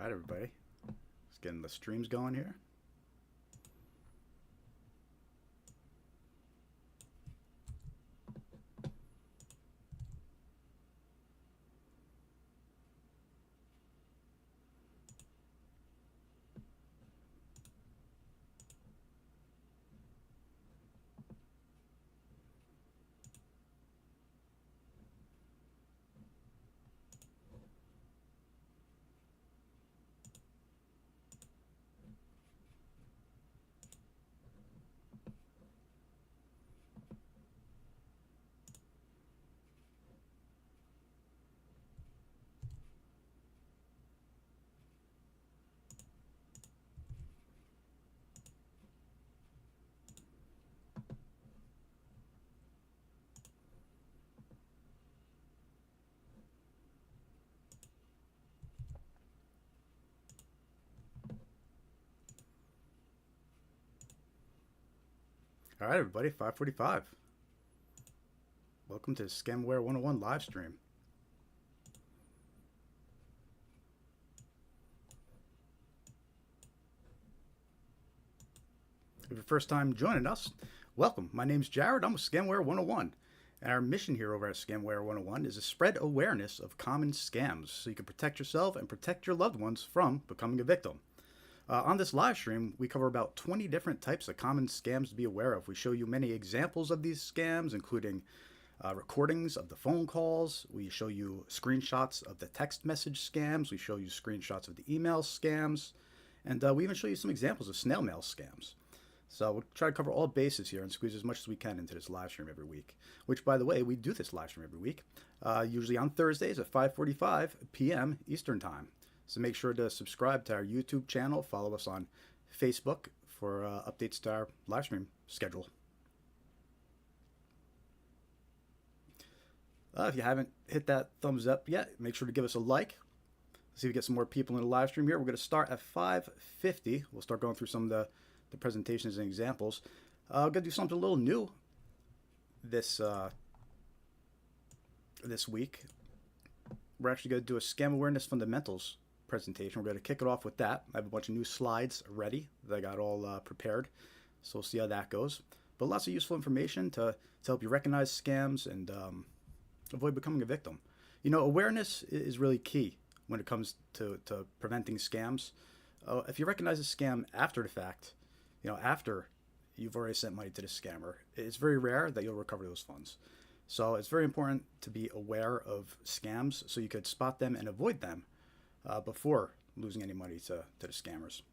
All right, everybody. Let's getting the streams going here. All right, everybody. 5:45. Welcome to Scamware 101 live stream. If you're first time joining us, welcome. My name's Jared. I'm with Scamware 101. And our mission here over at Scamware 101 is to spread awareness of common scams so you can protect yourself and protect your loved ones from becoming a victim. On this live stream, we cover about 20 different types of common scams to be aware of. We show you many examples of these scams, including recordings of the phone calls. We show you screenshots of the text message scams. We show you screenshots of the email scams. And we even show you some examples of snail mail scams. So we'll try to cover all bases here and squeeze as much as we can into this live stream every week. Which, by the way, we do this live stream every week, usually on Thursdays at 5:45 p.m. Eastern Time. So make sure to subscribe to our YouTube channel. Follow us on Facebook for updates to our live stream schedule. If you haven't hit that thumbs up yet, make sure to give us a like. See if we get some more people in the live stream here. We're going to start at 5:50. We'll start going through some of the presentations and examples. I'm going to do something a little new this week. We're actually going to do a scam awareness fundamentals presentation. We're going to kick it off with that. I have a bunch of new slides ready that I got all prepared, so we'll see how that goes. But lots of useful information to help you recognize scams and avoid becoming a victim. You know, awareness is really key when it comes to preventing scams. If you recognize a scam after the fact, after you've already sent money to the scammer, it's very rare that you'll recover those funds. So it's very important to be aware of scams so you could spot them and avoid them before losing any money to the scammers.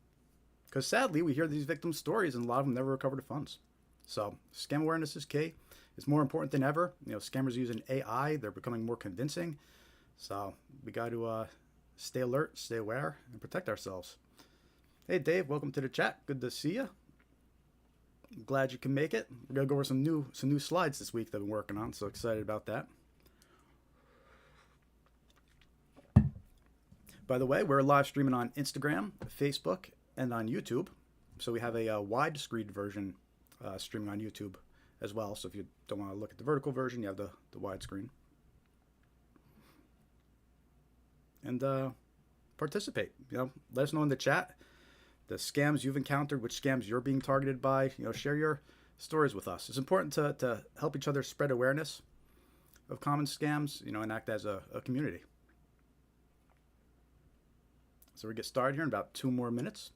Because sadly, we hear these victim stories and a lot of them never recover the funds. So scam awareness is key. It's more important than ever. Scammers are using AI. They're becoming more convincing. So we got to stay alert, stay aware, and protect ourselves. Hey, Dave, welcome to the chat. Good to see you. Glad you can make it. We're going to go over some new slides this week that I've been working on. So excited about that. By the way, we're live streaming on Instagram, Facebook, and on YouTube. So we have a widescreen version streaming on YouTube as well. So if you don't want to look at the vertical version, you have the widescreen. And participate. Let us know in the chat the scams you've encountered, which scams you're being targeted by. Share your stories with us. It's important to help each other spread awareness of common scams, and act as a community. So we get started here in about 2 more minutes.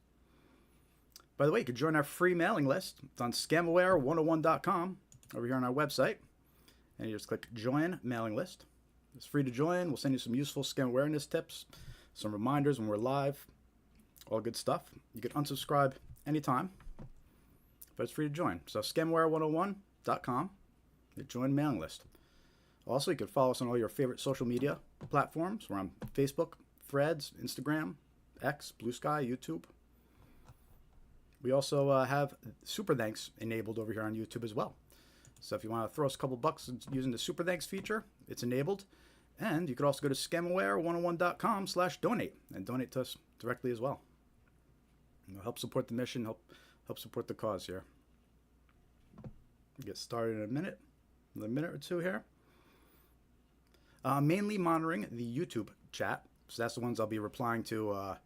By the way, you can join our free mailing list. It's on scamaware101.com over here on our website. And you just click join mailing list. It's free to join. We'll send you some useful scam awareness tips, some reminders when we're live, all good stuff. You can unsubscribe anytime, but it's free to join. So scamaware101.com, you join mailing list. Also, you can follow us on all your favorite social media platforms. We're on Facebook, Threads, Instagram, X, Blue Sky, YouTube. We also have Super Thanks enabled over here on YouTube as well. So if you want to throw us a couple bucks using the Super Thanks feature, it's enabled. And you could also go to scamaware101.com/donate and donate to us directly as well. Help support the mission, help support the cause here. We'll get started in another minute or two here. Mainly monitoring the YouTube chat. So that's the ones I'll be replying to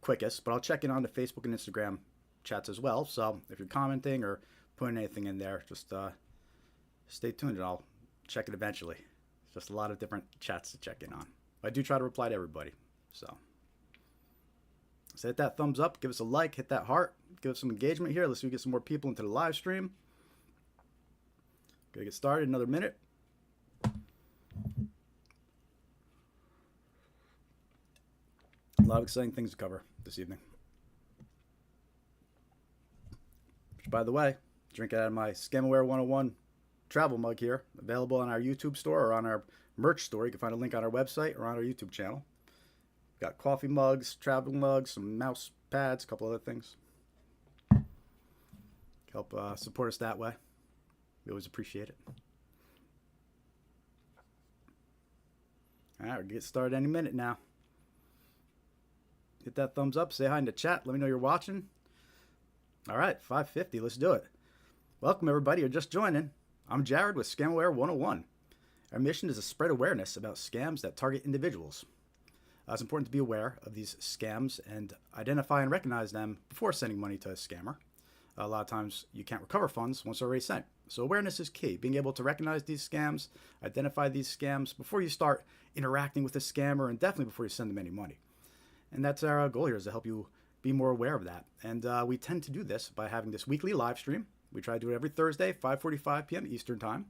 quickest, but I'll check in on the Facebook and Instagram chats as well. So if you're commenting or putting anything in there, just stay tuned and I'll check it eventually. It's just a lot of different chats to check in on. I do try to reply to everybody. So hit that thumbs up, give us a like, hit that heart, give us some engagement here. Let's see if we get some more people into the live stream. Gonna get started, another minute. A lot of exciting things to cover this evening. Which, by the way, drink out of my Scamaware 101 travel mug here, available on our YouTube store or on our merch store. You can find a link on our website or on our YouTube channel. Got coffee mugs, travel mugs, some mouse pads, a couple other things. Help support us that way. We always appreciate it. All right, we're going to get started any minute now. Hit that thumbs up, say hi in the chat, let me know you're watching. All right, 5:50, let's do it. Welcome everybody, you're just joining. I'm Jared with Scamaware 101. Our mission is to spread awareness about scams that target individuals. It's important to be aware of these scams and identify and recognize them before sending money to a scammer. A lot of times you can't recover funds once they're already sent. So awareness is key. Being able to recognize these scams, identify these scams before you start interacting with a scammer, and definitely before you send them any money. And that's our goal here, is to help you be more aware of that. And we tend to do this by having this weekly live stream. We try to do it every Thursday, 5:45 p.m. Eastern Time.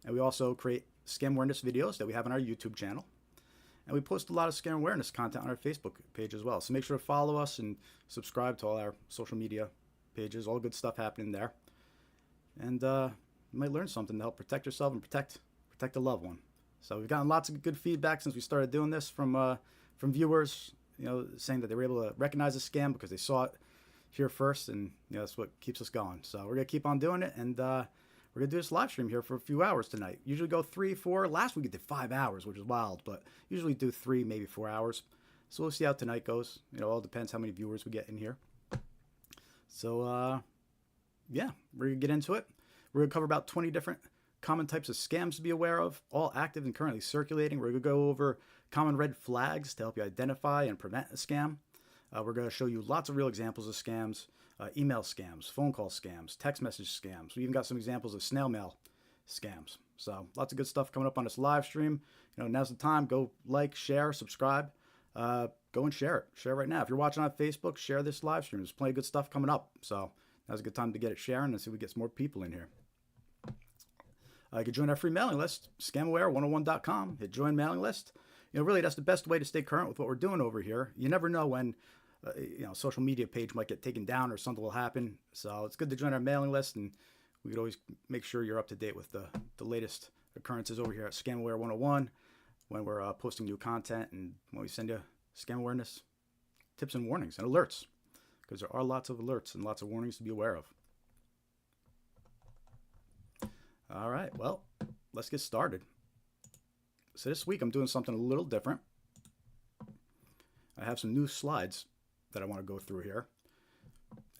And we also create scam awareness videos that we have on our YouTube channel. And we post a lot of scam awareness content on our Facebook page as well. So make sure to follow us and subscribe to all our social media pages. All good stuff happening there. And you might learn something to help protect yourself and protect a loved one. So we've gotten lots of good feedback since we started doing this from viewers, saying that they were able to recognize a scam because they saw it here first, and that's what keeps us going. So we're gonna keep on doing it, and we're going to do this live stream here for a few hours tonight. Usually go 3, 4. Last week we did 5 hours, which is wild, but usually do 3, maybe 4 hours. So we'll see how tonight goes. It all depends how many viewers we get in here. So, yeah, we're going to get into it. We're going to cover about 20 different common types of scams to be aware of, all active and currently circulating. We're going to go over common red flags to help you identify and prevent a scam. We're going to show you lots of real examples of scams. Email scams, phone call scams, text message scams. We even got some examples of snail mail scams. So lots of good stuff coming up on this live stream. Now's the time. Go like, share, subscribe. Go and share it. Share right now. If you're watching on Facebook, share this live stream. There's plenty of good stuff coming up. So now's a good time to get it sharing and see if we get some more people in here. You can join our free mailing list, scamaware101.com. Hit join mailing list. Really that's the best way to stay current with what we're doing over here. You never know when social media page might get taken down or something will happen. So it's good to join our mailing list, and we could always make sure you're up to date with the latest occurrences over here at Scamaware 101 when we're posting new content and when we send you scam awareness tips and warnings and alerts, because there are lots of alerts and lots of warnings to be aware of. All right, well, let's get started. So this week I'm doing something a little different. I have some new slides that I want to go through here.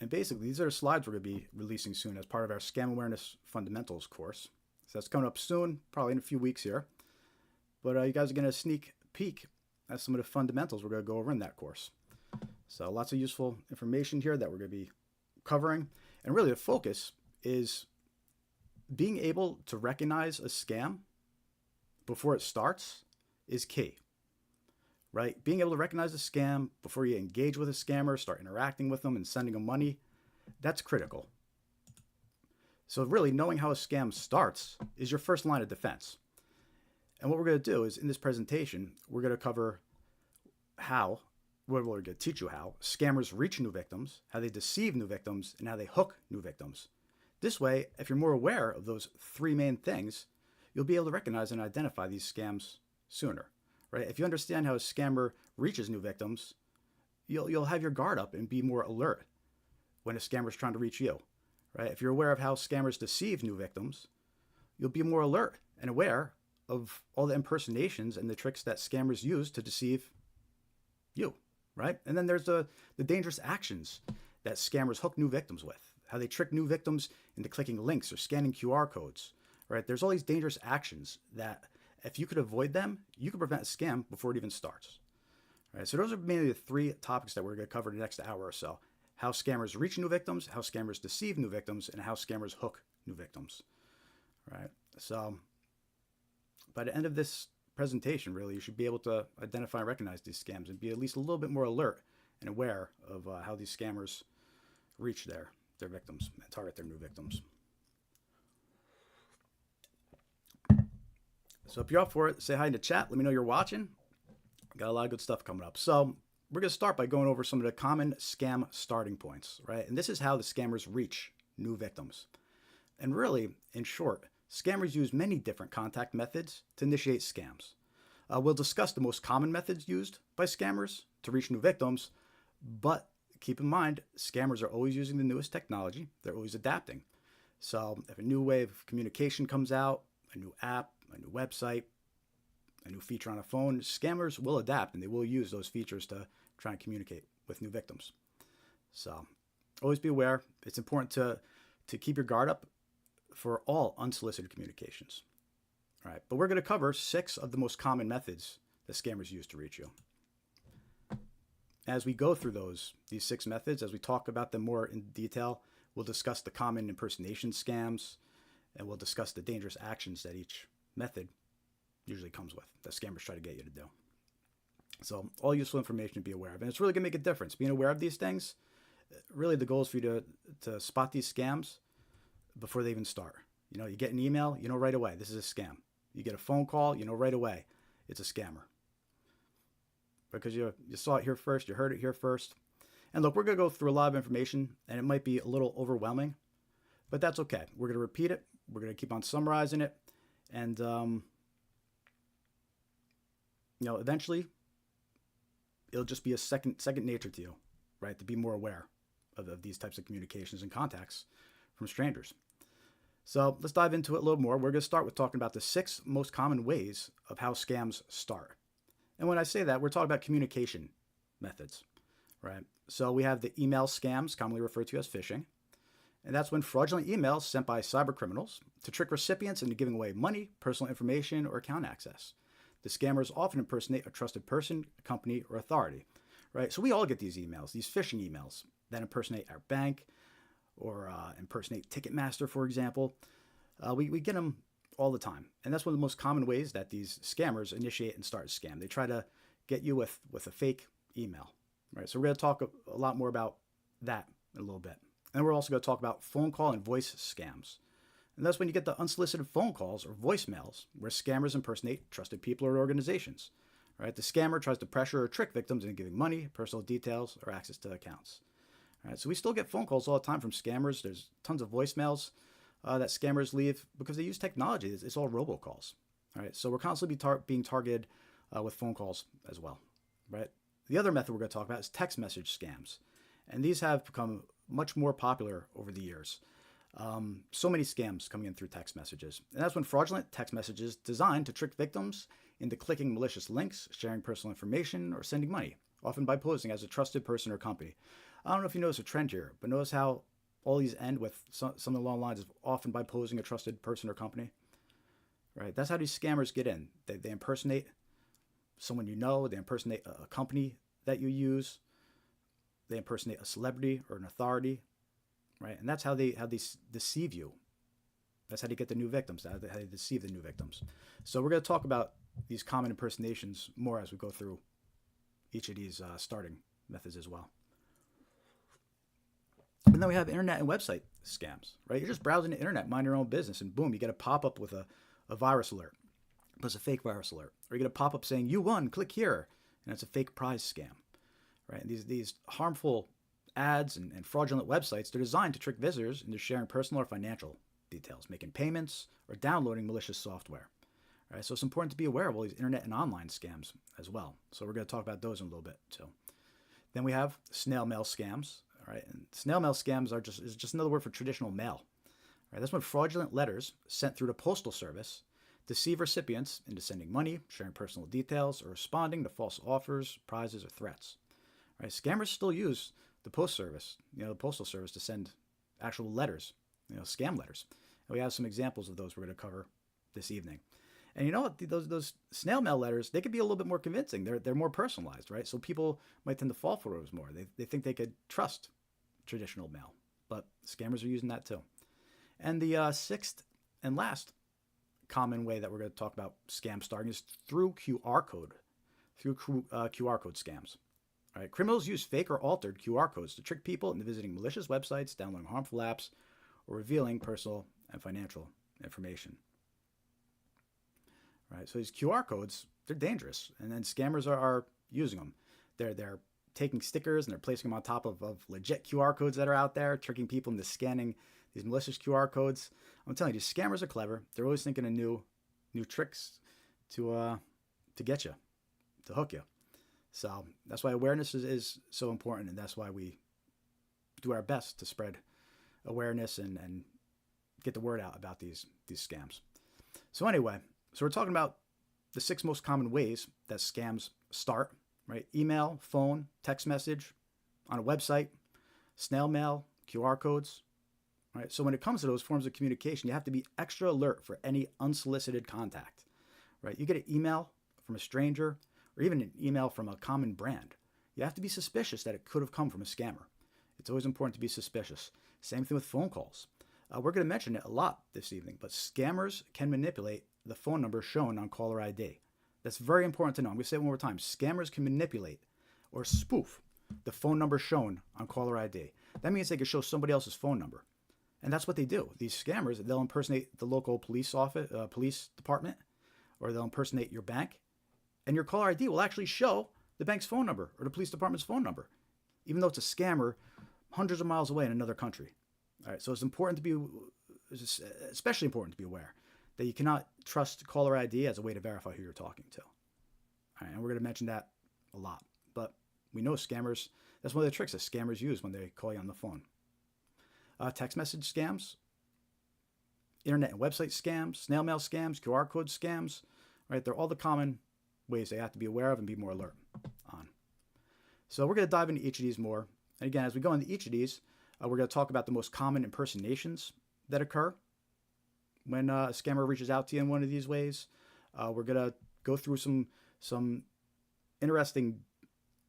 And basically, these are the slides we're going to be releasing soon as part of our Scam Awareness Fundamentals course. So that's coming up soon, probably in a few weeks here. But you guys are getting a sneak peek at some of the fundamentals we're going to go over in that course. So lots of useful information here that we're going to be covering. And really the focus is being able to recognize a scam before it starts is key. Right? Being able to recognize a scam before you engage with a scammer, start interacting with them and sending them money, that's critical. So really knowing how a scam starts is your first line of defense. And what we're going to do is in this presentation, we're going to cover we're going to teach you how scammers reach new victims, how they deceive new victims, and how they hook new victims. This way, if you're more aware of those 3 main things, you'll be able to recognize and identify these scams sooner. Right? If you understand how a scammer reaches new victims, you'll have your guard up and be more alert when a scammer is trying to reach you. Right? If you're aware of how scammers deceive new victims, you'll be more alert and aware of all the impersonations and the tricks that scammers use to deceive you. Right? And then there's the dangerous actions that scammers hook new victims with, how they trick new victims into clicking links or scanning QR codes. Right? There's all these dangerous actions that if you could avoid them, you could prevent a scam before it even starts. All right, so those are mainly the three topics that we're going to cover in the next hour or so. How scammers reach new victims, how scammers deceive new victims, and how scammers hook new victims. All right, so by the end of this presentation, really, you should be able to identify and recognize these scams and be at least a little bit more alert and aware of how these scammers reach their victims and target their new victims. So if you're up for it, say hi in the chat. Let me know you're watching. Got a lot of good stuff coming up. So we're going to start by going over some of the common scam starting points, right? And this is how the scammers reach new victims. And really, in short, scammers use many different contact methods to initiate scams. We'll discuss the most common methods used by scammers to reach new victims, but keep in mind, scammers are always using the newest technology. They're always adapting. So if a new way of communication comes out, a new app, a new website, a new feature on a phone, scammers will adapt and they will use those features to try and communicate with new victims. So always be aware. It's important to keep your guard up for all unsolicited communications. All right, but we're going to cover 6 of the most common methods that scammers use to reach you. As we go through these 6 methods, as we talk about them more in detail, we'll discuss the common impersonation scams, and we'll discuss the dangerous actions that each method usually comes with, that scammers try to get you to do. So all useful information to be aware of. And it's really going to make a difference. Being aware of these things, really the goal is for you to spot these scams before they even start. You know, you get an email, you know right away, this is a scam. You get a phone call, you know right away, it's a scammer. Because you saw it here first, you heard it here first. And look, we're going to go through a lot of information, and it might be a little overwhelming, but that's okay. We're going to repeat it. We're going to keep on summarizing it. And, eventually, it'll just be a second nature to you, right? To be more aware of these types of communications and contacts from strangers. So let's dive into it a little more. We're going to start with talking about the 6 most common ways of how scams start. And when I say that, we're talking about communication methods, right? So we have the email scams, commonly referred to as phishing. And that's when fraudulent emails sent by cyber criminals to trick recipients into giving away money, personal information, or account access. The scammers often impersonate a trusted person, company, or authority, right? So we all get these emails, these phishing emails that impersonate our bank or impersonate Ticketmaster, for example. We get them all the time. And that's one of the most common ways that these scammers initiate and start a scam. They try to get you with a fake email, right? So we're going to talk a lot more about that in a little bit. And we're also going to talk about phone call and voice scams. And that's when you get the unsolicited phone calls or voicemails where scammers impersonate trusted people or organizations. Right? The scammer tries to pressure or trick victims into giving money, personal details, or access to accounts. All right, so we still get phone calls all the time from scammers. There's tons of voicemails that scammers leave because they use technology. It's all robocalls. All right, so we're constantly being targeted with phone calls as well. Right? The other method we're going to talk about is text message scams. And these have become much more popular over the years. So many scams coming in through text messages. And that's when fraudulent text messages designed to trick victims into clicking malicious links, sharing personal information, or sending money, often by posing as a trusted person or company. I don't know if you notice a trend here, but notice how all these end with something along the lines of often by posing a trusted person or company. Right? That's how these scammers get in. They impersonate someone you know. They impersonate a company that you use. They impersonate a celebrity or an authority. Right? And that's how they deceive you. That's how they get the new victims, how they deceive the new victims. So we're going to talk about these common impersonations more as we go through each of these starting methods as well. And then we have internet and website scams, right? You're just browsing the internet, mind your own business, and boom, you get a pop-up with a virus alert. Plus a fake virus alert. Or you get a pop-up saying, you won, click here. And it's a fake prize scam, right? And these harmful ads and fraudulent websites, they're designed to trick visitors into sharing personal or financial details, making payments, or downloading malicious software. All right, so it's important to be aware of all these internet and online scams as well. So we're going to talk about those in a little bit too. Then we have snail mail scams. All right, and snail mail scams is just another word for traditional mail. All right, that's when fraudulent letters sent through the postal service deceive recipients into sending money, sharing personal details, or responding to false offers, prizes, or threats. All right, scammers still use the postal service to send actual letters, scam letters. And we have some examples of those we're going to cover this evening. And you know what? Those snail mail letters, they could be a little bit more convincing. They're more personalized, right? So people might tend to fall for those more. They think they could trust traditional mail, but scammers are using that too. And the sixth and last common way that we're going to talk about scams starting is through QR code, through QR code scams. All right, criminals use fake or altered QR codes to trick people into visiting malicious websites, downloading harmful apps, or revealing personal and financial information. Right, so these QR codes, they're dangerous, and then scammers are using them. They're taking stickers and they're placing them on top of legit QR codes that are out there, tricking people into scanning these malicious QR codes. I'm telling you, these scammers are clever. They're always thinking of new tricks to get you, to hook you. So that's why awareness is so important, and that's why we do our best to spread awareness and get the word out about these scams. So anyway, so we're talking about the 6 most common ways that scams start, right? Email, phone, text message, on a website, snail mail, QR codes, right? So when it comes to those forms of communication, you have to be extra alert for any unsolicited contact, right? You get an email from a stranger or even an email from a common brand. You have to be suspicious that it could have come from a scammer. It's always important to be suspicious. Same thing with phone calls. We're going to mention it a lot this evening, but scammers can manipulate the phone number shown on caller ID. That's very important to know. I'm going to say it one more time. Scammers can manipulate or spoof the phone number shown on caller ID. That means they can show somebody else's phone number. And that's what they do. These scammers, they'll impersonate the local police department, or they'll impersonate your bank. And your caller ID will actually show the bank's phone number or the police department's phone number, even though it's a scammer hundreds of miles away in another country. All right, so it's especially important to be aware that you cannot trust caller ID as a way to verify who you're talking to. All right, and we're going to mention that a lot. But we know scammers, that's one of the tricks that scammers use when they call you on the phone. Text message scams, internet and website scams, snail mail scams, QR code scams, right? They're all the common ways they have to be aware of and be more alert on. So we're going to dive into each of these more. And again, as we go into each of these, we're going to talk about the most common impersonations that occur when a scammer reaches out to you in one of these ways. We're going to go through some interesting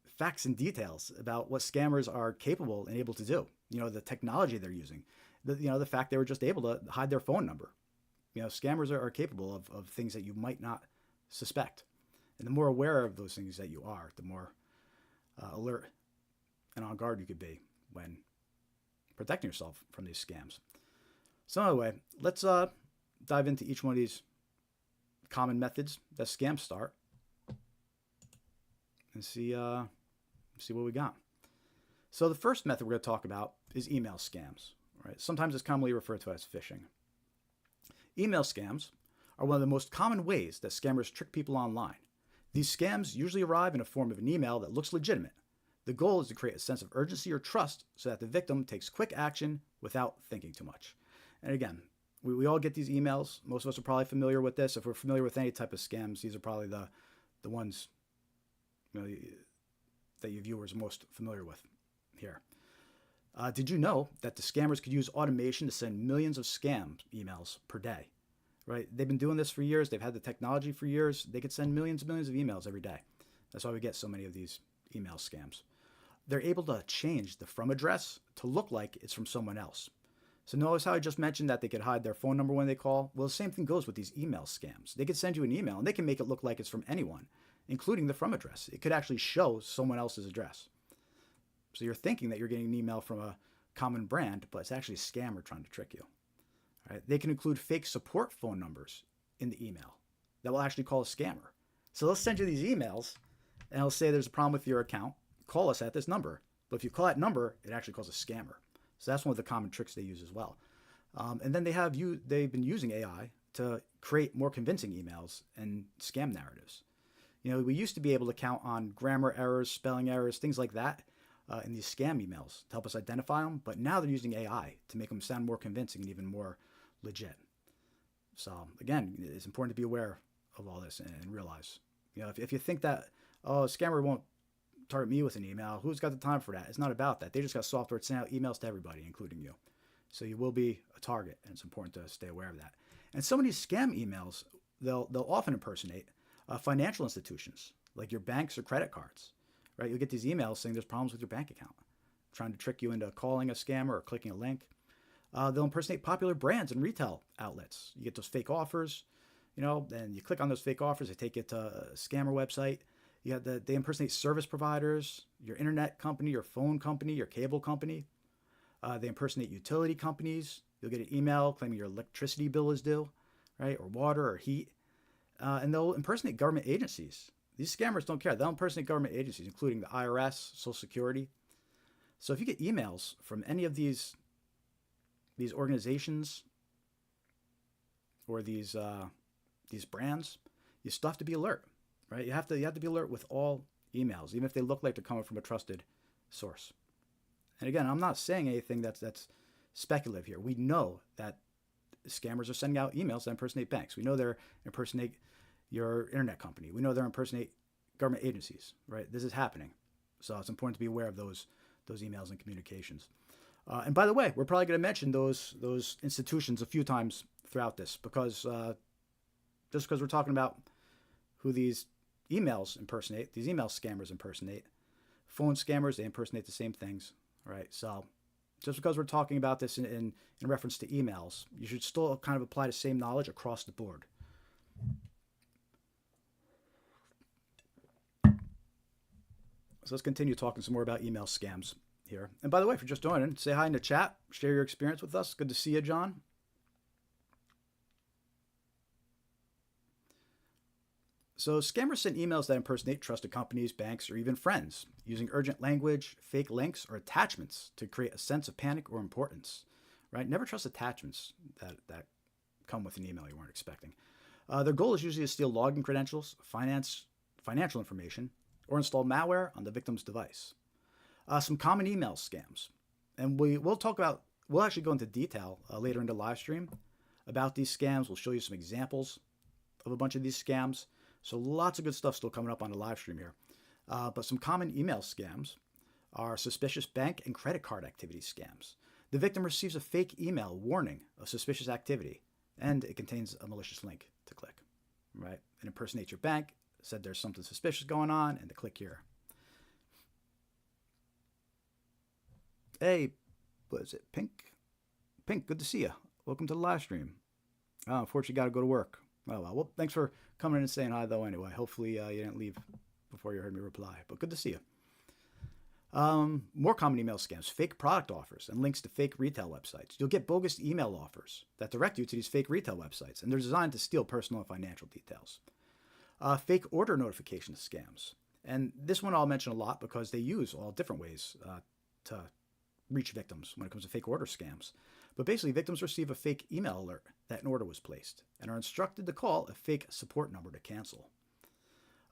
facts and details about what scammers are capable and able to do. You know, the technology they're using, the fact they were just able to hide their phone number. You know, scammers are capable of things that you might not suspect. And the more aware of those things that you are, the more alert and on guard you could be when protecting yourself from these scams. So anyway, let's dive into each one of these common methods that scams start and see what we got. So the first method we're going to talk about is email scams. Right? Sometimes it's commonly referred to as phishing. Email scams are one of the most common ways that scammers trick people online. These scams usually arrive in a form of an email that looks legitimate. The goal is to create a sense of urgency or trust so that the victim takes quick action without thinking too much. And again, we all get these emails. Most of us are probably familiar with this. If we're familiar with any type of scams, these are probably the ones that your viewers are most familiar with here. Did you know that the scammers could use automation to send millions of scam emails per day? Right? They've been doing this for years. They've had the technology for years. They could send millions and millions of emails every day. That's why we get so many of these email scams. They're able to change the from address to look like it's from someone else. So notice how I just mentioned that they could hide their phone number when they call? Well, the same thing goes with these email scams. They could send you an email and they can make it look like it's from anyone, including the from address. It could actually show someone else's address. So you're thinking that you're getting an email from a common brand, but it's actually a scammer trying to trick you. All right? They can include fake support phone numbers in the email that will actually call a scammer. So they'll send you these emails and they'll say there's a problem with your account. Call us at this number. But if you call that number, it actually calls a scammer. So that's one of the common tricks they use as well. And then they've been using AI to create more convincing emails and scam narratives. You know, we used to be able to count on grammar errors, spelling errors, things like that in these scam emails to help us identify them. But now they're using AI to make them sound more convincing and even more legit. So again, it's important to be aware of all this and realize, you know, if you think that, oh, a scammer won't target me with an email, who's got the time for that? It's not about that. They just got software to send out emails to everybody, including you. So you will be a target, and it's important to stay aware of that. And some of these scam emails they'll often impersonate financial institutions like your banks or credit cards, right? You'll get these emails saying there's problems with your bank account, trying to trick you into calling a scammer or clicking a link. They'll impersonate popular brands and retail outlets. You get those fake offers, and you click on those fake offers, they take you to a scammer website. They impersonate service providers, your internet company, your phone company, your cable company. They impersonate utility companies. You'll get an email claiming your electricity bill is due, right, or water or heat. And they'll impersonate government agencies. These scammers don't care. They'll impersonate government agencies, including the IRS, Social Security. So if you get emails from any of these organizations or these brands, you still have to be alert, right? You have to be alert with all emails, even if they look like they're coming from a trusted source. And again, I'm not saying anything that's speculative here. We know that scammers are sending out emails that impersonate banks. We know they're impersonate your internet company. We know they're impersonate government agencies, right? This is happening. So it's important to be aware of those emails and communications. And by the way, we're probably going to mention those institutions a few times throughout this because just because we're talking about who these emails impersonate, these email scammers impersonate, phone scammers, they impersonate the same things, right? So just because we're talking about this in reference to emails, you should still kind of apply the same knowledge across the board. So let's continue talking some more about email scams here. And by the way, if you're just joining, say hi in the chat, share your experience with us. Good to see you, John. So scammers send emails that impersonate trusted companies, banks, or even friends, using urgent language, fake links, or attachments to create a sense of panic or importance, right? Never trust attachments that come with an email you weren't expecting. Their goal is usually to steal login credentials, financial information, or install malware on the victim's device. Some common email scams. And we'll actually go into detail later in the live stream about these scams. We'll show you some examples of a bunch of these scams. So lots of good stuff still coming up on the live stream here. But some common email scams are suspicious bank and credit card activity scams. The victim receives a fake email warning of suspicious activity, and it contains a malicious link to click, right? It impersonates your bank, said there's something suspicious going on, and to click here. Hey, what is it, Pink? Pink, good to see you. Welcome to the live stream. Unfortunately, got to go to work. Oh, well, thanks for coming in and saying hi, though, anyway. Hopefully, you didn't leave before you heard me reply, but good to see you. More common email scams, fake product offers and links to fake retail websites. You'll get bogus email offers that direct you to these fake retail websites, and they're designed to steal personal and financial details. Fake order notification scams. And this one I'll mention a lot because they use all different ways to reach victims when it comes to fake order scams. But basically, victims receive a fake email alert that an order was placed and are instructed to call a fake support number to cancel.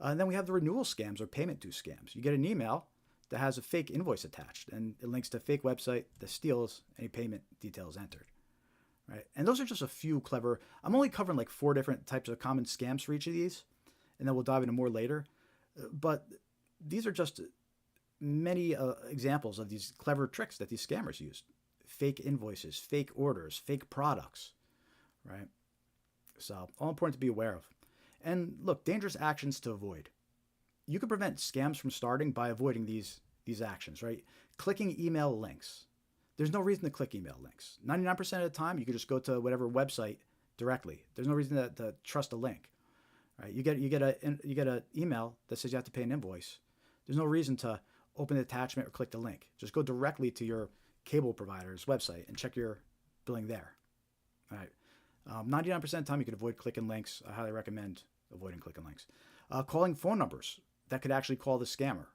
And then we have the renewal scams or payment due scams. You get an email that has a fake invoice attached, and it links to a fake website that steals any payment details entered. Right? And those are just a few clever. I'm only covering like 4 different types of common scams for each of these, and then we'll dive into more later. But these are just many examples of these clever tricks that these scammers use. Fake invoices, fake orders, fake products, right? So all important to be aware of. And look, dangerous actions to avoid. You can prevent scams from starting by avoiding these actions, right? Clicking email links. There's no reason to click email links. 99% of the time, you can just go to whatever website directly. There's no reason to trust a link, right? You get an email that says you have to pay an invoice. There's no reason to open the attachment or click the link. Just go directly to your cable provider's website and check your billing there. All right. 99% of the time, you can avoid clicking links. I highly recommend avoiding clicking links. Calling phone numbers that could actually call the scammer,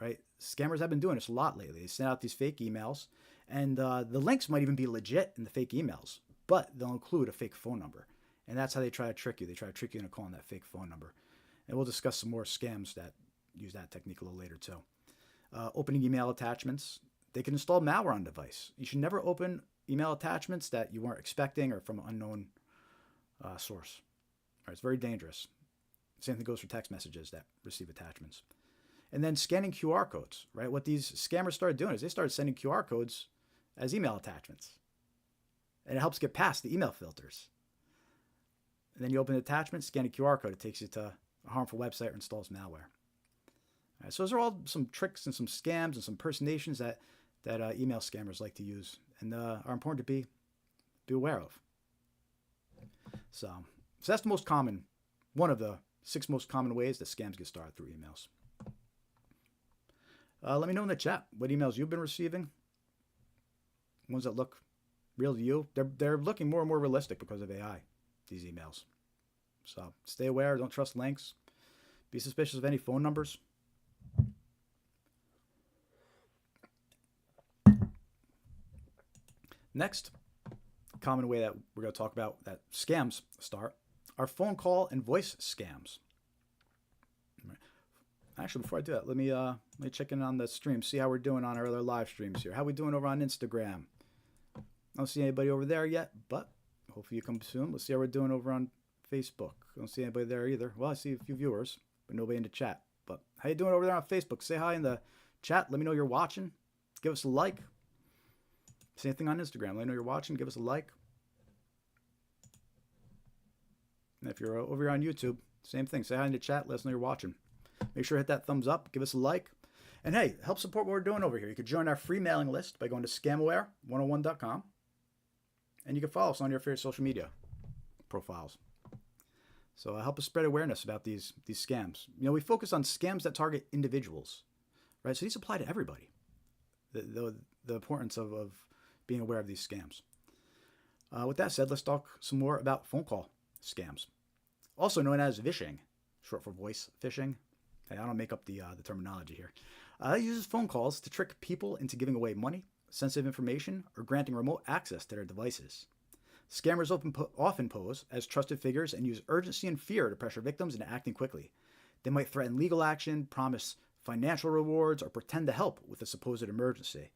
right? Scammers have been doing this a lot lately. They send out these fake emails, and the links might even be legit in the fake emails, but they'll include a fake phone number. And that's how they try to trick you. They try to trick you into calling that fake phone number. And we'll discuss some more scams that use that technique a little later too. Opening email attachments. They can install malware on the device. You should never open email attachments that you weren't expecting or from an unknown source. All right, it's very dangerous. Same thing goes for text messages that receive attachments. And then scanning QR codes, right? What these scammers started doing is they started sending QR codes as email attachments. And it helps get past the email filters. And then you open the attachment, scan a QR code. It takes you to a harmful website or installs malware. All right, so those are all some tricks and some scams and some impersonations that email scammers like to use and are important to be aware of. So that's the most common, one of the 6 most common ways that scams get started through emails. Let me know in the chat what emails you've been receiving. Ones that look real to you. They're looking more and more realistic because of AI, these emails. So stay aware. Don't trust links. Be suspicious of any phone numbers. Next, common way that we're going to talk about that scams start are phone call and voice scams. Actually, before I do that, let me check in on the stream, see how we're doing on our other live streams here. How we doing over on Instagram? I don't see anybody over there yet, but hopefully you come soon. Let's see how we're doing over on Facebook. I don't see anybody there either. Well, I see a few viewers, but nobody in the chat. But how you doing over there on Facebook? Say hi in the chat. Let me know you're watching. Give us a like. Same thing on Instagram. Let me know you're watching. Give us a like. And if you're over here on YouTube, same thing. Say hi in the chat. Let us know you're watching. Make sure to hit that thumbs up. Give us a like. And hey, help support what we're doing over here. You can join our free mailing list by going to scamaware101.com. And you can follow us on your favorite social media profiles. So help us spread awareness about these scams. You know, we focus on scams that target individuals, right? So these apply to everybody. The importance of being aware of these scams. With that said, let's talk some more about phone call scams, also known as Vishing, short for voice phishing. Hey, I don't make up the terminology here. It uses phone calls to trick people into giving away money, sensitive information, or granting remote access to their devices. Scammers often pose as trusted figures and use urgency and fear to pressure victims into acting quickly. They might threaten legal action, promise financial rewards, or pretend to help with a supposed emergency.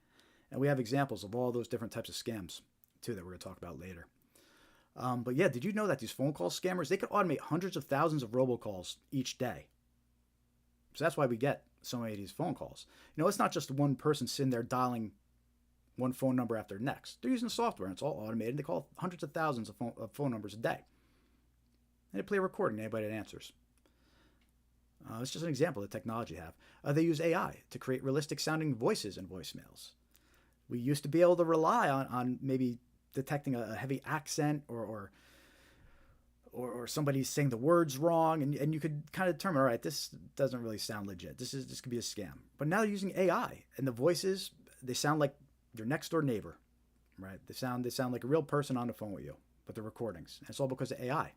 And we have examples of all those different types of scams, too, that we're going to talk about later. But yeah, did you know that these phone call scammers, they could automate hundreds of thousands of robocalls each day? So that's why we get so many of these phone calls. You know, it's not just one person sitting there dialing one phone number after the next. They're using software, and it's all automated. They call hundreds of thousands of phone numbers a day. And they play a recording to anybody that answers. It's just an example of the technology they have. They use AI to create realistic-sounding voices in voicemails. We used to be able to rely on maybe detecting a heavy accent or somebody saying the words wrong, and you could kind of determine, all right, this doesn't really sound legit. This could be a scam. But now they're using AI, and the voices, they sound like your next door neighbor, right? They sound like a real person on the phone with you, but they're recordings. And it's all because of AI.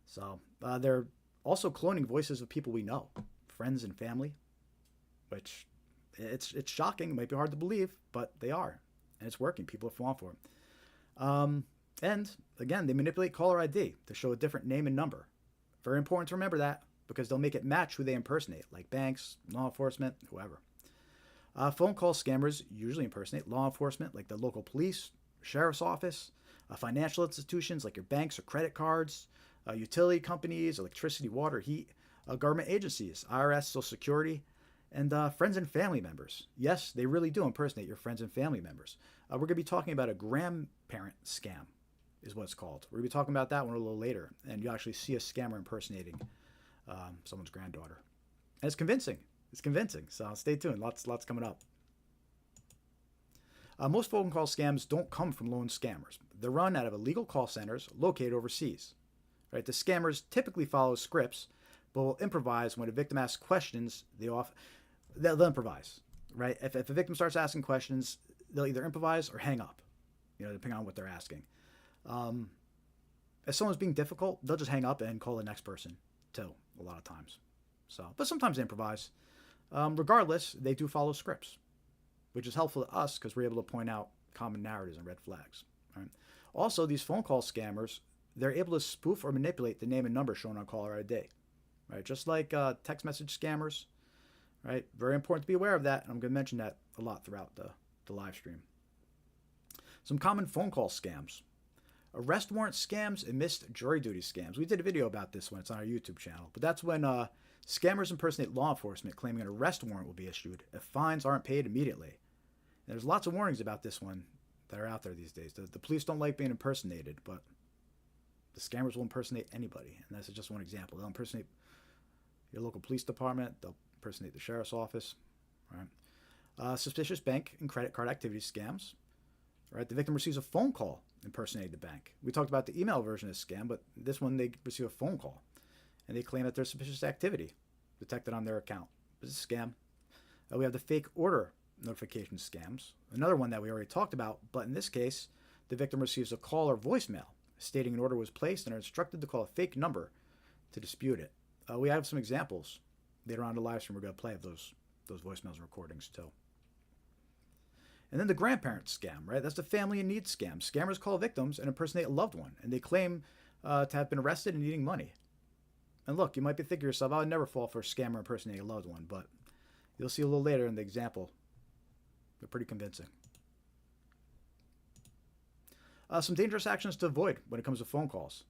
So they're also cloning voices of people we know, friends and family, which it's shocking. It might be hard to believe, but they are, and it's working. People are falling for it. And again, they manipulate caller ID to show a different name and number. Very important to remember that, because they'll make it match who they impersonate, like banks, law enforcement, whoever. Phone call scammers usually impersonate law enforcement, like the local police, sheriff's office, financial institutions like your banks or credit cards, utility companies, electricity, water, heat, government agencies, IRS, Social Security, and friends and family members. Yes, they really do impersonate your friends and family members. We're going to be talking about a grandparent scam, is what it's called. We're going to be talking about that one a little later, and you actually see a scammer impersonating someone's granddaughter. And it's convincing. It's convincing. So stay tuned. Lots coming up. Most phone call scams don't come from lone scammers. They're run out of illegal call centers located overseas. Right? The scammers typically follow scripts, but will improvise when a victim asks questions. They'll improvise. Right? If a victim starts asking questions, they'll either improvise or hang up. Depending on what they're asking. If someone's being difficult, they'll just hang up and call the next person too. A lot of times. But sometimes they improvise. Regardless, they do follow scripts, which is helpful to us because we're able to point out common narratives and red flags. Right? Also, these phone call scammers, they're able to spoof or manipulate the name and number shown on caller ID. Right? Just like text message scammers. Right? Very important to be aware of that. And I'm going to mention that a lot throughout the live stream. Some common phone call scams. Arrest warrant scams and missed jury duty scams. We did a video about this one. It's on our YouTube channel. But that's when scammers impersonate law enforcement claiming an arrest warrant will be issued if fines aren't paid immediately. And there's lots of warnings about this one that are out there these days. The police don't like being impersonated, but The scammers will impersonate anybody, and that's just one example. They'll impersonate your local police department. They'll impersonate the sheriff's office. Right? Suspicious bank and credit card activity scams. Right? The victim receives a phone call impersonating the bank. We talked about the email version of the scam, but this one they receive a phone call, and they claim that there's suspicious activity detected on their account. It's a scam. We have the fake order notification scams. Another one that we already talked about, but in this case, the victim receives a call or voicemail stating an order was placed and are instructed to call a fake number to dispute it. We have some examples later on in the live stream. We're going to play of those voicemails and recordings too. And then the grandparent scam, right? That's the family in need scam. Scammers call victims and impersonate a loved one, and they claim to have been arrested and needing money. And look, you might be thinking to yourself, I would never fall for a scammer impersonating a loved one, but you'll see a little later in the example. They're pretty convincing. Some dangerous actions to avoid when it comes to phone calls.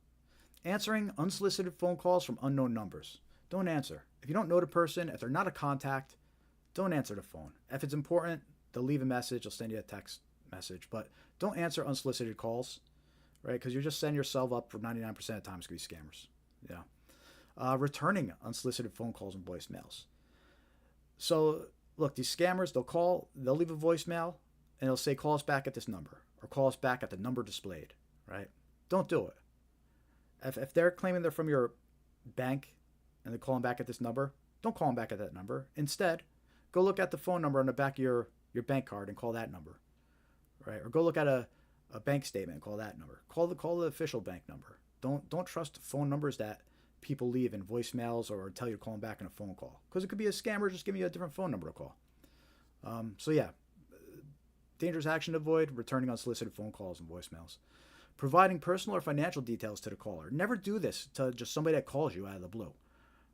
Answering unsolicited phone calls from unknown numbers. Don't answer. If you don't know the person, if they're not a contact, don't answer the phone. If it's important, they'll leave a message, they'll send you a text message, but don't answer unsolicited calls, right? Because you're just setting yourself up for 99% of the time it's going to be scammers. Yeah. Returning unsolicited phone calls and voicemails. So, look, these scammers, they'll leave a voicemail, and they'll say, call us back at this number, or call us back at the number displayed, right? Don't do it. If they're claiming they're from your bank and they're calling back at this number, don't call them back at that number. Instead, go look at the phone number on the back of your bank card and call that number, right? Or go look at a bank statement and call that number. Call the official bank number. Don't trust phone numbers that people leave in voicemails or tell you to call them back in a phone call, because it could be a scammer just giving you a different phone number to call. So yeah, dangerous action to avoid: returning unsolicited phone calls and voicemails. Providing personal or financial details to the caller. Never do this to just somebody that calls you out of the blue,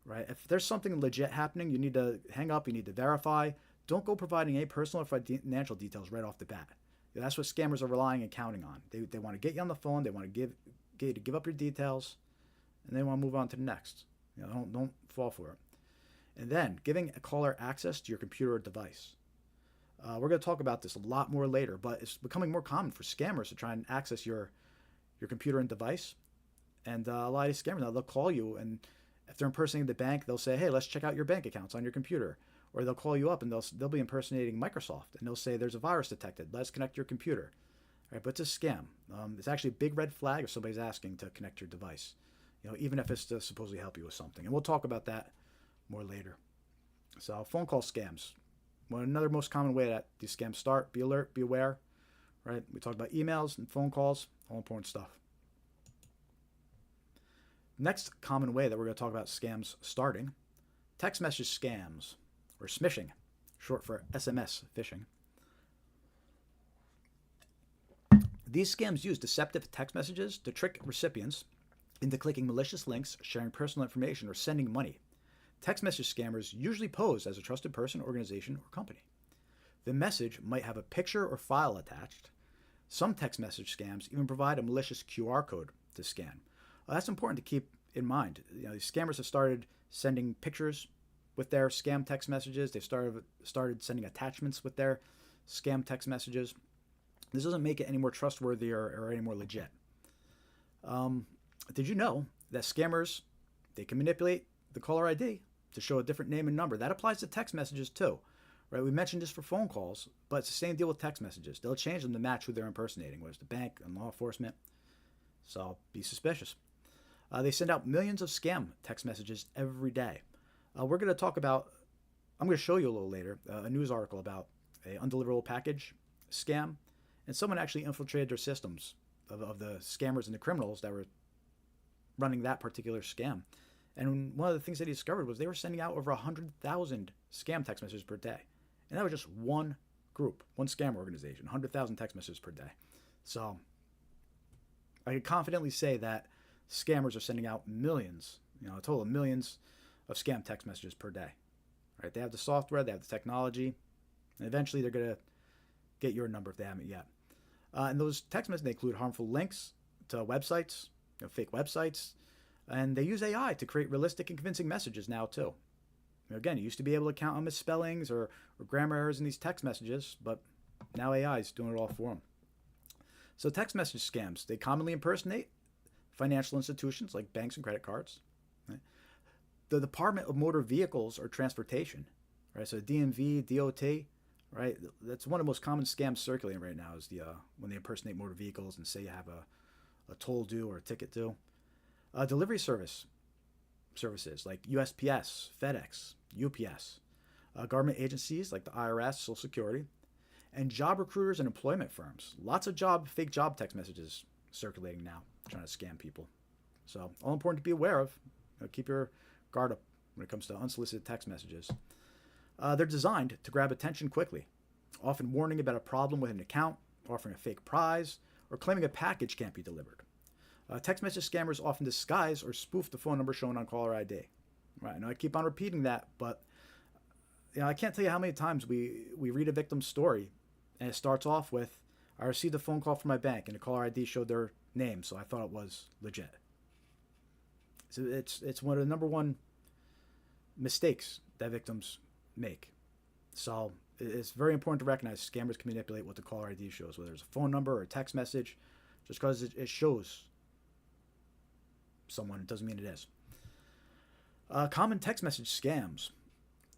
right? If there's something legit happening, you need to hang up, you need to verify. Don't go providing any personal or financial details right off the bat. That's what scammers are relying and counting on. They want to get you on the phone, they want to get you to give up your details, and they want to move on to the next. Don't fall for it. And then giving a caller access to your computer or device. We're going to talk about this a lot more later, but it's becoming more common for scammers to try and access your computer and device. And a lot of these scammers now, they'll call you, and if they're impersonating the bank, they'll say, hey, let's check out your bank accounts on your computer. Or they'll call you up and they'll be impersonating Microsoft, and they'll say there's a virus detected. Let's connect your computer. All right, but it's a scam. It's actually a big red flag if somebody's asking to connect your device, even if it's to supposedly help you with something. And we'll talk about that more later. So phone call scams. Another most common way that these scams start. Be alert, be aware. Right? We talked about emails and phone calls, all important stuff. Next common way that we're going to talk about scams starting: text message scams, or smishing, short for SMS phishing. These scams use deceptive text messages to trick recipients into clicking malicious links, sharing personal information, or sending money. Text message scammers usually pose as a trusted person, organization, or company. The message might have a picture or file attached. Some text message scams even provide a malicious QR code to scan. That's important to keep in mind. These scammers have started sending pictures with their scam text messages. They've started sending attachments with their scam text messages. This doesn't make it any more trustworthy or any more legit. Did you know that scammers, they can manipulate the caller ID to show a different name and number? That applies to text messages too, right? We mentioned this for phone calls, but it's the same deal with text messages. They'll change them to match who they're impersonating, whether it's the bank and law enforcement. So be suspicious. They send out millions of scam text messages every day. We're going to talk about, I'm going to show you a little later, a news article about an undeliverable package scam, and someone actually infiltrated their systems of the scammers and the criminals that were running that particular scam. And one of the things that he discovered was they were sending out over 100,000 scam text messages per day. And that was just one group, one scam organization, 100,000 text messages per day. So I can confidently say that scammers are sending out millions, a total of millions of scam text messages per day. Right? They have the software, they have the technology, and eventually they're going to get your number if they haven't yet. And those text messages, they include harmful links to websites, fake websites, and they use AI to create realistic and convincing messages now too. Again, you used to be able to count on misspellings or grammar errors in these text messages, but now AI is doing it all for them. So text message scams, they commonly impersonate financial institutions like banks and credit cards, right? The Department of Motor Vehicles or Transportation, right? So DMV, DOT, right? That's one of the most common scams circulating right now is the when they impersonate motor vehicles and say you have a toll due or a ticket due. Delivery services like USPS, FedEx, UPS, government agencies like the IRS, Social Security, and job recruiters and employment firms. Lots of fake job text messages circulating now, trying to scam people. So all important to be aware of. Keep your guard up when it comes to unsolicited text messages. They're designed to grab attention quickly, often warning about a problem with an account, offering a fake prize, or claiming a package can't be delivered. Text message scammers often disguise or spoof the phone number shown on caller ID. Right, I know I keep on repeating that, but I can't tell you how many times we read a victim's story, and it starts off with, "I received a phone call from my bank, and the caller ID showed their name, so I thought it was legit." So it's one of the number one mistakes that victims make. So it's very important to recognize scammers can manipulate what the caller ID shows, whether it's a phone number or a text message. Just because it shows someone, it doesn't mean it is. Common text message scams: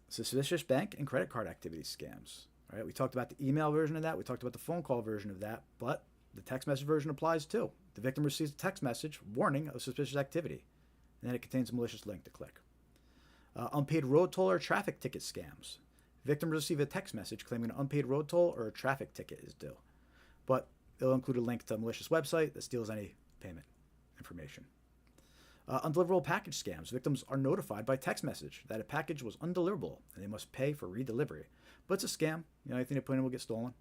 suspicious bank and credit card activity scams. Right? We talked about the email version of that. We talked about the phone call version of that, but the text message version applies too. The victim receives a text message warning of suspicious activity, and then it contains a malicious link to click. Unpaid road toll or traffic ticket scams. Victims receive a text message claiming an unpaid road toll or a traffic ticket is due, but it'll include a link to a malicious website that steals any payment information. Undeliverable package scams. Victims are notified by text message that a package was undeliverable and they must pay for redelivery. But it's a scam. Anything they put in will get stolen,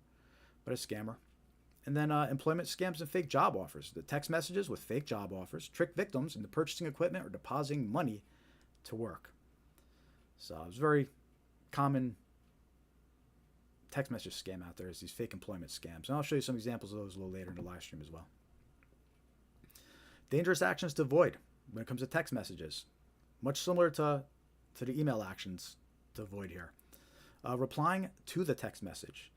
but a scammer. And then employment scams and fake job offers. The text messages with fake job offers trick victims into purchasing equipment or depositing money to work. So it's very common text message scam out there is these fake employment scams. And I'll show you some examples of those a little later in the live stream as well. Dangerous actions to avoid when it comes to text messages. Much similar to the email actions to avoid here. Replying to the text message.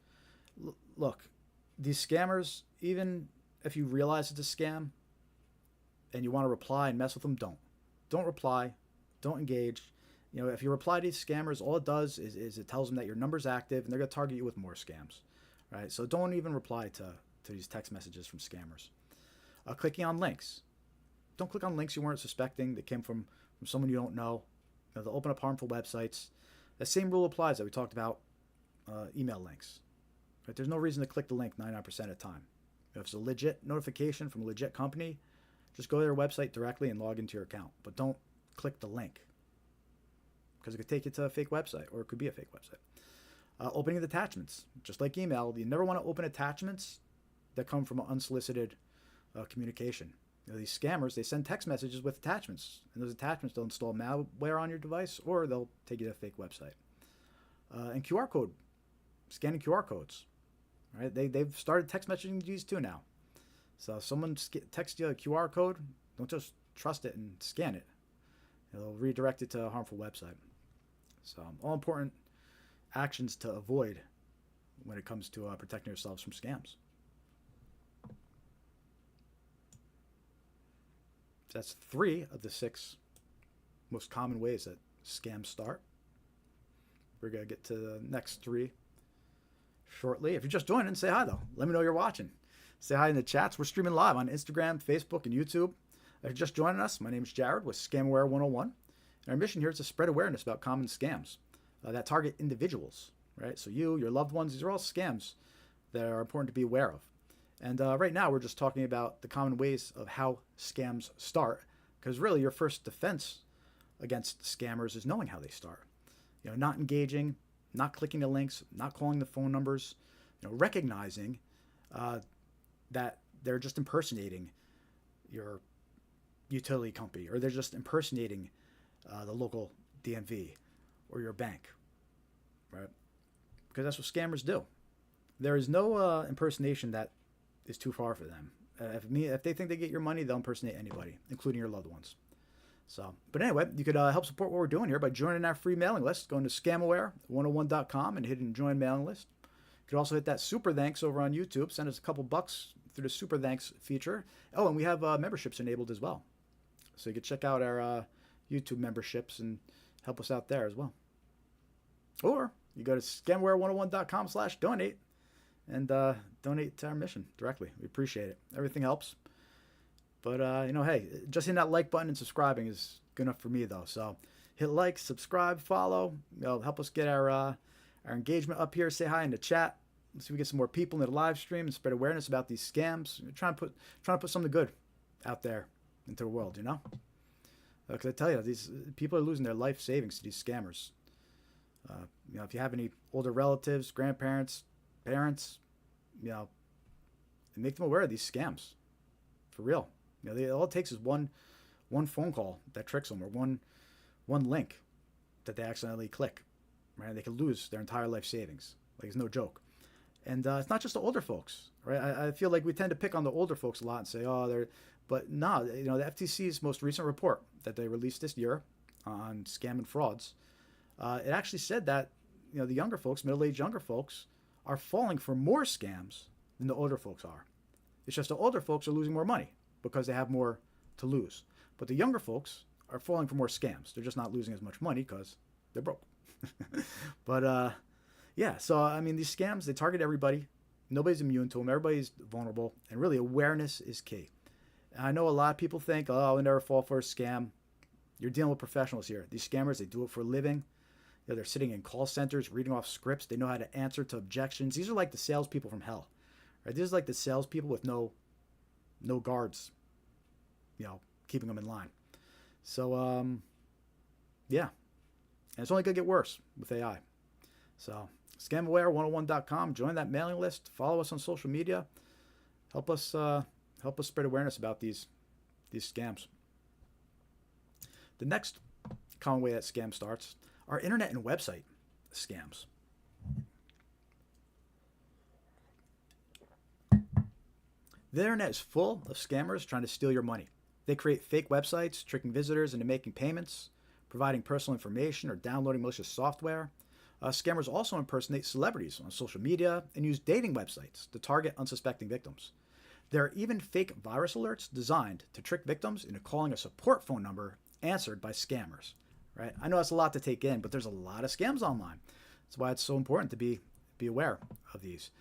Look, these scammers, even if you realize it's a scam and you want to reply and mess with them, don't reply, don't engage. If you reply to these scammers, all it does is it tells them that your number's active and they're going to target you with more scams, right? So don't even reply to these text messages from scammers. Clicking on links. Don't click on links you weren't suspecting that came from someone you don't know. They'll open up harmful websites. The same rule applies that we talked about email links. Right? There's no reason to click the link 99% of the time. If it's a legit notification from a legit company, just go to their website directly and log into your account. But don't click the link, because it could take you to a fake website, or it could be a fake website. Opening attachments. Just like email, you never want to open attachments that come from unsolicited communication. These scammers, they send text messages with attachments, and those attachments will install malware on your device, or they'll take you to a fake website. And QR code, scanning QR codes. Right? They've started text messaging these too now. So if someone texts you a QR code, don't just trust it and scan it. It'll redirect it to a harmful website. So all important actions to avoid when it comes to protecting yourselves from scams. That's 3 of the 6 most common ways that scams start. We're going to get to the next 3 shortly. If you're just joining, say hi though. Let me know you're watching. Say hi in the chats. We're streaming live on Instagram, Facebook, and YouTube. If you're just joining us, my name is Jared with Scamware 101. And our mission here is to spread awareness about common scams that target individuals, right? So your loved ones, these are all scams that are important to be aware of. And right now we're just talking about the common ways of how scams start, because really your first defense against scammers is knowing how they start. Not engaging, not clicking the links, not calling the phone numbers, recognizing that they're just impersonating your utility company, or they're just impersonating the local DMV or your bank, right? Because that's what scammers do. There is no impersonation that is too far for them. If they think they get your money, they'll impersonate anybody, including your loved ones. So, but anyway, you could help support what we're doing here by joining our free mailing list, going to scamaware101.com and hitting join mailing list. could also hit that super thanks over on YouTube. Send us a couple bucks through the super thanks feature. Oh, and we have memberships enabled as well. So you can check out our YouTube memberships and help us out there as well. Or you go to scamware101.com/donate and donate to our mission directly. We appreciate it. Everything helps. But, hey, just hitting that like button and subscribing is good enough for me, though. So hit like, subscribe, follow. Help us get our engagement up here. Say hi in the chat. Let's see if we get some more people in the live stream and spread awareness about these scams. We're trying to put something good out there into the world, Because I tell you, these people are losing their life savings to these scammers. If you have any older relatives, grandparents, parents, make them aware of these scams. For real. All it takes is one phone call that tricks them, or one link that they accidentally click, right? They could lose their entire life savings. Like, it's no joke. And it's not just the older folks, right? I feel like we tend to pick on the older folks a lot and say, but no, the FTC's most recent report that they released this year on scam and frauds, it actually said that, the younger folks, middle-aged younger folks, are falling for more scams than the older folks are. It's just the older folks are losing more money because they have more to lose. But the younger folks are falling for more scams. They're just not losing as much money because they're broke. But, so, these scams, they target everybody. Nobody's immune to them. Everybody's vulnerable. And really, awareness is key. And I know a lot of people think, I'll never fall for a scam. You're dealing with professionals here. These scammers, they do it for a living. They're sitting in call centers, reading off scripts. They know how to answer to objections. These are like the salespeople from hell. Right? These are like the salespeople with no guards, keeping them in line. So, And it's only going to get worse with AI. So, scamaware101.com. Join that mailing list. Follow us on social media. Help us spread awareness about these scams. The next common way that scam starts are internet and website scams. The internet is full of scammers trying to steal your money. They create fake websites, tricking visitors into making payments, providing personal information, or downloading malicious software. Scammers also impersonate celebrities on social media and use dating websites to target unsuspecting victims. There are even fake virus alerts designed to trick victims into calling a support phone number answered by scammers. Right? I know that's a lot to take in, but there's a lot of scams online. That's why it's so important to be aware of these.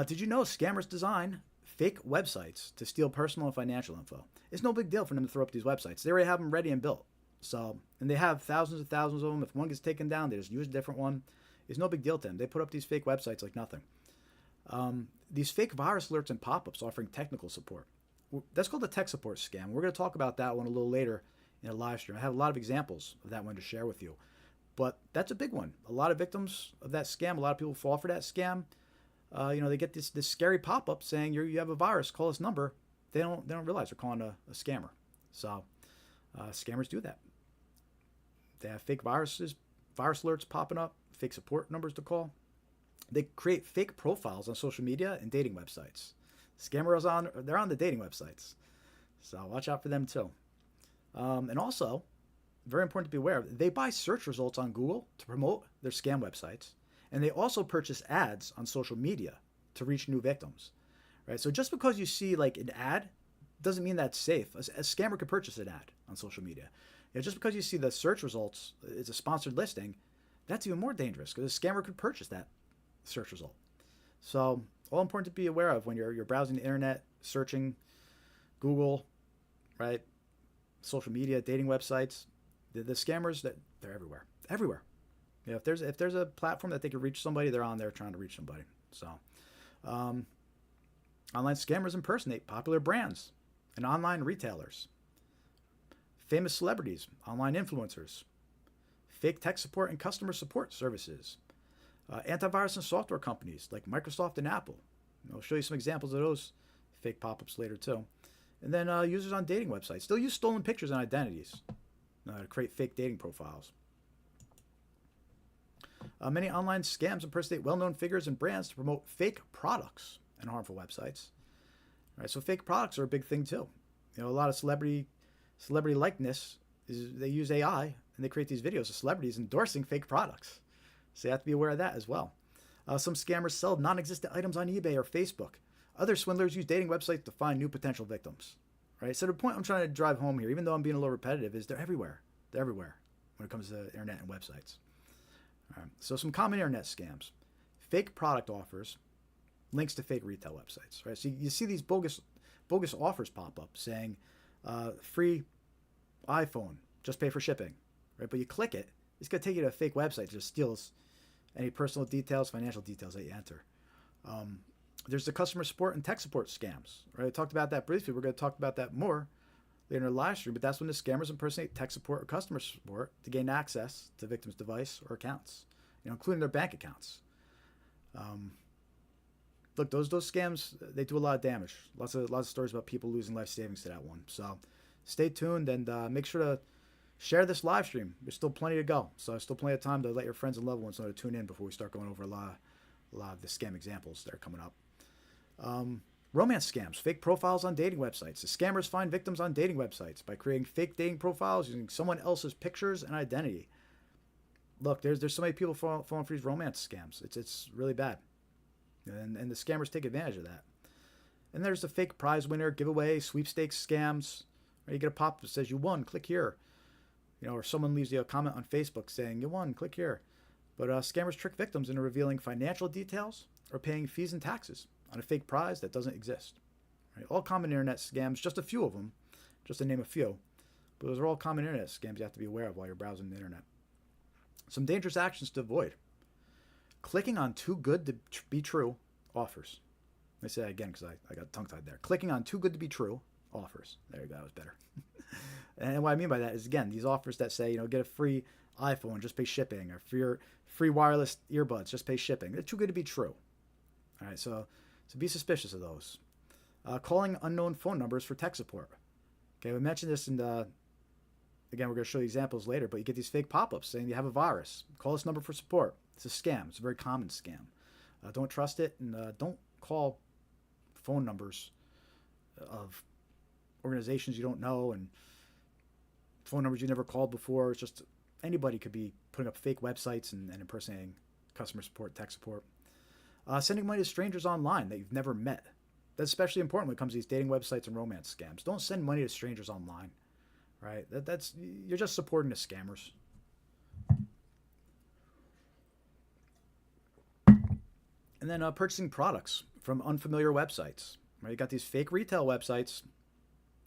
Did you know scammers design fake websites to steal personal and financial info? It's no big deal for them to throw up these websites. They already have them ready and built. So, and they have thousands and thousands of them. If one gets taken down, they just use a different one. It's no big deal to them. They put up these fake websites like nothing. These fake virus alerts and pop-ups offering technical support. That's called the tech support scam. We're going to talk about that one a little later in a live stream. I have a lot of examples of that one to share with you. But that's a big one. A lot of victims of that scam, a lot of people fall for that scam. They get this scary pop-up saying you have a virus, call this number. They don't realize they're calling a scammer. So scammers do that. They have fake virus alerts popping up, fake support numbers to call. They create fake profiles on social media and dating websites. Scammers they're on the dating websites. So watch out for them too. And also, very important to be aware of, they buy search results on Google to promote their scam websites. And they also purchase ads on social media to reach new victims. Right? So just because you see like an ad doesn't mean that's safe. A scammer could purchase an ad on social media. Just because you see the search results, it's a sponsored listing, that's even more dangerous because a scammer could purchase that search result. So all important to be aware of when you're browsing the internet, searching Google, right? Social media, dating websites, the scammers, they're everywhere. If there's a platform that they can reach somebody, they're on there trying to reach somebody. So online scammers impersonate popular brands and online retailers, famous celebrities, online influencers, fake tech support and customer support services, antivirus and software companies like Microsoft and Apple. I'll show you some examples of those fake pop-ups later too. And then users on dating websites still use stolen pictures and identities to create fake dating profiles. Many online scams impersonate well-known figures and brands to promote fake products and harmful websites. Right, so fake products are a big thing too. A lot of celebrity likeness they use AI and they create these videos of celebrities endorsing fake products. So you have to be aware of that as well. Some scammers sell non-existent items on eBay or Facebook. Other swindlers use dating websites to find new potential victims. Right. So the point I'm trying to drive home here, even though I'm being a little repetitive, is they're everywhere. They're everywhere when it comes to internet and websites. All right. So some common internet scams: fake product offers, links to fake retail websites. Right. So you see these bogus offers pop up saying free iPhone, just pay for shipping. Right. But you click it, it's gonna take you to a fake website that just steals any personal details, financial details that you enter. There's the customer support and tech support scams. Right. I talked about that briefly. We're going to talk about that more later in the live stream, but that's when the scammers impersonate tech support or customer support to gain access to victims' device or accounts, including their bank accounts. Look, those scams, they do a lot of damage. Lots of stories about people losing life savings to that one. So stay tuned and make sure to share this live stream. There's still plenty to go. So there's still plenty of time to let your friends and loved ones know to tune in before we start going over a lot of the scam examples that are coming up. Romance scams, fake profiles on dating websites. The scammers find victims on dating websites by creating fake dating profiles using someone else's pictures and identity. Look, there's so many people falling for these romance scams. It's really bad, and the scammers take advantage of that. And there's the fake prize winner, giveaway, sweepstakes scams. Or you get a pop-up that says you won, click here. Or someone leaves you a comment on Facebook saying you won, click here. But scammers trick victims into revealing financial details or paying fees and taxes on a fake prize that doesn't exist. Right? All common internet scams, just a few of them, just to name a few. But those are all common internet scams you have to be aware of while you're browsing the internet. Some dangerous actions to avoid. Clicking on too good to be true offers. Let me say that again because I got tongue-tied there. Clicking on too good to be true offers. There you go, that was better. And what I mean by that is, again, these offers that say, get a free iPhone, just pay shipping, or for your free wireless earbuds, just pay shipping. They're too good to be true. All right, so be suspicious of those. Calling unknown phone numbers for tech support. Okay, we mentioned this in the, again, we're going to show you examples later, but you get these fake pop-ups saying you have a virus. Call this number for support. It's a scam. It's a very common scam. Don't trust it, and don't call phone numbers of organizations you don't know and phone numbers you never called before. It's just anybody could be putting up fake websites and impersonating customer support, tech support. Sending money to strangers online that you've never met. That's especially important when it comes to these dating websites and romance scams. Don't send money to strangers online, right? That's you're just supporting the scammers. And then purchasing products from unfamiliar websites. Right? You got these fake retail websites,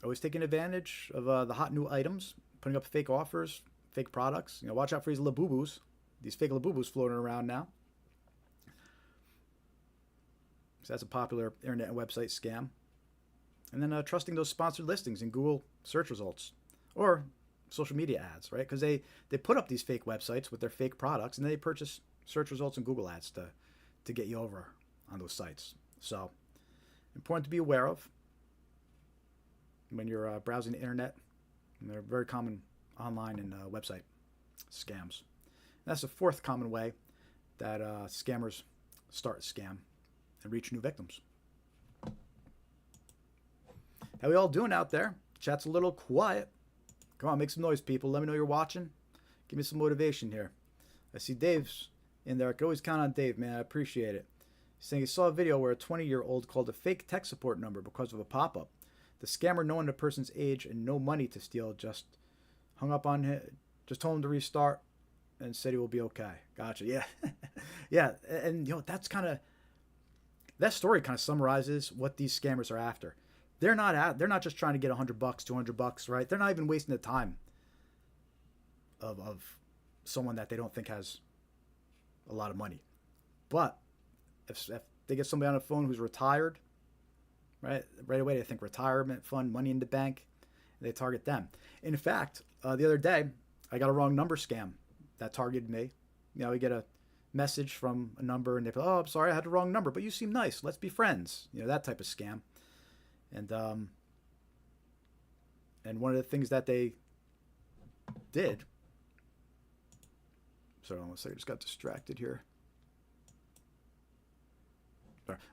always taking advantage of the hot new items, putting up fake offers, fake products. Watch out for these Labubus, these fake Labubus floating around now. So that's a popular internet and website scam. And then trusting those sponsored listings in Google search results or social media ads, right? Because they put up these fake websites with their fake products, and then they purchase search results and Google ads to get you over on those sites. So important to be aware of when you're browsing the internet. And they're very common online and website scams. And that's the fourth common way that scammers start a scam and reach new victims. How we all doing out there? Chat's a little quiet. Come on, make some noise, people. Let me know you're watching. Give me some motivation here. I see Dave's in there. I can always count on Dave, man. I appreciate it. He's saying he saw a video where a 20-year-old called a fake tech support number because of a pop-up. The scammer, knowing the person's age and no money to steal, just hung up on him, just told him to restart and said he will be okay. Gotcha. Yeah. Yeah. And, that's kind of, that story kind of summarizes what these scammers are after. They're not just trying to get $100, $200, right? They're not even wasting the time of someone that they don't think has a lot of money. But if they get somebody on the phone who's retired, right away they think retirement fund, money in the bank, and they target them. In fact, the other day, I got a wrong number scam that targeted me. We get a message from a number, and they go, "Oh, I'm sorry, I had the wrong number, but you seem nice. Let's be friends." That type of scam. And one of the things that they did. Sorry, almost I just got distracted here.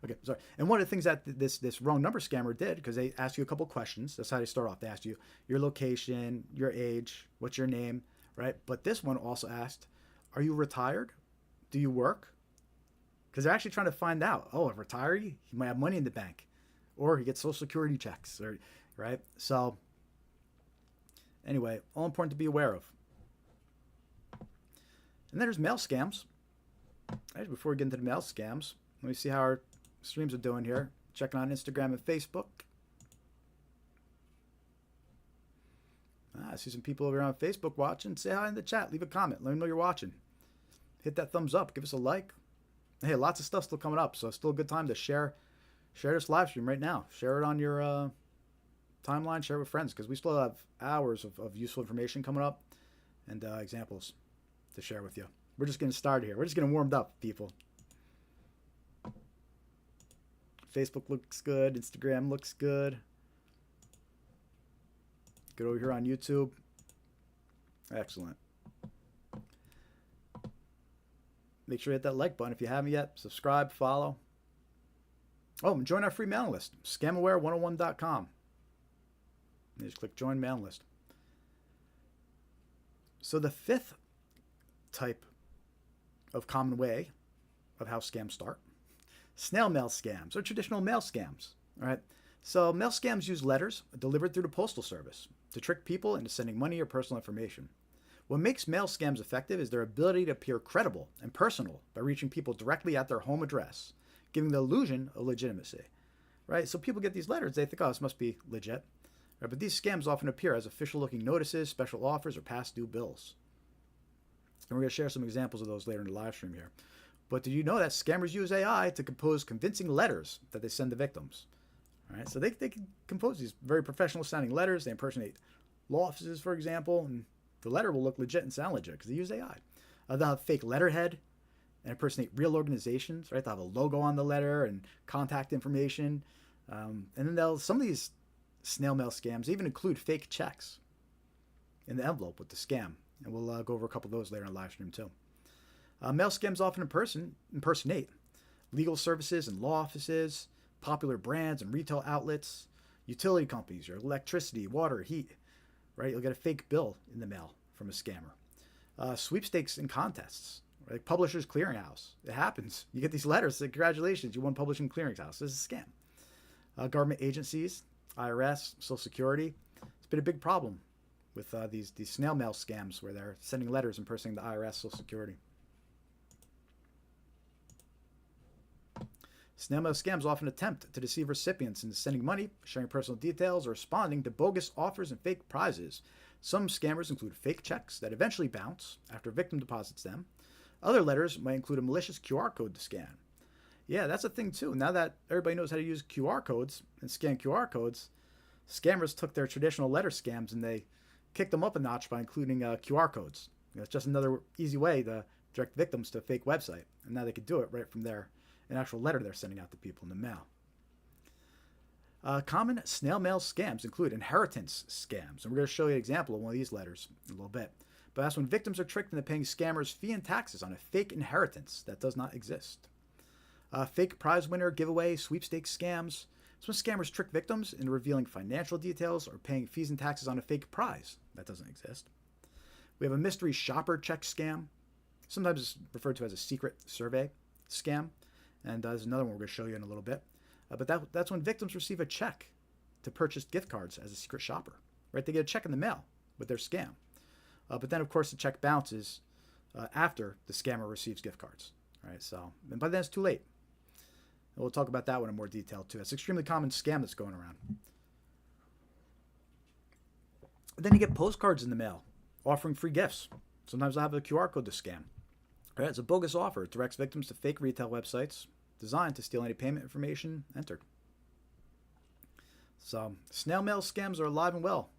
Okay, sorry. And one of the things that this wrong number scammer did, because they ask you a couple questions. That's how they start off. They ask you your location, your age, what's your name, right? But this one also asked, "Are you retired? Do you work?" because they're actually trying to find out, oh, a retiree, he might have money in the bank, or he gets Social Security checks, or, right? So anyway, all important to be aware of. And then there's mail scams. Right, before we get into the mail scams, let me see how our streams are doing here. Checking on Instagram and Facebook. I see some people over on Facebook watching. Say hi in the chat. Leave a comment. Let me know you're watching. Hit that thumbs up. Give us a like. Hey, lots of stuff still coming up, so it's still a good time to share this live stream right now. Share it on your timeline. Share it with friends, because we still have hours of useful information coming up and examples to share with you. We're just getting started here. We're just getting warmed up, people. Facebook looks good. Instagram looks good. Get over here on YouTube. Excellent. Make sure you hit that like button if you haven't yet. Subscribe, follow. Oh, and join our free mailing list. Scamaware101.com. You just click join mailing list. So the fifth type of common way of how scams start: snail mail scams, or traditional mail scams. All right. So mail scams use letters delivered through the postal service to trick people into sending money or personal information. What makes mail scams effective is their ability to appear credible and personal by reaching people directly at their home address, giving the illusion of legitimacy. Right? So people get these letters, they think, oh, this must be legit. Right? But these scams often appear as official-looking notices, special offers, or past due bills. And we're going to share some examples of those later in the live stream here. But did you know that scammers use AI to compose convincing letters that they send to victims? All right, so they can compose these very professional-sounding letters. They impersonate law offices, for example, and the letter will look legit and sound legit because they use AI. They'll have fake letterhead and impersonate real organizations. Right, they'll have a logo on the letter and contact information, and then some of these snail mail scams even include fake checks in the envelope with the scam. And we'll go over a couple of those later in the live stream too. Mail scams often impersonate legal services and law offices, popular brands and retail outlets, utility companies, your electricity, water, heat. Right? You'll get a fake bill in the mail from a scammer. Sweepstakes and contests. Like Publishers Clearinghouse. It happens. You get these letters saying, congratulations, you won Publishing Clearinghouse. This is a scam. Government agencies, IRS, Social Security. It's been a big problem with these snail mail scams where they're sending letters impersonating the IRS, Social Security. Snail mail scams often attempt to deceive recipients into sending money, sharing personal details, or responding to bogus offers and fake prizes. Some scammers include fake checks that eventually bounce after a victim deposits them. Other letters might include a malicious QR code to scan. Yeah, that's a thing too. Now that everybody knows how to use QR codes and scan QR codes, scammers took their traditional letter scams and they kicked them up a notch by including QR codes. It's just another easy way to direct victims to a fake website. And now they could do it right from there. An actual letter they're sending out to people in the mail. Common snail mail scams include inheritance scams. And we're going to show you an example of one of these letters in a little bit. But that's when victims are tricked into paying scammers fee and taxes on a fake inheritance that does not exist. Fake prize winner giveaway sweepstakes scams. It's when scammers trick victims into revealing financial details or paying fees and taxes on a fake prize that doesn't exist. We have a mystery shopper check scam. Sometimes it's referred to as a secret survey scam. And there's another one we're going to show you in a little bit. But that's when victims receive a check to purchase gift cards as a secret shopper. Right? They get a check in the mail with their scam. But then, of course, the check bounces after the scammer receives gift cards. Right? So, and by then it's too late. And we'll talk about that one in more detail, too. It's an extremely common scam that's going around. Then you get postcards in the mail offering free gifts. Sometimes they'll have a QR code to scan. Right? It's a bogus offer. It directs victims to fake retail websites designed to steal any payment information entered. So, snail mail scams are alive and well.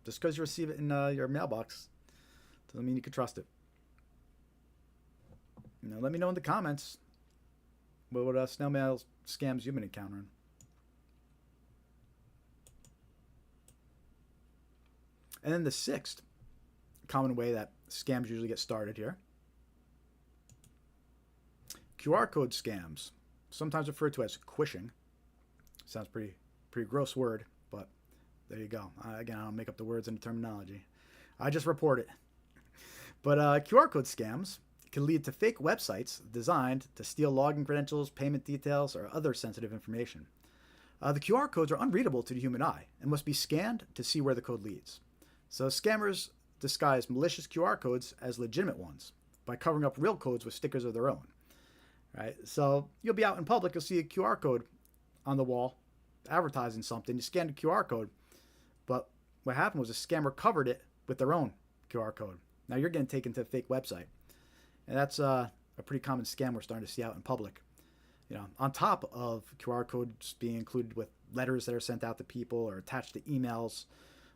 Just because you receive it in your mailbox doesn't mean you can trust it. You know, let me know in the comments what snail mail scams you've been encountering. And then the sixth common way that scams usually get started here: QR code scams, sometimes referred to as quishing. Sounds pretty gross word, but there you go. Again, I don't make up the words and the terminology. I just report it. But QR code scams can lead to fake websites designed to steal login credentials, payment details, or other sensitive information. The QR codes are unreadable to the human eye and must be scanned to see where the code leads. So scammers disguise malicious QR codes as legitimate ones by covering up real codes with stickers of their own. Right? So you'll be out in public, you'll see a QR code on the wall advertising something. You scan the QR code, but what happened was a scammer covered it with their own QR code. Now you're getting taken to a fake website. And that's a pretty common scam we're starting to see out in public. On top of QR codes being included with letters that are sent out to people or attached to emails,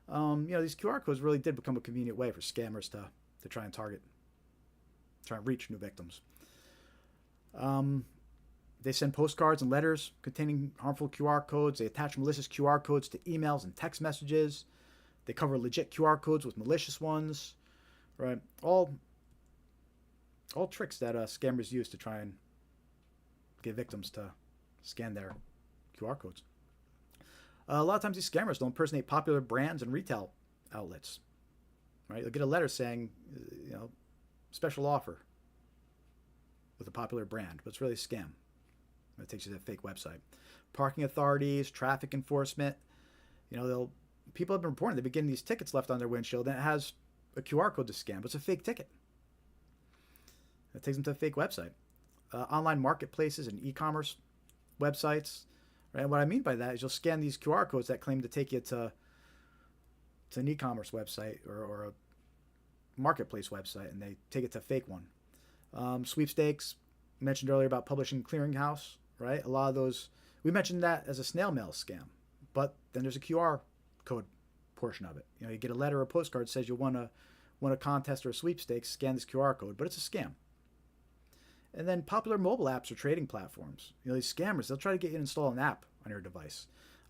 these QR codes really did become a convenient way for scammers to try and reach new victims. They send postcards and letters containing harmful QR codes. They attach malicious QR codes to emails and text messages. They cover legit QR codes with malicious ones. Right? All tricks that scammers use to try and get victims to scan their QR codes. A lot of times these scammers will impersonate popular brands and retail outlets. Right? You'll get a letter saying, special offer with a popular brand, but it's really a scam. It takes you to a fake website. Parking authorities, traffic enforcement, people have been reporting they've been getting these tickets left on their windshield and it has a QR code to scan, but it's a fake ticket. It takes them to a fake website. Online marketplaces and e-commerce websites. Right? And what I mean by that is you'll scan these QR codes that claim to take you to an e-commerce website or a marketplace website, and they take it to a fake one. Sweepstakes, mentioned earlier about publishing clearinghouse, right? A lot of those, we mentioned that as a snail mail scam, but then there's a QR code portion of it. You get a letter or a postcard that says you won a contest or a sweepstakes, scan this QR code, but it's a scam. And then popular mobile apps or trading platforms. These scammers, they'll try to get you to install an app on your device.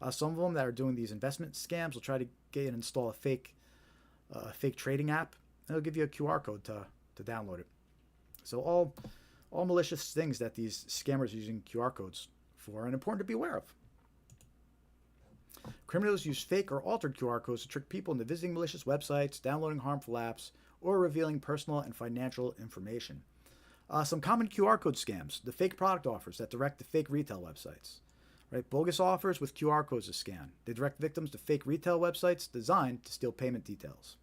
Some of them that are doing these investment scams will try to get you to install a fake trading app, and they'll give you a QR code to download it. So all malicious things that these scammers are using QR codes for, and important to be aware of. Criminals use fake or altered QR codes to trick people into visiting malicious websites, downloading harmful apps, or revealing personal and financial information. Some common QR code scams: the fake product offers that direct to fake retail websites. Right? Bogus offers with QR codes to scan. They direct victims to fake retail websites designed to steal payment details.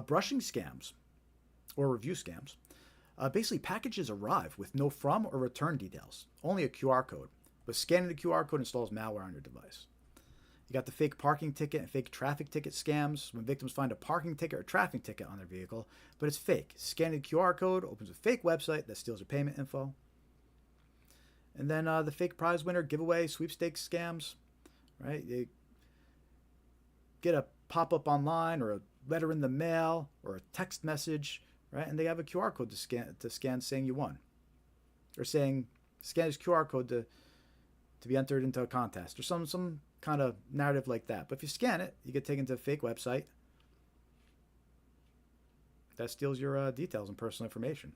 Brushing scams, or review scams. Basically, packages arrive with no from or return details, only a QR code. But scanning the QR code installs malware on your device. You got the fake parking ticket and fake traffic ticket scams when victims find a parking ticket or traffic ticket on their vehicle, but it's fake. Scanning the QR code opens a fake website that steals your payment info. And then the fake prize winner giveaway sweepstakes scams, right? You get a pop-up online or a letter in the mail or a text message, right? And they have a QR code to scan saying you won. Or saying, scan this QR code to be entered into a contest or some kind of narrative like that. But if you scan it, you get taken to a fake website that steals your details and personal information,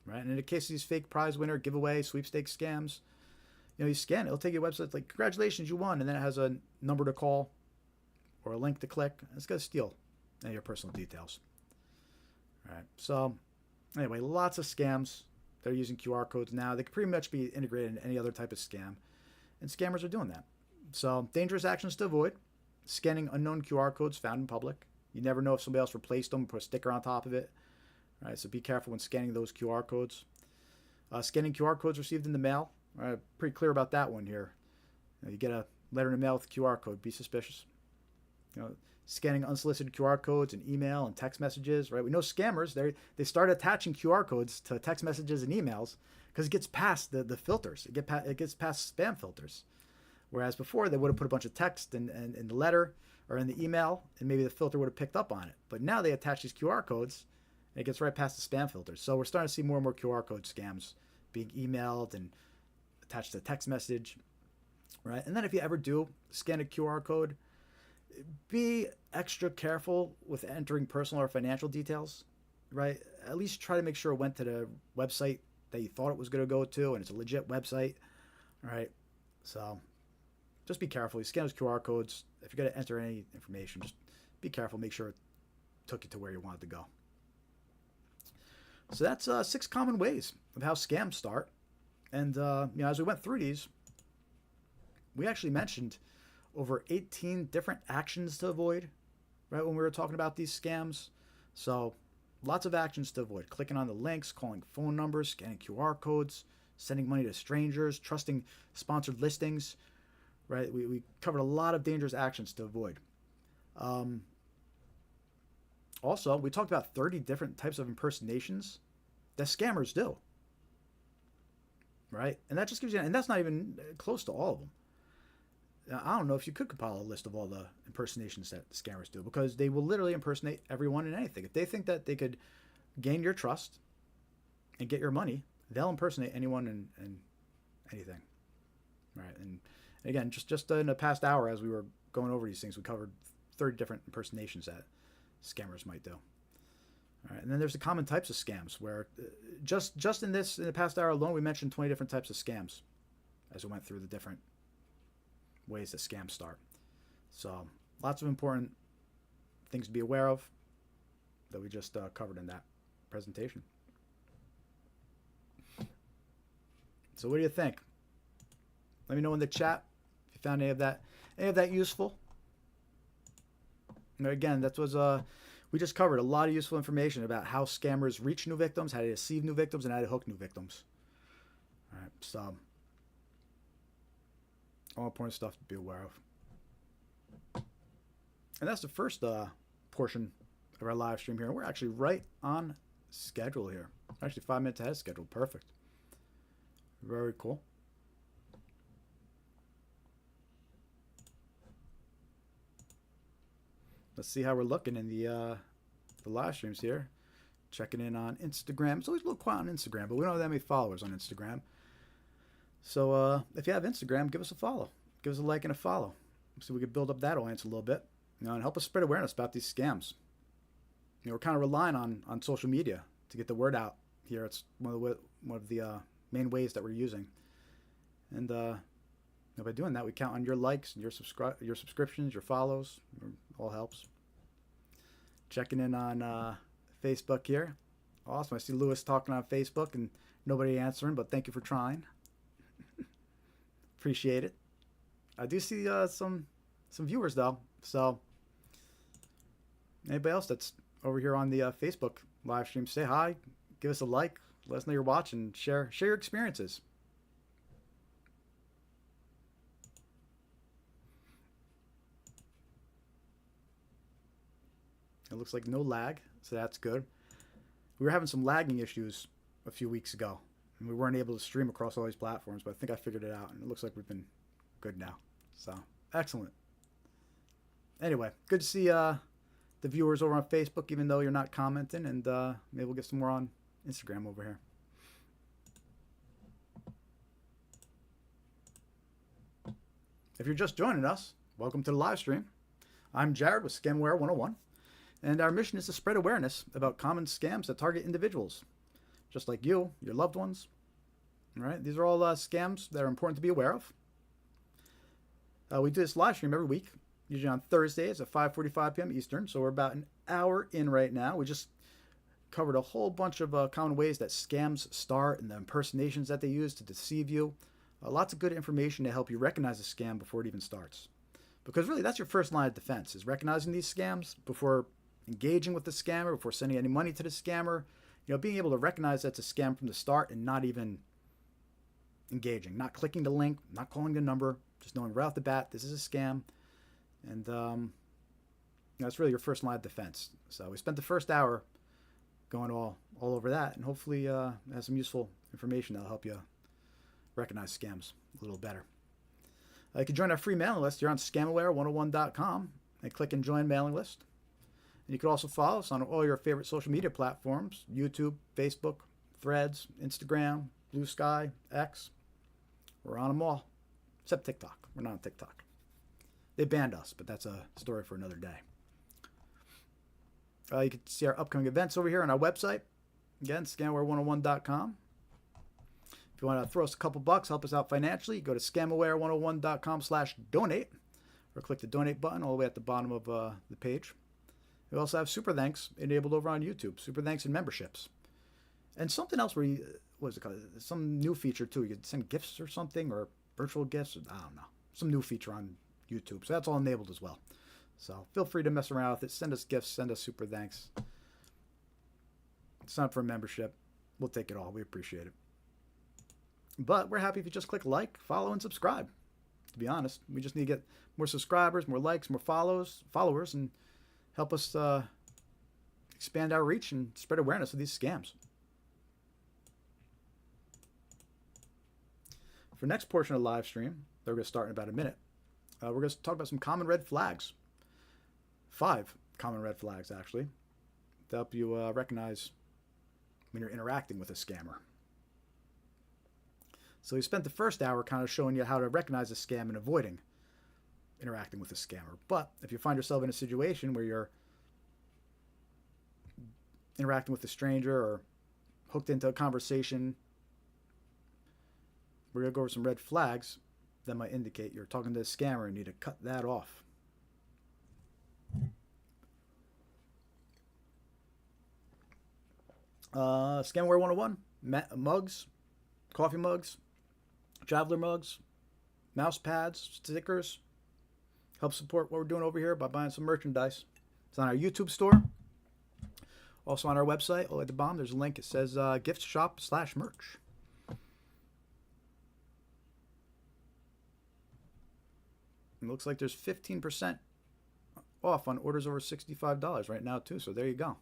right? And in the case of these fake prize winner, giveaway, sweepstakes scams, you scan it, it'll take you to a website like, congratulations, you won, and then it has a number to call or a link to click. It's going to steal your personal details. All right. So anyway, lots of scams. They're using QR codes now. They can pretty much be integrated into any other type of scam, and scammers are doing that. So dangerous actions to avoid: scanning unknown QR codes found in public. You never know if somebody else replaced them, put a sticker on top of it. All right, so be careful when scanning those QR codes. Scanning QR codes received in the mail. All right, pretty clear about that one here. You get a letter in the mail with a QR code, be suspicious. Scanning unsolicited QR codes in email and text messages. Right, we know scammers. They start attaching QR codes to text messages and emails because it gets past the filters. It gets past spam filters. Whereas before, they would have put a bunch of text in the letter or in the email, and maybe the filter would have picked up on it. But now they attach these QR codes, and it gets right past the spam filters. So we're starting to see more and more QR code scams being emailed and attached to a text message, right? And then if you ever do scan a QR code, be extra careful with entering personal or financial details, right? At least try to make sure it went to the website that you thought it was going to go to, and it's a legit website, all right? So just be careful. You scan those QR codes. If you're going to enter any information, just be careful. Make sure it took you to where you wanted to go. So that's 6 common ways of how scams start. And as we went through these, we actually mentioned over 18 different actions to avoid, right, when we were talking about these scams. So lots of actions to avoid: clicking on the links, calling phone numbers, scanning QR codes, sending money to strangers, trusting sponsored listings, right? We covered a lot of dangerous actions to avoid. Also, we talked about 30 different types of impersonations that scammers do, right? And that just gives you, and that's not even close to all of them. I don't know if you could compile a list of all the impersonations that scammers do, because they will literally impersonate everyone and anything. If they think that they could gain your trust and get your money, they'll impersonate anyone and anything, right? And again, just in the past hour, as we were going over these things, we covered 30 different impersonations that scammers might do. All right, and then there's the common types of scams, where just in the past hour alone, we mentioned 20 different types of scams as we went through the different ways that scams start. So lots of important things to be aware of that we just covered in that presentation. So what do you think? Let me know in the chat if you found any of that useful. And again, that was we just covered a lot of useful information about how scammers reach new victims, how to deceive new victims, and how to hook new victims. All right, so all important stuff to be aware of. And that's the first portion of our live stream here. We're actually right on schedule here. Actually 5 minutes ahead of schedule. Perfect. Very cool. Let's see how we're looking in the live streams here. Checking in on Instagram. It's always a little quiet on Instagram, but we don't have that many followers on Instagram. So if you have Instagram, give us a follow. Give us a like and a follow, so we can build up that audience a little bit, and help us spread awareness about these scams. We're kind of relying on social media to get the word out here. It's one of the main ways that we're using. And by doing that, we count on your likes and your subscriptions, your follows. It all helps. Checking in on Facebook here. Awesome. I see Lewis talking on Facebook and nobody answering, but thank you for trying. Appreciate it. I do see some viewers though. So anybody else that's over here on the Facebook live stream, say hi, give us a like, let us know you're watching, share your experiences. It looks like no lag, so that's good. We were having some lagging issues a few weeks ago, and we weren't able to stream across all these platforms, but I think I figured it out, and it looks like we've been good now. So, excellent. Anyway, good to see the viewers over on Facebook, even though you're not commenting, and maybe we'll get some more on Instagram over here. If you're just joining us, welcome to the live stream. I'm Jared with Scamware 101, and our mission is to spread awareness about common scams that target individuals, just like you, your loved ones. All right, these are all scams that are important to be aware of. We do this live stream every week, usually on Thursdays at 5:45 p.m. Eastern. So we're about an hour in right now. We just covered a whole bunch of common ways that scams start and the impersonations that they use to deceive you. Lots of good information to help you recognize a scam before it even starts. Because really, that's your first line of defense, is recognizing these scams before engaging with the scammer, before sending any money to the scammer. Being able to recognize that's a scam from the start and not even engaging, not clicking the link, not calling the number, just knowing right off the bat this is a scam. And that's really your first line of defense. So we spent the first hour going all over that, and hopefully has some useful information that'll help you recognize scams a little better. You can join our free mailing list. You're on scamware101.com and click and join mailing list. And you can also follow us on all your favorite social media platforms: YouTube, Facebook, Threads, Instagram, Blue Sky, X. We're on them all, except TikTok. We're not on TikTok. They banned us, but that's a story for another day. You can see our upcoming events over here on our website. Again, scamware101.com. If you want to throw us a couple bucks, help us out financially, go to scamware101.com/donate, or click the donate button all the way at the bottom of the page. We also have super thanks enabled over on YouTube, super thanks and memberships. And something else where you, what is it called? Some new feature too. You could send gifts or something, or virtual gifts. I don't know. Some new feature on YouTube. So that's all enabled as well. So feel free to mess around with it. Send us gifts. Send us super thanks. Sign up for a membership. We'll take it all. We appreciate it. But we're happy if you just click like, follow, and subscribe. To be honest, we just need to get more subscribers, more likes, more followers, and help us expand our reach and spread awareness of these scams. For next portion of the live stream, that we're going to start in about a minute, we're going to talk about some common red flags. 5 common red flags, actually, to help you recognize when you're interacting with a scammer. So we spent the first hour kind of showing you how to recognize a scam and avoiding interacting with a scammer. But if you find yourself in a situation where you're interacting with a stranger or hooked into a conversation, we're going to go over some red flags that might indicate you're talking to a scammer and need to cut that off. Scamware 101, mugs, coffee mugs, traveler mugs, mouse pads, stickers. Help support what we're doing over here by buying some merchandise. It's on our YouTube store. Also on our website, at the bottom, there's a link. It says gift shop/merch. It looks like there's 15% off on orders over $65 right now too. So there you go.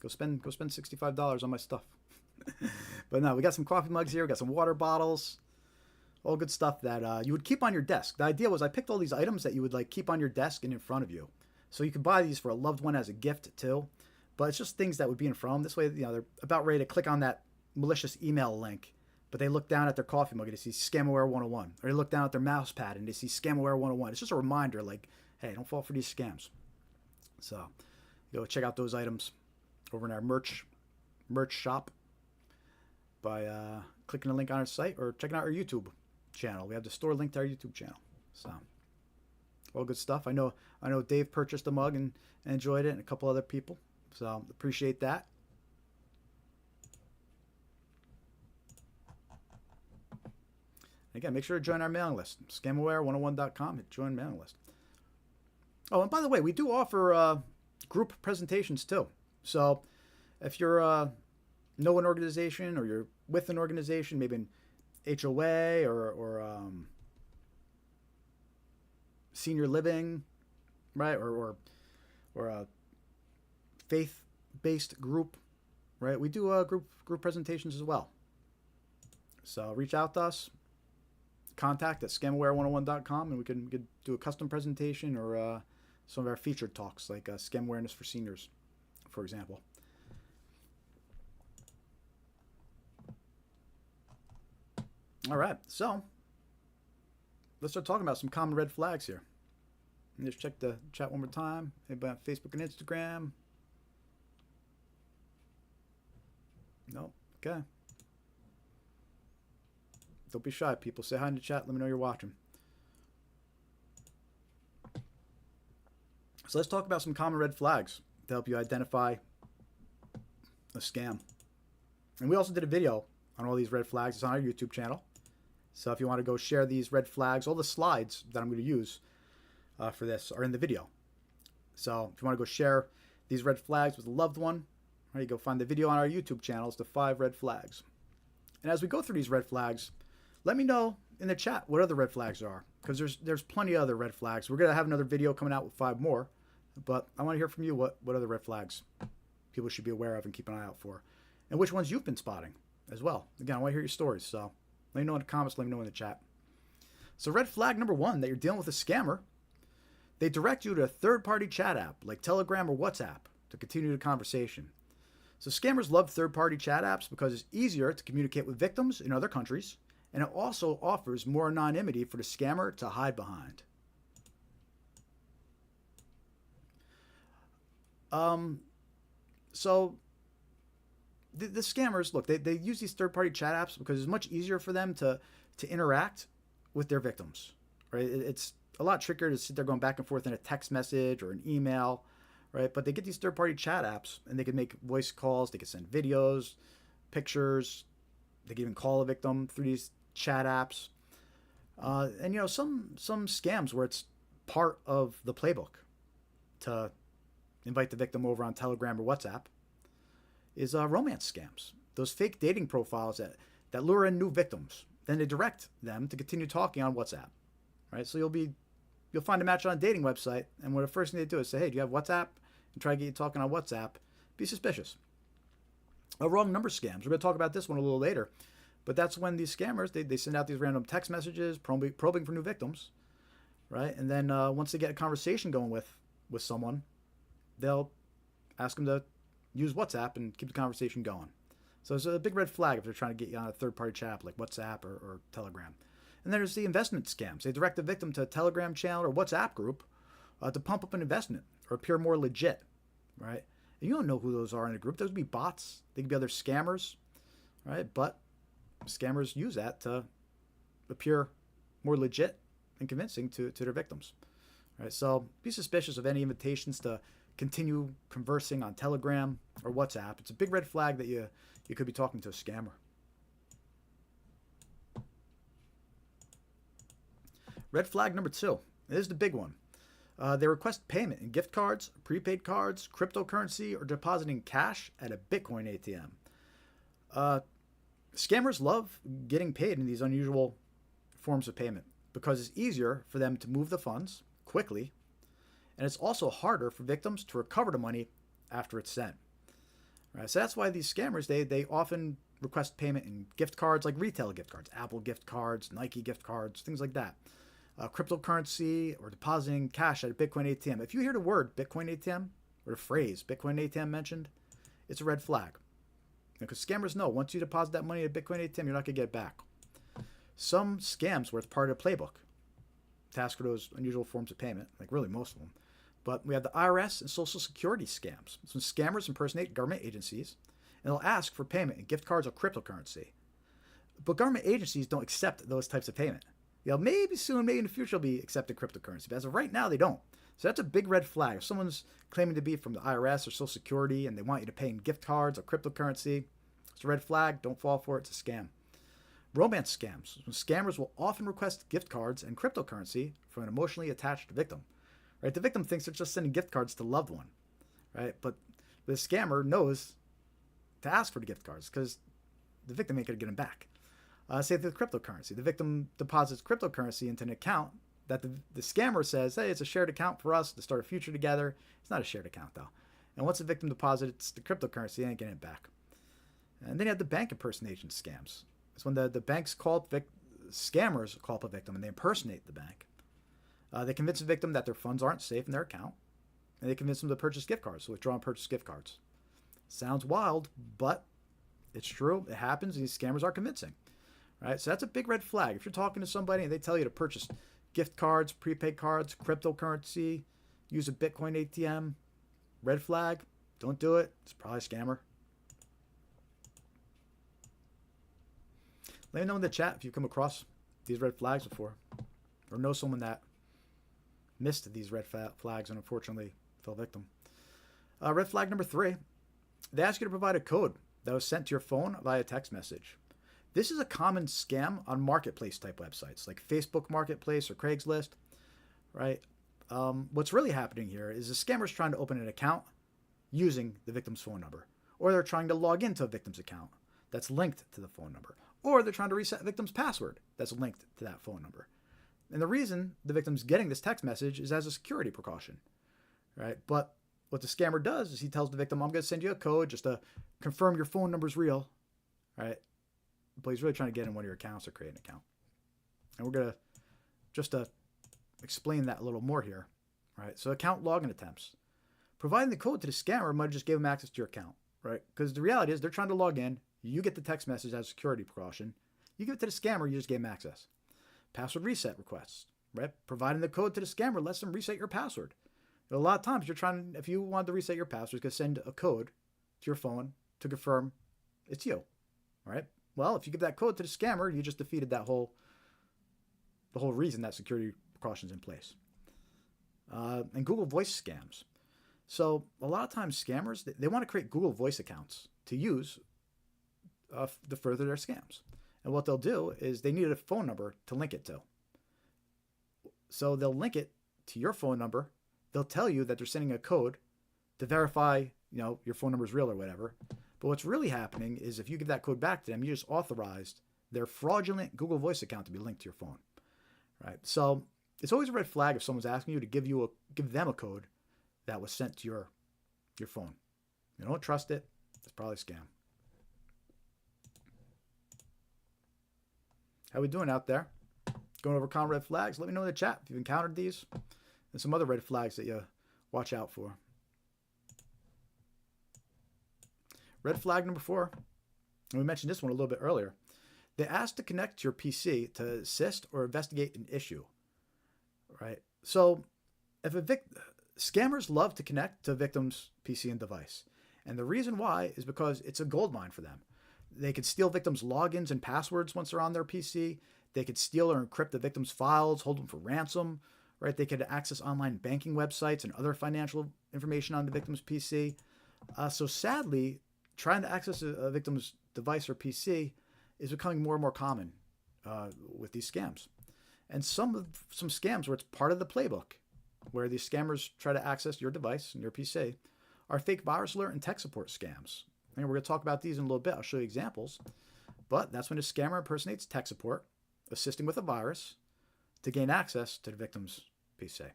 Go spend $65 on my stuff. But no, we got some coffee mugs here. We got some water bottles. All good stuff that you would keep on your desk. The idea was I picked all these items that you would like keep on your desk and in front of you. So you could buy these for a loved one as a gift too. But it's just things that would be in front of them. This way, they're about ready to click on that malicious email link. But they look down at their coffee mug and they see Scamware 101. Or they look down at their mouse pad and they see Scamware 101. It's just a reminder like, hey, don't fall for these scams. So go check out those items over in our merch shop by clicking the link on our site or checking out our YouTube channel. We have the store link to our YouTube channel. So all good stuff. I know Dave purchased a mug and enjoyed it, and a couple other people. So appreciate that. Again, make sure to join our mailing list. Scamaware101.com. Hit join mailing list. Oh, and by the way, we do offer group presentations too. So if you're know an organization or you're with an organization, maybe an HOA or senior living, right, or a faith-based group, right? We do group presentations as well. So reach out to us, contact at scamaware101.com, and we can do a custom presentation or some of our featured talks, like scam awareness for seniors, for example. All right, so let's start talking about some common red flags here. And just check the chat one more time. Anybody on Facebook and Instagram? No? Okay. Don't be shy, people. Say hi in the chat. Let me know you're watching. So let's talk about some common red flags to help you identify a scam. And we also did a video on all these red flags. It's on our YouTube channel. So if you want to go share these red flags, all the slides that I'm going to use for this are in the video. So if you want to go share these red flags with a loved one, you go find the video on our YouTube channel. It's the 5 red flags. And as we go through these red flags, let me know in the chat what other red flags are, because there's plenty of other red flags. We're going to have another video coming out with 5 more, but I want to hear from you what other red flags people should be aware of and keep an eye out for, and which ones you've been spotting as well. Again, I want to hear your stories, so let me know in the comments, let me know in the chat. So red flag number 1, that you're dealing with a scammer. They direct you to a third-party chat app like Telegram or WhatsApp to continue the conversation. So scammers love third-party chat apps because it's easier to communicate with victims in other countries, and it also offers more anonymity for the scammer to hide behind. So the scammers, look, they use these third-party chat apps because it's much easier for them to interact with their victims, right? It's a lot trickier to sit there going back and forth in a text message or an email, right? But they get these third-party chat apps, and they can make voice calls, they can send videos, pictures. They can even call a victim through these chat apps. And some scams where it's part of the playbook to invite the victim over on Telegram or WhatsApp is romance scams. Those fake dating profiles that lure in new victims. Then they direct them to continue talking on WhatsApp, right? So you'll find a match on a dating website, and what the first thing they do is say, hey, do you have WhatsApp? And try to get you talking on WhatsApp. Be suspicious. Wrong number scams. We're going to talk about this one a little later. But that's when these scammers, they send out these random text messages, probing for new victims, right? And then once they get a conversation going with someone, they'll ask them to use WhatsApp and keep the conversation going. So it's a big red flag if they're trying to get you on a third-party chat like WhatsApp or Telegram. And then there's the investment scams. They direct the victim to a Telegram channel or WhatsApp group to pump up an investment or appear more legit, right? And you don't know who those are in a group. Those would be bots. They could be other scammers, right? But scammers use that to appear more legit and convincing to their victims, right? So be suspicious of any invitations to continue conversing on Telegram or WhatsApp. It's a big red flag that you could be talking to a scammer. Red flag number 2. This is the big one. They request payment in gift cards, prepaid cards, cryptocurrency, or depositing cash at a Bitcoin ATM. Scammers love getting paid in these unusual forms of payment because it's easier for them to move the funds quickly, and it's also harder for victims to recover the money after it's sent. Right, so that's why these scammers, they often request payment in gift cards, like retail gift cards, Apple gift cards, Nike gift cards, things like that. Cryptocurrency or depositing cash at a Bitcoin ATM. If you hear the word Bitcoin ATM or the phrase Bitcoin ATM mentioned, it's a red flag. Because scammers know once you deposit that money at a Bitcoin ATM, you're not going to get it back. Some scams were part of the playbook to ask for those unusual forms of payment, like really most of them. But we have the IRS and Social Security scams. Some scammers impersonate government agencies, and they'll ask for payment in gift cards or cryptocurrency. But government agencies don't accept those types of payment. Maybe soon, maybe in the future, they'll be accepting cryptocurrency. But as of right now, they don't. So that's a big red flag. If someone's claiming to be from the IRS or Social Security and they want you to pay in gift cards or cryptocurrency, it's a red flag. Don't fall for it. It's a scam. Romance scams. Scammers will often request gift cards and cryptocurrency from an emotionally attached victim. Right? The victim thinks they're just sending gift cards to a loved one. Right? But the scammer knows to ask for the gift cards because the victim ain't going to get them back. Say the cryptocurrency. The victim deposits cryptocurrency into an account that the scammer says, hey, it's a shared account for us to start a future together. It's not a shared account, though. And once the victim deposits the cryptocurrency, they ain't getting it back. And then you have the bank impersonation scams. It's when the banks scammers call up a victim and they impersonate the bank. They convince the victim that their funds aren't safe in their account. And they convince them to purchase gift cards, so withdraw and purchase gift cards. Sounds wild, but it's true. It happens. These scammers are convincing. Right? So that's a big red flag. If you're talking to somebody and they tell you to purchase gift cards, prepaid cards, cryptocurrency, use a Bitcoin ATM, red flag, don't do it. It's probably a scammer. Let me know in the chat if you've come across these red flags before or know someone that missed these red flags and unfortunately fell victim. Red flag number 3, they ask you to provide a code that was sent to your phone via text message. This is a common scam on marketplace type websites like Facebook Marketplace or Craigslist, right? What's really happening here is the scammer's trying to open an account using the victim's phone number, or they're trying to log into a victim's account that's linked to the phone number, or they're trying to reset the victim's password that's linked to that phone number. And the reason the victim's getting this text message is as a security precaution, right? But what the scammer does is he tells the victim, I'm going to send you a code just to confirm your phone number's real, right? But he's really trying to get in one of your accounts or create an account. And we're going to just explain that a little more here, right? So account login attempts. Providing the code to the scammer might just give them access to your account, right? Because the reality is they're trying to log in. You get the text message as a security precaution. You give it to the scammer, you just gave them access. Password reset requests, right? Providing the code to the scammer lets them reset your password. A lot of times if you want to reset your password, you're going to send a code to your phone to confirm it's you, right? Well, if you give that code to the scammer, you just defeated the whole reason that security precaution's in place. And Google Voice scams. So a lot of times scammers, they want to create Google Voice accounts to use to further their scams. And what they'll do is they need a phone number to link it to. So they'll link it to your phone number. They'll tell you that they're sending a code to verify, your phone number is real or whatever. But what's really happening is if you give that code back to them, you just authorized their fraudulent Google Voice account to be linked to your phone, right? So it's always a red flag if someone's asking you to give them a code that was sent to your phone. You don't trust it. It's probably a scam. How we doing out there? Going over common red flags? Let me know in the chat if you've encountered these and some other red flags that you watch out for. Red flag number 4, and we mentioned this one a little bit earlier. They ask to connect to your PC to assist or investigate an issue, right? So if scammers love to connect to a victim's PC and device. And the reason why is because it's a goldmine for them. They could steal victims' logins and passwords once they're on their PC. They could steal or encrypt the victim's files, hold them for ransom, right? They could access online banking websites and other financial information on the victim's PC. So sadly, trying to access a victim's device or PC is becoming more and more common with these scams. And some scams where it's part of the playbook, where these scammers try to access your device and your PC, are fake virus alert and tech support scams. And we're going to talk about these in a little bit. I'll show you examples. But that's when a scammer impersonates tech support, assisting with a virus to gain access to the victim's PC.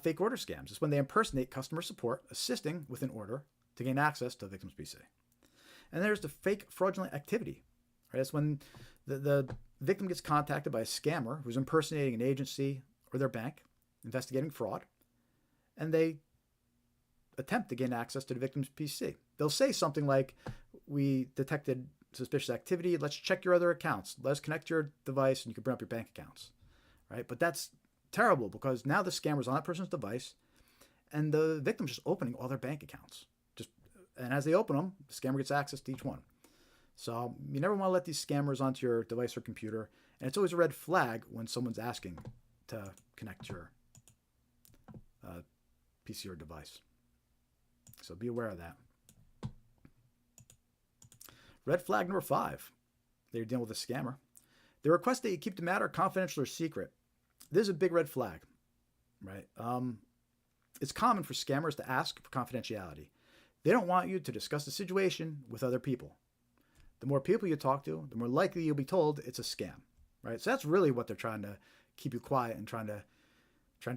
Fake order scams is when they impersonate customer support, assisting with an order to gain access to the victim's PC. And there's the fake fraudulent activity. Right? That's when the victim gets contacted by a scammer who's impersonating an agency or their bank, investigating fraud, and they attempt to gain access to the victim's PC. They'll say something like, we detected suspicious activity. Let's check your other accounts. Let's connect your device and you can bring up your bank accounts. Right? But that's terrible because now the scammer's on that person's device and the victim's just opening all their bank accounts. And as they open them, the scammer gets access to each one. So you never want to let these scammers onto your device or computer. And it's always a red flag when someone's asking to connect your PC or device. So be aware of that. Red flag number 5. They're dealing with a scammer. They request that you keep the matter confidential or secret. This is a big red flag, right? It's common for scammers to ask for confidentiality. They don't want you to discuss the situation with other people. The more people you talk to, the more likely you'll be told it's a scam, right? So that's really what they're trying to keep you quiet and trying to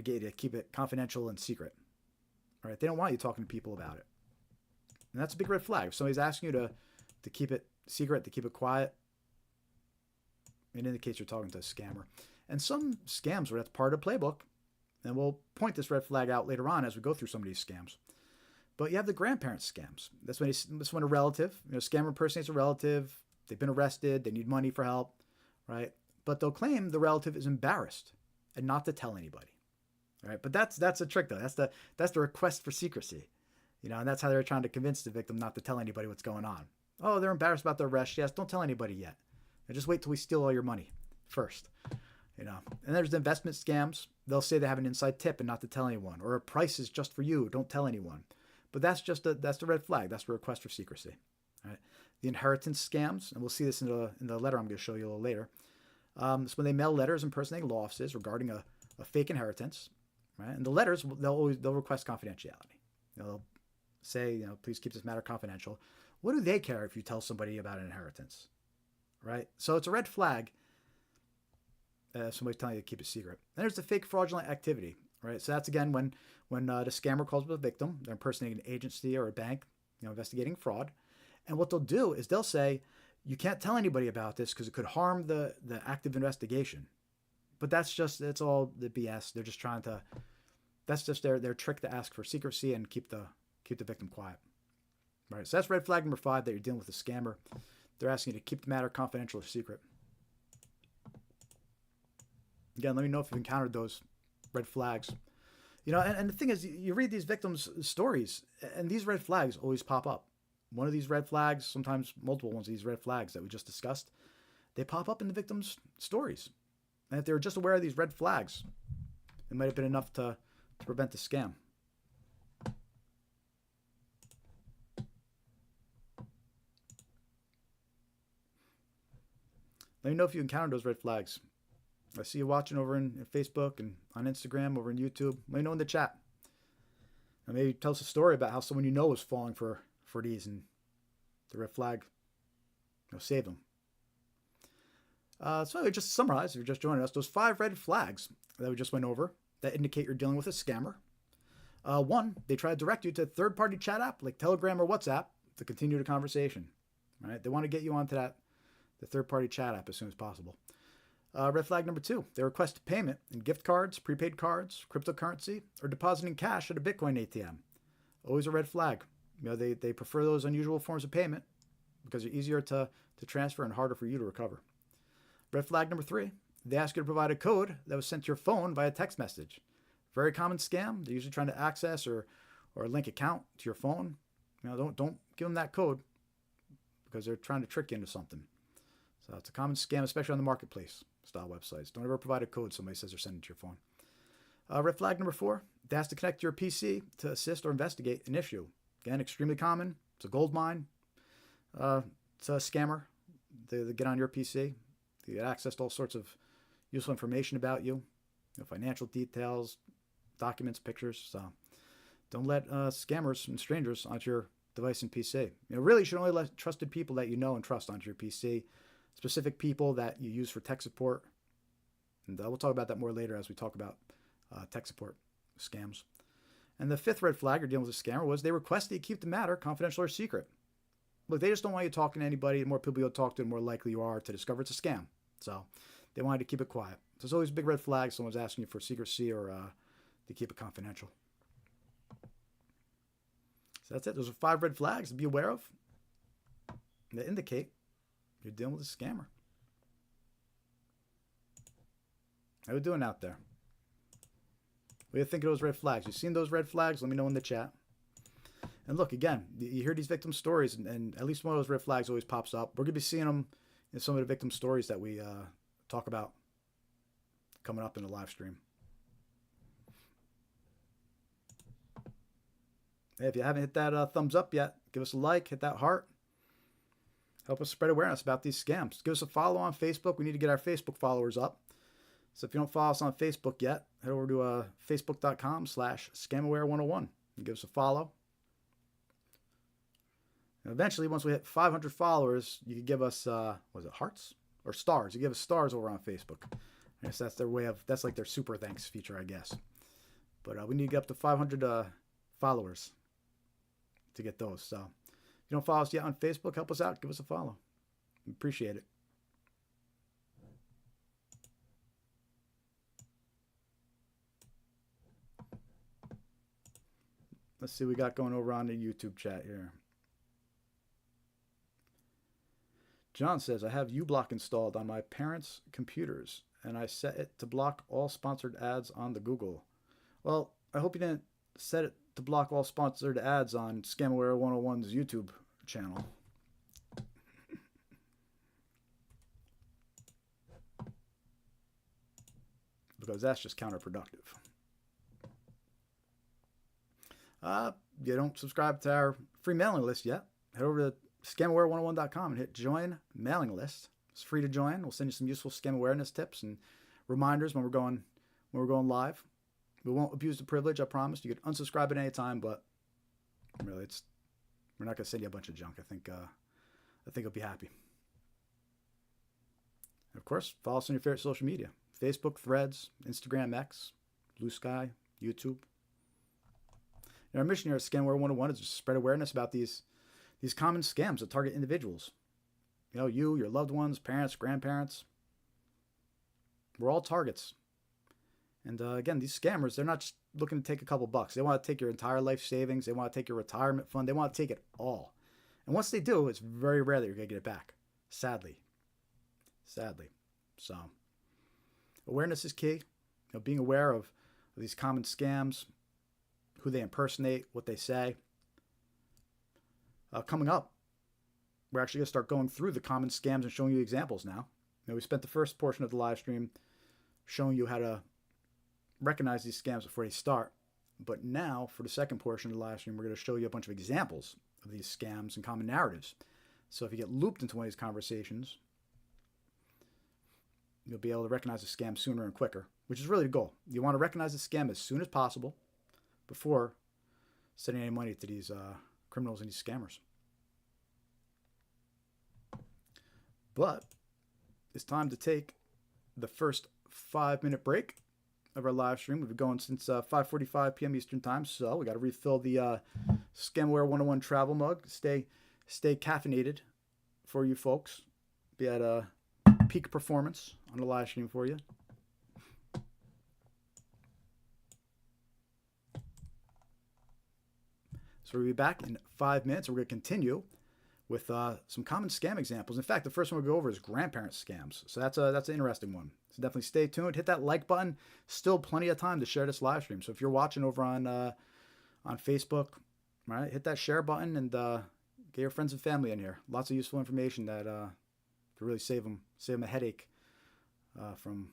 get you to keep it confidential and secret, right? They don't want you talking to people about it. And that's a big red flag. If somebody's asking you to keep it secret, to keep it quiet, it indicates you're talking to a scammer. And some scams where that's part of the playbook, and we'll point this red flag out later on as we go through some of these scams. But you have the grandparent scams. That's when a relative, scammer impersonates a relative, they've been arrested, they need money for help, right? But they'll claim the relative is embarrassed and not to tell anybody, right? But that's a trick though. That's the request for secrecy, and that's how they're trying to convince the victim not to tell anybody what's going on. Oh, they're embarrassed about their arrest. Yes, don't tell anybody yet. And just wait till we steal all your money first, And there's the investment scams. They'll say they have an inside tip and not to tell anyone, or a price is just for you. Don't tell anyone. But that's the red flag. That's the request for secrecy. Right? The inheritance scams, and we'll see this in the letter I'm going to show you a little later. It's when they mail letters impersonating law offices regarding a fake inheritance. Right? And the letters, they'll request confidentiality. They'll say, please keep this matter confidential. What do they care if you tell somebody about an inheritance? Right? So it's a red flag. Somebody's telling you to keep it secret. And there's the fake fraudulent activity. Right? So that's again when the scammer calls the victim, they're impersonating an agency or a bank, investigating fraud. And what they'll do is they'll say, you can't tell anybody about this because it could harm the active investigation. But it's all the BS. They're just trying to, that's just their trick to ask for secrecy and keep the victim quiet. Right. So that's red flag number 5, that you're dealing with a scammer. They're asking you to keep the matter confidential or secret. Again, let me know if you've encountered those red flags. And the thing is, you read these victims' stories, and these red flags always pop up. One of these red flags, sometimes multiple ones of these red flags that we just discussed, they pop up in the victims' stories. And if they were just aware of these red flags, it might have been enough to prevent the scam. Let me know if you encounter those red flags. I see you watching over in Facebook and on Instagram, over in YouTube. Let me know in the chat. And maybe tell us a story about how someone you know is falling for these, and the red flag, save them. So just to summarize, if you're just joining us, those 5 red flags that we just went over that indicate you're dealing with a scammer. 1, they try to direct you to a third-party chat app like Telegram or WhatsApp to continue the conversation. Right? They want to get you onto the third-party chat app as soon as possible. Red flag number 2, they request payment in gift cards, prepaid cards, cryptocurrency, or depositing cash at a Bitcoin ATM. Always a red flag. They prefer those unusual forms of payment because they're easier to transfer and harder for you to recover. Red flag number 3, they ask you to provide a code that was sent to your phone via text message. Very common scam. They're usually trying to access or link account to your phone. Don't give them that code because they're trying to trick you into something. So it's a common scam, especially on the marketplace style websites. Don't ever provide a code somebody says they're sending to your phone. Red flag number 4, they ask to connect to your PC to assist or investigate an issue. Again, extremely common. It's a gold mine. It's a scammer. They get on your PC. They get access to all sorts of useful information about you, financial details, documents, pictures. So don't let scammers and strangers onto your device and PC. Really, you should only let trusted people that you know and trust onto your PC, specific people that you use for tech support. And we'll talk about that more later as we talk about tech support scams. And the 5th red flag you're dealing with a scammer was they request that you keep the matter confidential or secret. Look, they just don't want you talking to anybody. The more people you talk to, the more likely you are to discover it's a scam. So they want you to keep it quiet. So it's always a big red flag. Someone's asking you for secrecy or to keep it confidential. So that's it. Those are 5 red flags to be aware of that indicate you're dealing with a scammer. How are we doing out there? What do you think of those red flags? You've seen those red flags? Let me know in the chat. And look, again, you hear these victim stories, and at least one of those red flags always pops up. We're going to be seeing them in some of the victim stories that we talk about coming up in the live stream. Hey, if you haven't hit that thumbs up yet, give us a like, hit that heart. Help us spread awareness about these scams. Give us a follow on Facebook. We need to get our Facebook followers up. So if you don't follow us on Facebook yet, head over to facebook.com/scamaware101 and give us a follow. And eventually, once we hit 500 followers, you can give us, hearts or stars? You give us stars over on Facebook. I guess that's their way of, that's like their super thanks feature, I guess. But we need to get up to 500 followers to get those. So if you don't follow us yet on Facebook, help us out. Give us a follow. We appreciate it. Let's see what we got going over on the YouTube chat here. John says, I have uBlock installed on my parents' computers, and I set it to block all sponsored ads on the Google. Well, I hope you didn't set it to block all sponsored ads on Scamaware 101's YouTube channel. Because that's just counterproductive. You don't subscribe to our free mailing list yet, head over to scamaware101.com and hit join mailing list. It's free to join. We'll send you some useful scam awareness tips and reminders when we're going live. We won't abuse the privilege, I promise. You can unsubscribe at any time, but really we're not going to send you a bunch of junk. I think you'll be happy. And of course, follow us on your favorite social media. Facebook, Threads, Instagram, X, Blue Sky, YouTube. And our mission here at Scamaware 101 is to spread awareness about these common scams that target individuals. You, your loved ones, parents, grandparents. We're all targets. And again, these scammers, they're not just looking to take a couple bucks. They want to take your entire life savings. They want to take your retirement fund. They want to take it all. And once they do, it's very rare that you're going to get it back. Sadly. So, awareness is key. Being aware of these common scams, who they impersonate, what they say. Coming up, we're actually going to start going through the common scams and showing you examples now. We spent the first portion of the live stream showing you how to recognize these scams before they start. But now, for the second portion of the live stream, we're going to show you a bunch of examples of these scams and common narratives. So if you get looped into one of these conversations, you'll be able to recognize a scam sooner and quicker, which is really the goal. You want to recognize the scam as soon as possible before sending any money to these criminals and these scammers. But it's time to take the first 5-minute break of our live stream. We've been going since 5:45 p.m. Eastern Time, so we got to refill the Scamware 101 travel mug. Stay caffeinated for you folks. Be at a peak performance on the live stream for you. So we'll be back in 5 minutes. We're going to continue with some common scam examples. In fact, the first one we'll go over is grandparent scams. So that's an interesting one. So definitely stay tuned. Hit that like button. Still plenty of time to share this live stream. So if you're watching over on Facebook, right, hit that share button and get your friends and family in here. Lots of useful information that could really save them a headache from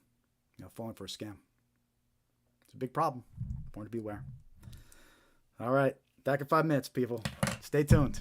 falling for a scam. It's a big problem. Important to be aware. All right, back in 5 minutes, people. Stay tuned.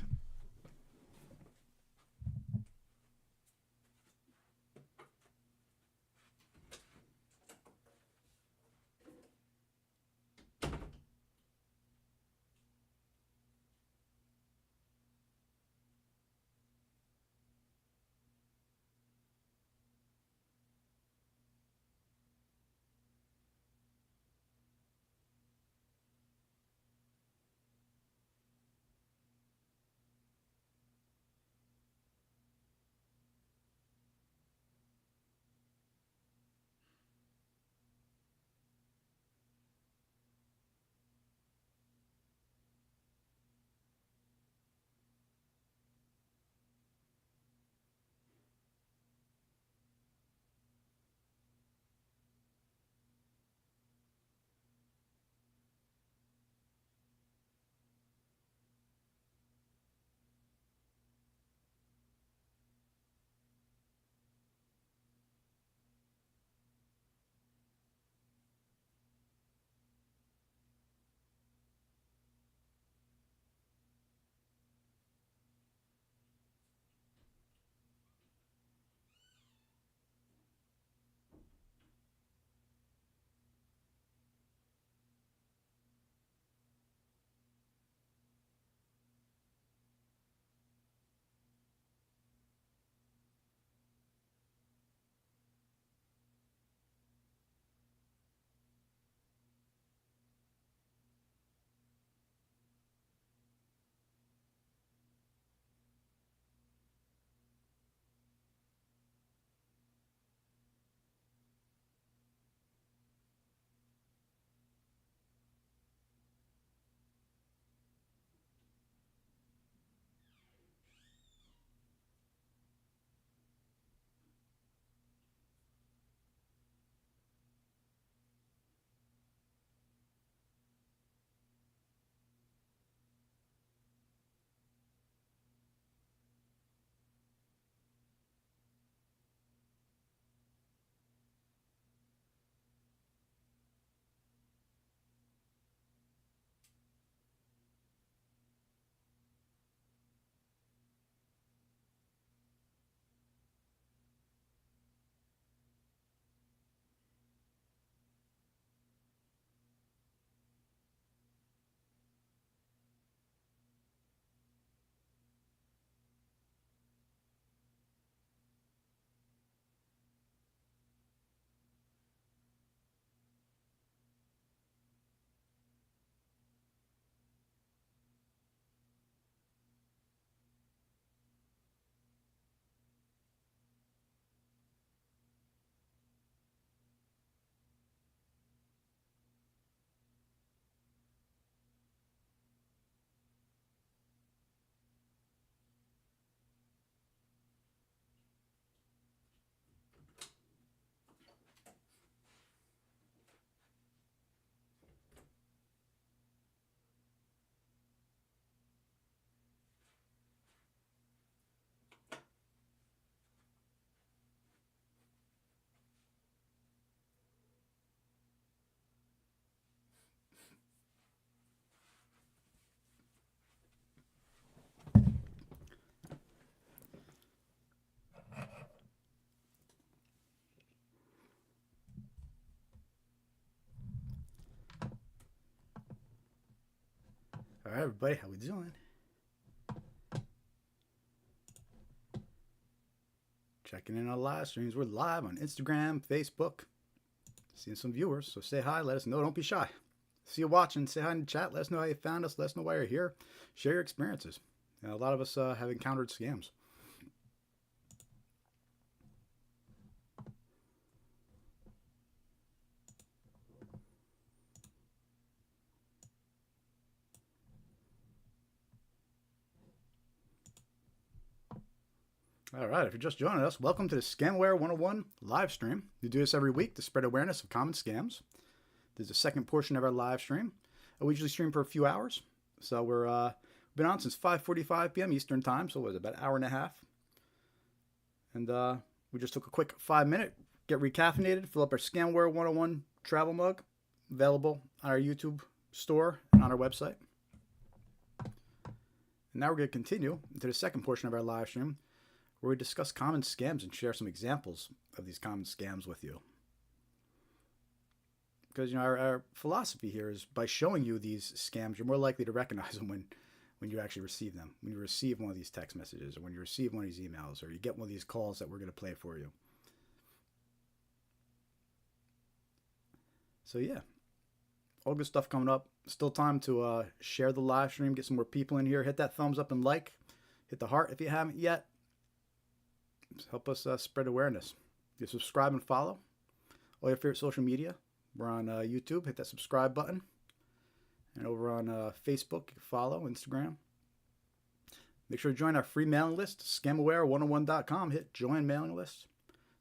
All right, everybody, how we doing? Checking in on live streams. We're live on Instagram, Facebook. Seeing some viewers, so say hi. Let us know. Don't be shy. See you watching. Say hi in the chat. Let us know how you found us. Let us know why you're here. Share your experiences. A lot of us have encountered scams. All right, if you're just joining us, welcome to the Scamware 101 live stream. We do this every week to spread awareness of common scams. This is the second portion of our live stream. We usually stream for a few hours. So we've been on since 5:45 p.m. Eastern time, so it was about an hour and a half. And we just took a quick 5-minute, get recaffeinated, fill up our Scamware 101 travel mug, available on our YouTube store and on our website. And now we're going to continue into the second portion of our live stream, where we discuss common scams and share some examples of these common scams with you. Because our philosophy here is by showing you these scams, you're more likely to recognize them when you actually receive them. When you receive one of these text messages, or when you receive one of these emails, or you get one of these calls that we're going to play for you. So yeah, all good stuff coming up. Still time to share the live stream, get some more people in here. Hit that thumbs up and like. Hit the heart if you haven't yet. Help us spread awareness. You subscribe and follow all your favorite social media. We're on YouTube. Hit that subscribe button. And over on Facebook, you can follow, Instagram. Make sure to join our free mailing list, scamaware101.com. Hit join mailing list.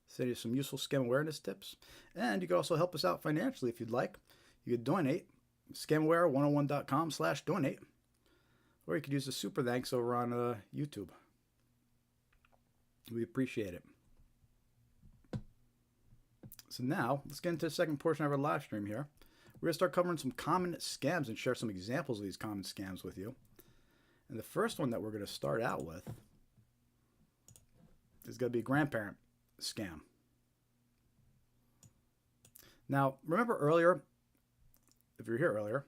Send you some useful scam awareness tips. And you can also help us out financially if you'd like. You could donate, scamaware101.com/donate. Or you could use the super thanks over on YouTube. We appreciate it. So now, let's get into the second portion of our live stream here. We're going to start covering some common scams and share some examples of these common scams with you. And the first one that we're going to start out with is going to be a grandparent scam. Now, remember earlier, if you were here earlier,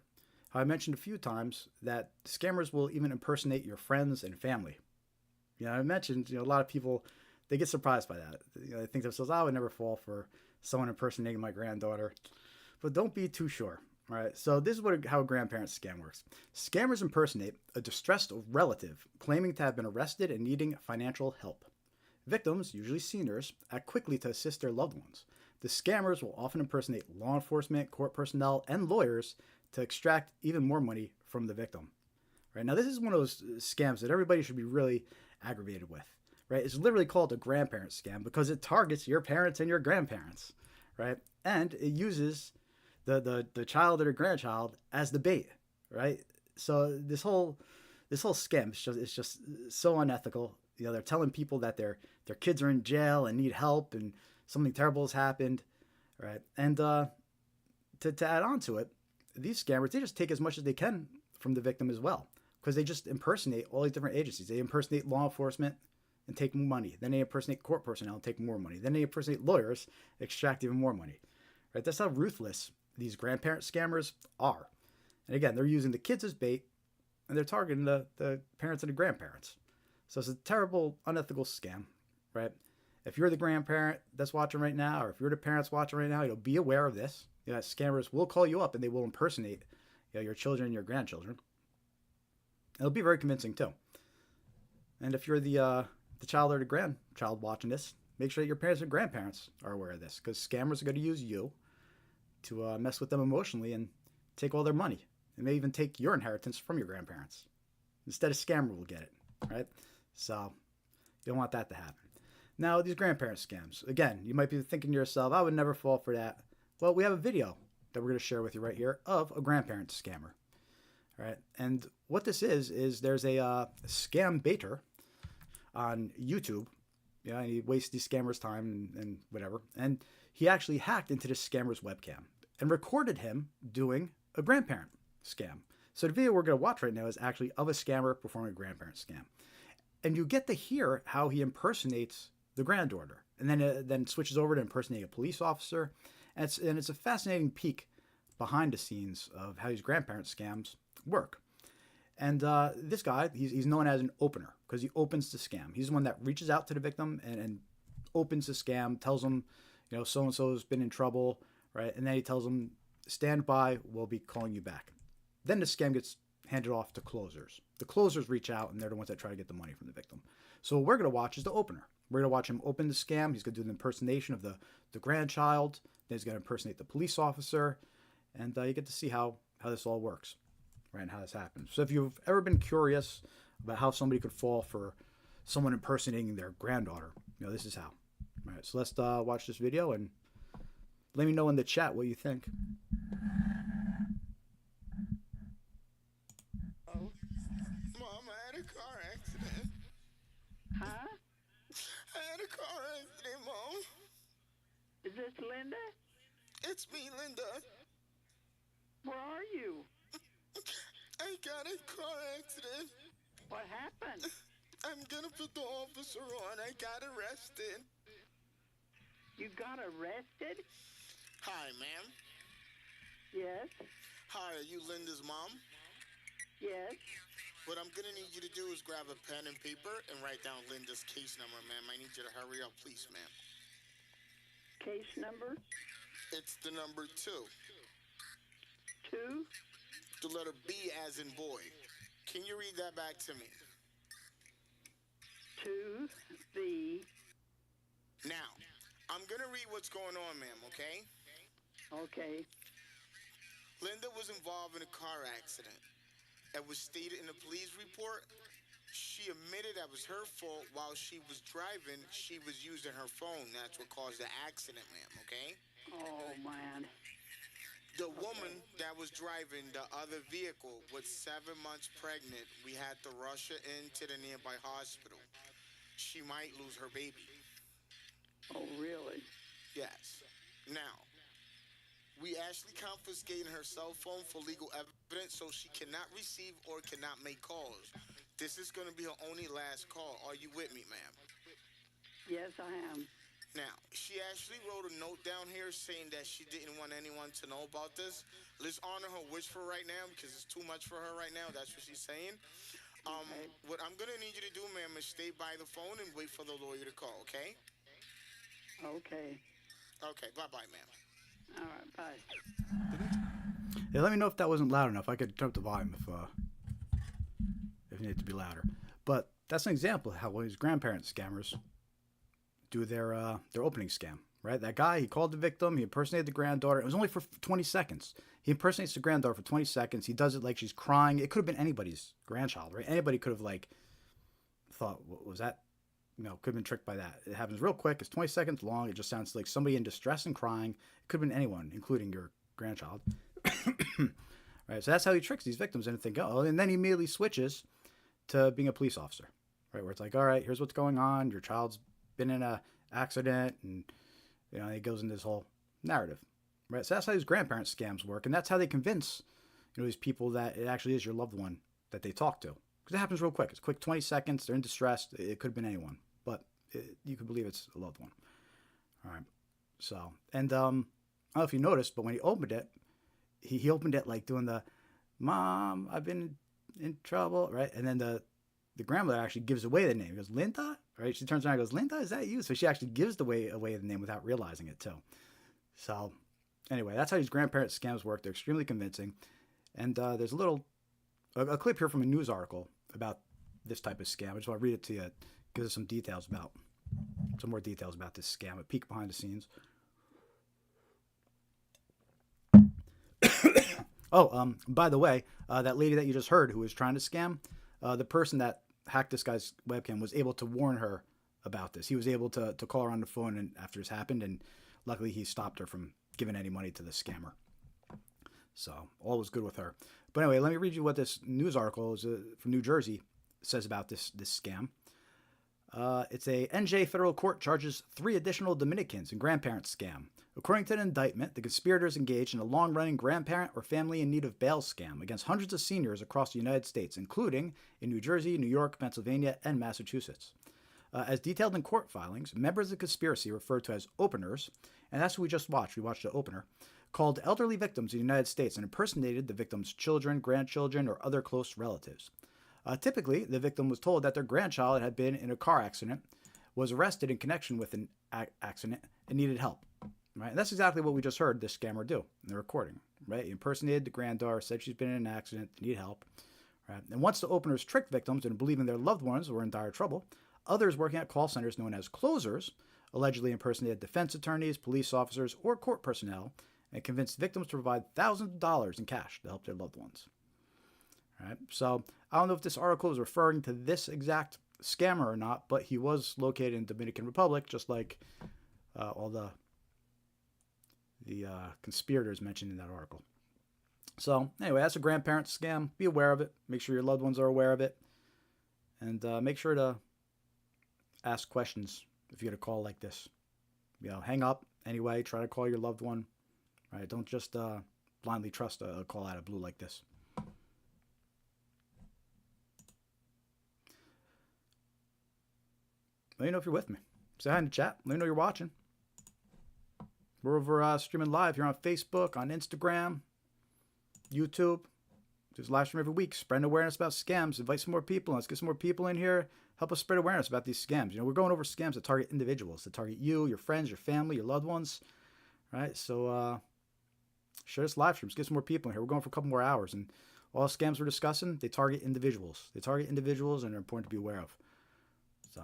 how I mentioned a few times that scammers will even impersonate your friends and family. I mentioned, a lot of people, they get surprised by that. They think to themselves, I would never fall for someone impersonating my granddaughter. But don't be too sure. All right. So this is how a grandparent scam works. Scammers impersonate a distressed relative claiming to have been arrested and needing financial help. Victims, usually seniors, act quickly to assist their loved ones. The scammers will often impersonate law enforcement, court personnel, and lawyers to extract even more money from the victim. Right. Now, this is one of those scams that everybody should be really aggravated with, right? It's literally called a grandparent scam because it targets your parents and your grandparents, right? And it uses the child or the grandchild as the bait, right? So this whole scam is just so unethical. They're telling people that their kids are in jail and need help and something terrible has happened, right? And to add on to it, these scammers, they just take as much as they can from the victim as well, because they just impersonate all these different agencies. They impersonate law enforcement and take more money. Then they impersonate court personnel and take more money. Then they impersonate lawyers, extract even more money. Right? That's how ruthless these grandparent scammers are. And again, they're using the kids as bait, and they're targeting the parents and the grandparents. So it's a terrible, unethical scam, right? If you're the grandparent that's watching right now, or if you're the parents watching right now, be aware of this. Scammers will call you up and they will impersonate your children and your grandchildren. It'll be very convincing too. And if you're the child or the grandchild watching this, make sure that your parents and grandparents are aware of this, because scammers are going to use you to mess with them emotionally and take all their money. And may even take your inheritance from your grandparents. Instead, a scammer will get it, right? So you don't want that to happen. Now, these grandparent scams. Again, you might be thinking to yourself, I would never fall for that. Well, we have a video that we're going to share with you right here of a grandparent scammer. All right, and what this is there's a scam baiter on YouTube. And he wastes these scammers' time and whatever. And he actually hacked into this scammer's webcam and recorded him doing a grandparent scam. So the video we're going to watch right now is actually of a scammer performing a grandparent scam. And you get to hear how he impersonates the granddaughter, and then switches over to impersonating a police officer. And it's a fascinating peek behind the scenes of how these grandparent scams work. And this guy, he's known as an opener because he opens the scam. He's the one that reaches out to the victim and opens the scam, tells them, so and so has been in trouble, right? And then he tells them, stand by, we'll be calling you back. Then the scam gets handed off to closers. The closers reach out, and they're the ones that try to get the money from the victim. So what we're going to watch is the opener. We're going to watch him open the scam. He's going to do an impersonation of the grandchild. Then he's going to impersonate the police officer. And you get to see how this all works, right, and how this happens. So if you've ever been curious about how somebody could fall for someone impersonating their granddaughter, this is how. All right, so let's watch this video and let me know in the chat what you think. Oh, Mom, I had a car accident. Huh? I had a car accident, Mom. Is this Linda? It's me, Linda. Where are you? I got a car accident. What happened? I'm gonna put the officer on. I got arrested. You got arrested? Hi, ma'am. Yes. Hi, are you Linda's mom? Yes. What I'm gonna need you to do is grab a pen and paper and write down Linda's case number, ma'am. I need you to hurry up, please, ma'am. Case number? It's the number 2. 2? The letter B as in boy. Can you read that back to me? 2 B. Now, I'm gonna read what's going on, ma'am, okay? Okay. Linda was involved in a car accident. It was stated in the police report. She admitted that was her fault. While she was driving, she was using her phone. That's what caused the accident, ma'am, okay? Oh, man. The woman that was driving the other vehicle was 7 months pregnant. We had to rush her into the nearby hospital. She might lose her baby. Oh, really? Yes. Now, we actually confiscated her cell phone for legal evidence, so she cannot receive or cannot make calls. This is going to be her only last call. Are you with me, ma'am? Yes, I am. Now, she actually wrote a note down here saying that she didn't want anyone to know about this. Let's honor her wish for right now because it's too much for her right now. That's what she's saying. Okay. What I'm going to need you to do, ma'am, is stay by the phone and wait for the lawyer to call, okay? Okay. Okay, bye-bye, ma'am. All right, bye. Yeah, let me know if that wasn't loud enough. I could turn up the volume if it needed to be louder. But that's an example of how these grandparent scammers do their opening scam, right? That guy, he called the victim, he impersonated the granddaughter. It was only for 20 seconds. He impersonates the granddaughter for 20 seconds. He does it like she's crying. It could have been anybody's grandchild, right? Anybody could have thought, what was that? Could have been tricked by that. It happens real quick. It's 20 seconds long. It just sounds like somebody in distress and crying. It could have been anyone, including your grandchild. Right? So that's how he tricks these victims and think, oh, and then he immediately switches to being a police officer, right? Where it's like, all right, here's what's going on. Your child's been in a accident, and he goes into this whole narrative, right? So that's how these grandparent scams work, and that's how they convince these people that it actually is your loved one that they talk to, because it happens real quick. It's quick, 20 seconds. They're in distress. It could have been anyone, but you could believe it's a loved one. All right. So, and I don't know if you noticed, but when he opened it, he opened it like doing the, "Mom, I've been in trouble," right? And then the grandmother actually gives away the name. He goes, "Linda?" Right? She turns around and goes, "Linda, is that you?" So she actually gives away the name without realizing it too. So anyway, that's how these grandparent scams work. They're extremely convincing. And there's a clip here from a news article about this type of scam. I just want to read it to you. Gives us some more details about this scam. A peek behind the scenes. Oh, by the way, that lady that you just heard who was trying to scam, the person that hacked this guy's webcam was able to warn her about this. He was able to call her on the phone and after this happened, and luckily he stopped her from giving any money to the scammer. So all was good with her. But anyway, let me read you what this news article is from New Jersey says about this scam. It's a NJ federal court charges 3 additional Dominicans in grandparent scam. According to the indictment, the conspirators engaged in a long-running grandparent or family in need of bail scam against hundreds of seniors across the United States, including in New Jersey, New York, Pennsylvania, and Massachusetts. As detailed in court filings, members of the conspiracy referred to as openers, and that's what we just watched. We watched the opener. called elderly victims in the United States and impersonated the victim's children, grandchildren, or other close relatives. Typically, the victim was told that their grandchild had been in a car accident, was arrested in connection with an accident, and needed help. Right? And that's exactly what we just heard this scammer do in the recording. Right? He impersonated the granddaughter, said she's been in an accident, need help. Right? And once the openers tricked victims into believing their loved ones were in dire trouble, others working at call centers known as closers allegedly impersonated defense attorneys, police officers, or court personnel and convinced victims to provide thousands of dollars in cash to help their loved ones. All right? So I don't know if this article is referring to this exact scammer or not, but he was located in the Dominican Republic, just like all the conspirators mentioned in that article. So anyway, that's a grandparent scam. Be aware of it. Make sure your loved ones are aware of it. And make sure to ask questions if you get a call like this. Hang up anyway. Try to call your loved one. Right? Don't just blindly trust a call out of blue like this. Let me know if you're with me. Say hi in the chat. Let me know you're watching. We're over streaming live here on Facebook, on Instagram, YouTube. There's a live stream every week. Spreading awareness about scams. Invite some more people. Let's get some more people in here. Help us spread awareness about these scams. We're going over scams that target individuals, that target you, your friends, your family, your loved ones. Right? So share this live stream. Let's get some more people in here. We're going for a couple more hours. And all the scams we're discussing, they target individuals. They target individuals, and they're important to be aware of. So,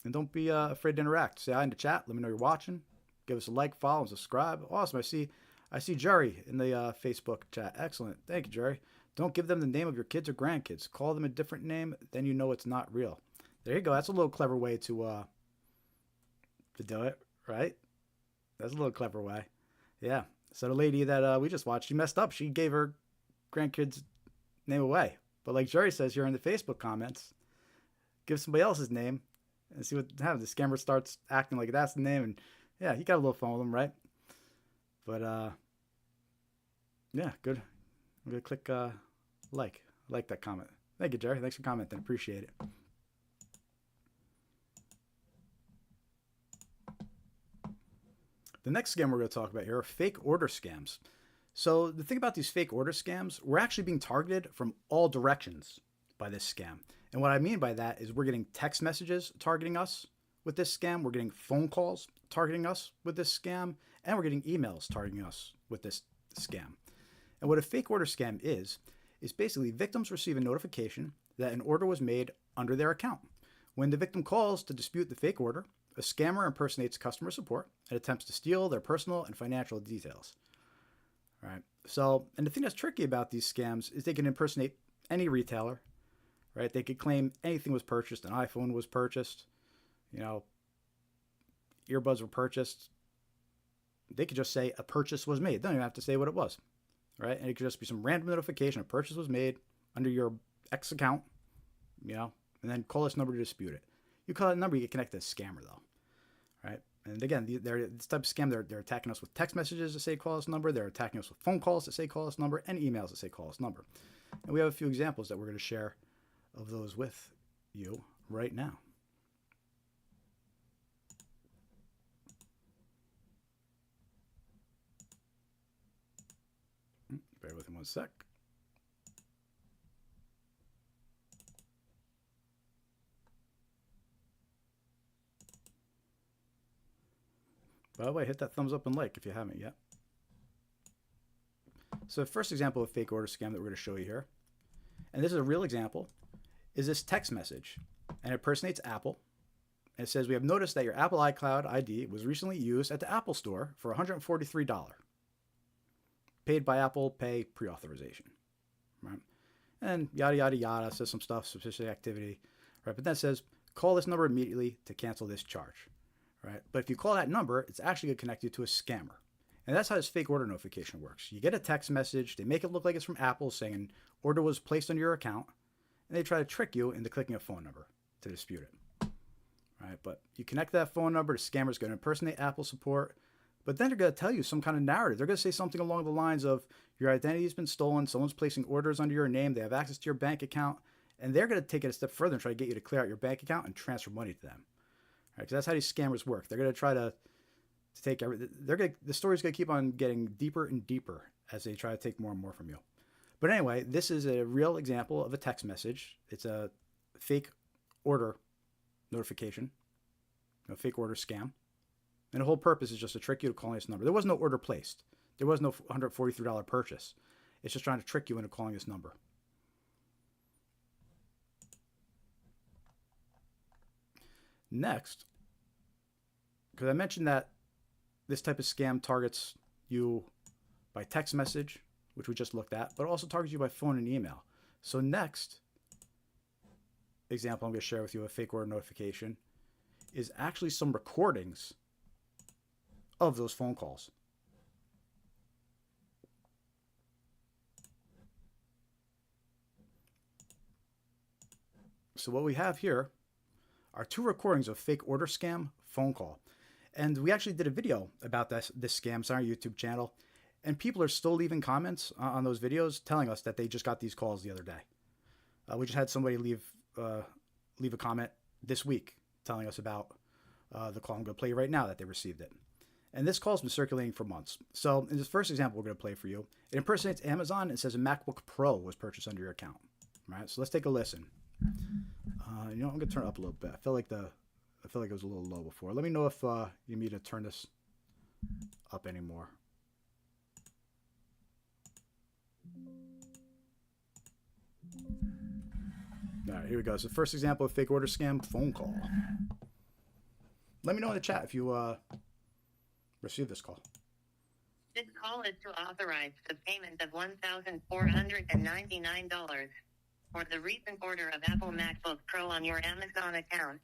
and don't be afraid to interact. Say hi in the chat. Let me know you're watching. Give us a like, follow, and subscribe. Awesome. I see Jerry in the Facebook chat. Excellent. Thank you, Jerry. Don't give them the name of your kids or grandkids. Call them a different name, then you know it's not real. There you go. That's a little clever way to do it, right? That's a little clever way. Yeah. So the lady that we just watched, she messed up. She gave her grandkid's name away. But like Jerry says here in the Facebook comments, give somebody else's name and see what happens. The scammer starts acting like that's the name, and yeah, you got a little fun with them, right? But yeah, good. I'm gonna click like. I like that comment. Thank you, Jerry. Thanks for commenting. Appreciate it. The next scam we're going to talk about here are fake order scams. So the thing about these fake order scams, we're actually being targeted from all directions by this scam. And what I mean by that is we're getting text messages targeting us with this scam. We're getting phone calls targeting us with this scam. And we're getting emails targeting us with this scam. And what a fake order scam is basically victims receive a notification that an order was made under their account. When the victim calls to dispute the fake order, a scammer impersonates customer support and attempts to steal their personal and financial details. All right. So, and the thing that's tricky about these scams is they can impersonate any retailer, right? They could claim anything was purchased, an iPhone was purchased, earbuds were purchased. They could just say a purchase was made. They don't even have to say what it was, right? And it could just be some random notification, a purchase was made under your X account, and then call this number to dispute it. You call that number, you get connected to a scammer, though, right? And again, this type of scam, they're attacking us with text messages that say call this number. They're attacking us with phone calls that say call this number, and emails that say call this number. And we have a few examples that we're going to share of those with you right now. Bear with me one sec. By the way, hit that thumbs up and like if you haven't yet. So the first example of fake order scam that we're going to show you here, and this is a real example, is this text message. And it impersonates Apple. And it says, we have noticed that your Apple iCloud ID was recently used at the Apple Store for $143. Paid by Apple Pay pre-authorization. Right? And yada, yada, yada, says some stuff, suspicious activity. Right? But then it says, call this number immediately to cancel this charge. Right? But if you call that number, it's actually going to connect you to a scammer. And that's how this fake order notification works. You get a text message, they make it look like it's from Apple saying an order was placed on your account, and they try to trick you into clicking a phone number to dispute it. Right? But you connect that phone number, the scammer's going to impersonate Apple support, but then they're going to tell you some kind of narrative. They're going to say something along the lines of, your identity has been stolen, someone's placing orders under your name, they have access to your bank account, and they're going to take it a step further and try to get you to clear out your bank account and transfer money to them. Right? Because that's how these scammers work. They're going to try to to take the story's gonna keep on getting deeper and deeper as they try to take more and more from you. But anyway, this is a real example of a text message. It's a fake order notification, a fake order scam. And the whole purpose is just to trick you to calling this number. There was no order placed. There was no $143 purchase. It's just trying to trick you into calling this number. Next, because I mentioned that this type of scam targets you by text message, which we just looked at, but also targets you by phone and email. So next example I'm going to share with you, a fake order notification, is actually some recordings of those phone calls. So what we have here are 2 recordings of fake order scam phone call. And we actually did a video about this scam. It's on our YouTube channel. And people are still leaving comments on those videos telling us that they just got these calls the other day. We just had somebody leave a comment this week telling us about the call I'm going to play right now, that they received it. And this call's been circulating for months. So in this first example we're going to play for you, it impersonates Amazon and says a MacBook Pro was purchased under your account. All right, so let's take a listen. I'm going to turn it up a little bit. I feel like it was a little low before. Let me know if you need me to turn this up anymore. All right, here we go. So first example of fake order scam phone call. Let me know in the chat if you received this call. This call is to authorize the payment of $1,499 for the recent order of Apple MacBook Pro on your Amazon account.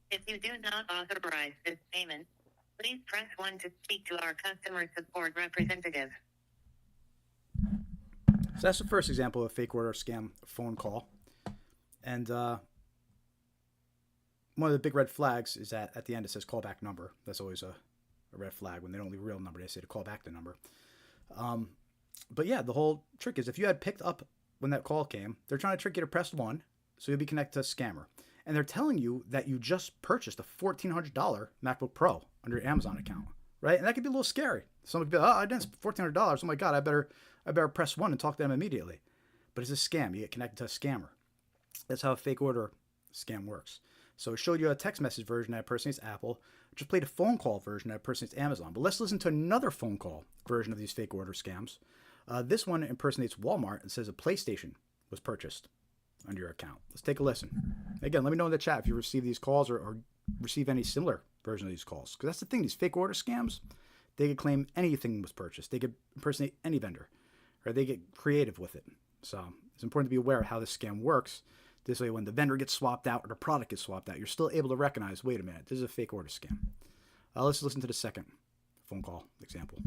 If you do not authorize this payment, please press 1 to speak to our customer support representative. So that's the first example of fake order scam phone call. And one of the big red flags is that at the end it says callback number. That's always a red flag. When they don't leave a real number, they say to call back the number. But yeah, the whole trick is if you had picked up when that call came, they're trying to trick you to press 1 so you'll be connected to a scammer. And they're telling you that you just purchased a $1,400 MacBook Pro under your Amazon account, right? And that could be a little scary. Someone could be like, oh, I didn't spend $1,400. Oh my God, I better press 1 and talk to them immediately. But it's a scam. You get connected to a scammer. That's how a fake order scam works. So it showed you a text message version that impersonates Apple. Just played a phone call version that impersonates Amazon. But let's listen to another phone call version of these fake order scams. This one impersonates Walmart and says a PlayStation was purchased under your account. Let's take a listen. Again, let me know in the chat if you receive these calls or receive any similar version of these calls. Because that's the thing, these fake order scams, they could claim anything was purchased. They could impersonate any vendor, or they get creative with it. So it's important to be aware of how this scam works. This way, when the vendor gets swapped out or the product gets swapped out, you're still able to recognize, wait a minute, this is a fake order scam. Let's listen to the second phone call example.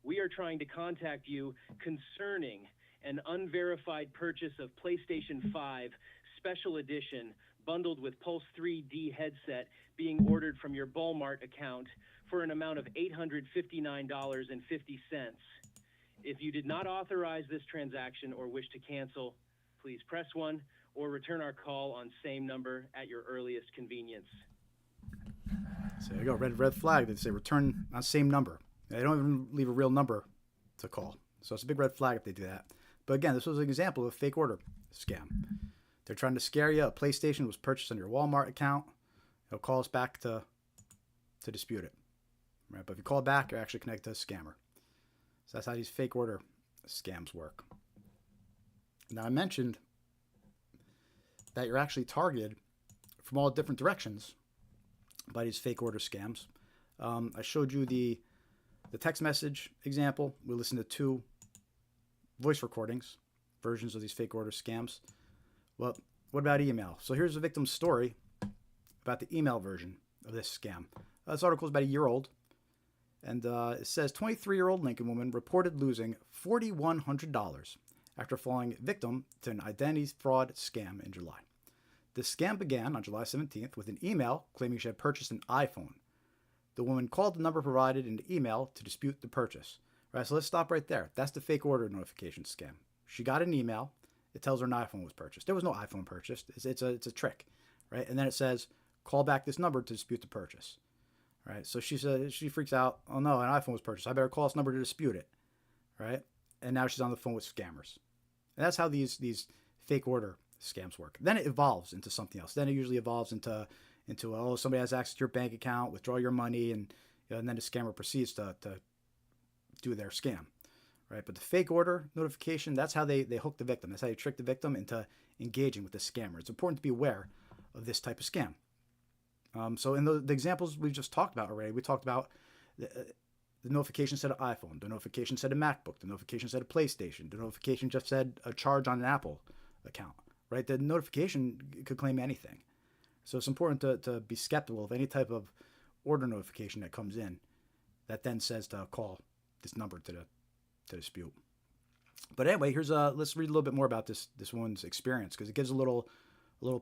We are trying to contact you concerning an unverified purchase of PlayStation 5 Special Edition bundled with Pulse 3D headset being ordered from your Walmart account for an amount of $859.50. If you did not authorize this transaction or wish to cancel, please press 1 or return our call on same number at your earliest convenience. So there you go, red flag. They say return on same number. They don't even leave a real number to call. So it's a big red flag if they do that. But again, this was an example of a fake order scam. They're trying to scare you. A PlayStation was purchased on your Walmart account. They'll call us back to dispute it. Right? But if you call back, you're actually connected to a scammer. So that's how these fake order scams work. Now, I mentioned that you're actually targeted from all different directions by these fake order scams. I showed you the text message example. We listened to 2 voice recordings, versions of these fake order scams. Well, what about email? So here's the victim's story about the email version of this scam. This article is about a year old. And it says 23-year-old Lincoln woman reported losing $4,100 after falling victim to an identity fraud scam in July. The scam began on July 17th with an email claiming she had purchased an iPhone. The woman called the number provided in the email to dispute the purchase. All right, so let's stop right there. That's the fake order notification scam. She got an email. It tells her an iPhone was purchased. There was no iPhone purchased. It's a trick, right? And then it says, call back this number to dispute the purchase. right? So she freaks out. Oh no, an iPhone was purchased. I better call this number to dispute it, right? And now she's on the phone with scammers. And that's how these fake order scams work. Then it evolves into something else. Then it usually evolves into oh, somebody has access to your bank account, withdraw your money, and and then the scammer proceeds to do their scam, right? But the fake order notification, that's how they hook the victim. That's how they trick the victim into engaging with the scammer. It's important to be aware of this type of scam. So in the examples we just talked about already, we talked about the notification said iPhone, the notification said a MacBook, the notification said a PlayStation, the notification just said a charge on an Apple account, right? The notification could claim anything. So it's important to be skeptical of any type of order notification that comes in that then says to call this number to dispute. But anyway, here's let's read a little bit more about this woman's experience, because it gives a little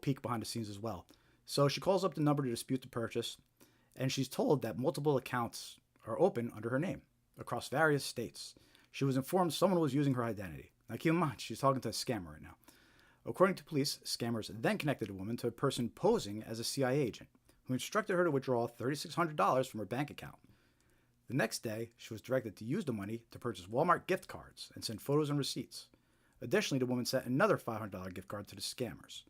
peek behind the scenes as well. So she calls up the number to dispute the purchase, and she's told that multiple accounts are open under her name across various states. She was informed someone was using her identity. Now keep in mind, she's talking to a scammer right now. According to police, scammers then connected the woman to a person posing as a CIA agent who instructed her to withdraw $3,600 from her bank account. The next day, she was directed to use the money to purchase Walmart gift cards and send photos and receipts. Additionally, the woman sent another $500 gift card to the scammers.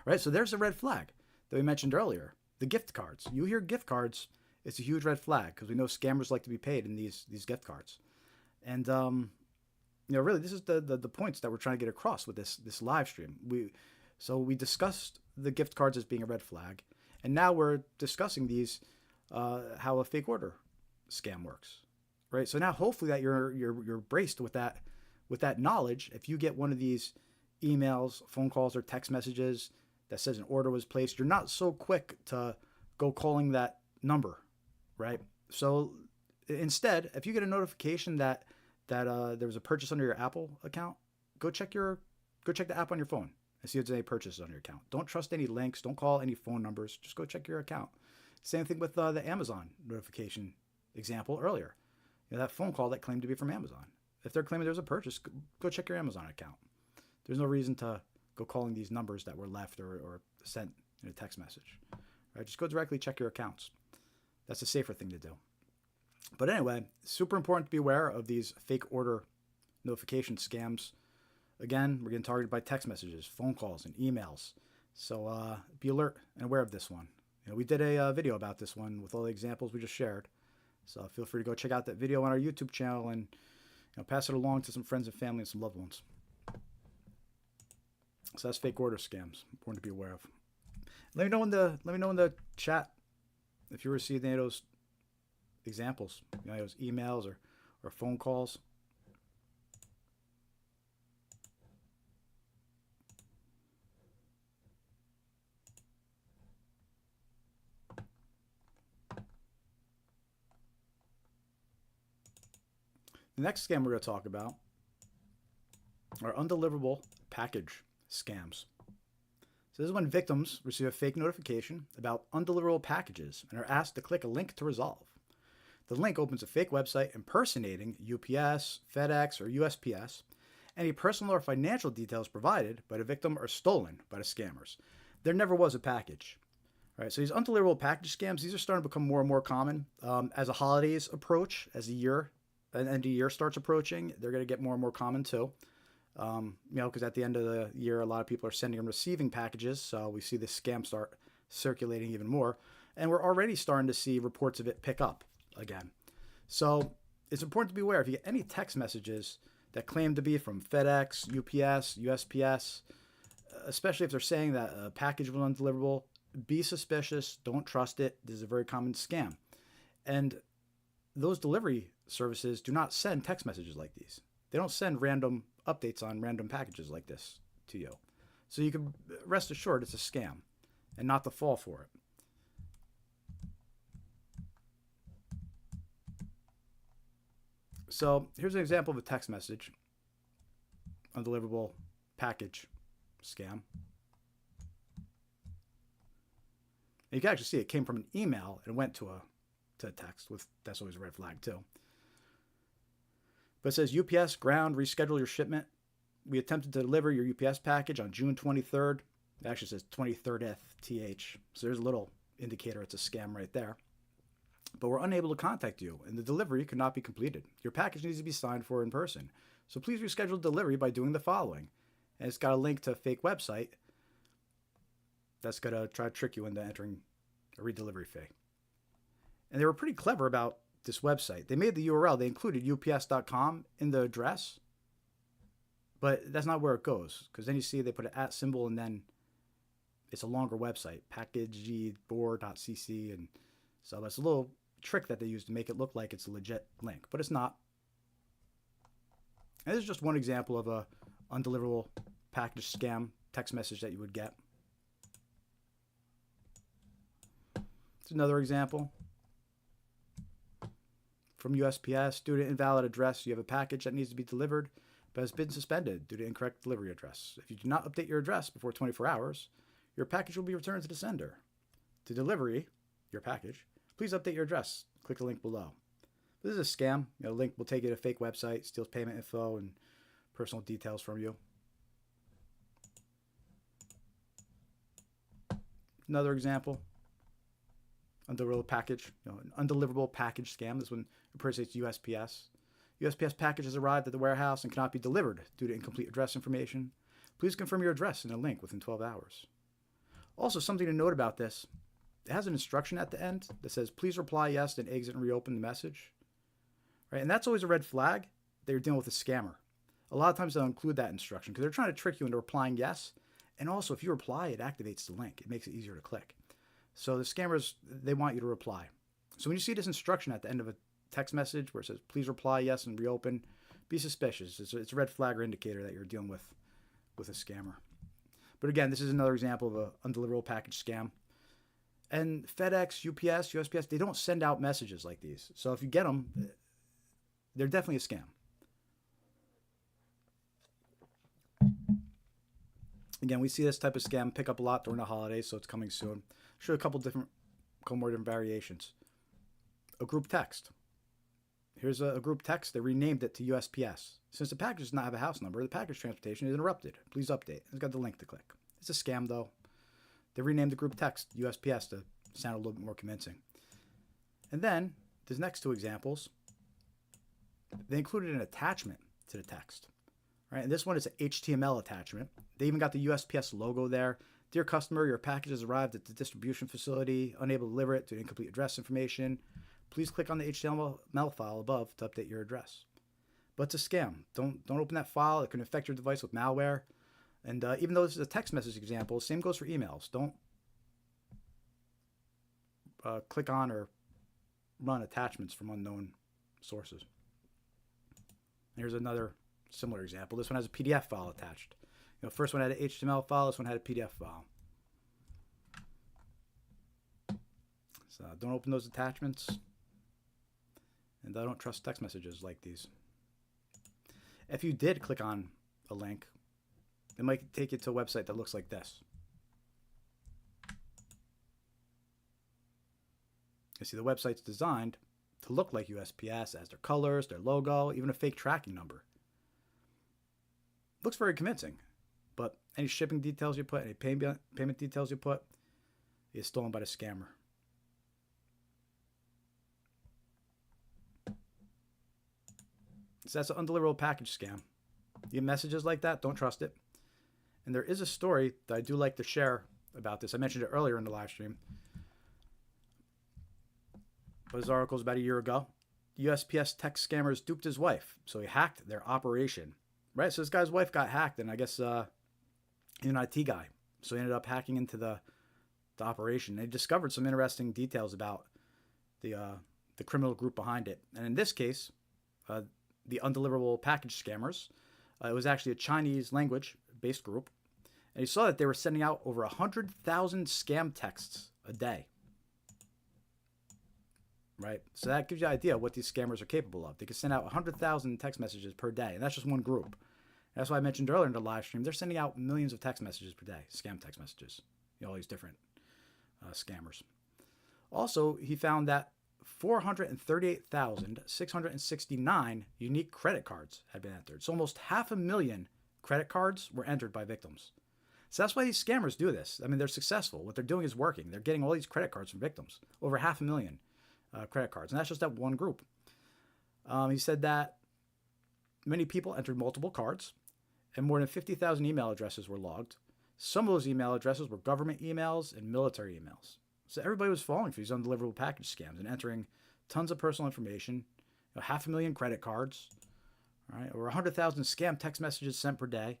Right, so there's a red flag that we mentioned earlier. The gift cards. You hear gift cards, it's a huge red flag, because we know scammers like to be paid in these gift cards. And really, this is the points that we're trying to get across with this live stream. We discussed the gift cards as being a red flag, and now we're discussing these how a fake order scam works, right? So now hopefully that you're braced with that knowledge. If you get one of these emails, phone calls, or text messages that says an order was placed, you're not so quick to go calling that number, right? So instead, if you get a notification that there was a purchase under your Apple account, go check the app on your phone and see if there's any purchases on your account. Don't trust any links. Don't call any phone numbers. Just go check your account. Same thing with the Amazon notification example earlier. That phone call that claimed to be from Amazon. If they're claiming there's a purchase, go check your Amazon account. There's no reason to go calling these numbers that were left or sent in a text message. Right? Just go directly check your accounts. That's a safer thing to do. But anyway, super important to be aware of these fake order notification scams. Again, we're getting targeted by text messages, phone calls, and emails. So be alert and aware of this one. We did a video about this one with all the examples we just shared. So feel free to go check out that video on our YouTube channel and pass it along to some friends and family and some loved ones. So that's fake order scams. Important to be aware of. Let me know in the chat if you received any of those examples, those emails or phone calls. The next scam we're going to talk about are undeliverable package scams. So this is when victims receive a fake notification about undeliverable packages and are asked to click a link to resolve. The link opens a fake website impersonating UPS, FedEx, or USPS. Any personal or financial details provided by the victim are stolen by the scammers. There never was a package. All right, so these undeliverable package scams, these are starting to become more and more common. As the holidays approach, as the end of the year starts approaching, they're going to get more and more common too. Because at the end of the year, a lot of people are sending and receiving packages, so we see this scam start circulating even more. And we're already starting to see reports of it pick up again. So it's important to be aware if you get any text messages that claim to be from FedEx, UPS, USPS, especially if they're saying that a package was undeliverable, be suspicious, don't trust it. This is a very common scam. And those delivery services do not send text messages like these. They don't send random updates on random packages like this to you. So you can rest assured it's a scam and not to fall for it. So here's an example of a text message, undeliverable package scam. And you can actually see it came from an email and went to a text. That's always a red flag too. But it says UPS ground, reschedule your shipment. We attempted to deliver your UPS package on June 23rd. It actually says 23rd TH. So there's a little indicator it's a scam right there. But we're unable to contact you, and the delivery could not be completed. Your package needs to be signed for in person. So please reschedule delivery by doing the following. And it's got a link to a fake website that's going to try to trick you into entering a redelivery fee. And they were pretty clever about this website. They made the URL. They included ups.com in the address, but that's not where it goes, because then you see they put an @ symbol and then it's a longer website, packageboard.cc, and so that's a little trick that they use to make it look like it's a legit link, but it's not. And this is just one example of a undeliverable package scam text message that you would get. It's another example from USPS. Due to invalid address, you have a package that needs to be delivered but has been suspended due to incorrect delivery address. If you do not update your address before 24 hours, your package will be returned to the sender. To delivery your package, please update your address. Click the link below. This is a scam. The link will take you to a fake website, steals payment info and personal details from you. Another example. Undeliverable package, an undeliverable package scam. This one impersonates USPS. USPS package has arrived at the warehouse and cannot be delivered due to incomplete address information. Please confirm your address in a link within 12 hours. Also, something to note about this, it has an instruction at the end that says, please reply yes, then exit and reopen the message. Right? And that's always a red flag that you're dealing with a scammer. A lot of times they'll include that instruction because they're trying to trick you into replying yes. And also, if you reply, it activates the link. It makes it easier to click. So the scammers, they want you to reply. So when you see this instruction at the end of a text message where it says, please reply yes and reopen, be suspicious. It's a red flag or indicator that you're dealing with a scammer. But again, this is another example of an undeliverable package scam. And FedEx, UPS, USPS, they don't send out messages like these. So if you get them, they're definitely a scam. Again, we see this type of scam pick up a lot during the holidays, so it's coming soon. I'll show you a couple more different variations. A group text. Here's a group text. They renamed it to USPS. Since the package does not have a house number, the package transportation is interrupted. Please update. It's got the link to click. It's a scam, though. They renamed the group text USPS to sound a little bit more convincing. And then, there's next two examples. They included an attachment to the text. Right? And this one is an HTML attachment. They even got the USPS logo there. Dear customer, your package has arrived at the distribution facility. Unable to deliver it due to incomplete address information. Please click on the HTML file above to update your address. But it's a scam. Don't open that file. It can infect your device with malware. And even though this is a text message example, same goes for emails. Don't click on or run attachments from unknown sources. Here's another similar example. This one has a PDF file attached. First one had an HTML file. This one had a PDF file. So don't open those attachments. And I don't trust text messages like these. If you did click on a link, it might take you to a website that looks like this. You see, the website's designed to look like USPS, as their colors, their logo, even a fake tracking number. Looks very convincing, but any shipping details you put, any payment details you put, is stolen by the scammer. So that's an undeliverable package scam. You get messages like that, don't trust it. And there is a story that I do like to share about this. I mentioned it earlier in the live stream. But this article is about a year ago. USPS text scammers duped his wife, so he hacked their operation. Right, so this guy's wife got hacked, and I guess he's an IT guy. So he ended up hacking into the operation. They discovered some interesting details about the criminal group behind it. And in this case, the undeliverable package scammers, it was actually a Chinese language-based group. And you saw that they were sending out over 100,000 scam texts a day. Right? So that gives you an idea of what these scammers are capable of. They can send out 100,000 text messages per day, and that's just one group. And that's why I mentioned earlier in the live stream, they're sending out millions of text messages per day, scam text messages, all these different scammers. Also, he found that 438,669 unique credit cards had been entered. So almost 500,000 credit cards were entered by victims. So that's why these scammers do this. I mean, they're successful. What they're doing is working. They're getting all these credit cards from victims, over 500,000 credit cards. And that's just that one group. He said that many people entered multiple cards and more than 50,000 email addresses were logged. Some of those email addresses were government emails and military emails. So everybody was falling for these undeliverable package scams and entering tons of personal information, 500,000 credit cards, right? Over 100,000 scam text messages sent per day.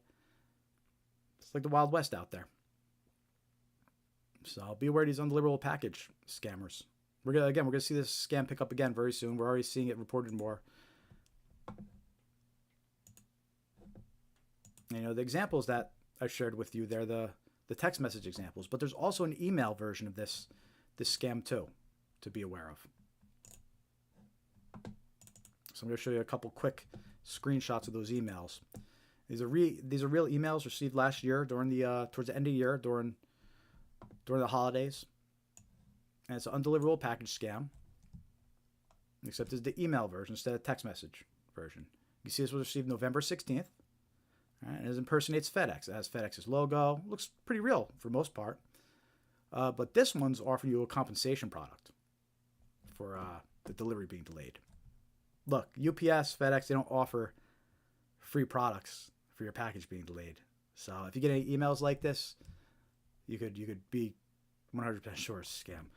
It's like the Wild West out there. So be aware of these undeliverable package scammers. We're gonna see this scam pick up again very soon. We're already seeing it reported more. The examples that I shared with you, they're the text message examples, but there's also an email version of this scam too, to be aware of. So I'm going to show you a couple quick screenshots of those emails. These are real emails received last year during the towards the end of the year during the holidays, and it's an undeliverable package scam. Except it's the email version instead of text message version. You see, this was received November 16th. Right, and it impersonates FedEx. It has FedEx's logo. Looks pretty real for most part. But this one's offering you a compensation product for the delivery being delayed. Look, UPS, FedEx, they don't offer free products for your package being delayed. So if you get any emails like this, you could be 100% sure it's a scam.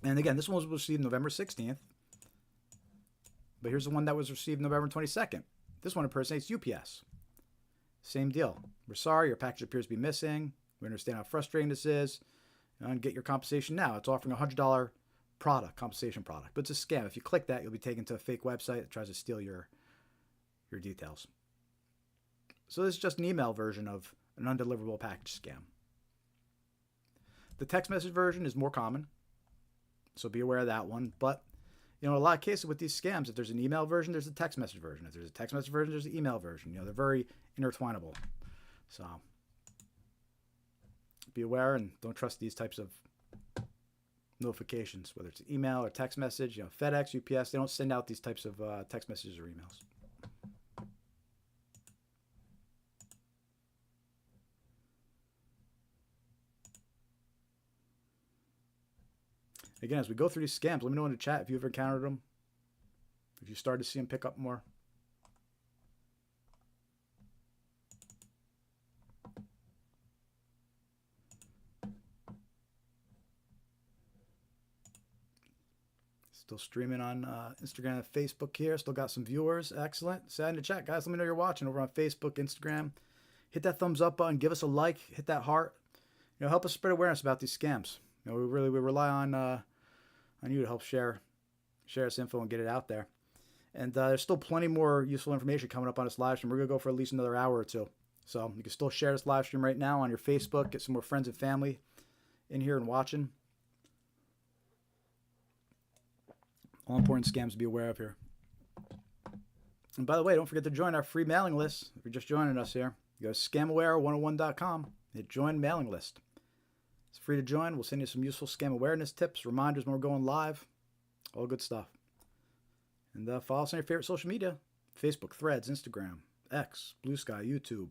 And again, this one was received November 16th. But here's the one that was received November 22nd. This one impersonates UPS. Same deal. We're sorry, your package appears to be missing. We understand how frustrating this is. And get your compensation now. It's offering a $100 compensation product. But it's a scam. If you click that, you'll be taken to a fake website that tries to steal your details. So this is just an email version of an undeliverable package scam. The text message version is more common, so be aware of that one. But in a lot of cases with these scams, if there's an email version, there's a text message version. If there's a text message version, there's an email version. They're very intertwinable. So be aware and don't trust these types of notifications, whether it's email or text message. FedEx, UPS, they don't send out these types of text messages or emails. Again, as we go through these scams, let me know in the chat if you've encountered them, if you started to see them pick up more. Still streaming on Instagram and Facebook here. Still got some viewers. Excellent. Say in the chat, guys. Let me know you're watching over on Facebook, Instagram. Hit that thumbs up button. Give us a like. Hit that heart. Help us spread awareness about these scams. We rely on you to help share this info and get it out there. And there's still plenty more useful information coming up on this live stream. We're going to go for at least another hour or two. So you can still share this live stream right now on your Facebook. Get some more friends and family in here and watching. All important scams to be aware of here. And by the way, don't forget to join our free mailing list. If you're just joining us here, you go to scamaware101.com. Hit join mailing list. It's free to join. We'll send you some useful scam awareness tips, reminders when we're going live. All good stuff. And follow us on your favorite social media. Facebook, Threads, Instagram, X, Blue Sky, YouTube.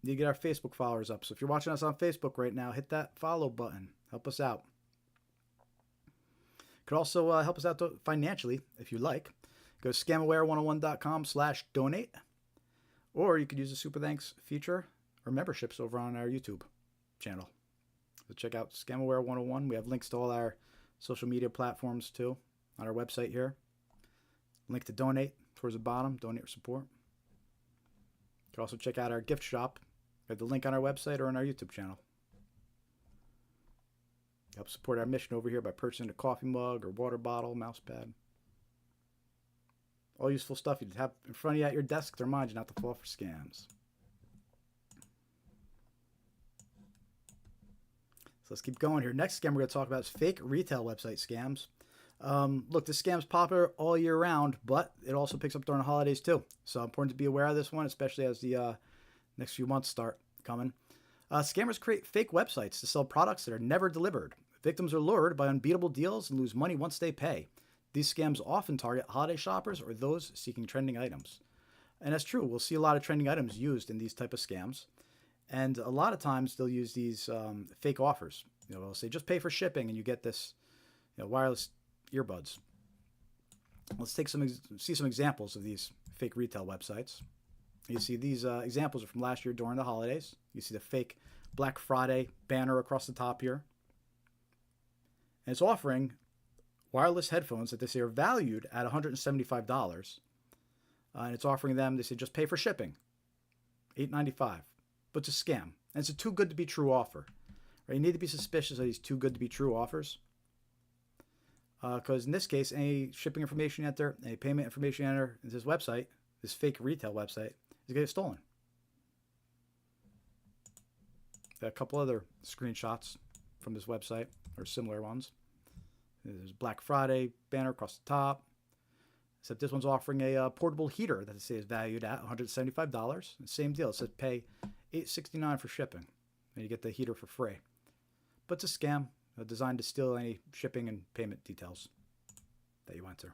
Need to get our Facebook followers up. So if you're watching us on Facebook right now, hit that follow button. Help us out. Could also help us out financially if you like. Go to scamaware101.com/donate. Or you could use the Super Thanks feature or memberships over on our YouTube channel. So check out Scamaware 101. We have links to all our social media platforms too on our website here. Link to donate towards the bottom, donate or support. You can also check out our gift shop. We have the link on our website or on our YouTube channel. Help support our mission over here by purchasing a coffee mug or water bottle, mouse pad. All useful stuff you have in front of you at your desk to remind you not to fall for scams. So let's keep going here. Next scam we're going to talk about is fake retail website scams. Look, this scam's popular all year round, but it also picks up during the holidays too. So important to be aware of this one, especially as the next few months start coming. Scammers create fake websites to sell products that are never delivered. Victims are lured by unbeatable deals and lose money once they pay. These scams often target holiday shoppers or those seeking trending items. And that's true. We'll see a lot of trending items used in these type of scams. And a lot of times they'll use these fake offers. They'll say, just pay for shipping and you get this wireless earbuds. Let's see some examples of these fake retail websites. You see these examples are from last year during the holidays. You see the fake Black Friday banner across the top here. And it's offering wireless headphones that they say are valued at $175. And it's offering them, they say, just pay for shipping, $895. But it's a scam. And it's a too good to be true offer. Right? You need to be suspicious of these too good to be true offers. Because in this case, any shipping information you enter, any payment information you enter in this website, this fake retail website, is going to get stolen. Got a couple other screenshots from this website, or similar ones. There's Black Friday banner across the top. Except this one's offering a portable heater that they say is valued at $175. Same deal. It says pay $869 for shipping. And you get the heater for free. But it's a scam designed to steal any shipping and payment details that you enter.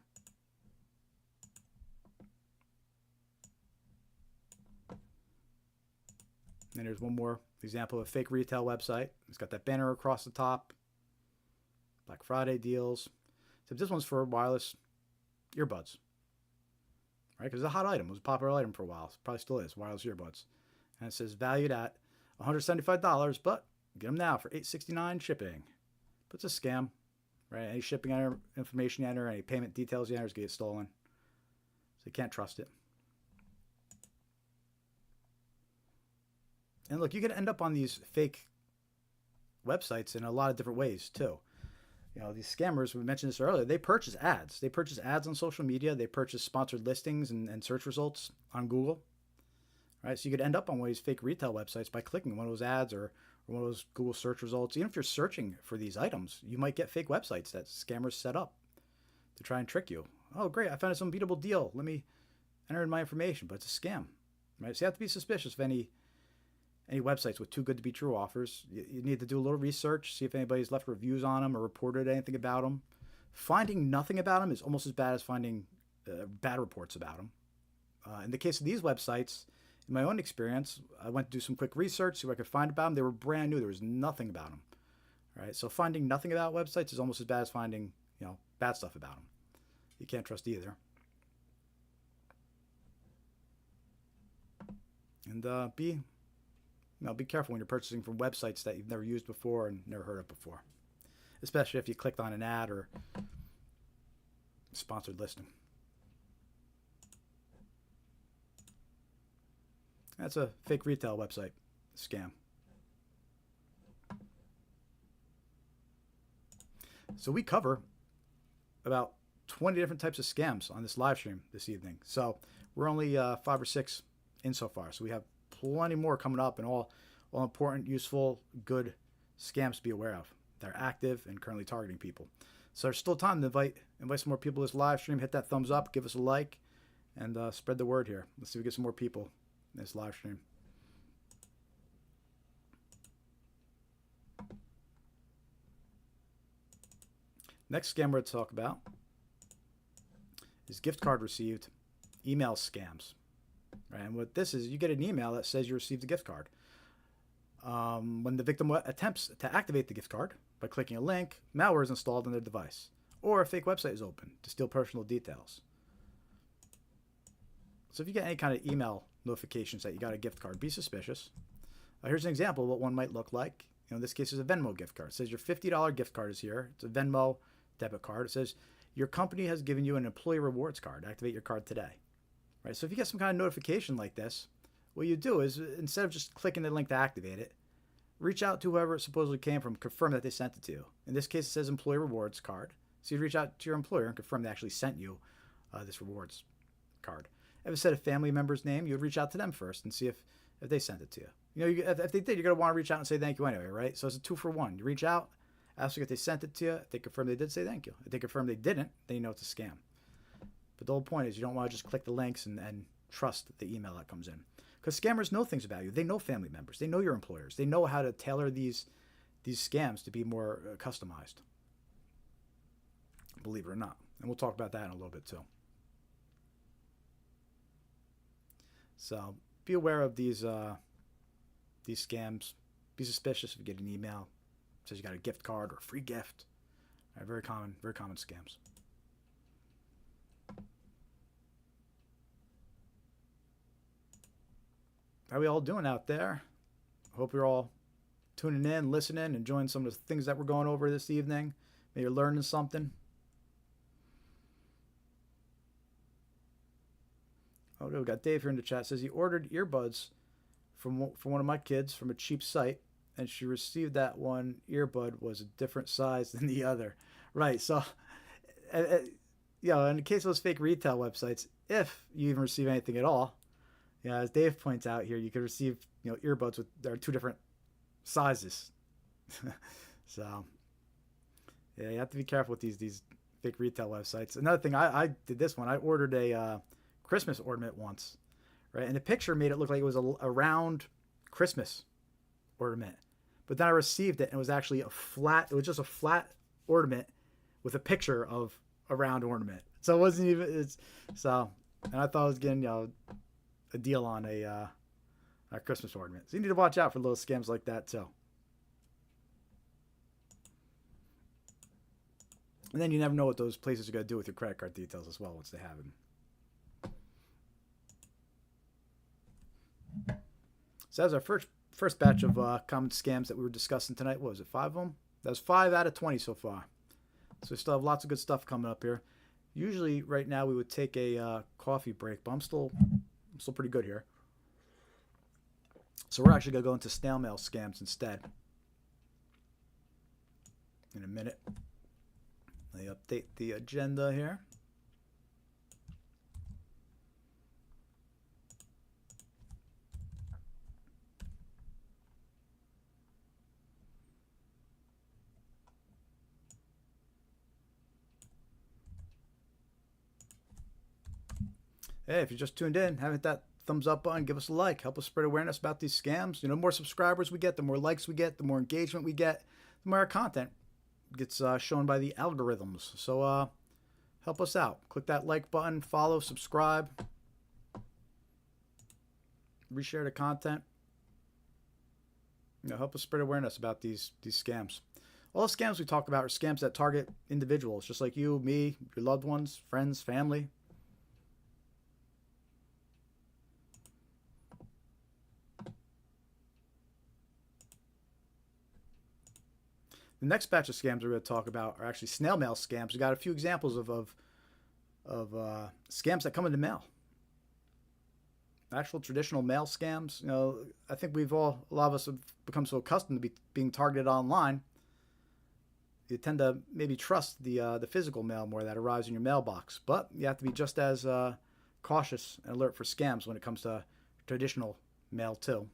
And there's one more example of a fake retail website. It's got that banner across the top. Black Friday deals. So this one's for wireless earbuds. Right? Because it's a hot item. It was a popular item for a while. It probably still is. Wireless earbuds. And it says valued at $175, but get them now for $869 shipping. But it's a scam. Right? Any shipping information you enter, any payment details you enter is going to get stolen. So you can't trust it. And look, you can end up on these fake websites in a lot of different ways too. These scammers, we mentioned this earlier, they purchase ads. They purchase ads on social media. They purchase sponsored listings and search results on Google. Right? So you could end up on one of these fake retail websites by clicking one of those ads or one of those Google search results. Even if you're searching for these items, you might get fake websites that scammers set up to try and trick you. Oh, great, I found this unbeatable deal. Let me enter in my information, but it's a scam. Right? So you have to be suspicious of any websites with too good to be true offers. You need to do a little research, see if anybody's left reviews on them or reported anything about them. Finding nothing about them is almost as bad as finding bad reports about them. In the case of these websites, in my own experience, I went to do some quick research, see what I could find about them. They were brand new. There was nothing about them. Right? So finding nothing about websites is almost as bad as finding bad stuff about them. You can't trust either. And be careful when you're purchasing from websites that you've never used before and never heard of before, especially if you clicked on an ad or sponsored listing. That's a fake retail website scam. So we cover about 20 different types of scams on this live stream this evening. So we're only 5 or 6 in so far. So we have plenty more coming up, and all important, useful, good scams to be aware of. They're active and currently targeting people. So there's still time to invite some more people to this live stream. Hit that thumbs up, give us a like, and spread the word here. Let's see if we get some more people in this live stream. Next scam we're going to talk about is gift card received email scams. Right? And what this is, you get an email that says you received a gift card. When the victim attempts to activate the gift card by clicking a link, malware is installed on their device, or a fake website is opened to steal personal details. So if you get any kind of email notifications that you got a gift card, be suspicious. Here's an example of what one might look like. In this case, it's a Venmo gift card. It says your $50 gift card is here. It's a Venmo debit card. It says your company has given you an employee rewards card. Activate your card today. Right? So if you get some kind of notification like this, what you do is, instead of just clicking the link to activate it, reach out to whoever it supposedly came from, confirm that they sent it to you. In this case, it says employee rewards card. So you reach out to your employer and confirm they actually sent you this rewards card. If it said a family member's name, you would reach out to them first and see if they sent it to you. If they did, you're going to want to reach out and say thank you anyway, right? So it's a 2-for-1. You reach out, ask if they sent it to you. If they confirm they did, say thank you. If they confirm they didn't, then you know it's a scam. But the whole point is you don't want to just click the links and trust the email that comes in. Because scammers know things about you. They know family members. They know your employers. They know how to tailor these scams to be more customized. Believe it or not. And we'll talk about that in a little bit too. So be aware of these scams. Be suspicious if you get an email that says you got a gift card or a free gift. All right, very common scams. How we all doing out there? Hope you're all tuning in, listening, enjoying some of the things that we're going over this evening. Maybe you're learning something. Okay, we got Dave here in the chat. Says he ordered earbuds from one of my kids from a cheap site, and she received that one earbud was a different size than the other. Right. So, in the case of those fake retail websites, if you even receive anything at all, as Dave points out here, you could receive earbuds with there are two different sizes. So, yeah, you have to be careful with these fake retail websites. Another thing, I did this one. I ordered a Christmas ornament once, right? And the picture made it look like it was a round Christmas ornament, but then I received it and it was actually just a flat ornament with a picture of a round ornament. So it wasn't even and I thought I was getting a deal on a Christmas ornament. So you need to watch out for little scams like that too. And then you never know what those places are going to do with your credit card details as well once they have them. So that was our first batch of common scams that we were discussing tonight. What was it, 5 of them? That was 5 out of 20 so far. So we still have lots of good stuff coming up here. Usually right now we would take a coffee break, but I'm still pretty good here. So we're actually going to go into snail mail scams instead in a minute. Let me update the agenda here. Hey, if you just tuned in, hit that thumbs up button, give us a like, help us spread awareness about these scams. The more subscribers we get, the more likes we get, the more engagement we get, the more our content gets shown by the algorithms. So help us out. Click that like button, follow, subscribe, reshare the content. Help us spread awareness about these scams. All the scams we talk about are scams that target individuals, just like you, me, your loved ones, friends, family. The next batch of scams we're going to talk about are actually snail mail scams. We got a few examples of scams that come in the mail. Actual traditional mail scams. I think a lot of us have become so accustomed to being targeted online. You tend to maybe trust the physical mail more that arrives in your mailbox. But you have to be just as cautious and alert for scams when it comes to traditional mail too.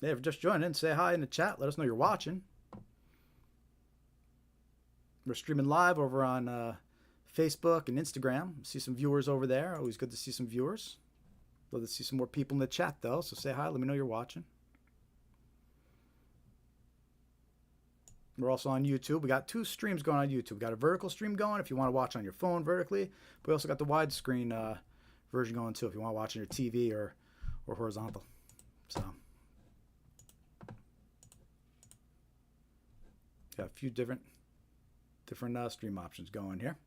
Hey, if you're just joining in, say hi in the chat. Let us know you're watching. We're streaming live over on Facebook and Instagram. See some viewers over there. Always good to see some viewers. Love to see some more people in the chat, though. So say hi. Let me know you're watching. We're also on YouTube. We got 2 streams going on YouTube. We got a vertical stream going if you want to watch on your phone vertically. But we also got the widescreen version going, too, if you want to watch on your TV or horizontal. So got a few different stream options going here.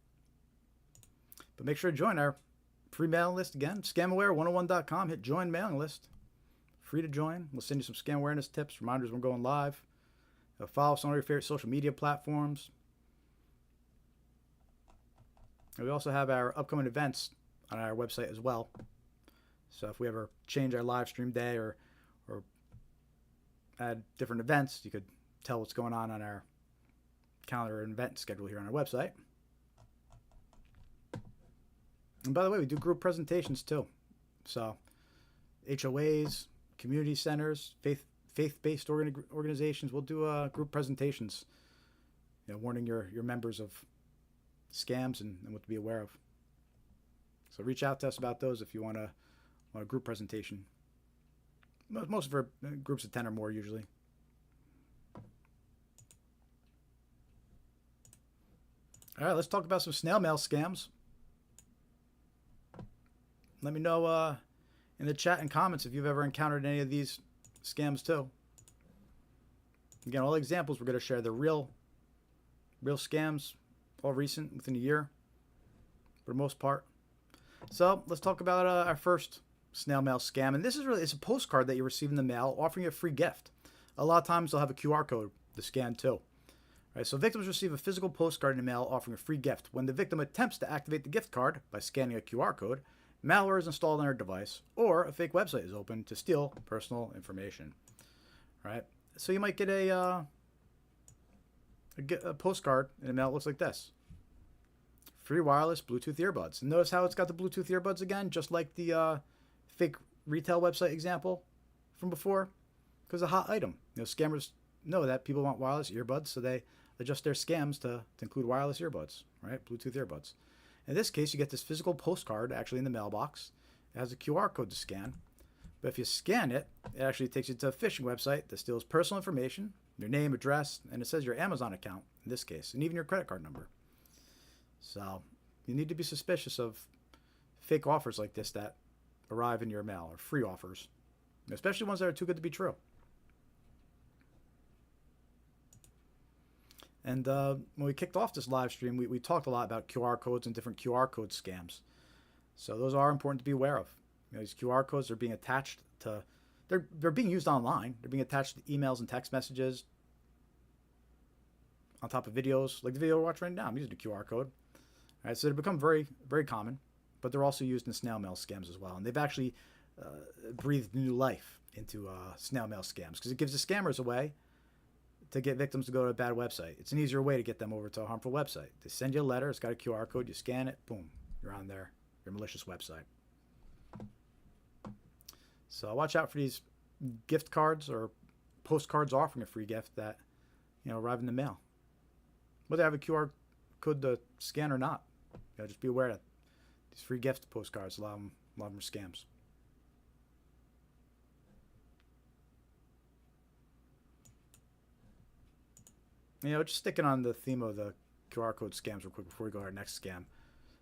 But make sure to join our free mailing list again. Scamaware101.com. Hit join mailing list. Free to join. We'll send you some scam awareness tips, reminders when we're going live. Follow us on all your favorite social media platforms. And we also have our upcoming events on our website as well. So if we ever change our live stream day or add different events, you could tell what's going on our calendar and event schedule here on our website. And by the way, we do group presentations too. So HOAs, community centers, faith-based organizations will do group presentations, warning your members of scams and what to be aware of. So reach out to us about those if you want a group presentation. Most of our groups of 10 or more usually. All right, let's talk about some snail mail scams. Let me know in the chat and comments if you've ever encountered any of these scams too. Again, all the examples we're going to share, they're real scams, all recent, within a year, for the most part. So let's talk about our first snail mail scam. And this is it's a postcard that you receive in the mail offering you a free gift. A lot of times they'll have a QR code to scan too. All right, so victims receive a physical postcard in the mail offering a free gift. When the victim attempts to activate the gift card by scanning a QR code, malware is installed on their device, or a fake website is opened to steal personal information. All right, so you might get a postcard in the mail that looks like this. Free wireless Bluetooth earbuds. And notice how it's got the Bluetooth earbuds again, just like the fake retail website example from before, because a hot item. Scammers know that people want wireless earbuds, so they adjust their scams to include wireless earbuds, right? Bluetooth earbuds. In this case, you get this physical postcard actually in the mailbox. It has a QR code to scan. But if you scan it, it actually takes you to a phishing website that steals personal information, your name, address, and it says your Amazon account in this case, and even your credit card number. So you need to be suspicious of fake offers like this that arrive in your mail, or free offers, especially ones that are too good to be true. And when we kicked off this live stream, we talked a lot about QR codes and different QR code scams. So those are important to be aware of. These QR codes are being attached to, they're being used online. They're being attached to emails and text messages, on top of videos, like the video we're watching right now. I'm using a QR code. All right, so they've become very, very common, but they're also used in snail mail scams as well. And they've actually breathed new life into snail mail scams, because it gives the scammers a way to get victims to go to a bad website. It's an easier way to get them over to a harmful website. They send you a letter, it's got a QR code, you scan it, boom, you're on your malicious website. So watch out for these gift cards or postcards offering a free gift that arrive in the mail. Whether they have a QR code to scan or not, just be aware that these free gift postcards, a lot of them are scams. Just sticking on the theme of the QR code scams real quick before we go to our next scam.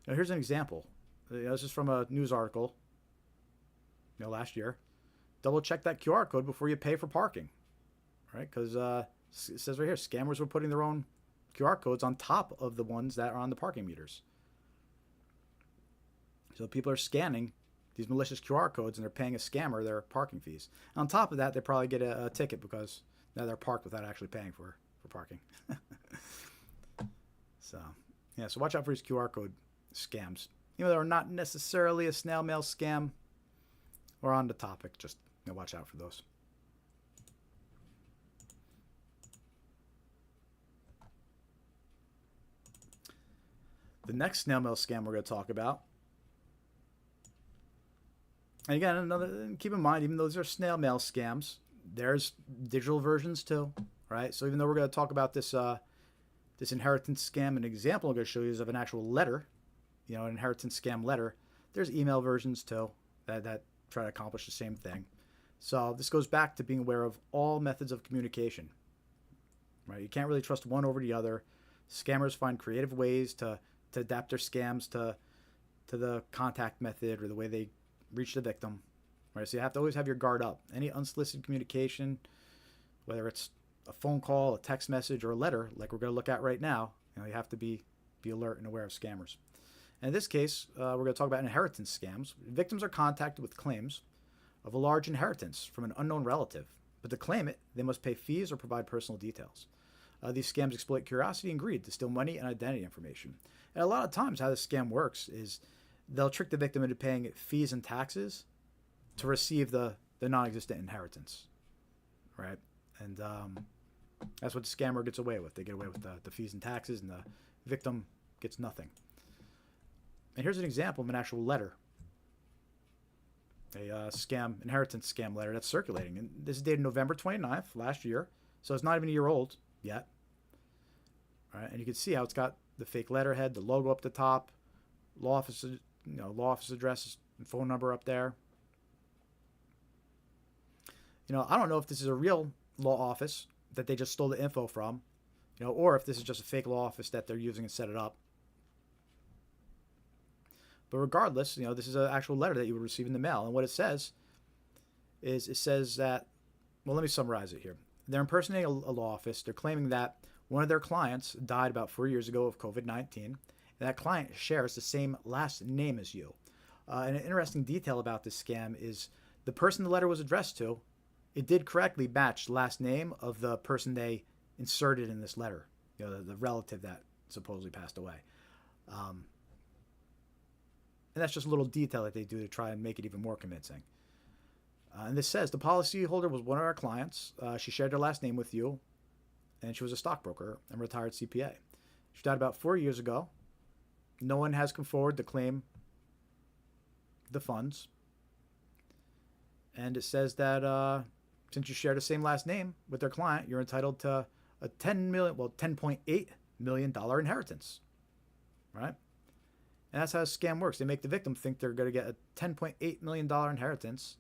Here's an example. This is from a news article, last year. Double check that QR code before you pay for parking, right? Because it says right here, scammers were putting their own QR codes on top of the ones that are on the parking meters. So people are scanning these malicious QR codes and they're paying a scammer their parking fees. And on top of that, they probably get a ticket because now they're parked without actually paying for parking. So watch out for these QR code scams. They're not necessarily a snail mail scam or on the topic. Just watch out for those. The next snail mail scam we're going to talk about. And again, keep in mind, even though those are snail mail scams, there's digital versions too, right? So even though we're going to talk about this this inheritance scam, an example I'm going to show you is of an actual letter, an inheritance scam letter. There's email versions too that try to accomplish the same thing. So this goes back to being aware of all methods of communication, right? You can't really trust one over the other. Scammers find creative ways to adapt their scams to the contact method or the way they reach the victim, right? So you have to always have your guard up. Any unsolicited communication, whether it's a phone call, a text message, or a letter, like we're going to look at right now, you have to be alert and aware of scammers. And in this case, we're going to talk about inheritance scams. Victims are contacted with claims of a large inheritance from an unknown relative, but to claim it, they must pay fees or provide personal details. These scams exploit curiosity and greed to steal money and identity information. And a lot of times how this scam works is they'll trick the victim into paying fees and taxes to receive the non-existent inheritance, right? And that's what the scammer gets away with. They get away with the fees and taxes, and the victim gets nothing. And here's an example of an actual letter, a inheritance scam letter that's circulating. And this is dated November 29th last year, so it's not even a year old yet. All right, and you can see how it's got the fake letterhead, the logo up the top, law office address and phone number up there. I don't know if this is a real law office that they just stole the info from, or if this is just a fake law office that they're using and set it up. But regardless, this is an actual letter that you would receive in the mail. And what it says is that, well, let me summarize it here. They're impersonating a law office. They're claiming that one of their clients died about 4 years ago of COVID-19, and that client shares the same last name as you. And an interesting detail about this scam is the person the letter was addressed to, it did correctly match the last name of the person they inserted in this letter, the relative that supposedly passed away. And that's just a little detail that they do to try and make it even more convincing. And this says the policyholder was one of our clients. She shared her last name with you, and she was a stockbroker and retired CPA. She died about 4 years ago. No one has come forward to claim the funds. And it says that since you share the same last name with their client, you're entitled to a $10.8 million inheritance, right? And that's how a scam works. They make the victim think they're going to get a $10.8 million inheritance.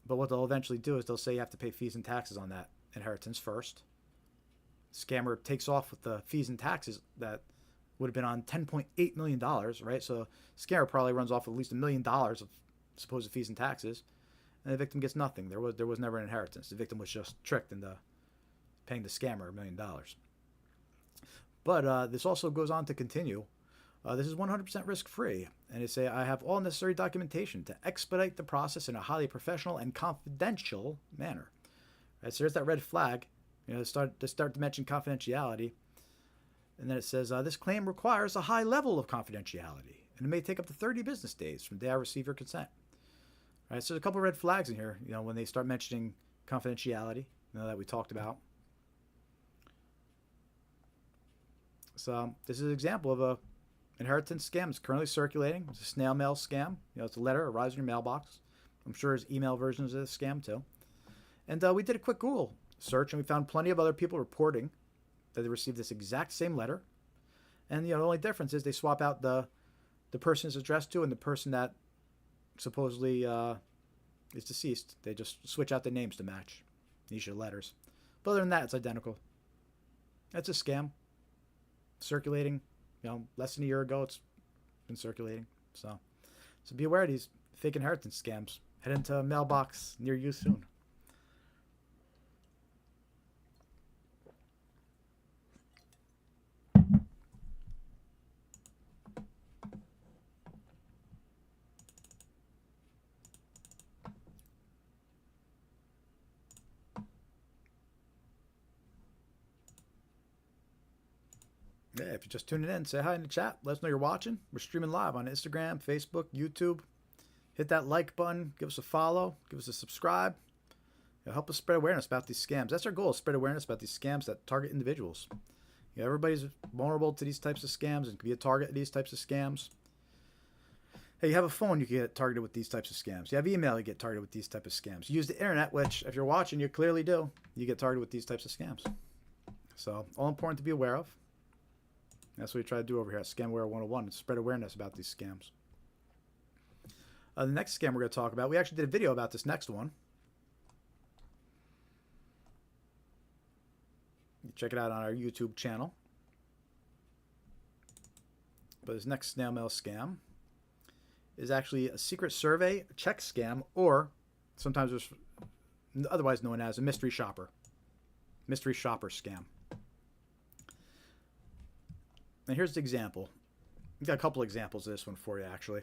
But what they'll eventually do is they'll say you have to pay fees and taxes on that inheritance first. Scammer takes off with the fees and taxes that would have been on $10.8 million, right? So scammer probably runs off with at least $1 million of supposed fees and taxes, and the victim gets nothing. There was never an inheritance. The victim was just tricked into paying the scammer $1 million. But this also goes on to continue. This is 100% risk-free, and they say, I have all necessary documentation to expedite the process in a highly professional and confidential manner. Right, so there's that red flag, to start to mention confidentiality. And then it says, this claim requires a high level of confidentiality, and it may take up to 30 business days from the day I receive your consent. Right, so there's a couple of red flags in here, when they start mentioning confidentiality, that we talked about. So this is an example of a inheritance scam. It's currently circulating. It's a snail mail scam. It's a letter arrives in your mailbox. I'm sure there's email versions of this scam too. And we did a quick Google search, and we found plenty of other people reporting that they received this exact same letter. And the only difference is they swap out the person it's addressed to and the person that supposedly is deceased. They just switch out the names to match each of the letters. But other than that, it's identical. That's a scam. Circulating. Less than a year ago, it's been circulating. So be aware of these fake inheritance scams. Head into a mailbox near you soon. Yeah, if you're just tuning in, say hi in the chat. Let us know you're watching. We're streaming live on Instagram, Facebook, YouTube. Hit that like button. Give us a follow. Give us a subscribe. It'll help us spread awareness about these scams. That's our goal, spread awareness about these scams that target individuals. Everybody's vulnerable to these types of scams and can be a target of these types of scams. Hey, you have a phone, you can get targeted with these types of scams. You have email, you get targeted with these types of scams. You use the internet, which if you're watching, you clearly do. You get targeted with these types of scams. So all important to be aware of. That's what we try to do over here at Scamware 101, is spread awareness about these scams. The next scam we're going to talk about, we actually did a video about this next one. You check it out on our YouTube channel. But this next snail mail scam is actually a secret survey check scam, or sometimes it's otherwise known as a mystery shopper. Mystery shopper scam. And here's the example. We've got a couple examples of this one for you, actually.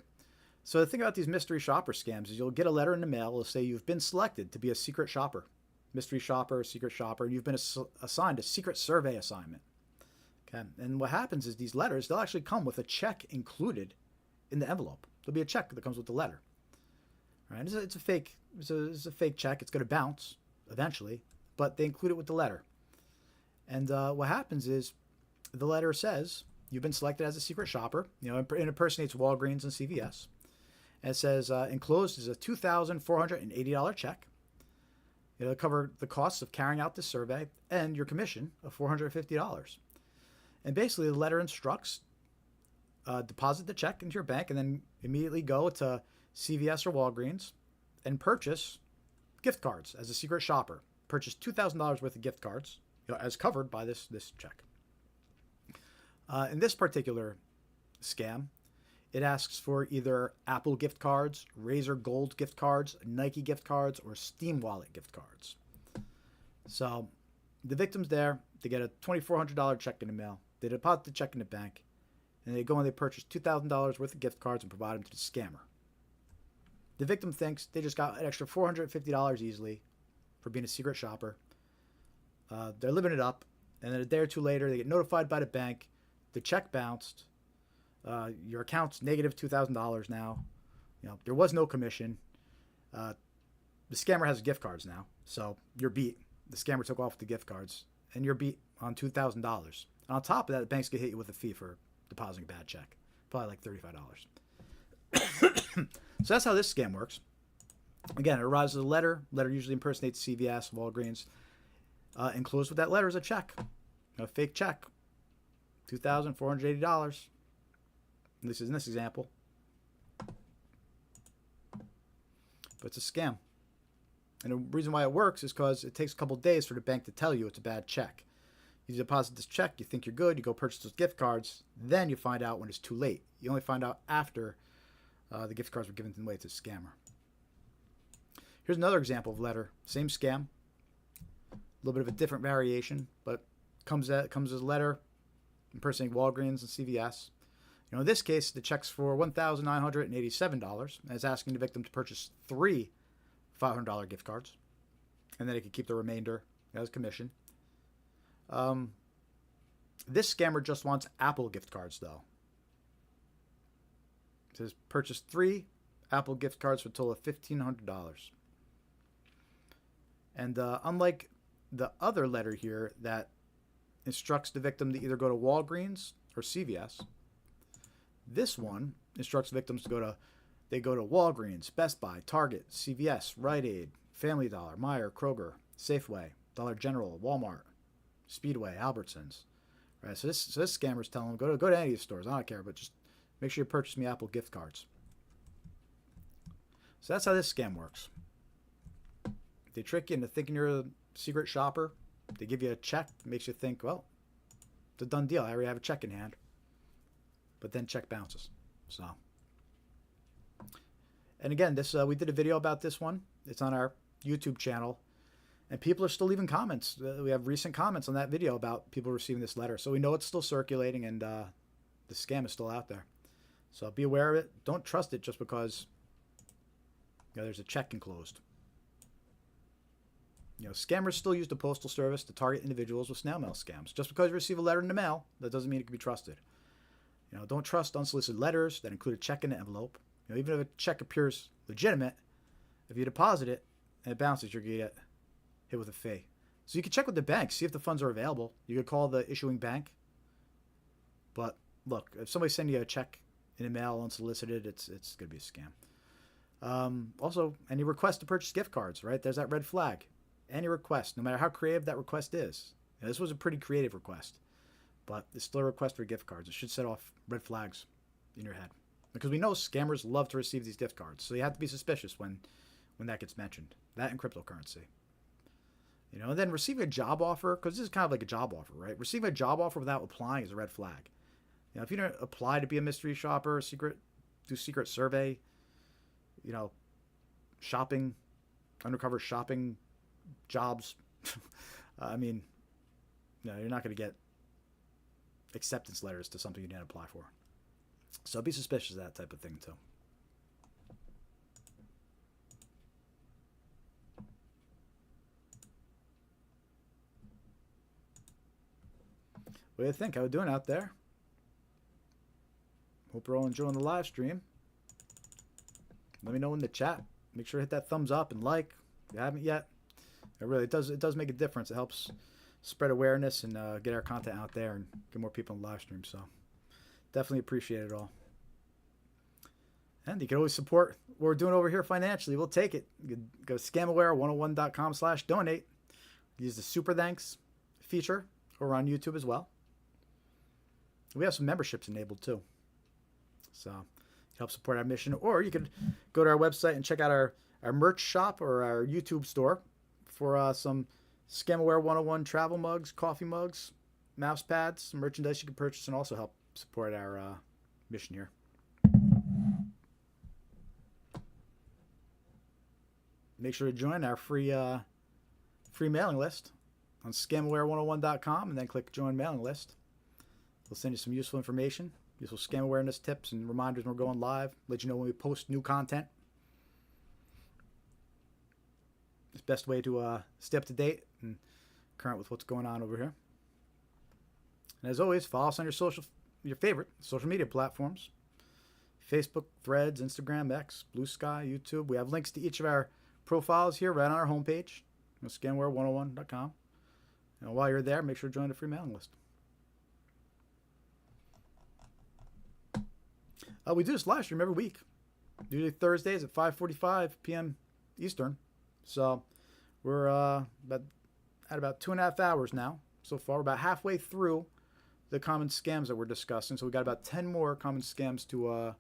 So the thing about these mystery shopper scams is you'll get a letter in the mail. It'll say you've been selected to be a secret shopper. Mystery shopper, secret shopper. You've been assigned a secret survey assignment. Okay. And what happens is these letters, they'll actually come with a check included in the envelope. There'll be a check that comes with the letter. All right. It's a fake check. It's going to bounce eventually, but they include it with the letter. And what happens is the letter says you've been selected as a secret shopper. It impersonates Walgreens and CVS. And it says enclosed is a $2,480 check. It'll cover the costs of carrying out this survey and your commission of $450. And basically the letter instructs deposit the check into your bank and then immediately go to CVS or Walgreens and purchase gift cards as a secret shopper. Purchase $2,000 worth of gift cards as covered by this check. In this particular scam, it asks for either Apple gift cards, Razer Gold gift cards, Nike gift cards, or Steam Wallet gift cards. So the victim's there. They get a $2,400 check in the mail. They deposit the check in the bank. And they go and they purchase $2,000 worth of gift cards and provide them to the scammer. The victim thinks they just got an extra $450 easily for being a secret shopper. They're living it up. And then a day or two later, they get notified by the bank. The check bounced. Your account's negative $2,000 now. There was no commission. The scammer has gift cards now. So you're beat. The scammer took off with the gift cards. And you're beat on $2,000. And on top of that, the bank's going to hit you with a fee for depositing a bad check. Probably like $35. So that's how this scam works. Again, it arrives as a letter. Letter usually impersonates CVS, Walgreens. Enclosed with that letter is a check. A fake check. $2,480. This is in this example. But it's a scam. And the reason why it works is because it takes a couple days for the bank to tell you it's a bad check. You deposit this check, you think you're good, you go purchase those gift cards, then you find out when it's too late. You only find out after the gift cards were given away to the scammer. Here's another example of letter. Same scam. A little bit of a different variation, but comes as a letter impersonating Walgreens and CVS. In this case, the check's for $1,987, and it's asking the victim to purchase 3 $500 gift cards, and then they could keep the remainder as commission. This scammer just wants Apple gift cards, though. It says purchase 3 Apple gift cards for a total of $1,500. And unlike the other letter here that instructs the victim to either go to Walgreens or CVS, this one instructs victims to go to Walgreens, Best Buy, Target, CVS, Rite Aid, Family Dollar, Meijer, Kroger, Safeway, Dollar General, Walmart, Speedway, Albertsons. Right? So this scammer's telling them go to any of these stores. I don't care, but just make sure you purchase me Apple gift cards. So that's how this scam works. They trick you into thinking you're a secret shopper. They give you a check, makes you think, well, it's a done deal. I already have a check in hand. But then check bounces. So, and again, this we did a video about this one. It's on our YouTube channel, and people are still leaving comments. We have recent comments on that video about people receiving this letter, so we know it's still circulating, and the scam is still out there. So be aware of it. Don't trust it just because there's a check enclosed. Scammers still use the postal service to target individuals with snail mail scams. Just because you receive a letter in the mail, that doesn't mean it can be trusted. Don't trust unsolicited letters that include a check in the envelope. Even if a check appears legitimate, if you deposit it and it bounces, you're going to get hit with a fee. So you can check with the bank, see if the funds are available. You could call the issuing bank. But look, if somebody's sending you a check in the mail unsolicited, it's going to be a scam. Also, any request to purchase gift cards, right? There's that red flag. Any request, no matter how creative that request is. This was a pretty creative request. But it's still a request for gift cards. It should set off red flags in your head. Because we know scammers love to receive these gift cards. So you have to be suspicious when that gets mentioned. That and cryptocurrency. And then receiving a job offer, because this is kind of like a job offer, right? Receiving a job offer without applying is a red flag. If you don't apply to be a mystery shopper, do secret survey, shopping, undercover shopping jobs, you're not going to get acceptance letters to something you didn't apply for. So be suspicious of that type of thing too. What do you think? How we doing out there? Hope you're all enjoying the live stream. Let me know in the chat. Make sure to hit that thumbs up and like if you haven't yet. It does make a difference. It helps spread awareness and get our content out there and get more people in the live stream. So definitely appreciate it all. And you can always support what we're doing over here financially. We'll take it. You can go to scamaware101.com/donate. Use the super thanks feature over on YouTube as well. We have some memberships enabled too. So help support our mission. Or you could go to our website and check out our merch shop or our YouTube store for some Scamaware 101 travel mugs, coffee mugs, mouse pads, some merchandise you can purchase and also help support our mission here. make sure to join our free mailing list on scamaware101.com, and then click join mailing list. We'll send you some useful information, useful scam awareness tips and reminders when we're going live, let you know when we post new content. It's the best way to stay up to date and current with what's going on over here. And as always, follow us on your favorite social media platforms: Facebook, Threads, Instagram, X, Blue Sky, YouTube. We have links to each of our profiles here right on our homepage, scamware101.com. And while you're there, make sure to join the free mailing list. We do this live stream every week, usually Thursdays at 5:45 p.m. Eastern. So we're at about 2.5 hours now so far. We're about halfway through the common scams that we're discussing. So we got about 10 more common scams to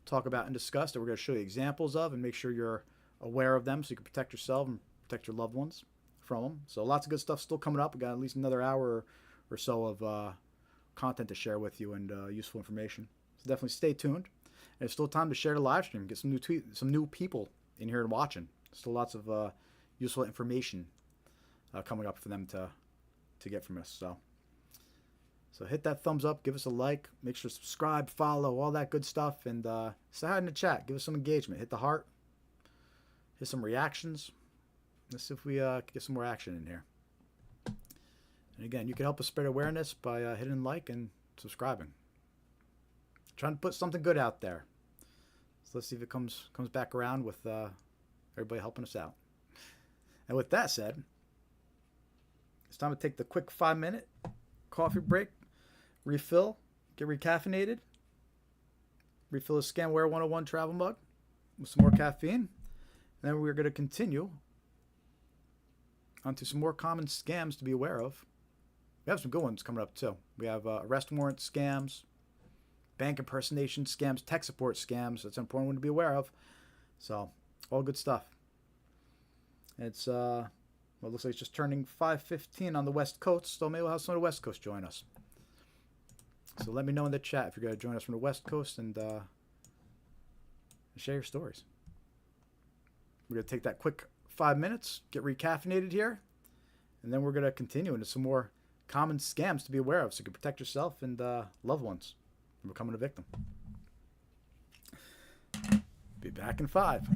talk about and discuss that we're going to show you examples of and make sure you're aware of them so you can protect yourself and protect your loved ones from them. So lots of good stuff still coming up. We got at least another hour or so of content to share with you and useful information. So definitely stay tuned. And there's still time to share the live stream, get some new people in here and watching. Still lots of useful information coming up for them to get from us. So hit that thumbs up, give us a like, make sure to subscribe, follow, all that good stuff, and say hi in the chat. Give us some engagement. Hit the heart. Hit some reactions. Let's see if we can get some more action in here. And again, you can help us spread awareness by hitting like and subscribing. Trying to put something good out there. So let's see if it comes back around with everybody helping us out. And with that said, it's time to take the quick 5-minute coffee break, refill, get recaffeinated, refill the Scamware 101 travel mug with some more caffeine, and then we're going to continue onto some more common scams to be aware of. We have some good ones coming up too. We have arrest warrant scams, bank impersonation scams, tech support scams. That's an important one to be aware of. So all good stuff. It's well, it looks like it's just turning 5:15 on the West Coast, so maybe we'll have some of the West Coast join us. So let me know in the chat if you're going to join us from the West Coast and share your stories. We're going to take that quick 5 minutes, get recaffeinated here, and then we're going to continue into some more common scams to be aware of so you can protect yourself and loved ones from becoming a victim. Be back in 5.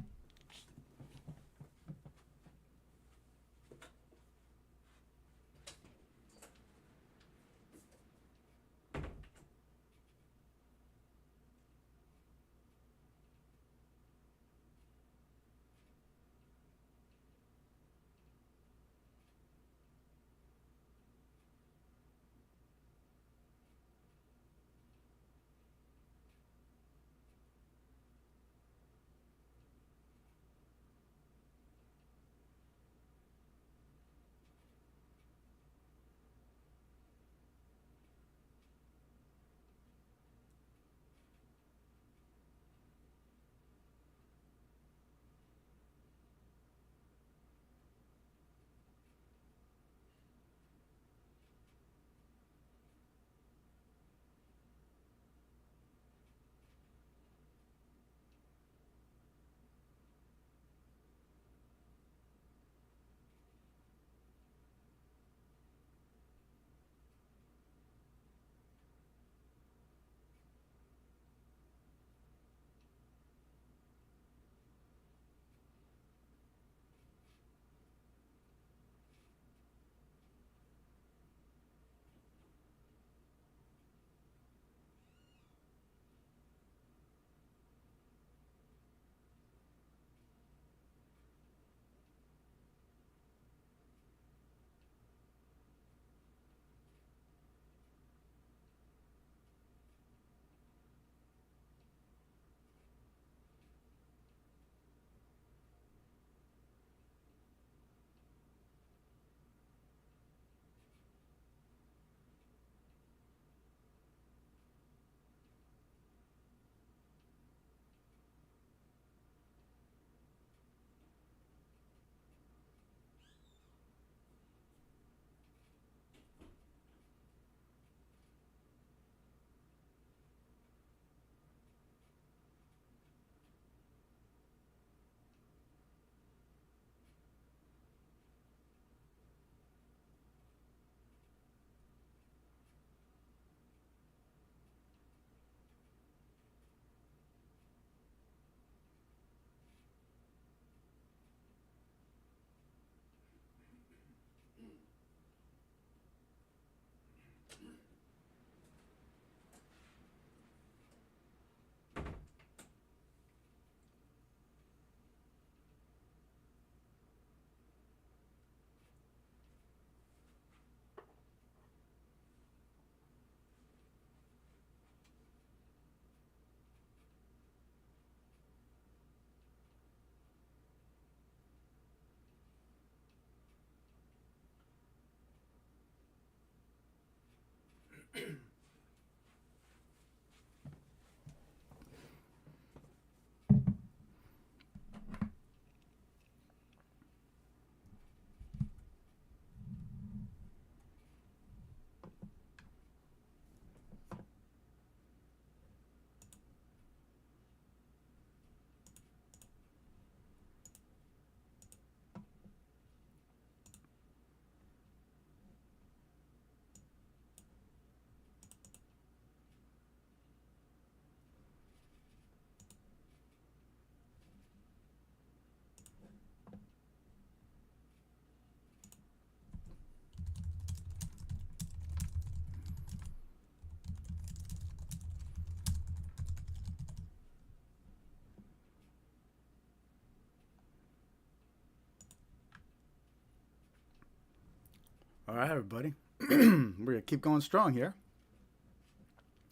All right, everybody. We're going to keep going strong here.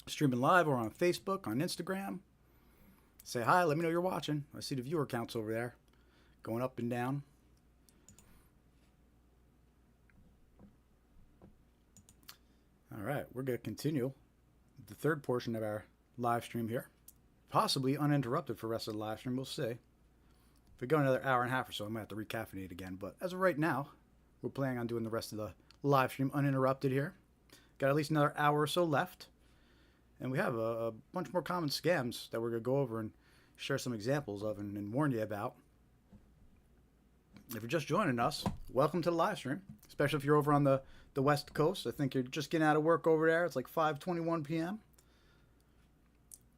Streaming live or on Facebook, on Instagram. Say hi, let me know you're watching. I see the viewer counts over there going up and down. All right, we're going to continue the third portion of our live stream here. Possibly uninterrupted for the rest of the live stream, we'll see. If we go another hour and a half or so, I might have to recaffeinate again. But as of right now, we're planning on doing the rest of the live stream uninterrupted here. Got at least another hour or so left. And we have a bunch more common scams that we're going to go over and share some examples of and warn you about. If you're just joining us, welcome to the live stream, especially if you're over on the West Coast. I think you're just getting out of work over there. It's like 5:21 p.m.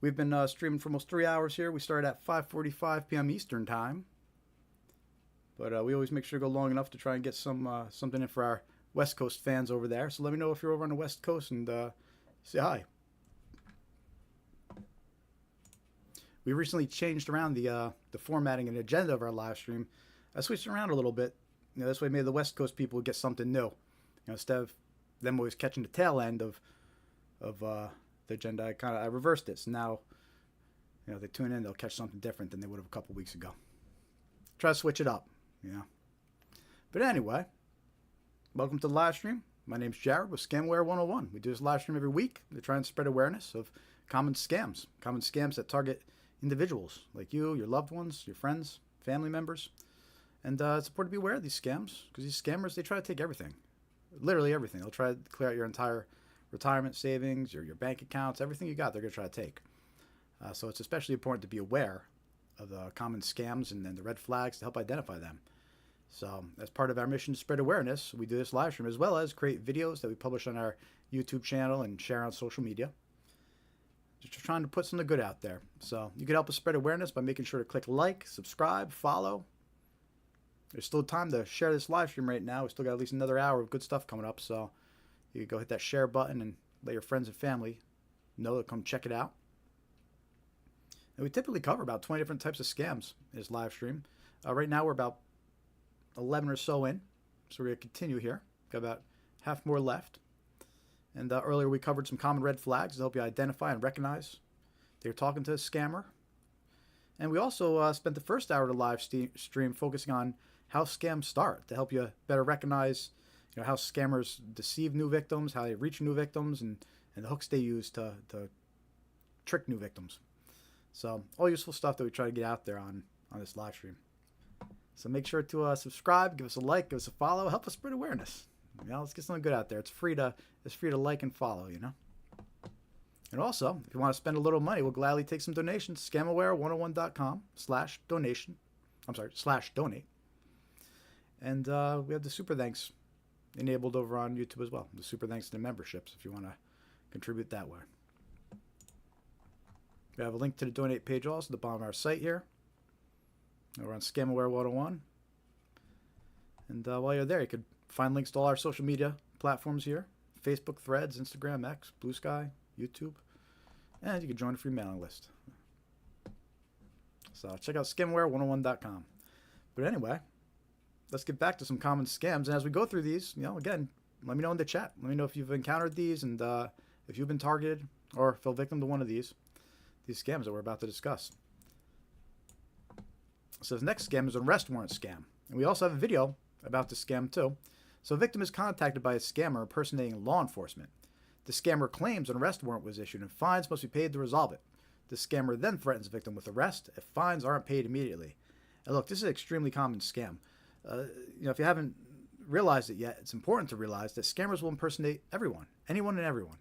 We've been streaming for almost 3 hours here. We started at 5:45 p.m. Eastern time. But we always make sure to go long enough to try and get something in for our West Coast fans over there. So let me know if you're over on the West Coast and say hi. We recently changed around the formatting and agenda of our live stream. I switched it around a little bit. This way maybe the West Coast people would get something new. Instead of them always catching the tail end of the agenda, I reversed it. So now, they tune in, they'll catch something different than they would have a couple weeks ago. Try to switch it up, But anyway, welcome to the live stream. My name's Jared with Scamware 101. We do this live stream every week to try and spread awareness of common scams that target individuals like you, your loved ones, your friends, family members. And it's important to be aware of these scams because these scammers, they try to take everything, literally everything. They'll try to clear out your entire retirement savings, your bank accounts, everything you got, they're going to try to take. So it's especially important to be aware of the common scams and then the red flags to help identify them. So as part of our mission to spread awareness, we do this live stream as well as create videos that we publish on our YouTube channel and share on social media. Just trying to put something good out there. So you can help us spread awareness by making sure to click like, subscribe, follow. There's still time to share this live stream right now. We still got at least another hour of good stuff coming up. So you can go hit that share button and let your friends and family know to come check it out. And we typically cover about 20 different types of scams in this live stream. Right now we're about 11 or so in. So we're going to continue here. Got about half more left. And earlier we covered some common red flags to help you identify and recognize that you're talking to a scammer. And we also spent the first hour of the live stream focusing on how scams start to help you better recognize how scammers deceive new victims, how they reach new victims, and the hooks they use to trick new victims. So all useful stuff that we try to get out there on this live stream. So make sure to subscribe, give us a like, give us a follow, help us spread awareness. Let's get something good out there. It's free to like and follow, And also, if you want to spend a little money, we'll gladly take some donations. Scamaware101.com/donation. /donate. And we have the super thanks enabled over on YouTube as well. The super thanks to the memberships if you want to contribute that way. We have a link to the donate page also at the bottom of our site here. We're on Scamaware 101. And while you're there, you could find links to all our social media platforms here. Facebook, Threads, Instagram, X, Blue Sky, YouTube. And you can join a free mailing list. So check out scamware101.com. But anyway, let's get back to some common scams. And as we go through these, again, let me know in the chat. Let me know if you've encountered these and if you've been targeted or fell victim to one of these scams that we're about to discuss. So the next scam is an arrest warrant scam. And we also have a video about this scam too. So a victim is contacted by a scammer impersonating law enforcement. The scammer claims an arrest warrant was issued and fines must be paid to resolve it. The scammer then threatens the victim with arrest if fines aren't paid immediately. And look, this is an extremely common scam. If you haven't realized it yet, it's important to realize that scammers will impersonate everyone, anyone and everyone,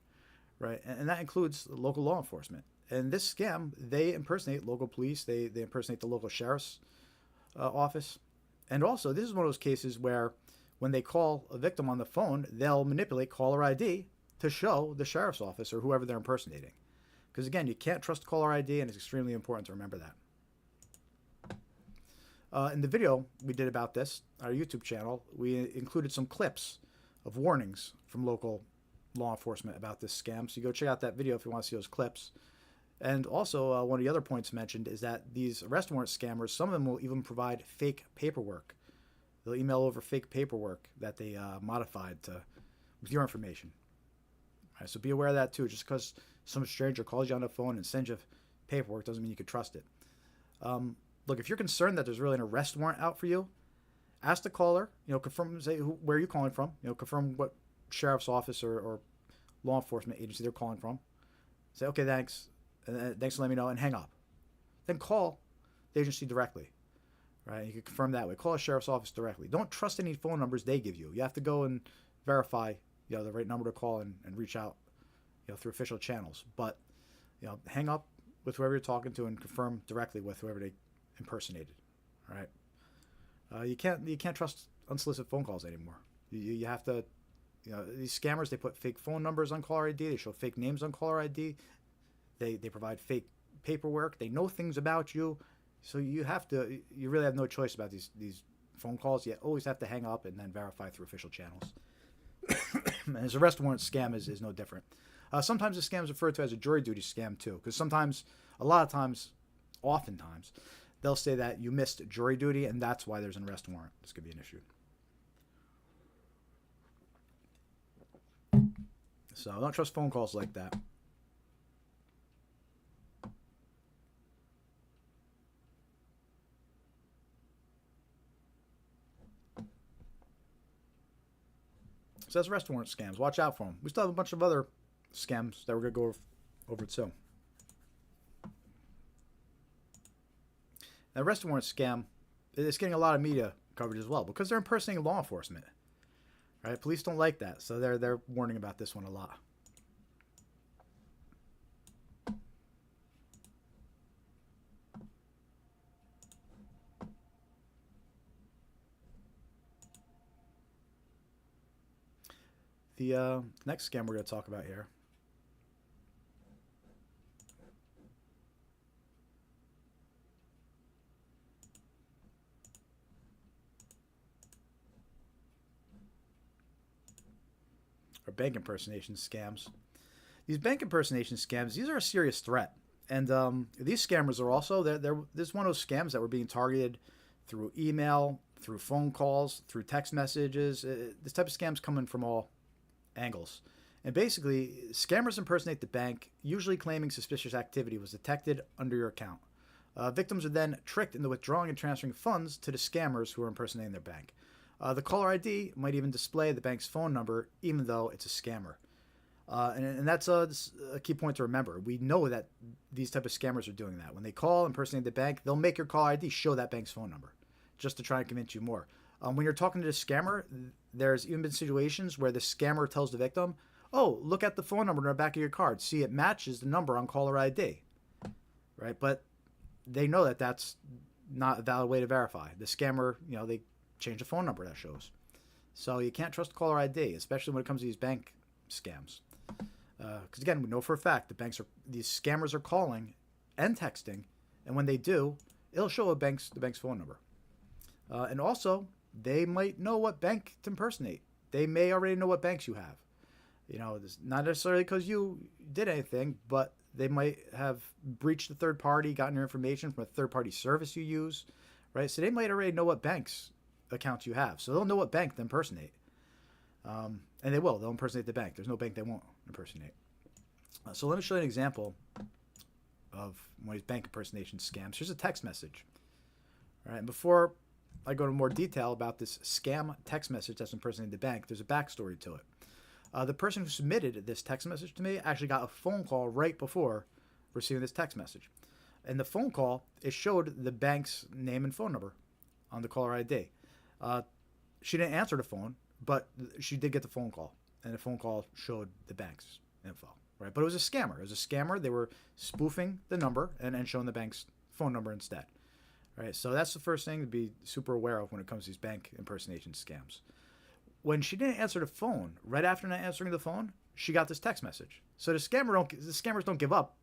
right? And that includes local law enforcement. And this scam, they impersonate local police, they impersonate the local sheriff's office. And also, this is one of those cases where when they call a victim on the phone, they'll manipulate caller ID to show the sheriff's office or whoever they're impersonating. Because again, you can't trust caller ID, and it's extremely important to remember that. In the video we did about this, our YouTube channel, we included some clips of warnings from local law enforcement about this scam. So you go check out that video if you want to see those clips. And also, one of the other points mentioned is that these arrest warrant scammers, some of them will even provide fake paperwork. They'll email over fake paperwork that they modified with your information. All right, so be aware of that too. Just because some stranger calls you on the phone and sends you paperwork doesn't mean you can trust it. Look, if you're concerned that there's really an arrest warrant out for you, ask the caller, confirm, say, where are you calling from? Confirm what sheriff's office or law enforcement agency they're calling from. Say, okay, thanks. Thanks for letting me know, and hang up. Then call the agency directly. Right? You can confirm that way. Call a sheriff's office directly. Don't trust any phone numbers they give you. You have to go and verify, the right number to call and reach out, through official channels. But, hang up with whoever you're talking to and confirm directly with whoever they impersonated. All right? You can't trust unsolicited phone calls anymore. You have to, these scammers, they put fake phone numbers on caller ID. They show fake names on caller ID. They provide fake paperwork. They know things about you. So you really have no choice about these phone calls. You always have to hang up and then verify through official channels. And his arrest warrant scam is no different. Sometimes the scam is referred to as a jury duty scam too, because oftentimes, they'll say that you missed jury duty and that's why there's an arrest warrant. This could be an issue. So don't trust phone calls like that. So that's arrest warrant scams. Watch out for them. We still have a bunch of other scams that we're going to go over too. Now, arrest warrant scam is getting a lot of media coverage as well because they're impersonating law enforcement. Right? Police don't like that, so they're warning about this one a lot. The next scam we're going to talk about here are bank impersonation scams. These bank impersonation scams, these are a serious threat. And these scammers are also, this is one of those scams that were being targeted through email, through phone calls, through text messages. This type of scam's coming from all angles. And basically, scammers impersonate the bank, usually claiming suspicious activity was detected under your account. Victims are then tricked into withdrawing and transferring funds to the scammers who are impersonating their bank. The caller ID might even display the bank's phone number, even though it's a scammer. And that's a key point to remember. We know that these type of scammers are doing that. When they call impersonating the bank, they'll make your caller ID show that bank's phone number, just to try and convince you more. When you're talking to the scammer, there's even been situations where the scammer tells the victim, oh, look at the phone number on the back of your card. See, it matches the number on caller ID. Right? But they know that that's not a valid way to verify. The scammer, they change the phone number that shows. So you can't trust caller ID, especially when it comes to these bank scams. Because again, we know for a fact these scammers are calling and texting, and when they do, it'll show the bank's phone number. And also, they might know what bank to impersonate. They may already know what banks you have. Not necessarily because you did anything, but they might have breached a third party, gotten your information from a third party service you use, right? So they might already know what bank's accounts you have. So they'll know what bank to impersonate. And they will. They'll impersonate the bank. There's no bank they won't impersonate. So let me show you an example of one of these bank impersonation scams. Here's a text message. All right, and before I go into more detail about this scam text message that's impersonating the bank, there's a backstory to it. The person who submitted this text message to me actually got a phone call right before receiving this text message. And the phone call, it showed the bank's name and phone number on the caller ID. She didn't answer the phone, but she did get the phone call. And the phone call showed the bank's info, right? But it was a scammer. It was a scammer. They were spoofing the number and showing the bank's phone number instead, right? So that's the first thing to be super aware of when it comes to these bank impersonation scams. When she didn't answer the phone, right after not answering the phone, she got this text message. So the scammers don't give up,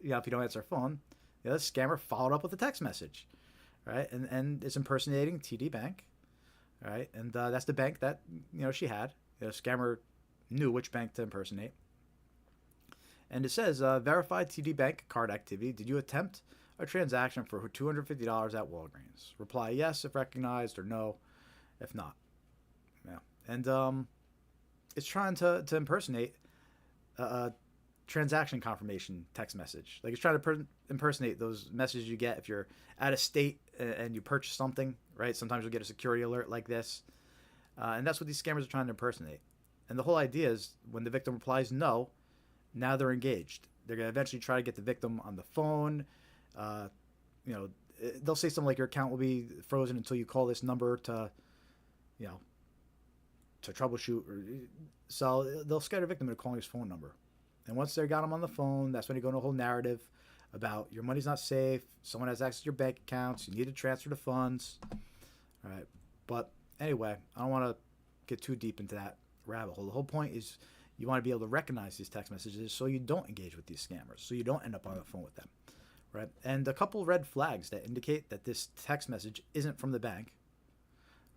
if you don't answer a phone. The scammer followed up with a text message, right? And it's impersonating TD Bank, right? And that's the bank that she had. The scammer knew which bank to impersonate. And it says, verified TD Bank card activity. Did you attempt a transaction for $250 at Walgreens? Reply yes if recognized, or no if not. Yeah. And it's trying to impersonate a transaction confirmation text message. Like, it's trying to impersonate those messages you get if you're out of state and you purchase something, right? Sometimes you'll get a security alert like this. And that's what these scammers are trying to impersonate. And the whole idea is when the victim replies no, now they're engaged. They're going to eventually try to get the victim on the phone. They'll say something like your account will be frozen until you call this number to troubleshoot. So they'll scare the victim into calling his phone number. And once they got him on the phone, that's when they go into a whole narrative about your money's not safe, someone has access to your bank accounts, you need to transfer the funds. All right. But anyway, I don't want to get too deep into that rabbit hole. The whole point is you want to be able to recognize these text messages so you don't engage with these scammers, so you don't end up on the phone with them, right? And a couple red flags that indicate that this text message isn't from the bank,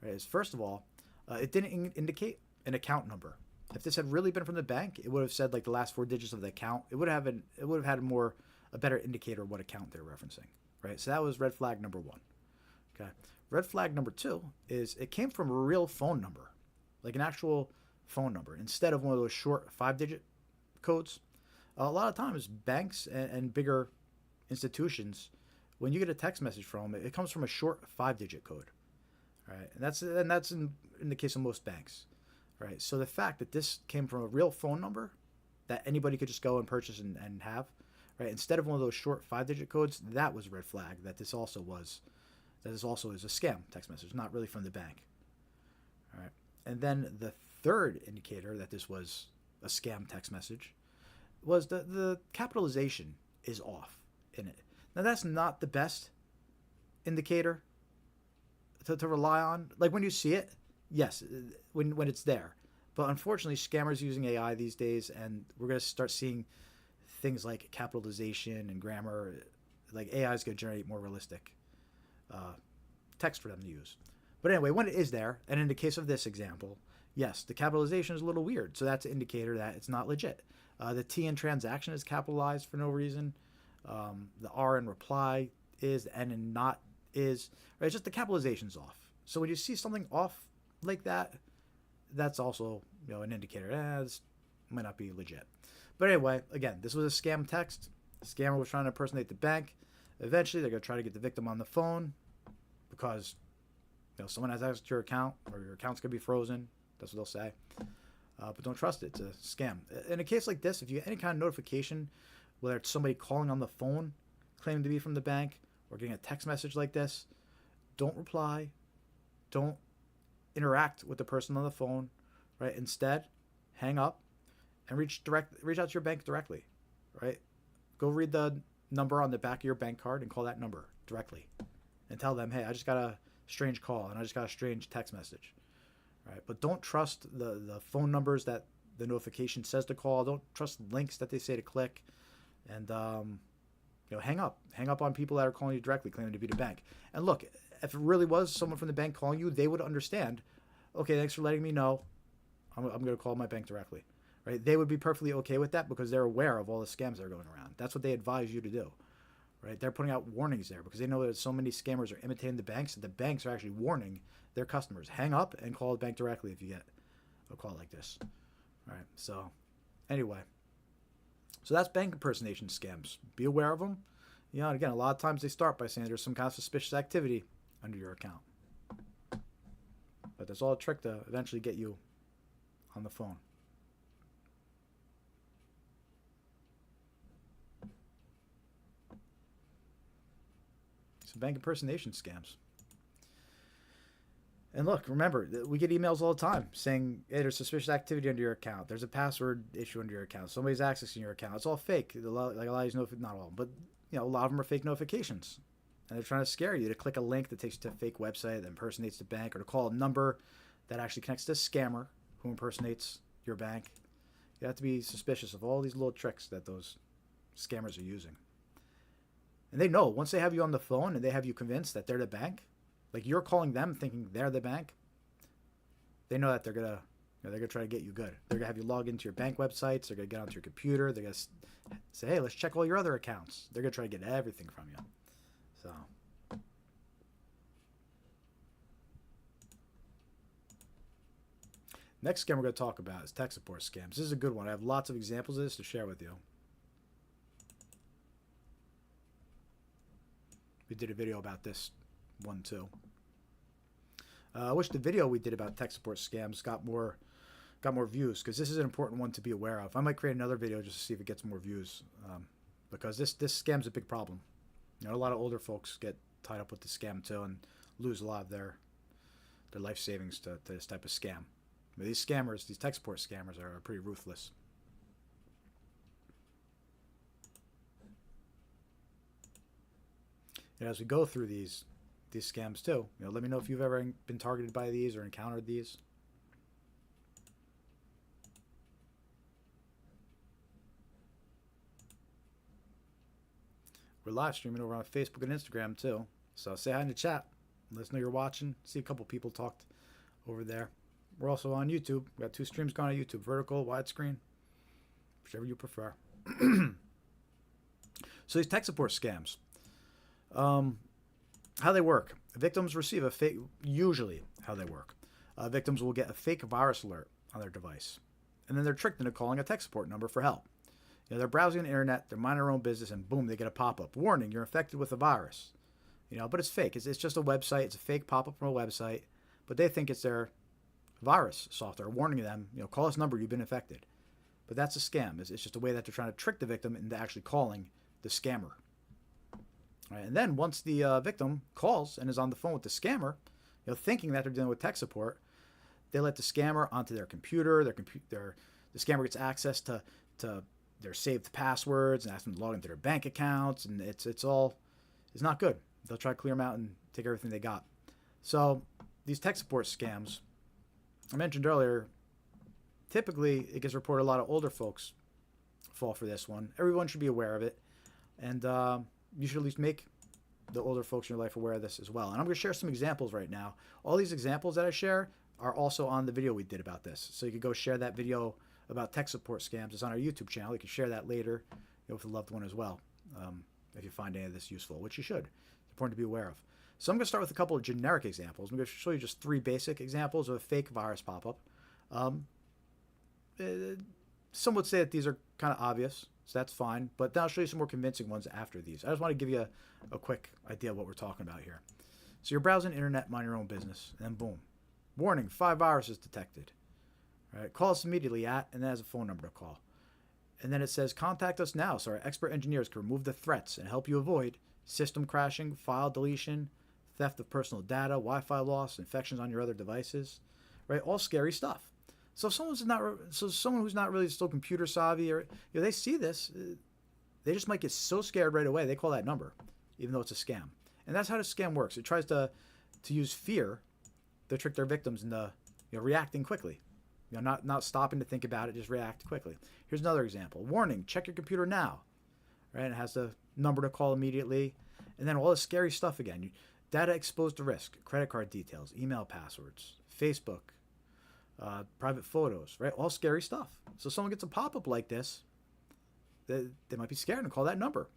right, is first of all, it didn't indicate an account number. If this had really been from the bank, it would have said like the last 4 digits of the account. It would have had a better indicator of what account they're referencing, right? So that was red flag number 1. Okay. Red flag number 2 is it came from a real phone number, like an actual phone number, instead of one of those short 5-digit codes. A lot of times, banks and bigger institutions, when you get a text message from them, it comes from a short 5-digit code, right? And that's in the case of most banks, right? So the fact that this came from a real phone number that anybody could just go and purchase and have, right, instead of one of those short 5-digit codes, that was a red flag that this also is a scam text message, not really from the bank. All right. And then the third indicator that this was a scam text message was the capitalization is off in it. Now, that's not the best indicator to rely on. Like, when you see it, yes, when it's there. But unfortunately, scammers using AI these days, and we're going to start seeing things like capitalization and grammar. Like, AI is going to generate more realistic text for them to use. But anyway, when it is there, and in the case of this example, yes, the capitalization is a little weird. So that's an indicator that it's not legit. The T in transaction is capitalized for no reason. The R in reply is, the N in not is. Right? It's just the capitalization's off. So when you see something off like that, that's also an indicator. This might not be legit. But anyway, again, this was a scam text. The scammer was trying to impersonate the bank. Eventually, they're going to try to get the victim on the phone because someone has access to your account, or your account's going to be frozen. That's what they'll say. But don't trust it. It's a scam. In a case like this, if you get any kind of notification, whether it's somebody calling on the phone claiming to be from the bank, or getting a text message like this, don't reply. Don't interact with the person on the phone, right? Instead, hang up and reach out to your bank directly, right? Go read the number on the back of your bank card and call that number directly and tell them, hey, I just got a strange call and I just got a strange text message, right? But don't trust the phone numbers that the notification says to call. Don't trust links that they say to click, and hang up on people that are calling you directly claiming to be the bank. And look, if it really was someone from the bank calling you, they would understand, okay, thanks for letting me know. I'm going to call my bank directly, right? They would be perfectly okay with that because they're aware of all the scams that are going around. That's what they advise you to do, right? They're putting out warnings there because they know that so many scammers are imitating the banks, that the banks are actually warning their customers. Hang up and call the bank directly if you get a call like this. All right, so anyway. So that's bank impersonation scams. Be aware of them. And again, a lot of times they start by saying there's some kind of suspicious activity under your account. But that's all a trick to eventually get you on the phone. Some bank impersonation scams. And look, remember, we get emails all the time saying, hey, there's suspicious activity under your account. There's a password issue under your account. Somebody's accessing your account. It's all fake. Like a lot of these, not all, but a lot of them are fake notifications. And they're trying to scare you to click a link that takes you to a fake website that impersonates the bank, or to call a number that actually connects to a scammer who impersonates your bank. You have to be suspicious of all these little tricks that those scammers are using. And they know, once they have you on the phone and they have you convinced that they're the bank, like you're calling them thinking they're the bank, they know that they're gonna try to get you good. They're gonna have you log into your bank websites. They're gonna get onto your computer. They're gonna say, hey, let's check all your other accounts. They're gonna try to get everything from you. So next scam we're going to talk about is tech support scams. This is a good one. I have lots of examples of this to share with you. We did a video about this one too. I wish the video we did about tech support scams got more views, because this is an important one to be aware of. I might create another video just to see if it gets more views, because this scam's a big problem. A lot of older folks get tied up with the scam too and lose a lot of their life savings to this type of scam. But these scammers, these tech support scammers, are pretty ruthless. And as we go through these scams too, let me know if you've ever been targeted by these or encountered these. We're live streaming over on Facebook and Instagram too. So say hi in the chat. Let us know you're watching. See a couple people talked over there. We're also on YouTube. We got 2 streams going on YouTube. Vertical, widescreen. Whichever you prefer. So these tech support scams. How they work. Victims receive a fake... Usually how they work. Victims will get a fake virus alert on their device. And then they're tricked into calling a tech support number for help. They're browsing the internet, they're minding their own business, and boom, they get a pop-up. Warning, you're infected with a virus. But it's fake. It's just a website. It's a fake pop-up from a website. But they think it's their virus software warning them, call this number, you've been infected. But that's a scam. It's just a way that they're trying to trick the victim into actually calling the scammer. All right, and then once the victim calls and is on the phone with the scammer, thinking that they're dealing with tech support, they let the scammer onto their computer. The scammer gets access to their saved passwords and ask them to log into their bank accounts, and it's not good. They'll try to clear them out and take everything they got. So these tech support scams, I mentioned earlier, typically it gets reported a lot of older folks fall for this one. Everyone should be aware of it, and you should at least make the older folks in your life aware of this as well. And I'm going to share some examples right now. All these examples that I share are also on the video we did about this, so you can go share that video about tech support scams. It's on our YouTube channel. You can share that later with a loved one as well, if you find any of this useful, which you should. It's important to be aware of. So I'm going to start with a couple of generic examples. I'm going to show you just 3 basic examples of a fake virus pop-up. Some would say that these are kind of obvious, so that's fine, but then I'll show you some more convincing ones after these. I just want to give you a quick idea of what we're talking about here. So you're browsing the internet, mind your own business, and then boom. Warning, 5 viruses detected. All right, call us immediately at, and then has a phone number to call. And then it says, contact us now so our expert engineers can remove the threats and help you avoid system crashing, file deletion, theft of personal data, Wi-Fi loss, infections on your other devices, right? All scary stuff. So if someone who's not really still computer savvy, or they see this, they just might get so scared right away they call that number, even though it's a scam. And that's how the scam works. It tries to use fear to trick their victims into reacting quickly. Not stopping to think about it, just react quickly. Here's another example. Warning, check your computer now. Right? It has the number to call immediately. And then all the scary stuff again. Data exposed to risk, credit card details, email passwords, Facebook, private photos, right? All scary stuff. So someone gets a pop-up like this, they might be scared and call that number.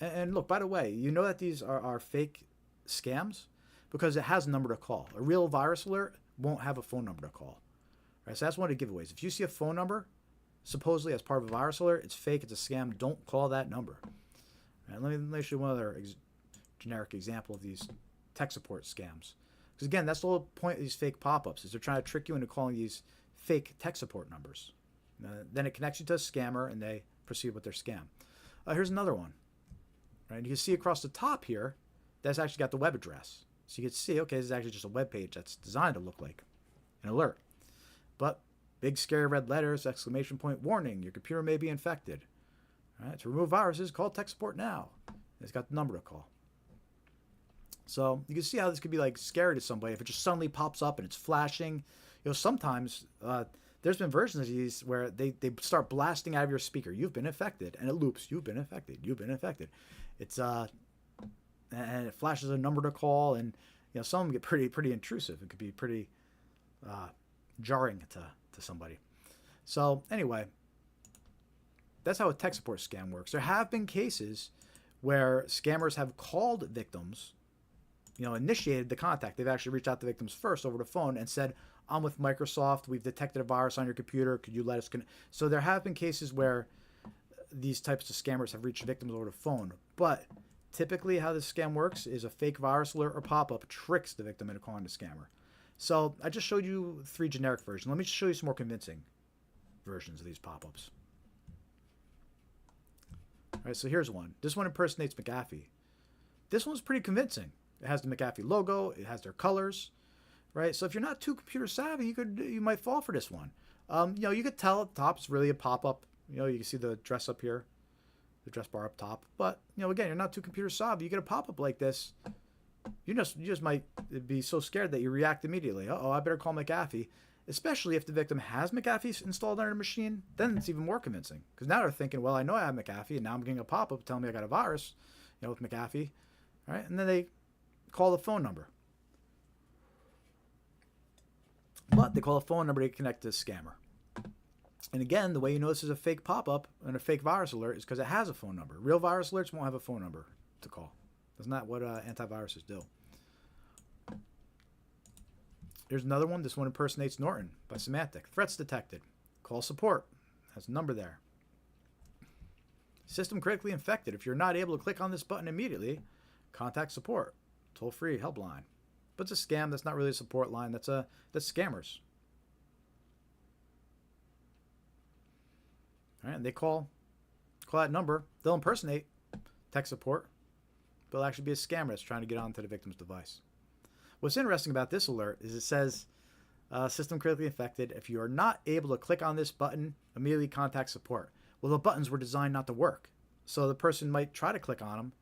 And look, by the way, you know that these are fake scams because it has a number to call. A real virus alert won't have a phone number to call. Right, so that's one of the giveaways. If you see a phone number, supposedly as part of a virus alert, it's fake, it's a scam. Don't call that number. Right, let me show you one other generic example of these tech support scams. Because again, that's the whole point of these fake pop-ups, is they're trying to trick you into calling these fake tech support numbers. Then it connects you to a scammer, and they proceed with their scam. Here's another one. Right, you can see across the top here, that's actually got the web address. So you can see, okay, this is actually just a web page that's designed to look like an alert. But big scary red letters, exclamation point, warning, your computer may be infected. All right, to remove viruses, call tech support now. It's got the number to call. So you can see how this could be like scary to somebody if it just suddenly pops up and it's flashing. Sometimes there's been versions of these where they start blasting out of your speaker. You've been infected, and it loops. You've been infected. You've been infected. It's and it flashes a number to call, and some of them get pretty intrusive. It could be pretty jarring to somebody. So anyway, that's how a tech support scam works. There have been cases where scammers have called victims, initiated the contact. They've actually reached out to victims first over the phone and said, I'm with Microsoft. We've detected a virus on your computer. Could you let us connect? So there have been cases where these types of scammers have reached victims over the phone. But typically how this scam works is a fake virus alert or pop-up tricks the victim into calling the scammer. So I just showed you 3 generic versions. Let me just show you some more convincing versions of these pop-ups. All right, so here's one. This one impersonates McAfee. This one's pretty convincing. It has the McAfee logo. It has their colors, right? So if you're not too computer savvy, you might fall for this one. You could tell at the top it's really a pop-up. You can see the dress up here, the dress bar up top. But again, you're not too computer savvy. You get a pop-up like this, you just might be so scared that you react immediately. Uh-oh, I better call McAfee. Especially if the victim has McAfee installed on their machine, then it's even more convincing. Because now they're thinking, well, I know I have McAfee, and now I'm getting a pop-up telling me I got a virus, with McAfee. All right, and then they call the phone number. But they call a phone number to connect to the scammer. And again, the way you know this is a fake pop-up and a fake virus alert is because it has a phone number. Real virus alerts won't have a phone number to call. That's not what antiviruses do. Here's another one. This one impersonates Norton by Symantec. Threats detected. Call support. Has a number there. System critically infected. If you're not able to click on this button immediately, contact support. Toll-free helpline. But it's a scam. That's not really a support line. That's scammers. All right, and they call that number. They'll impersonate tech support, but it'll actually be a scammer that's trying to get onto the victim's device. What's interesting about this alert is it says, system critically infected. If you are not able to click on this button, immediately contact support. Well, the buttons were designed not to work. So the person might try to click on them,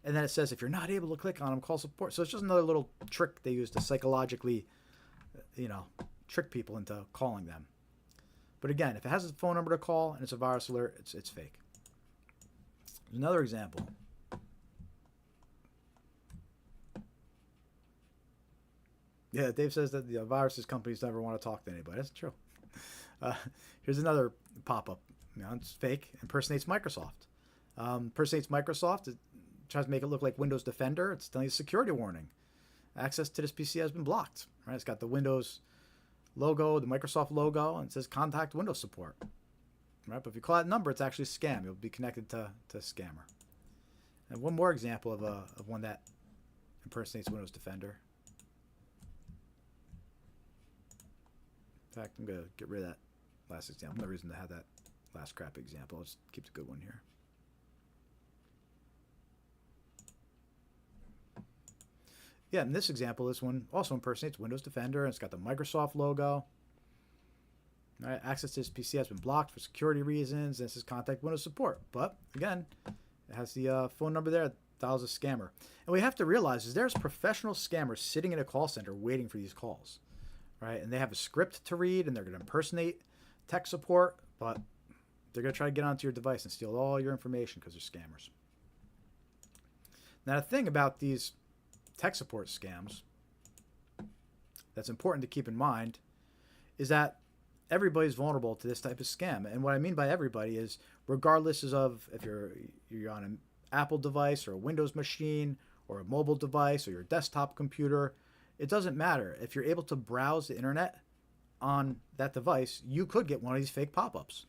and then it says, if you're not able to click on them, call support. So it's just another little trick they use to psychologically, trick people into calling them. But again, if it has a phone number to call and it's a virus alert, it's fake. There's another example. Yeah, Dave says that the viruses companies never want to talk to anybody. That's true. Here's another pop-up. It's fake. Impersonates Microsoft. Impersonates Microsoft. It tries to make it look like Windows Defender. It's telling you a security warning. Access to this PC has been blocked. Right? It's got the Windows logo, the Microsoft logo, and it says contact Windows support. Right? But if you call that number, it's actually a scam. You'll be connected to a scammer. And one more example of one that impersonates Windows Defender. In fact, I'm going to get rid of that last example. No reason to have that last crappy example. I'll just keep the good one here. Yeah, in this example, this one also impersonates Windows Defender, and it's got the Microsoft logo. All right, access to this PC has been blocked for security reasons. This is contact Windows support. But, again, it has the phone number there. Dials a scammer. And we have to realize is there's professional scammers sitting in a call center waiting for these calls. Right, and they have a script to read, and they're going to impersonate tech support, but they're going to try to get onto your device and steal all your information because they're scammers. Now, the thing about these tech support scams that's important to keep in mind is that everybody's vulnerable to this type of scam. And what I mean by everybody is regardless of if you're on an Apple device or a Windows machine or a mobile device or your desktop computer, it doesn't matter. If you're able to browse the internet on that device, you could get one of these fake pop-ups.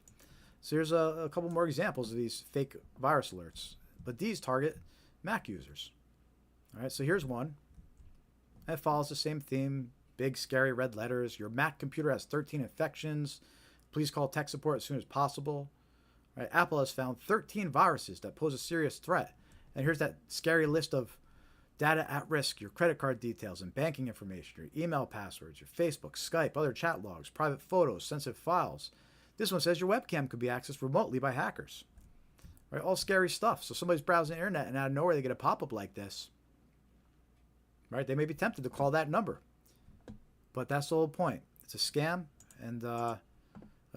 So here's a couple more examples of these fake virus alerts. But these target Mac users. All right, so here's one. It follows the same theme. Big, scary red letters. Your Mac computer has 13 infections. Please call tech support as soon as possible. All right, Apple has found 13 viruses that pose a serious threat. And here's that scary list of Data at risk, your credit card details and banking information, your email passwords, your Facebook, Skype, other chat logs, private photos, sensitive files. This one says your webcam could be accessed remotely by hackers. Right? All scary stuff. So somebody's browsing the internet and out of nowhere they get a pop-up like this. Right? They may be tempted to call that number. But that's the whole point. It's a scam, and a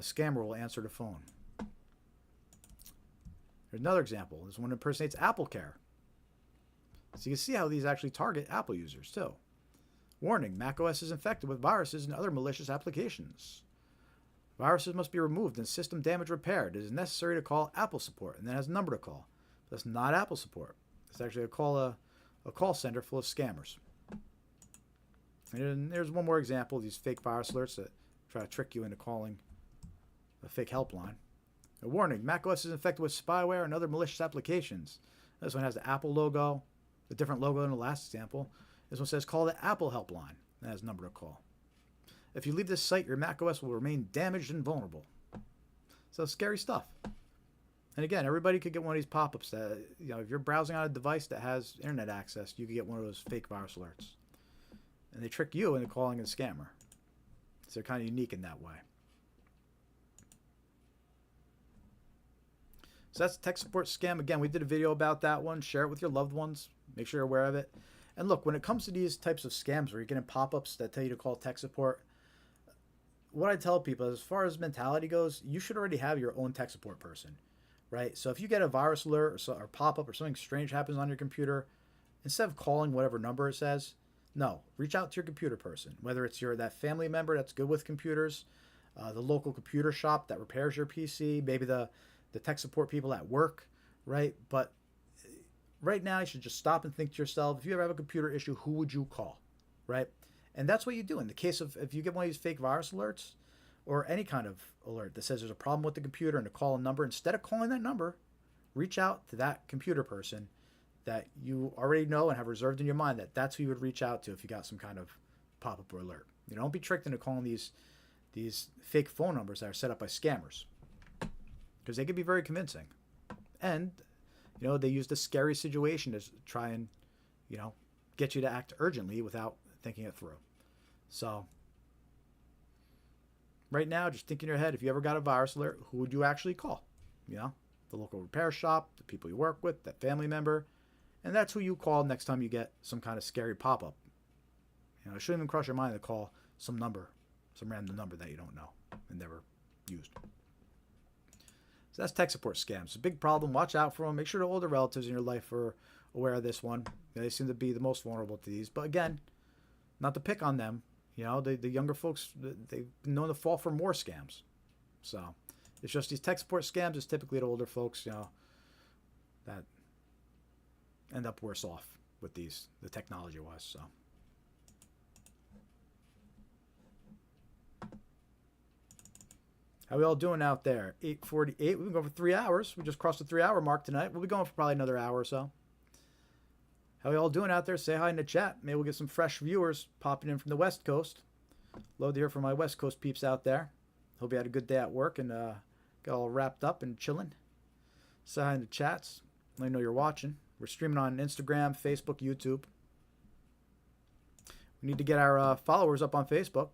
scammer will answer the phone. Here's another example. This one impersonates Apple Care. So you can see how these actually target Apple users too. Warning, macOS is infected with viruses and other malicious applications. Viruses must be removed and system damage repaired. It is necessary to call Apple support, and then has a number to call. That's not Apple support. It's actually a call center full of scammers. And there's one more example of these fake virus alerts that try to trick you into calling a fake helpline. A warning, macOS is infected with spyware and other malicious applications. This one has the Apple logo, a different logo than the last example. This one says call the Apple helpline. That has a number to call. If you leave this site, your macOS will remain damaged and vulnerable. So scary stuff. And again, everybody could get one of these pop-ups that, if you're browsing on a device that has internet access, you could get one of those fake virus alerts. And they trick you into calling a scammer. So they're kind of unique in that way. So that's tech support scam. Again, we did a video about that one. Share it with your loved ones. Make sure you're aware of it. And look, when it comes to these types of scams where you're getting pop-ups that tell you to call tech support, what I tell people, as far as mentality goes, you should already have your own tech support person, right? So if you get a virus alert or pop-up or something strange happens on your computer, instead of calling whatever number it says, no, reach out to your computer person, whether it's that family member that's good with computers, the local computer shop that repairs your PC, maybe the tech support people at work, right? But right now, you should just stop and think to yourself, if you ever have a computer issue, who would you call, right? And that's what you do in the case of if you get one of these fake virus alerts or any kind of alert that says there's a problem with the computer and to call a number. Instead of calling that number, reach out to that computer person that you already know and have reserved in your mind that's who you would reach out to if you got some kind of pop-up or alert. You don't be tricked into calling these fake phone numbers that are set up by scammers, because they can be very convincing. And they use the scary situation to try and get you to act urgently without thinking it through. So right now, just think in your head, if you ever got a virus alert, who would you actually call? The local repair shop, the people you work with, that family member. And that's who you call next time you get some kind of scary pop-up. It shouldn't even cross your mind to call some random number that you don't know and never used. So that's tech support scams. It's a big problem. Watch out for them. Make sure the older relatives in your life are aware of this one. They seem to be the most vulnerable to these. But again, not to pick on them. The younger folks, they've been known to fall for more scams. So it's just these tech support scams is typically the older folks, that end up worse off with the technology-wise. So. How we all doing out there? 8:48. We've been going for 3 hours. We just crossed the 3-hour mark tonight. We'll be going for probably another hour or so. How we all doing out there? Say hi in the chat. Maybe we'll get some fresh viewers popping in from the West Coast. Love to hear from my West Coast peeps out there. Hope you had a good day at work and got all wrapped up and chilling. Say hi in the chats. Let me know you're watching. We're streaming on Instagram, Facebook, YouTube. We need to get our followers up on Facebook.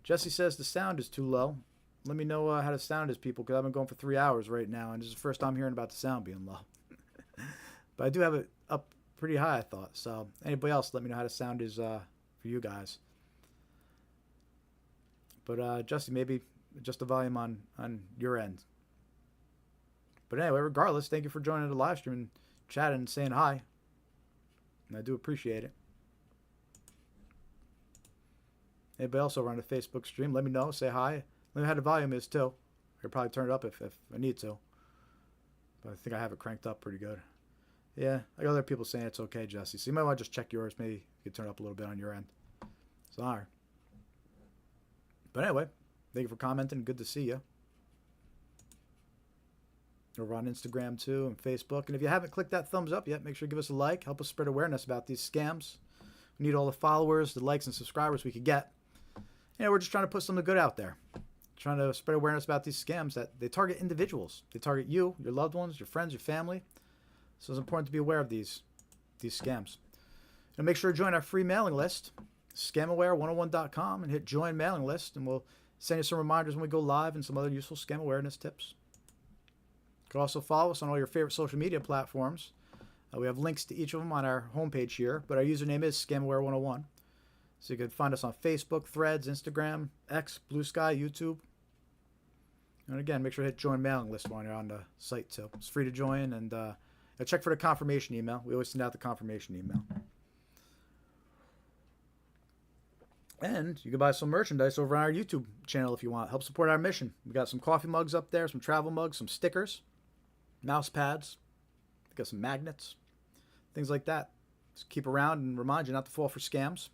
Jesse says the sound is too low. Let me know how the sound is, people, because I've been going for 3 hours right now, and this is the first time hearing about the sound being low. But I do have it up pretty high, I thought. So anybody else, let me know how the sound is for you guys. But Jesse, maybe just the volume on your end. But anyway, regardless, thank you for joining the live stream and chatting and saying hi. And I do appreciate it. Anybody else over on the Facebook stream, let me know. Say hi. Let me know how the volume is, too. I could probably turn it up if I need to. But I think I have it cranked up pretty good. Yeah, I got other people saying it's okay, Jesse. So you might want to just check yours. Maybe you could turn it up a little bit on your end. Sorry. But anyway, thank you for commenting. Good to see you. Over on Instagram, too, and Facebook. And if you haven't clicked that thumbs up yet, make sure to give us a like. Help us spread awareness about these scams. We need all the followers, the likes, and subscribers we could get. We're just trying to put something good out there. Trying to spread awareness about these scams that they target individuals. They target you, your loved ones, your friends, your family. So it's important to be aware of these these scams. And make sure to join our free mailing list, scamaware101.com, and hit join mailing list, and we'll send you some reminders when we go live and some other useful scam awareness tips. You can also follow us on all your favorite social media platforms. We have links to each of them on our homepage here, but our username is scamaware101. So you can find us on Facebook, Threads, Instagram, X, Blue Sky, YouTube. And again, make sure to hit join mailing list while you're on the site too. It's free to join, and check for the confirmation email. We always send out the confirmation email. And you can buy some merchandise over on our YouTube channel if you want. Help support our mission. We got some coffee mugs up there, some travel mugs, some stickers, mouse pads. We got some magnets, things like that. Just keep around and remind you not to fall for scams.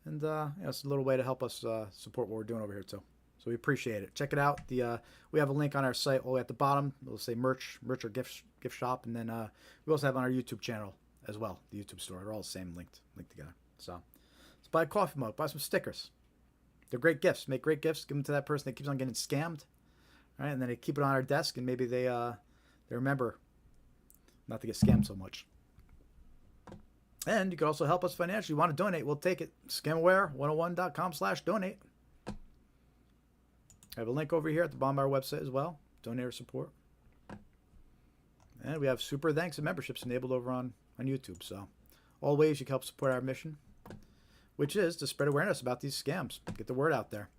And it's a little way to help us support what we're doing over here too. So we appreciate it. Check it out. We have a link on our site all the way at the bottom. It'll say merch or gift shop, and then we also have on our YouTube channel as well, the YouTube store. They're all the same linked together. So let's buy a coffee mug, buy some stickers. They're great gifts. Make great gifts. Give them to that person that keeps on getting scammed, all right? And then they keep it on our desk, and maybe they remember not to get scammed so much. And you can also help us financially. You want to donate, we'll take it. Scamaware101.com/donate. I have a link over here at the bottom of our website as well. Donate or support. And we have super thanks and memberships enabled over on YouTube. So all ways you can help support our mission, which is to spread awareness about these scams. Get the word out there.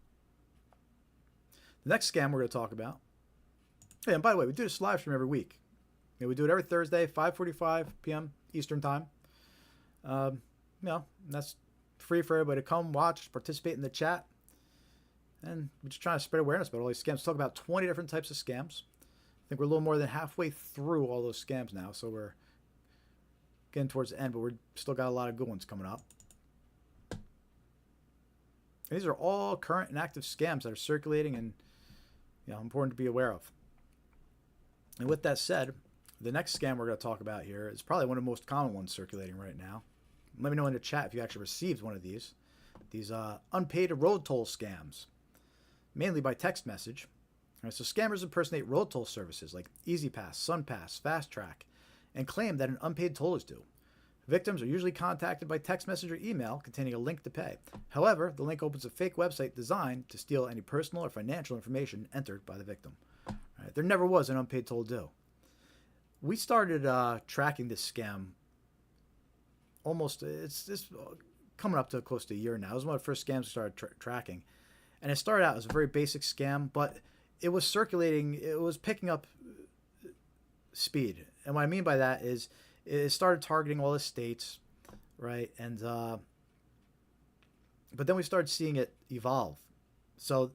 The next scam we're going to talk about. Hey, and by the way, we do this live stream every week. We do it every Thursday, 5:45 p.m. Eastern Time. That's free for everybody to come, watch, participate in the chat. And we're just trying to spread awareness about all these scams. Talk about 20 different types of scams. I think we're a little more than halfway through all those scams now, so we're getting towards the end, but we're still got a lot of good ones coming up. And these are all current and active scams that are circulating and important to be aware of. And with that said, the next scam we're going to talk about here is probably one of the most common ones circulating right now. Let me know in the chat if you actually received one of these. These unpaid road toll scams, mainly by text message. All right, so scammers impersonate road toll services like EasyPass, SunPass, Fast Track, and claim that an unpaid toll is due. Victims are usually contacted by text message or email containing a link to pay. However, the link opens a fake website designed to steal any personal or financial information entered by the victim. All right, there never was an unpaid toll due. We started tracking this scam it's coming up to close to a year now. It was one of the first scams we started tracking. And it started out as a very basic scam, but it was circulating, it was picking up speed. And what I mean by that is it started targeting all the states, right? And but then we started seeing it evolve. So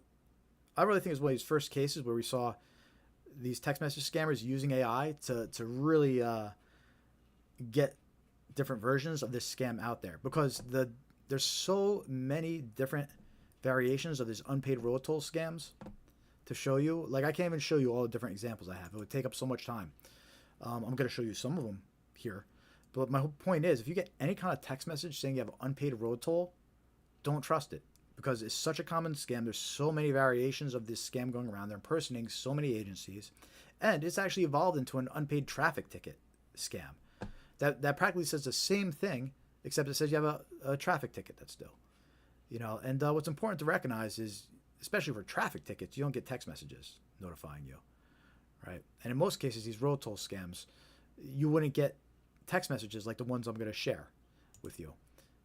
I really think it's one of these first cases where we saw these text message scammers using AI to really get different versions of this scam out there, because there's so many different variations of these unpaid road toll scams to show you. Like, I can't even show you all the different examples I have. It would take up so much time. I'm going to show you some of them here. But my whole point is, if you get any kind of text message saying you have unpaid road toll, don't trust it, because it's such a common scam. There's so many variations of this scam going around. They're impersonating so many agencies. And it's actually evolved into an unpaid traffic ticket scam. That practically says the same thing, except it says you have a traffic ticket that's due. And what's important to recognize is, especially for traffic tickets, you don't get text messages notifying you, right? And in most cases, these road toll scams, you wouldn't get text messages like the ones I'm going to share with you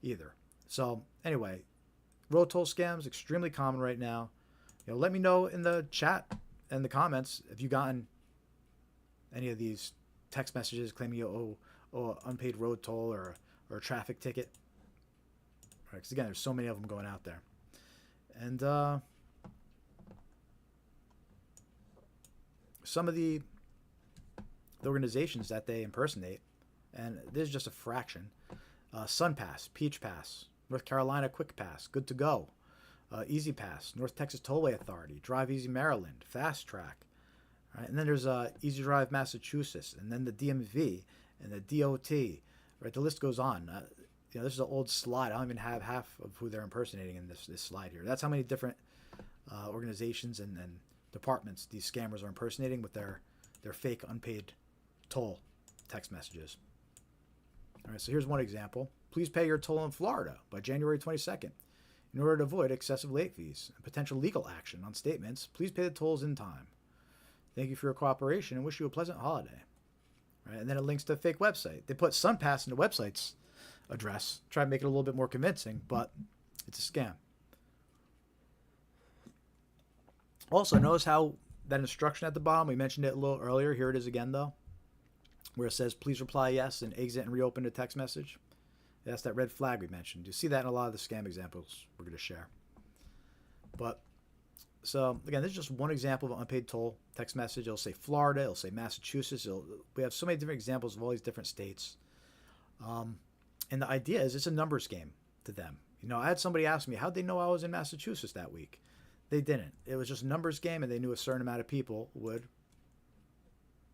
either. So anyway, road toll scams, extremely common right now. Let me know in the chat and the comments if you've gotten any of these text messages claiming you owe unpaid road toll or a traffic ticket. Right, because again, there's so many of them going out there. And some of the organizations that they impersonate, and this is just a fraction: SunPass, Peach Pass, North Carolina Quick Pass, Good to Go, Easy Pass, North Texas Tollway Authority, Drive Easy Maryland, Fast Track. Right? And then there's Easy Drive Massachusetts, and then the DMV and the DOT. Right, the list goes on. This is an old slide. I don't even have half of who they're impersonating in this slide here. That's how many different organizations and departments these scammers are impersonating with their fake unpaid toll text messages. All right, so here's one example. Please pay your toll in Florida by January 22nd. In order to avoid excessive late fees and potential legal action on statements, please pay the tolls in time. Thank you for your cooperation and wish you a pleasant holiday. Right, and then it links to a fake website. They put SunPass in the website's address, try to make it a little bit more convincing, but it's a scam. Also, notice how that instruction at the bottom, we mentioned it a little earlier. Here it is again, though, where it says, please reply yes and exit and reopen the text message. That's that red flag we mentioned. You see that in a lot of the scam examples we're going to share. But, so, again, this is just one example of an unpaid toll text message. It'll say Florida. It'll say Massachusetts. We have so many different examples of all these different states. And the idea is it's a numbers game to them. You know, I had somebody ask me, how'd they know I was in Massachusetts that week? They didn't. It was just a numbers game, and they knew a certain amount of people would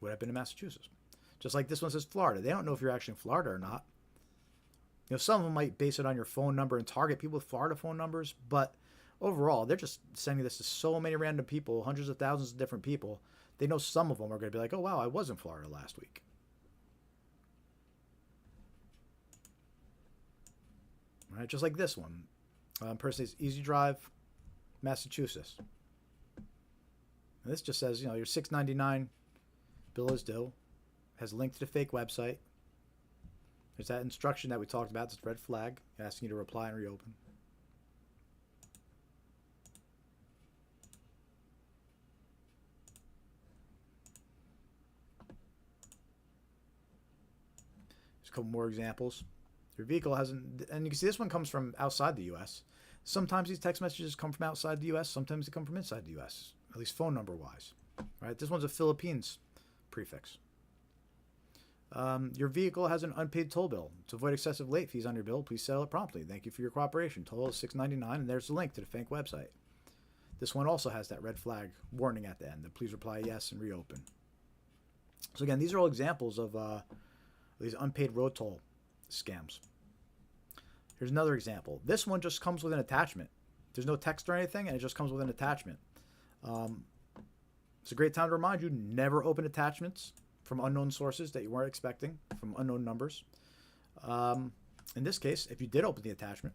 have been in Massachusetts. Just like this one says Florida. They don't know if you're actually in Florida or not. You know, some of them might base it on your phone number and target people with Florida phone numbers, but overall, they're just sending this to so many random people, hundreds of thousands of different people. They know some of them are going to be like, oh, wow, I was in Florida last week. All right, just like this one. Person says Easy Drive, Massachusetts. And this just says, you know, your $6.99 bill is due. Has a link to the fake website. There's that instruction that we talked about, this red flag, asking you to reply and reopen. There's a couple more examples. Your vehicle hasn't, and you can see this one comes from outside the U.S. Sometimes these text messages come from outside the U.S. Sometimes they come from inside the U.S., at least phone number wise. Right? This one's a Philippines prefix. Your vehicle has an unpaid toll bill. To avoid excessive late fees on your bill, please settle it promptly. Thank you for your cooperation. Toll is $6.99, and there's a link to the fake website. This one also has that red flag warning at the end. That please reply yes and reopen. So again, these are all examples of these unpaid road toll scams. Here's another example. This one just comes with an attachment. There's no text or anything, and it just comes with an attachment. It's a great time to remind you, never open attachments from unknown sources that you weren't expecting, from unknown numbers. In this case, if you did open the attachment,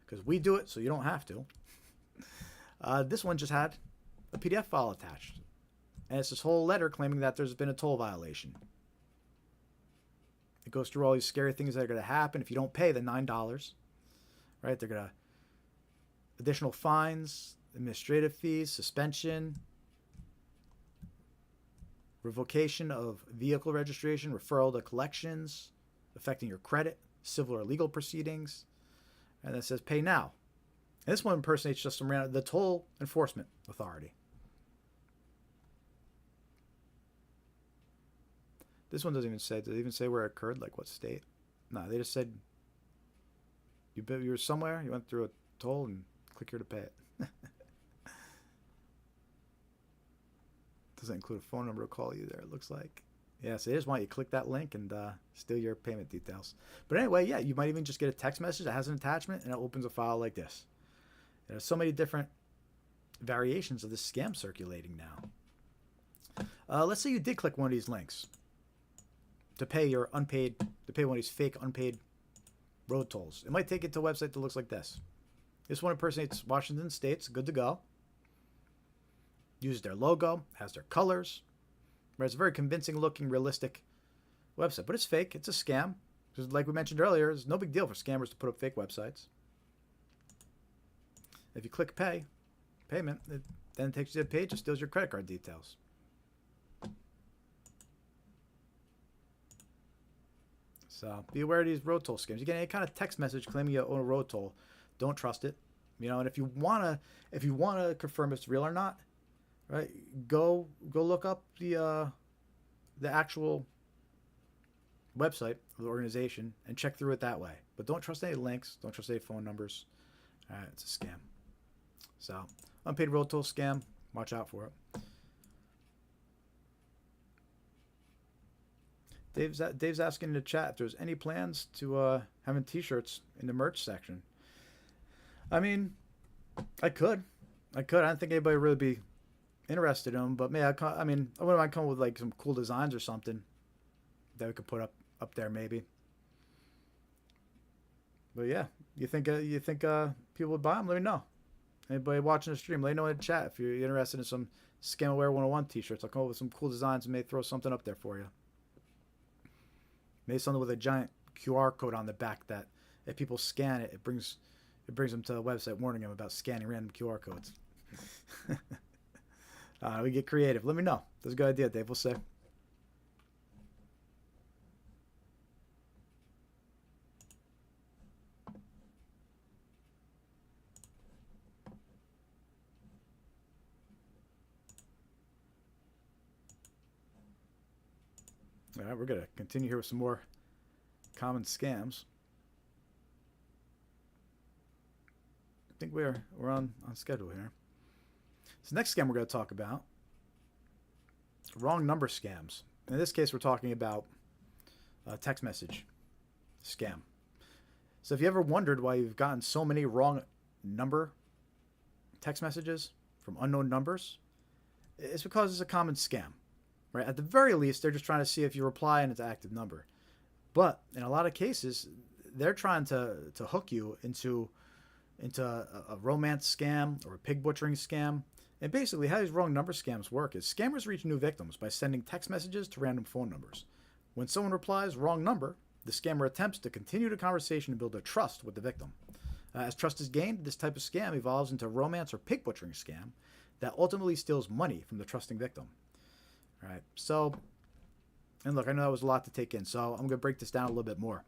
because we do it so you don't have to, this one just had a PDF file attached. And it's this whole letter claiming that there's been a toll violation. It goes through all these scary things that are going to happen if you don't pay the $9. Right? They're going to additional fines, administrative fees, suspension, revocation of vehicle registration, referral to collections, affecting your credit, civil or legal proceedings. And it says pay now. And this one impersonates just some random, the toll enforcement authority. This one doesn't even say, does it even say where it occurred, like what state? No, they just said you were somewhere, you went through a toll, and click here to pay it. Doesn't include a phone number to call you there, it looks like. Yeah, so they just want you to click that link and steal your payment details. But anyway, yeah, you might even just get a text message that has an attachment and it opens a file like this. There's so many different variations of this scam circulating now. Let's say you did click one of these links to pay your unpaid, to pay one of these fake unpaid road tolls. It might take you to a website that looks like this. This one impersonates Washington State's good to go. Uses their logo, has their colors. Right? It's a very convincing looking, realistic website. But it's fake. It's a scam. Because like we mentioned earlier, it's no big deal for scammers to put up fake websites. If you click payment, it then takes you to the page and steals your credit card details. So be aware of these road toll scams. You get any kind of text message claiming you own a road toll, don't trust it. You know, and if you wanna confirm if it's real or not, right? Go look up the actual website of the organization and check through it that way. But don't trust any links. Don't trust any phone numbers. All right, it's a scam. So unpaid road toll scam. Watch out for it. Dave's asking in the chat if there's any plans to having T-shirts in the merch section. I mean, I could. I don't think anybody would really be interested in them, but maybe I wouldn't mind coming with like some cool designs or something that we could put up there maybe. But yeah, you think people would buy them? Let me know. Anybody watching the stream, let me know in the chat if you're interested in some Scamware 101 t-shirts. I'll come up with some cool designs and may throw something up there for you. Maybe something with a giant QR code on the back that if people scan it, it brings them to the website warning them about scanning random QR codes. We get creative. Let me know. That's a good idea, Dave. We'll see. All right, we're going to continue here with some more common scams. I think we're on schedule here. So next scam we're going to talk about, wrong number scams. In this case, we're talking about a text message scam. So if you ever wondered why you've gotten so many wrong number text messages from unknown numbers, it's because it's a common scam. Right? At the very least, they're just trying to see if you reply and it's an active number. But in a lot of cases, they're trying to hook you into a romance scam or a pig butchering scam. And basically, how these wrong number scams work is scammers reach new victims by sending text messages to random phone numbers. When someone replies wrong number, the scammer attempts to continue the conversation and build a trust with the victim. As trust is gained, this type of scam evolves into a romance or pig butchering scam that ultimately steals money from the trusting victim. All right, so, and look, I know that was a lot to take in, so I'm going to break this down a little bit more.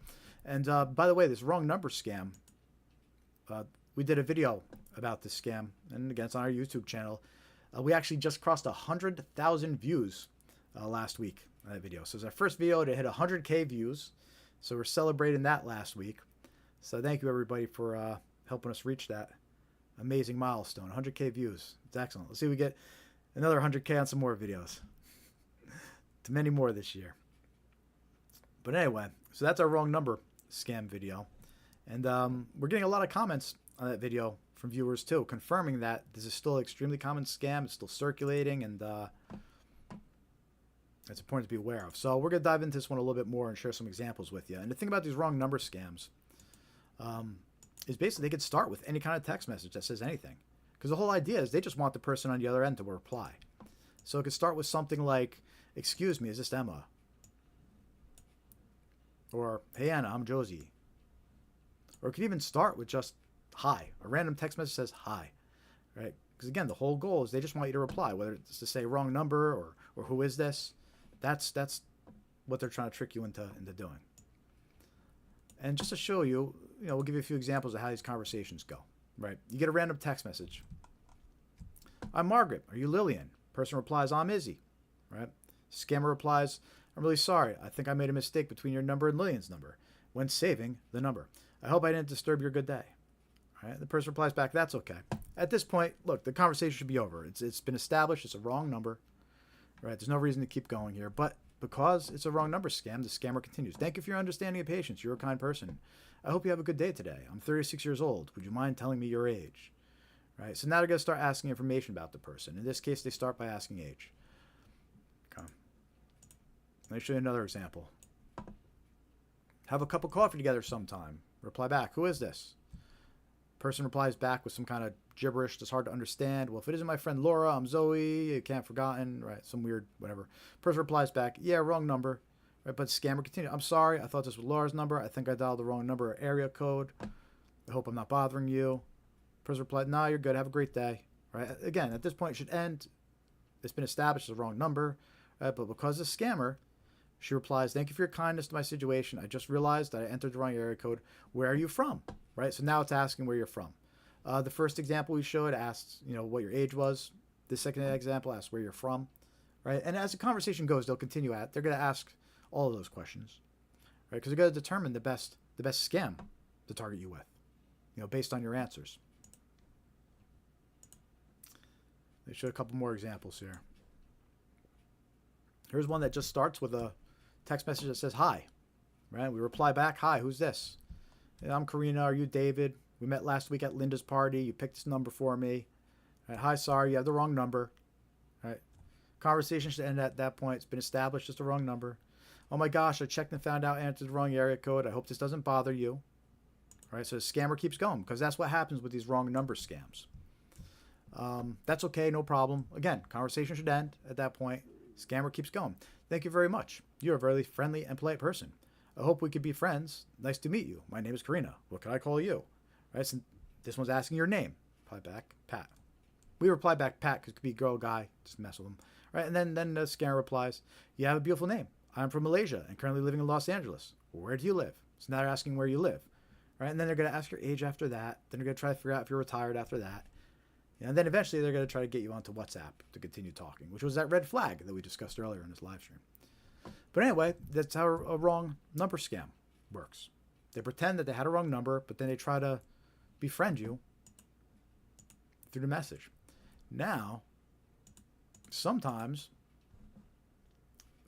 And by the way, this wrong number scam, we did a video about this scam, and again, it's on our YouTube channel. We actually just crossed 100,000 views last week on that video. So it's our first video to hit 100K views, so we're celebrating that last week. So thank you, everybody, for helping us reach that amazing milestone, 100K views. It's excellent. Let's see if we get another 100K on some more videos. To many more this year. But anyway, so that's our wrong number scam video. And we're getting a lot of comments on that video from viewers too, confirming that this is still an extremely common scam. It's still circulating, and it's important to be aware of. So we're going to dive into this one a little bit more and share some examples with you. And the thing about these wrong number scams is basically they could start with any kind of text message that says anything. Because the whole idea is they just want the person on the other end to reply. So it could start with something like, "Excuse me, is this Emma?" Or, "Hey Anna, I'm Josie." Or it could even start with just "hi." A random text message says "hi," right? Because again, the whole goal is they just want you to reply, whether it's to say wrong number or who is this. That's what they're trying to trick you into doing. And just to show you, we'll give you a few examples of how these conversations go, right? You get a random text message. "I'm Margaret. Are you Lillian?" Person replies, "I'm Izzy," right? Scammer replies, "I'm really sorry. I think I made a mistake between your number and Lillian's number when saving the number. I hope I didn't disturb your good day." All right? The person replies back, "That's okay." At this point, look, the conversation should be over. It's been established. It's a wrong number. Right? There's no reason to keep going here. But because it's a wrong number scam, the scammer continues. "Thank you for your understanding and patience. You're a kind person. I hope you have a good day today. I'm 36 years old. Would you mind telling me your age?" Right? So now they're going to start asking information about the person. In this case, they start by asking age. Okay. Let me show you another example. "Have a cup of coffee together sometime." Reply back, "Who is this?" Person replies back with some kind of gibberish that's hard to understand. "Well, if it isn't my friend Laura, I'm Zoe. You can't forgotten," right? Some weird whatever. Person replies back, "Yeah, wrong number." Right? But scammer continues, "I'm sorry. I thought this was Laura's number. I think I dialed the wrong number or area code. I hope I'm not bothering you." Person replied, "No, you're good. Have a great day." Right? Again, at this point, it should end. It's been established as a wrong number. Right? But because the scammer, she replies, "Thank you for your kindness to my situation. I just realized that I entered the wrong area code. Where are you from?" Right? So now it's asking where you're from. The first example we showed asked, what your age was. The second example asks where you're from. Right? And as the conversation goes, they'll continue they're going to ask all of those questions. Right? Because they're going to determine the best scam to target you with, based on your answers. They showed a couple more examples here. Here's one that just starts with a text message that says "hi." Right? We reply back, "Hi, who's this?" "I'm Karina. Are you David? We met last week at Linda's party. You picked this number for me." Right? "Hi, sorry, you have the wrong number." Right? Conversation should end at that point. It's been established as the wrong number. "Oh my gosh, I checked and found out I entered the wrong area code. I hope this doesn't bother you." right? So the scammer keeps going because that's what happens with these wrong number scams. That's okay, no problem. Again, conversation should end at that point. Scammer keeps going. Thank you very much. You're a very friendly and polite person. I hope we could be friends. Nice to meet you. My name is Karina. What can I call you? Right? So this one's asking your name. Reply back, Pat. We reply back, Pat, because it could be girl, guy. Just mess with them. Right? And then the scammer replies, you have a beautiful name. I'm from Malaysia and currently living in Los Angeles. Where do you live? So now they're asking where you live. Right? And then they're going to ask your age after that. Then they're going to try to figure out if you're retired after that. And then eventually they're going to try to get you onto WhatsApp to continue talking, which was that red flag that we discussed earlier in this live stream. But anyway, that's how a wrong number scam works. They pretend that they had a wrong number, but then they try to befriend you through the message. Now, sometimes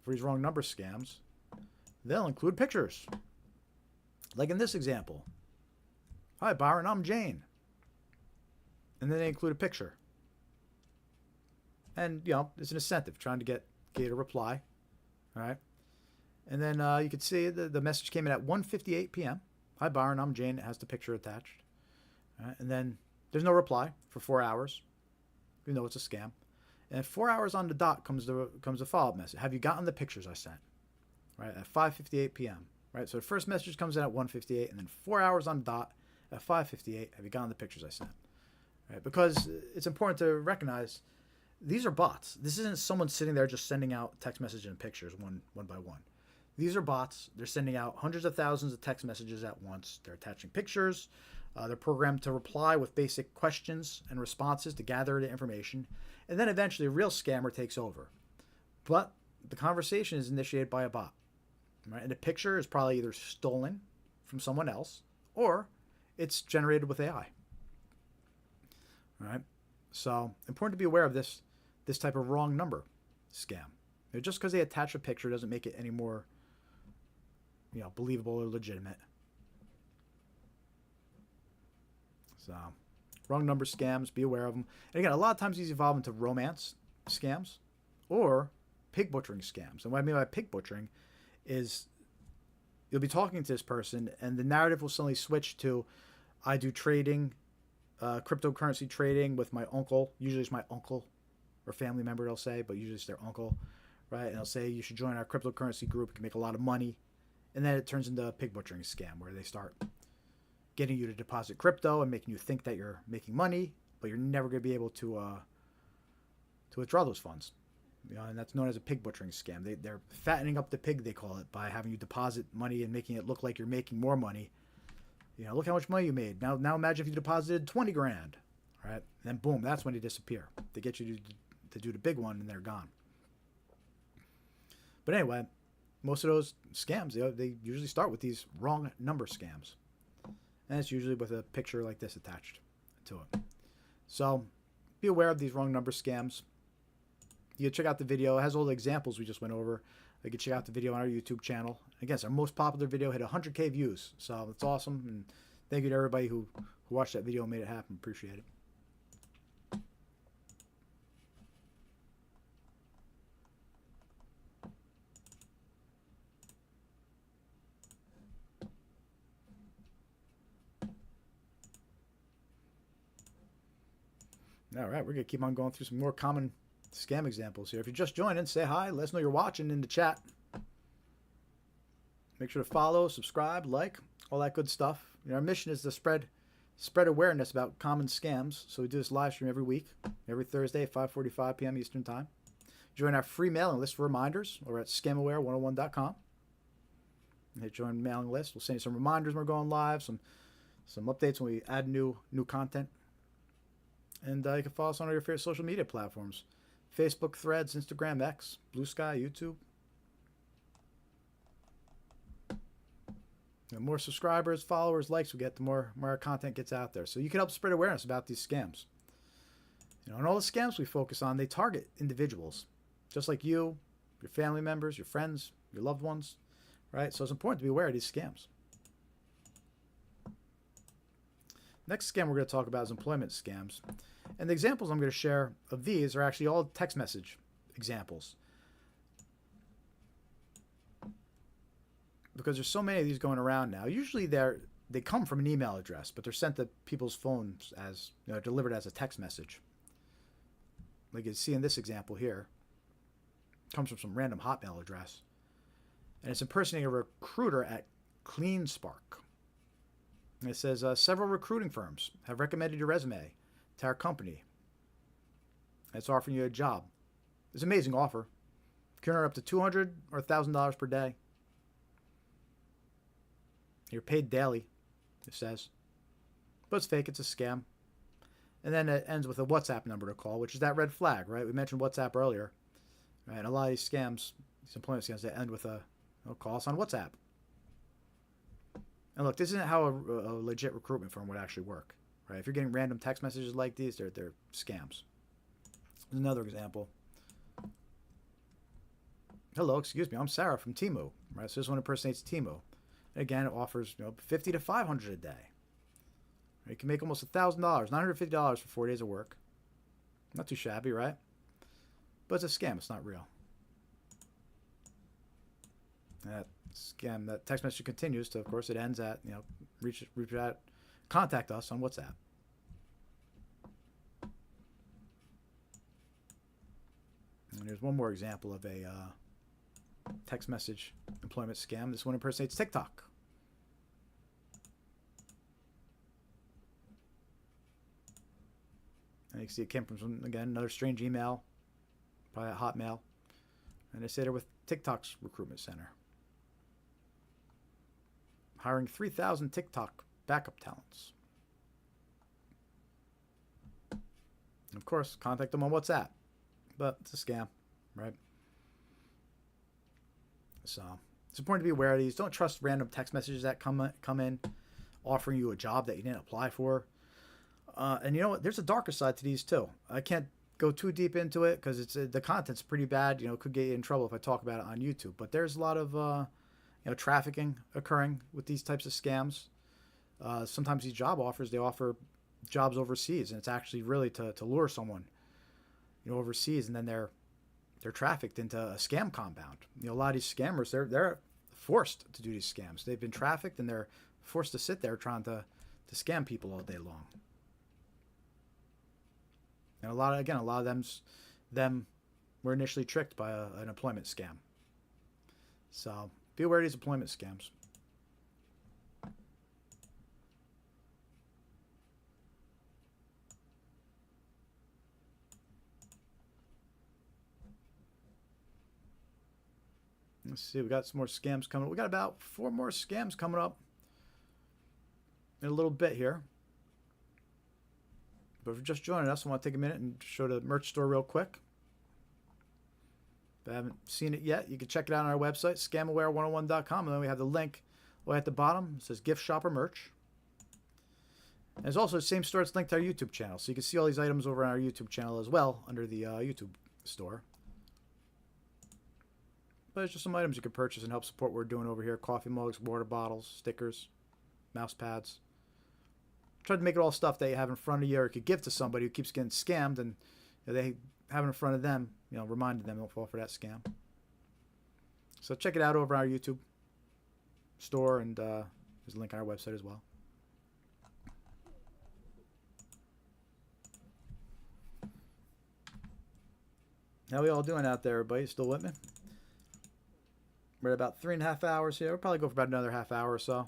for these wrong number scams, they'll include pictures. Like in this example. Hi, Byron, I'm Jane. And then they include a picture. And, it's an incentive, trying to get you to reply. All right. And then you can see the message came in at 1:58 p.m. Hi, Byron, I'm Jane. It has the picture attached. All right. And then there's no reply for 4 hours. You know it's a scam. And 4 hours on the dot comes a follow-up message. Have you gotten the pictures I sent? Right, at 5:58 p.m. Right, so the first message comes in at 1:58, and then 4 hours on the dot at 5:58. Have you gotten the pictures I sent? Right, because it's important to recognize these are bots. This isn't someone sitting there just sending out text messages and pictures one by one. These are bots. They're sending out hundreds of thousands of text messages at once. They're attaching pictures. They're programmed to reply with basic questions and responses to gather the information. And then eventually a real scammer takes over. But the conversation is initiated by a bot. Right? And the picture is probably either stolen from someone else or it's generated with AI. All right? So important to be aware of this type of wrong number scam. Just because they attach a picture doesn't make it any more believable or legitimate. So, wrong number scams, be aware of them. And again, a lot of times these evolve into romance scams or pig butchering scams. And what I mean by pig butchering is you'll be talking to this person and the narrative will suddenly switch to, I do trading, cryptocurrency trading with my uncle. Usually it's my uncle or family member, they'll say, but usually it's their uncle, right? And they'll say, you should join our cryptocurrency group. You can make a lot of money. And then it turns into a pig butchering scam where they start getting you to deposit crypto and making you think that you're making money, but you're never going to be able to withdraw those funds. And that's known as a pig butchering scam. They're fattening up the pig, they call it, by having you deposit money and making it look like you're making more money. Look how much money you made. Now imagine if you deposited 20 grand, right? And then boom, that's when they disappear. They get you to do the big one and they're gone. But anyway, most of those scams, they usually start with these wrong number scams. And it's usually with a picture like this attached to it. So be aware of these wrong number scams. You can check out the video. It has all the examples we just went over. You can check out the video on our YouTube channel. Again, it's our most popular video. Hit 100K views. So it's awesome. And thank you to everybody who watched that video and made it happen. Appreciate it. All right, we're going to keep on going through some more common scam examples here. If you're just joining, say hi. Let us know you're watching in the chat. Make sure to follow, subscribe, like, all that good stuff. Our mission is to spread awareness about common scams. So we do this live stream every week, every Thursday at 5:45 p.m. Eastern Time. Join our free mailing list for reminders over at scamaware101.com. Hit join mailing list. We'll send you some reminders when we're going live, some updates when we add new content. And you can follow us on all your favorite social media platforms. Facebook, Threads, Instagram, X, Blue Sky, YouTube. The more subscribers, followers, likes we get, the more our content gets out there. So you can help spread awareness about these scams. And all the scams we focus on, they target individuals. Just like you, your family members, your friends, your loved ones. Right? So it's important to be aware of these scams. Next scam we're going to talk about is employment scams. And the examples I'm going to share of these are actually all text message examples. Because there's so many of these going around now. Usually they're they come from an email address, but they're sent to people's phones as, delivered as a text message. Like you see in this example here, it comes from some random Hotmail address, and it's impersonating a recruiter at CleanSpark. And it says several recruiting firms have recommended your resume to our company. And it's offering you a job. It's an amazing offer. You can earn up to $200 or $1,000 per day. You're paid daily, it says. But it's fake. It's a scam. And then it ends with a WhatsApp number to call, which is that red flag, right? We mentioned WhatsApp earlier. Right? And a lot of these scams, these employment scams, they end with a call us on WhatsApp. And look, this isn't how a legit recruitment firm would actually work, right? If you're getting random text messages like these, they're scams. Another example. Hello, excuse me, I'm Sarah from Temu, right? So this one impersonates Temu. And again, it offers $50 to $500 a day. You can make almost $1,000, $950 for 4 days of work. Not too shabby, right? But it's a scam. It's not real. That scam, that text message continues to, of course, it ends at, reach out, contact us on WhatsApp. And there's one more example of a text message employment scam. This one impersonates TikTok. And you can see it came from, again, another strange email, probably at Hotmail. And they say they're with TikTok's recruitment center, hiring 3,000 TikTok backup talents. And of course, contact them on WhatsApp. But it's a scam, right? So it's important to be aware of these. Don't trust random text messages that come in offering you a job that you didn't apply for. And you know what? There's a darker side to these too. I can't go too deep into it because the content's pretty bad. Could get you in trouble if I talk about it on YouTube. But there's a lot of trafficking occurring with these types of scams. Sometimes these job offers, they offer jobs overseas, and it's actually really to lure someone overseas, and then they're trafficked into a scam compound. A lot of these scammers, they're forced to do these scams. They've been trafficked, and they're forced to sit there trying to scam people all day long. And a lot of them were initially tricked by an employment scam. So be aware of these employment scams. Let's see, we got some more scams coming up. We got about 4 more scams coming up in a little bit here. But if you're just joining us, I want to take a minute and show the merch store real quick. If you haven't seen it yet, you can check it out on our website, scamaware101.com. And then we have the link way at the bottom. It says Gift Shopper Merch. And there's also the same store. It's linked to our YouTube channel. So you can see all these items over on our YouTube channel as well under the YouTube store. But it's just some items you can purchase and help support what we're doing over here. Coffee mugs, water bottles, stickers, mouse pads. Try to make it all stuff that you have in front of you, or you could give to somebody who keeps getting scammed, and they have it in front of them, reminding them don't fall for that scam. So check it out over our YouTube store, and there's a link on our website as well. How we all doing out there, everybody? Still with me? We're at about 3.5 hours here. We'll probably go for about another half hour or so.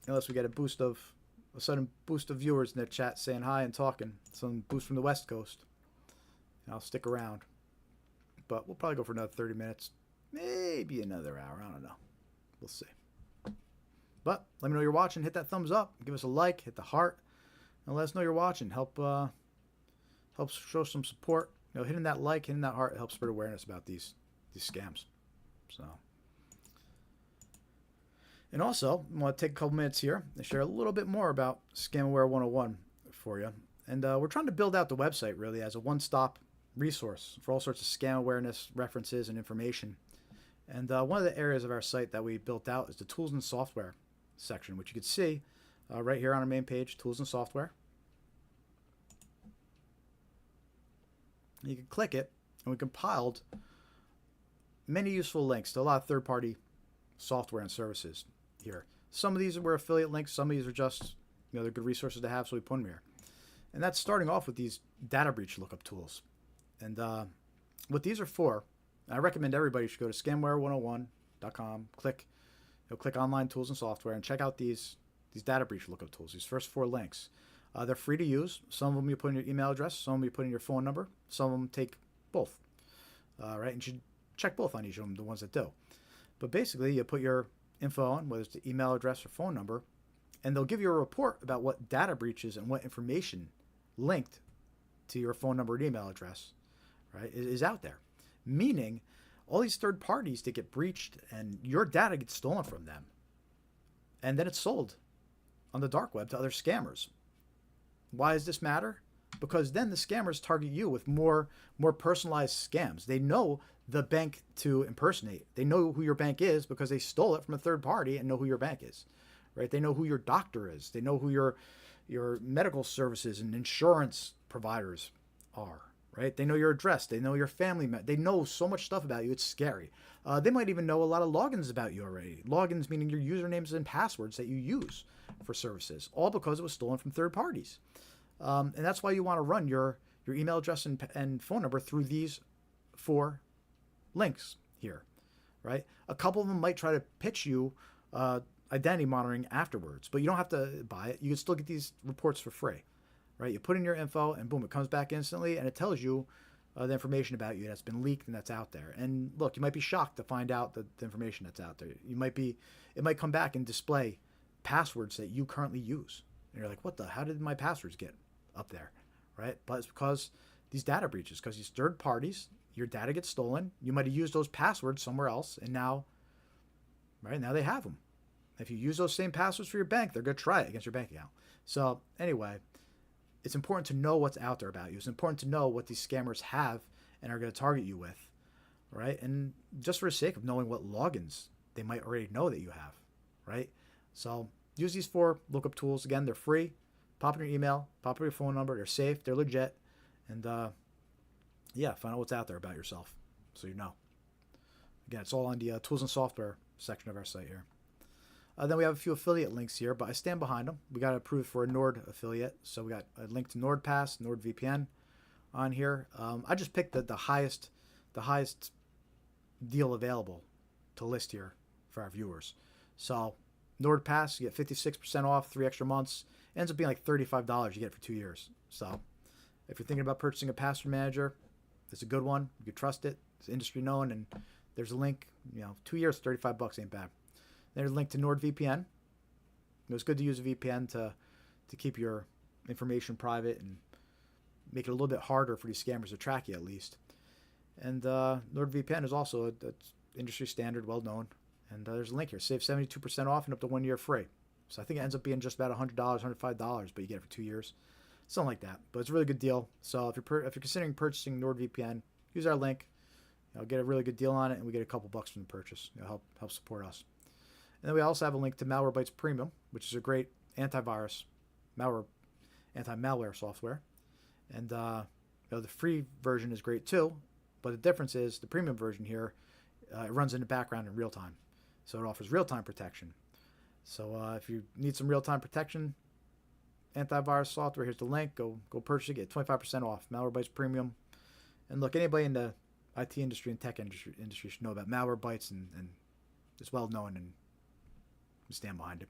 Unless we get a sudden boost of viewers in the chat saying hi and talking. Some boost from the West Coast. And I'll stick around. But we'll probably go for another 30 minutes. Maybe another hour. I don't know. We'll see. But let me know you're watching. Hit that thumbs up. Give us a like. Hit the heart. And let us know you're watching. Help show some support. Hitting that like, hitting that heart helps spread awareness about these scams. So, and also, I want to take a couple minutes here and share a little bit more about Scamaware 101 for you. And we're trying to build out the website really as a one-stop resource for all sorts of scam awareness, references, and information. And one of the areas of our site that we built out is the tools and software section, which you can see right here on our main page, tools and software. You can click it, and we compiled many useful links to a lot of third-party software and services here. Some of these were affiliate links. Some of these are just, they're good resources to have, so we put them here. And that's starting off with these data breach lookup tools. And what these are for, I recommend everybody should go to scamware101.com, click online tools and software, and check out these data breach lookup tools, these first 4 links. They're free to use. Some of them you put in your email address, some of them you put in your phone number, some of them take both. Right? And you should check both on each of them, the ones that do. But basically, you put your info on, whether it's the email address or phone number, and they'll give you a report about what data breaches and what information linked to your phone number and email address, right, is out there. Meaning, all these third parties that get breached and your data gets stolen from them, and then it's sold on the dark web to other scammers. Why does this matter? Because then the scammers target you with more personalized scams. They know the bank to impersonate. They know who your bank is because they stole it from a third party and know who your bank is, right? They know who your doctor is. They know who your medical services and insurance providers are, right? They know your address. They know your family. They know so much stuff about you. It's scary. They might even know a lot of logins about you already. Logins meaning your usernames and passwords that you use for services, all because it was stolen from third parties. And that's why you want to run your email address and phone number through these 4 links here, right? A couple of them might try to pitch you identity monitoring afterwards, but you don't have to buy it. You can still get these reports for free, right? You put in your info and boom, it comes back instantly and it tells you the information about you that's been leaked and that's out there. And look, you might be shocked to find out the information that's out there. It might come back and display passwords that you currently use. And you're like, how did my passwords get up there, right? But it's because these data breaches, because these third parties, your data gets stolen. You might have used those passwords somewhere else, and now they have them. If you use those same passwords for your bank, they're going to try it against your bank account. So anyway, it's important to know what's out there about you. It's important to know what these scammers have and are going to target you with, right? And just for the sake of knowing what logins they might already know that you have, right? So use these 4 lookup tools. Again, they're free. Pop in your email, pop in your phone number. They're safe. They're legit. And find out what's out there about yourself so you know. Again, it's all on the tools and software section of our site here. Then we have a few affiliate links here, but I stand behind them. We got approved for a Nord affiliate. So we got a link to NordPass, NordVPN on here. I just picked the highest deal available to list here for our viewers. So NordPass, you get 56% off, 3 extra months. It ends up being like $35 you get it for 2 years. So if you're thinking about purchasing a password manager, it's a good one. You can trust it. It's industry known, and there's a link. 2 years, $35 ain't bad. There's a link to NordVPN. It was good to use a VPN to keep your information private and make it a little bit harder for these scammers to track you at least. And NordVPN is also a industry standard, well known. And there's a link here. Save 72% off and up to 1 year free. So I think it ends up being just about $100, $105, but you get it for 2 years. Something like that. But it's a really good deal. So if you're considering purchasing NordVPN, use our link. Get a really good deal on it, and we get a couple bucks from the purchase. Help support us. And then we also have a link to Malwarebytes Premium, which is a great antivirus, anti-malware software. And the free version is great too, but the difference is the premium version here, it runs in the background in real time. So it offers real-time protection. So if you need some real-time protection, antivirus software, here's the link. Go purchase it. Get 25% off. Malwarebytes Premium. And look, anybody in the IT industry and tech industry should know about Malwarebytes, and it's well known, and stand behind it.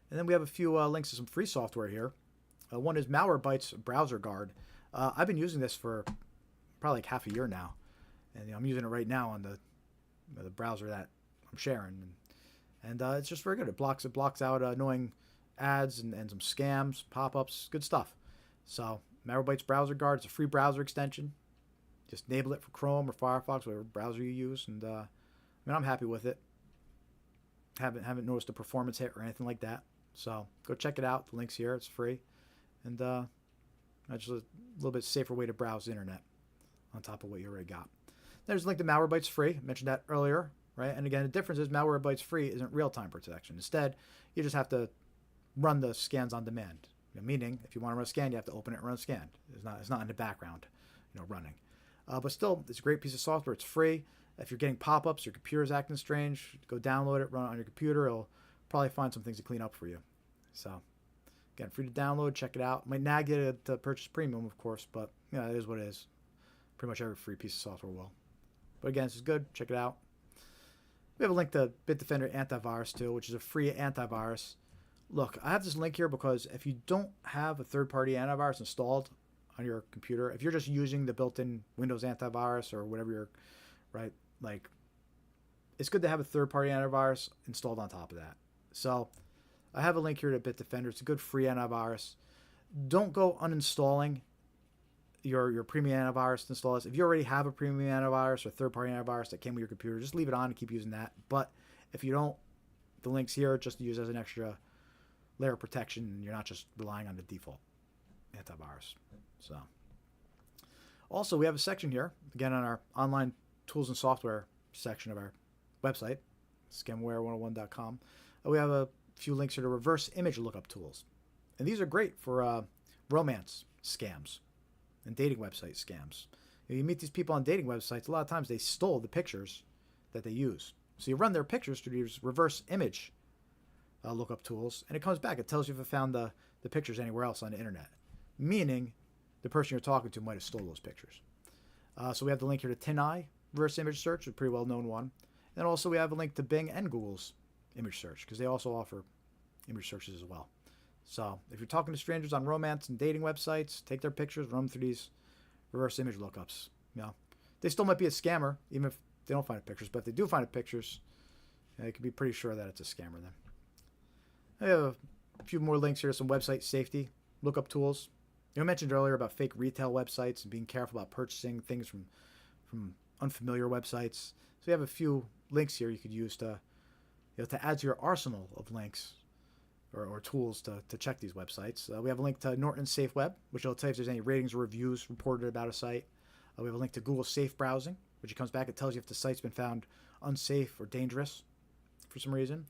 And then we have a few links to some free software here. One is Malwarebytes Browser Guard. I've been using this for probably like half a year now, and I'm using it right now on the browser that I'm sharing, and it's just very good. It blocks out annoying ads and some scams, pop-ups, good stuff. So Malwarebytes Browser Guard is a free browser extension. Just enable it for Chrome or Firefox, whatever browser you use, and I'm happy with it. Haven't noticed a performance hit or anything like that. So go check it out. The link's here. It's free, and just a little bit safer way to browse the internet on top of what you already got. There's a link to Malwarebytes Free. I mentioned that earlier, right? And again, the difference is Malwarebytes Free isn't real-time protection. Instead, you just have to run the scans on demand. Meaning, if you want to run a scan, you have to open it and run a scan. It's not in the background, running. But still, it's a great piece of software. It's free. If you're getting pop-ups, your computer's acting strange, go download it, run it on your computer. It'll probably find some things to clean up for you. So, again, free to download, check it out. Might nag you to purchase premium, of course, but yeah, it is what it is. Pretty much every free piece of software will. But again, this is good. Check it out. We have a link to Bitdefender Antivirus too, which is a free antivirus. Look, I have this link here because if you don't have a third-party antivirus installed on your computer, if you're just using the built-in Windows antivirus or whatever you're, right, like, it's good to have a third-party antivirus installed on top of that. So I have a link here to Bitdefender. It's a good free antivirus. Don't go uninstalling your premium antivirus to install this. If you already have a premium antivirus or third-party antivirus that came with your computer, just leave it on and keep using that. But if you don't, the link's here just to use as an extra layer of protection, and you're not just relying on the default antivirus. So, also, we have a section here, again, on our online tools and software section of our website, scamware101.com. We have a few links here to reverse image lookup tools. And these are great for romance scams and dating website scams. You meet these people on dating websites, a lot of times they stole the pictures that they use. So you run their pictures through these reverse image lookup tools, and it comes back. It tells you if it found the pictures anywhere else on the internet, meaning the person you're talking to might have stole those pictures. So we have the link here to TinEye reverse image search, a pretty well-known one. And also we have a link to Bing and Google's image search, because they also offer image searches as well. So if you're talking to strangers on romance and dating websites, take their pictures, run them through these reverse image lookups. You know, they still might be a scammer, even if they don't find the pictures. But if they do find the pictures, you can be pretty sure that it's a scammer then. I have a few more links here to some website safety lookup tools. I mentioned earlier about fake retail websites and being careful about purchasing things from unfamiliar websites. So we have a few links here you could use to add to your arsenal of links or tools to check these websites. We have a link to Norton's Safe Web, which will tell you if there's any ratings or reviews reported about a site. We have a link to Google Safe Browsing, which it comes back, it tells you if the site's been found unsafe or dangerous for some reason.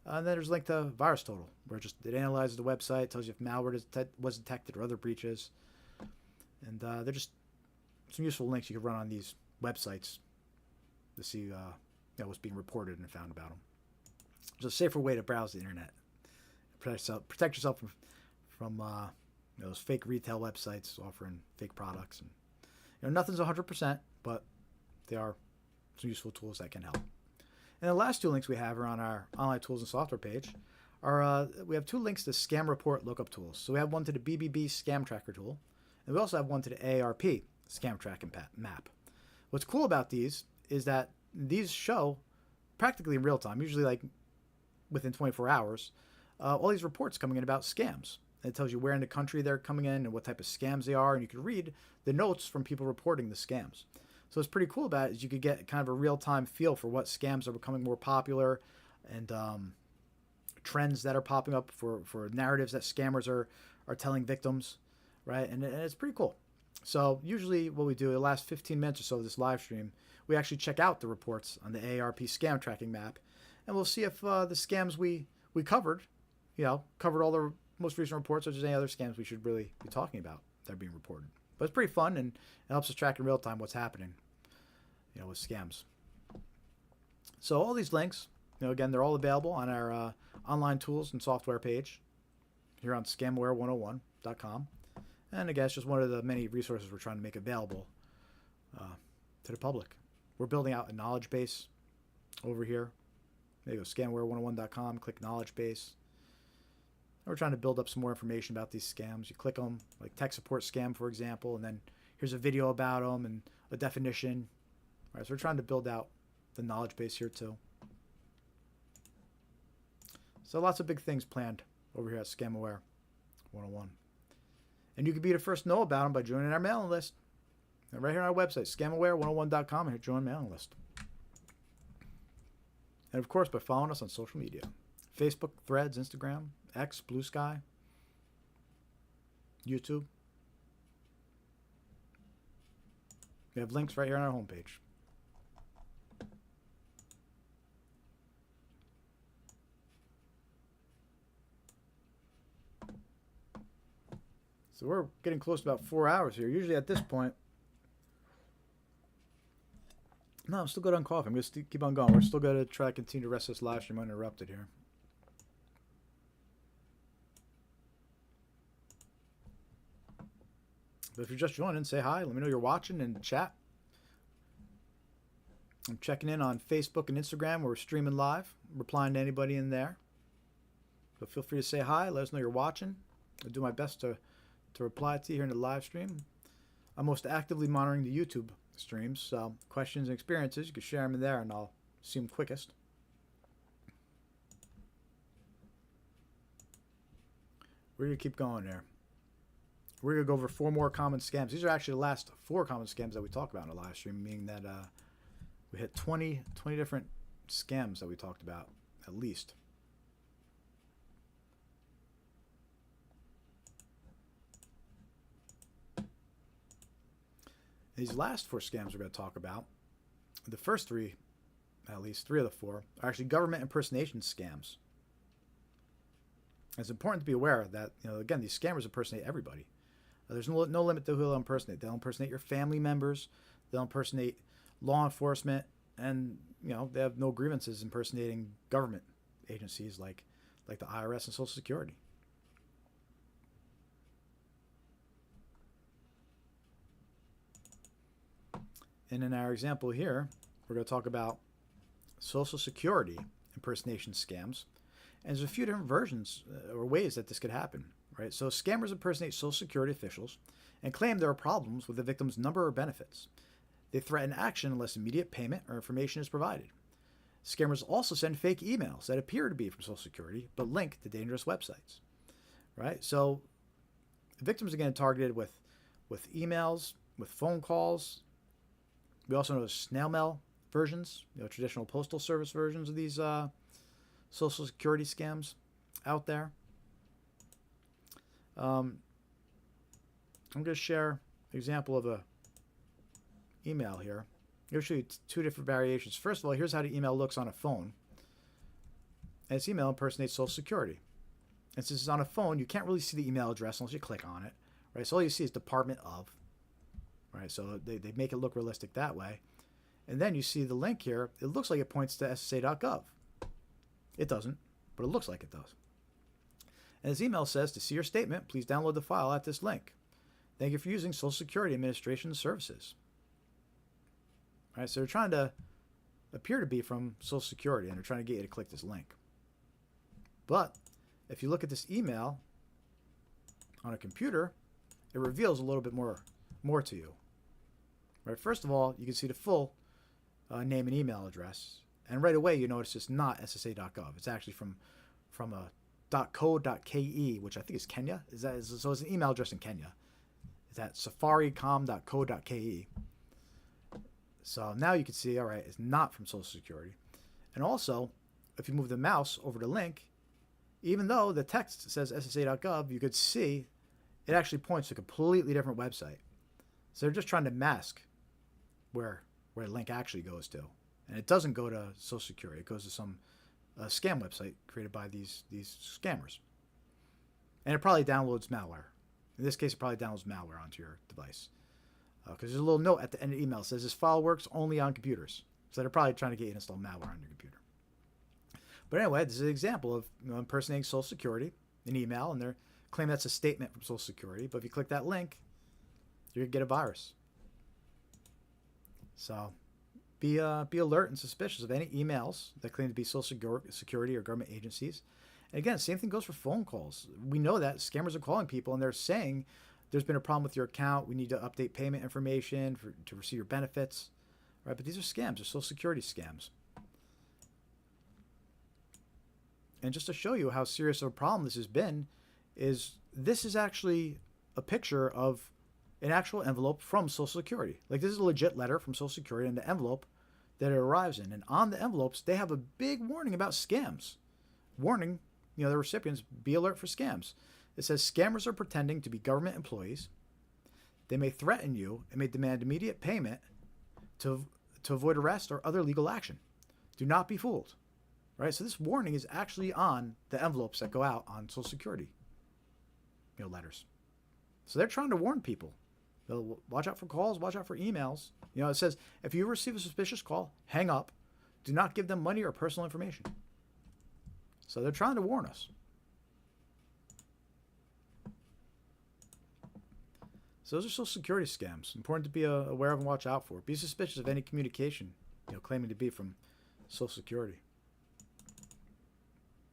And then there's a link to Virus Total, where it analyzes the website, tells you if malware was detected or other breaches. And they're just some useful links you can run on these websites to see what's being reported and found about them. It's a safer way to browse the internet. Protect yourself from those fake retail websites offering fake products. And nothing's 100%, but they are some useful tools that can help. And the last two links we have are on our online tools and software page. We have two links to scam report lookup tools. So we have one to the BBB scam tracker tool, and we also have one to the AARP scam tracking map. What's cool about these is that these show practically in real time, usually like within 24 hours, all these reports coming in about scams. And it tells you where in the country they're coming in and what type of scams they are, and you can read the notes from people reporting the scams. So what's pretty cool about it is you could get kind of a real-time feel for what scams are becoming more popular and trends that are popping up for narratives that scammers are telling victims, right? And it's pretty cool. So usually what we do, the last 15 minutes or so of this live stream, we actually check out the reports on the AARP scam tracking map, and we'll see if the scams we covered all the most recent reports, or if there's any other scams we should really be talking about that are being reported. But it's pretty fun, and it helps us track in real time what's happening, with scams. So all these links, again, they're all available on our online tools and software page here on scamware101.com. And again, it's just one of the many resources we're trying to make available to the public. We're building out a knowledge base over here. There you go, scamware101.com, click knowledge base. We're trying to build up some more information about these scams. You click them, like tech support scam, for example, and then here's a video about them and a definition. All right, so we're trying to build out the knowledge base here too. So lots of big things planned over here at ScamAware 101. And you can be the first to know about them by joining our mailing list. And right here on our website, scamaware101.com, and hit join mailing list. And of course, by following us on social media. Facebook, Threads, Instagram, X, Blue Sky, YouTube. We have links right here on our homepage. So we're getting close to about 4 hours here. Usually at this point, I'm No, I'm still good on coffee. I'm going to keep on going. We're still going to try to continue the rest of this live stream uninterrupted here. But if you're just joining, say hi. Let me know you're watching and chat. I'm checking in on Facebook and Instagram where we're streaming live, replying to anybody in there. So feel free to say hi. Let us know you're watching. I'll do my best to reply to you here in the live stream. I'm most actively monitoring the YouTube streams, so questions and experiences, you can share them in there and I'll see them quickest. We're going to keep going there. We're going to go over 4 more common scams. These are actually the last 4 common scams that we talked about in the live stream, meaning that we hit 20 different scams that we talked about, at least. These last 4 scams we're going to talk about, the first 3, at least 3 of the 4, are actually government impersonation scams. It's important to be aware that, again, these scammers impersonate everybody. There's no limit to who they'll impersonate. They'll impersonate your family members. They'll impersonate law enforcement. And, they have no grievances impersonating government agencies like the IRS and Social Security. And in our example here, we're going to talk about Social Security impersonation scams. And there's a few different versions or ways that this could happen, right? So scammers impersonate Social Security officials and claim there are problems with the victim's number or benefits. They threaten action unless immediate payment or information is provided. Scammers also send fake emails that appear to be from Social Security but link to dangerous websites, right? So victims are getting targeted with emails, with phone calls. We also know snail mail versions, traditional postal service versions of these Social Security scams out there. I'm going to share an example of a email here. I'll show you 2 different variations. First of all, here's how the email looks on a phone. And this email impersonates Social Security. And since it's on a phone, you can't really see the email address unless you click on it, right? So all you see is Department of, right? So they make it look realistic that way. And then you see the link here. It looks like it points to ssa.gov. It doesn't, but it looks like it does. And this email says, to see your statement, please download the file at this link. Thank you for using Social Security Administration services. All right, so they're trying to appear to be from Social Security, and they're trying to get you to click this link. But if you look at this email on a computer, it reveals a little bit more to you. Right, first of all, you can see the full name and email address. And right away, you notice it's not ssa.gov. It's actually from a .co.ke, which I think is Kenya. So it's an email address in Kenya. It's at safaricom.co.ke. So now you can see, all right, it's not from Social Security. And also, if you move the mouse over the link, even though the text says ssa.gov, you could see it actually points to a completely different website. So they're just trying to mask where the link actually goes to. And it doesn't go to Social Security. It goes to some scam website created by these scammers. And it probably downloads malware. In this case, it probably downloads malware onto your device. Because there's a little note at the end of the email that says this file works only on computers. So they're probably trying to get you to install malware on your computer. But anyway, this is an example of impersonating Social Security, an email, and they're claiming that's a statement from Social Security. But if you click that link, you're going to get a virus. So be alert and suspicious of any emails that claim to be Social Security or government agencies. And again, same thing goes for phone calls. We know that scammers are calling people and they're saying there's been a problem with your account. We need to update payment information to receive your benefits, right? But these are scams. They're Social Security scams. And just to show you how serious of a problem this has been, this is actually a picture of an actual envelope from Social Security. Like, this is a legit letter from Social Security and the envelope that it arrives in. And on the envelopes, they have a big warning about scams. Warning, the recipients, be alert for scams. It says scammers are pretending to be government employees. They may threaten you and may demand immediate payment to avoid arrest or other legal action. Do not be fooled. Right? So this warning is actually on the envelopes that go out on Social Security letters. So they're trying to warn people. Watch out for calls. Watch out for emails. You know, it says, if you receive a suspicious call, hang up. Do not give them money or personal information. So they're trying to warn us. So those are Social Security scams. Important to be aware of and watch out for. Be suspicious of any communication, you know, claiming to be from Social Security.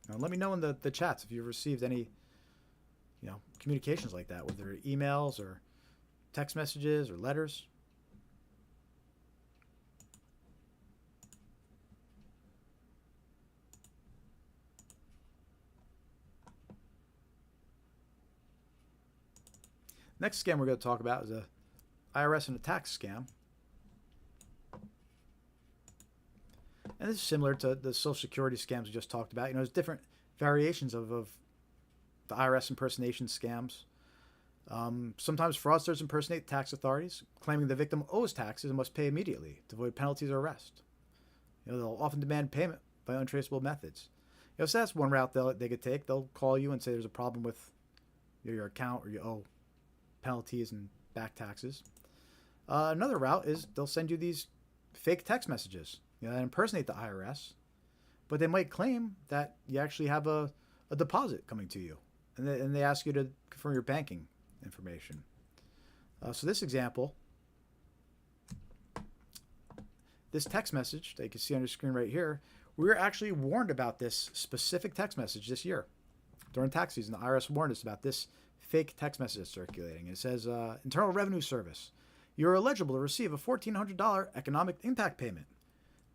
Now, let me know in the chats if you've received any, you know, communications like that, whether emails or text messages or letters. Next scam we're going to talk about is a IRS and a tax scam. And this is similar to the Social Security scams we just talked about. You know, there's different variations of the IRS impersonation scams. Sometimes fraudsters impersonate tax authorities, claiming the victim owes taxes and must pay immediately to avoid penalties or arrest. You know, they'll often demand payment by untraceable methods. You know, so that's one route they could take. They'll call you and say there's a problem with your account or you owe penalties and back taxes. Another route is they'll send you these fake text messages, you know, that impersonate the IRS, but they might claim that you actually have a deposit coming to you, and they ask you to confirm your banking information. So this example, this text message that you can see on your screen right here, we were actually warned about this specific text message this year. During tax season, the IRS warned us about this fake text message circulating. It says, Internal Revenue Service, you're eligible to receive a $1,400 economic impact payment.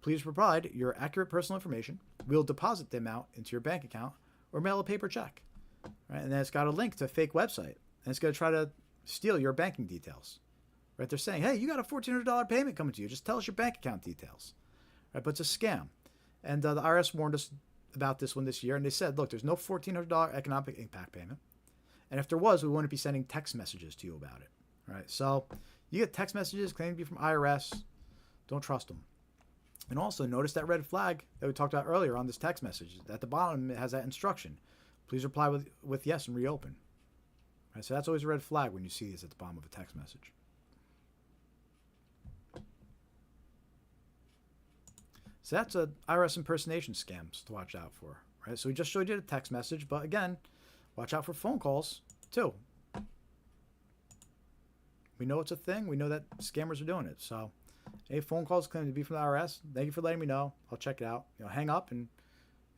Please provide your accurate personal information. We'll deposit the amount into your bank account or mail a paper check. Right? And then it's got a link to a fake website, and it's going to try to steal your banking details. Right? They're saying, hey, you got a $1,400 payment coming to you. Just tell us your bank account details. Right? But it's a scam. And the IRS warned us about this one this year, and they said, look, there's no $1,400 economic impact payment. And if there was, we wouldn't be sending text messages to you about it. Right? So you get text messages claiming to be from IRS. Don't trust them. And also notice that red flag that we talked about earlier on this text message. At the bottom, it has that instruction. Please reply with yes and reopen. Right? So that's always a red flag when you see this at the bottom of a text message. So that's a IRS impersonation scams to watch out for. Right? So we just showed you the text message, but again, watch out for phone calls too. We know it's a thing. We know that scammers are doing it. So any phone calls claiming to be from the IRS, thank you for letting me know. I'll check it out. You know, hang up and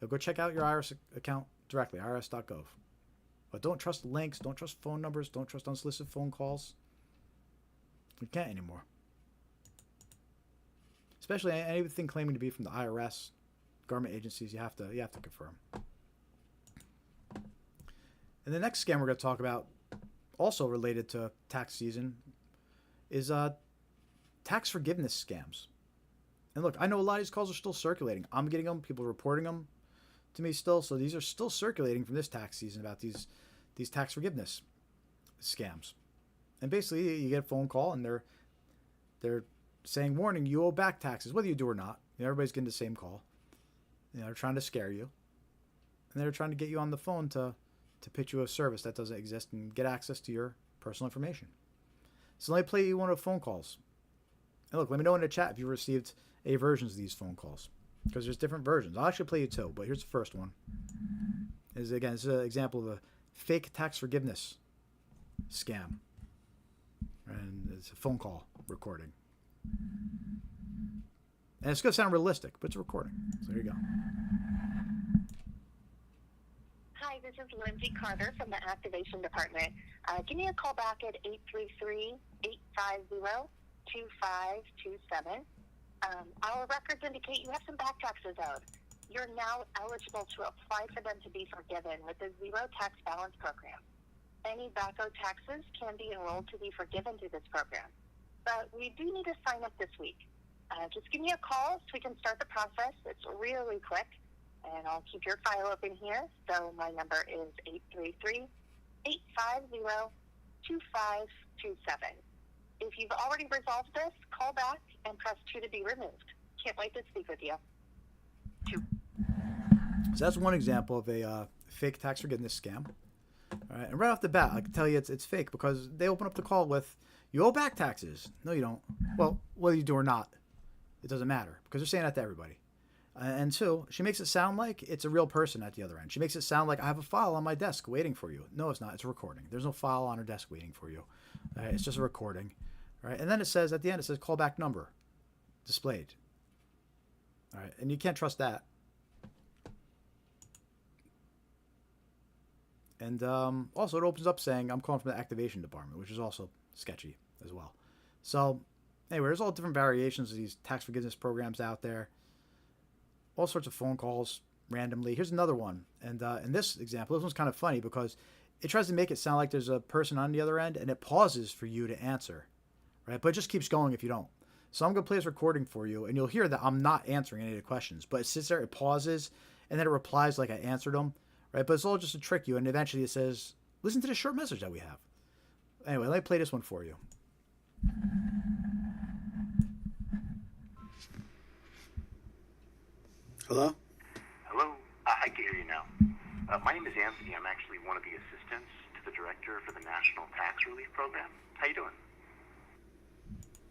you'll go check out your IRS account directly, irs.gov. But don't trust links. Don't trust phone numbers. Don't trust unsolicited phone calls. We can't anymore. Especially anything claiming to be from the IRS, government agencies, you have to confirm. And the next scam we're going to talk about, also related to tax season, is tax forgiveness scams. And look, I know a lot of these calls are still circulating. I'm getting them. People are reporting them to me still. So these are still circulating from this tax season about these tax forgiveness scams. And basically, you get a phone call and they're saying, warning, you owe back taxes, whether you do or not. You know, everybody's getting the same call. You know, they're trying to scare you. And they're trying to get you on the phone to pitch you a service that doesn't exist and get access to your personal information. So let me play you one of the phone calls. And look, let me know in the chat if you received any versions of these phone calls, because there's different versions. I'll actually play you two, but here's the first one. This is an example of a fake tax forgiveness scam. And it's a phone call recording. And it's going to sound realistic, but it's a recording. So here you go. Hi, this is Lindsay Carter from the Activation Department. Give me a call back at 833-850-2527. Our records indicate you have some back taxes owed. You're now eligible to apply for them to be forgiven with the Zero Tax Balance Program. Any back owed taxes can be enrolled to be forgiven through this program. But we do need to sign up this week. Just give me a call so we can start the process. It's really quick. And I'll keep your file open here. So my number is 833-850-2527. If you've already resolved this, call back and press 2 to be removed. Can't wait to speak with you. 2. So that's one example of a fake tax forgiveness scam. All right, and right off the bat, I can tell you it's fake because they open up the call with, You owe back taxes. No, you don't. Well, whether you do or not, it doesn't matter because they're saying that to everybody. And two, she makes it sound like it's a real person at the other end. She makes it sound like I have a file on my desk waiting for you. No, it's not. It's a recording. There's no file on her desk waiting for you. It's just a recording. All right. And then it says at the end, it says callback number displayed. All right. And you can't trust that. And also, it opens up saying, I'm calling from the activation department, which is also sketchy as well. So, anyway, there's all different variations of these tax forgiveness programs out there. All sorts of phone calls randomly. Here's another one. And in this example, this one's kind of funny because it tries to make it sound like there's a person on the other end, and it pauses for you to answer, right? But it just keeps going if you don't. So I'm going to play this recording for you, and you'll hear that I'm not answering any of the questions. But it sits there, it pauses, and then it replies like I answered them. Right, but it's all just to trick you, and eventually it says, listen to this short message that we have. Anyway, let me play this one for you. Hello? Hello? I can hear you now. My name is Anthony. I'm actually one of the assistants to the director for the National Tax Relief Program. How you doing?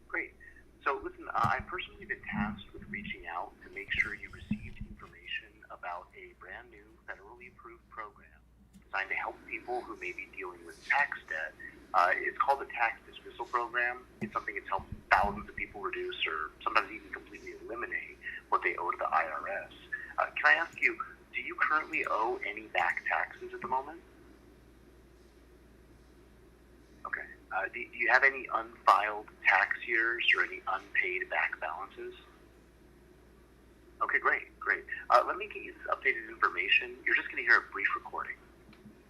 Great. So listen, I've personally been tasked with reaching out to make sure you received information about a brand new federally approved program designed to help people who may be dealing with tax debt. It's called the Tax Dismissal Program. It's something that's helped thousands of people reduce or sometimes even completely eliminate what they owe to the IRS. Can I ask you, do you currently owe any back taxes at the moment? Okay. Do you have any unfiled tax years or any unpaid back balances? Okay, great. Let me get you this updated information. You're just going to hear a brief recording.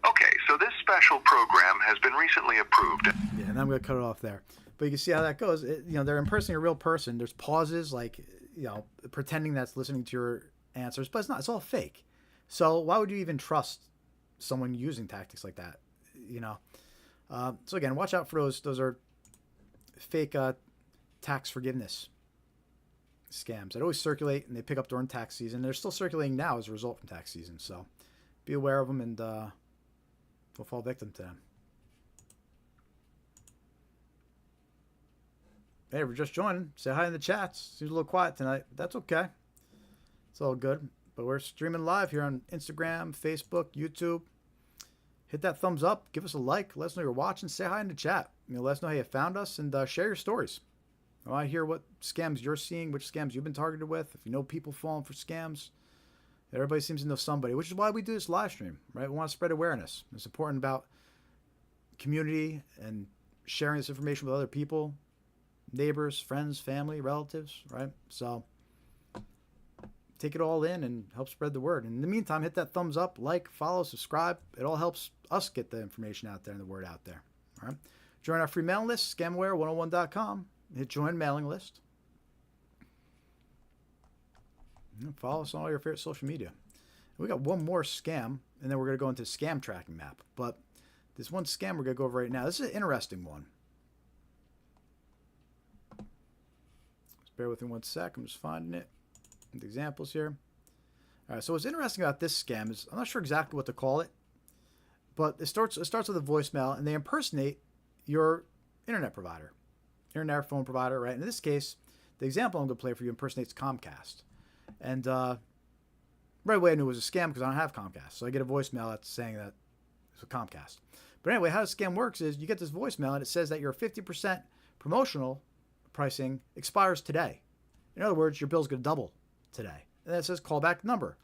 Okay, so this special program has been recently approved. Yeah, and I'm going to cut it off there. But you can see how that goes. They're impersonating a real person. There's pauses, like, pretending that's listening to your answers, but it's not. It's all fake. So why would you even trust someone using tactics like that? So again, watch out for those. Those are fake tax forgiveness scams that always circulate, and they pick up during tax season. They're still circulating now as a result from tax season. So be aware of them, and don't fall victim to them. Hey, if you're just joining, say hi in the chats. Seems a little quiet tonight. But that's okay. It's all good. But we're streaming live here on Instagram, Facebook, YouTube. Hit that thumbs up. Give us a like. Let us know you're watching. Say hi in the chat. Let us know how you found us, and share your stories. I want to hear what scams you're seeing, which scams you've been targeted with. If you know people falling for scams, everybody seems to know somebody, which is why we do this live stream, right? We want to spread awareness. It's important about community and sharing this information with other people, neighbors, friends, family, relatives, right? So take it all in and help spread the word. And in the meantime, hit that thumbs up, like, follow, subscribe. It all helps us get the information out there and the word out there. All right. Join our free mailing list, scamware101.com. Hit join mailing list. And follow us on all your favorite social media. We got one more scam, and then we're going to go into scam tracking map. But this one scam we're going to go over right now. This is an interesting one. Just bear with me one sec. I'm just finding it. The examples here. All right. So what's interesting about this scam is I'm not sure exactly what to call it, but it starts with a voicemail, and they impersonate your internet provider, internet phone provider, right? In this case, the example I'm going to play for you impersonates Comcast. And right away I knew it was a scam because I don't have Comcast. So I get a voicemail that's saying that it's a Comcast. But anyway, how the scam works is you get this voicemail and it says that your 50% promotional pricing expires today. In other words, your bill's going to double today. And then it says call back number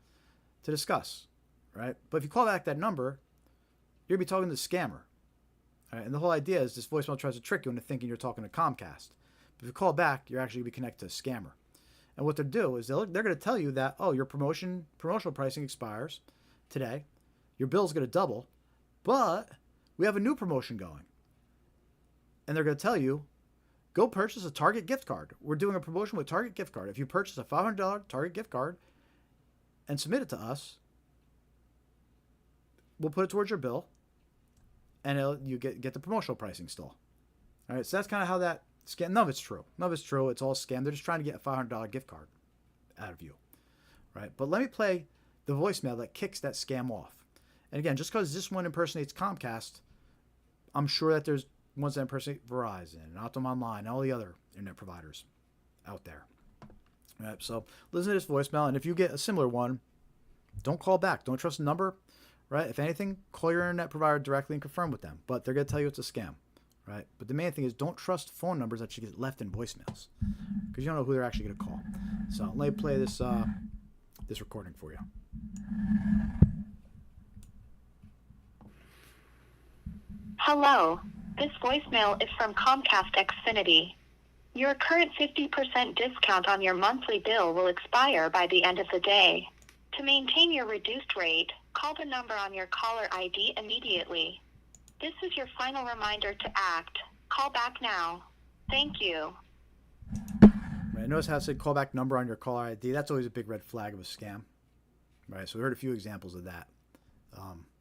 to discuss, right? But if you call back that number, you're going to be talking to the scammer. Right? And the whole idea is this voicemail tries to trick you into thinking you're talking to Comcast. But if you call back, you're actually going to be connected to a scammer. And what they'll do is they're going to tell you that, oh, your promotional pricing expires today. Your bill's going to double, but we have a new promotion going. And they're going to tell you, go purchase a Target gift card. We're doing a promotion with Target gift card. If you purchase a $500 Target gift card and submit it to us, we'll put it towards your bill, and you get the promotional pricing still. All right, so that's kind of how that scam. None of it's true. None of it's true. It's all scam. They're just trying to get a $500 gift card out of you, right? But let me play the voicemail that kicks that scam off. And again, just because this one impersonates Comcast, I'm sure that there's ones that impersonate Verizon, Optum Online, and all the other internet providers out there. All right, so listen to this voicemail, and if you get a similar one, don't call back. Don't trust the number, right? If anything, call your internet provider directly and confirm with them. But they're going to tell you it's a scam, right? But the main thing is don't trust phone numbers that you get left in voicemails because you don't know who they're actually going to call. So let me play this this recording for you. Hello. This voicemail is from Comcast Xfinity. Your current 50% discount on your monthly bill will expire by the end of the day. To maintain your reduced rate, call the number on your caller ID immediately. This is your final reminder to act. Call back now. Thank you. Right, notice how it said callback number on your caller ID. That's always a big red flag of a scam. Right, so we heard a few examples of that.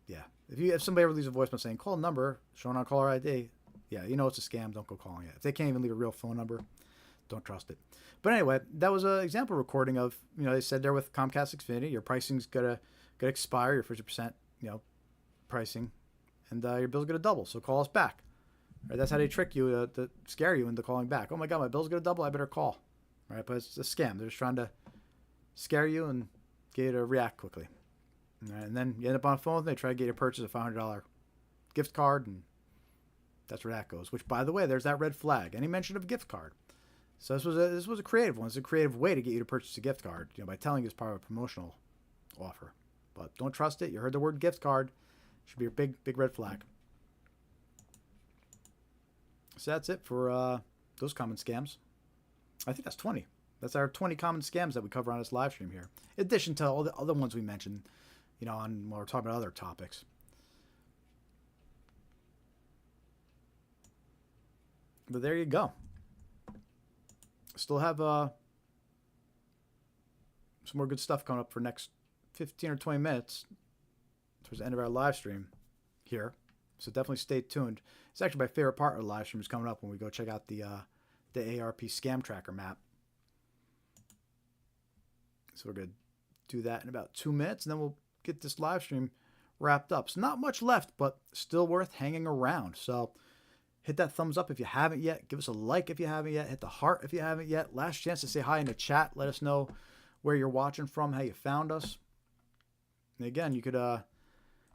Yeah, if somebody ever leaves a voicemail saying call number shown on caller ID, yeah, you know it's a scam. Don't go calling it. If they can't even leave a real phone number, don't trust it. But anyway, that was an example recording of, they said there with Comcast Xfinity, your pricing's gonna expire, your 50% pricing, and your bill's gonna double. So call us back. Right, that's how they trick you to scare you into calling back. Oh my God, my bill's gonna double. I better call. Right, but it's a scam. They're just trying to scare you and get you to react quickly. Right, and then you end up on the phone. They try to get you to purchase a $500 gift card, and that's where that goes. Which, by the way, there's that red flag. Any mention of a gift card. So this was a creative one. It's a creative way to get you to purchase a gift card, by telling you it's part of a promotional offer. But don't trust it. You heard the word gift card. Should be a big red flag. So that's it for those common scams. I think that's 20. That's our 20 common scams that we cover on this live stream here. In addition to all the other ones we mentioned, when we're talking about other topics. But there you go. Still have some more good stuff coming up for next 15 or 20 minutes towards the end of our live stream here. So definitely stay tuned. It's actually my favorite part of the live stream is coming up when we go check out the ARP scam tracker map. So we're going to do that in about 2 minutes, and then we'll get this live stream wrapped up. So not much left, but still worth hanging around. So hit that thumbs up if you haven't yet. Give us a like if you haven't yet. Hit the heart if you haven't yet. Last chance to say hi in the chat. Let us know where you're watching from, how you found us. And again, you could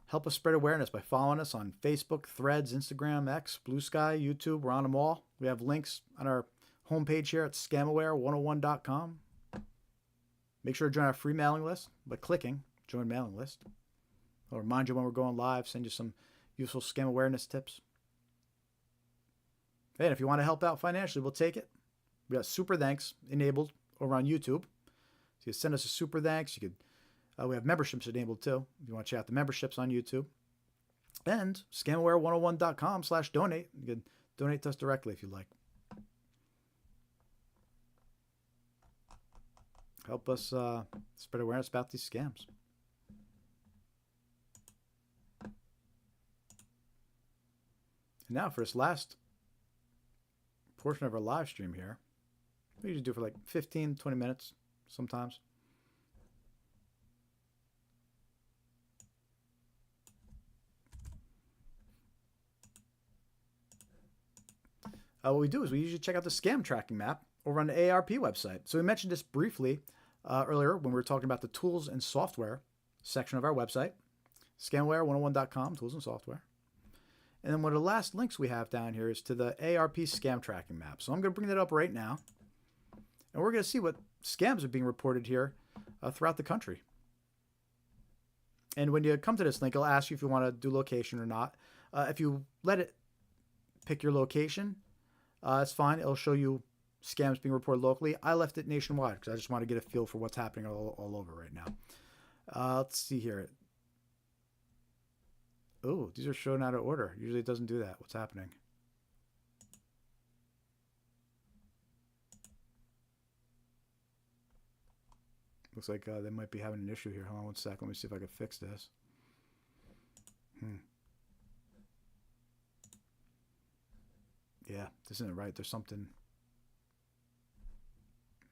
help us spread awareness by following us on Facebook, Threads, Instagram, X, Blue Sky, YouTube. We're on them all. We have links on our homepage here at scamaware101.com. Make sure to join our free mailing list by clicking Join Mailing List. I'll remind you when we're going live, send you some useful scam awareness tips. And if you want to help out financially, we'll take it. We got super thanks enabled over on YouTube. So you send us a super thanks. You could. We have memberships enabled too. If you want to check out the memberships on YouTube. And scamaware101.com/donate. You can donate to us directly if you like. Help us spread awareness about these scams. And now for this last portion of our live stream here, we usually do for like 15, 20 minutes sometimes. What we do is we usually check out the scam tracking map over on the ARP website. So we mentioned this briefly earlier when we were talking about the tools and software section of our website, scamaware101.com, tools and software. And then one of the last links we have down here is to the ARP scam tracking map. So I'm going to bring that up right now. And we're going to see what scams are being reported here throughout the country. And when you come to this link, it'll ask you if you want to do location or not. If you let it pick your location, it's fine. It'll show you scams being reported locally. I left it nationwide because I just want to get a feel for what's happening all over right now. Let's see here. Oh, these are shown out of order. Usually it doesn't do that. What's happening? Looks like they might be having an issue here. Hold on one sec. Let me see if I can fix this. Yeah, this isn't right. There's something.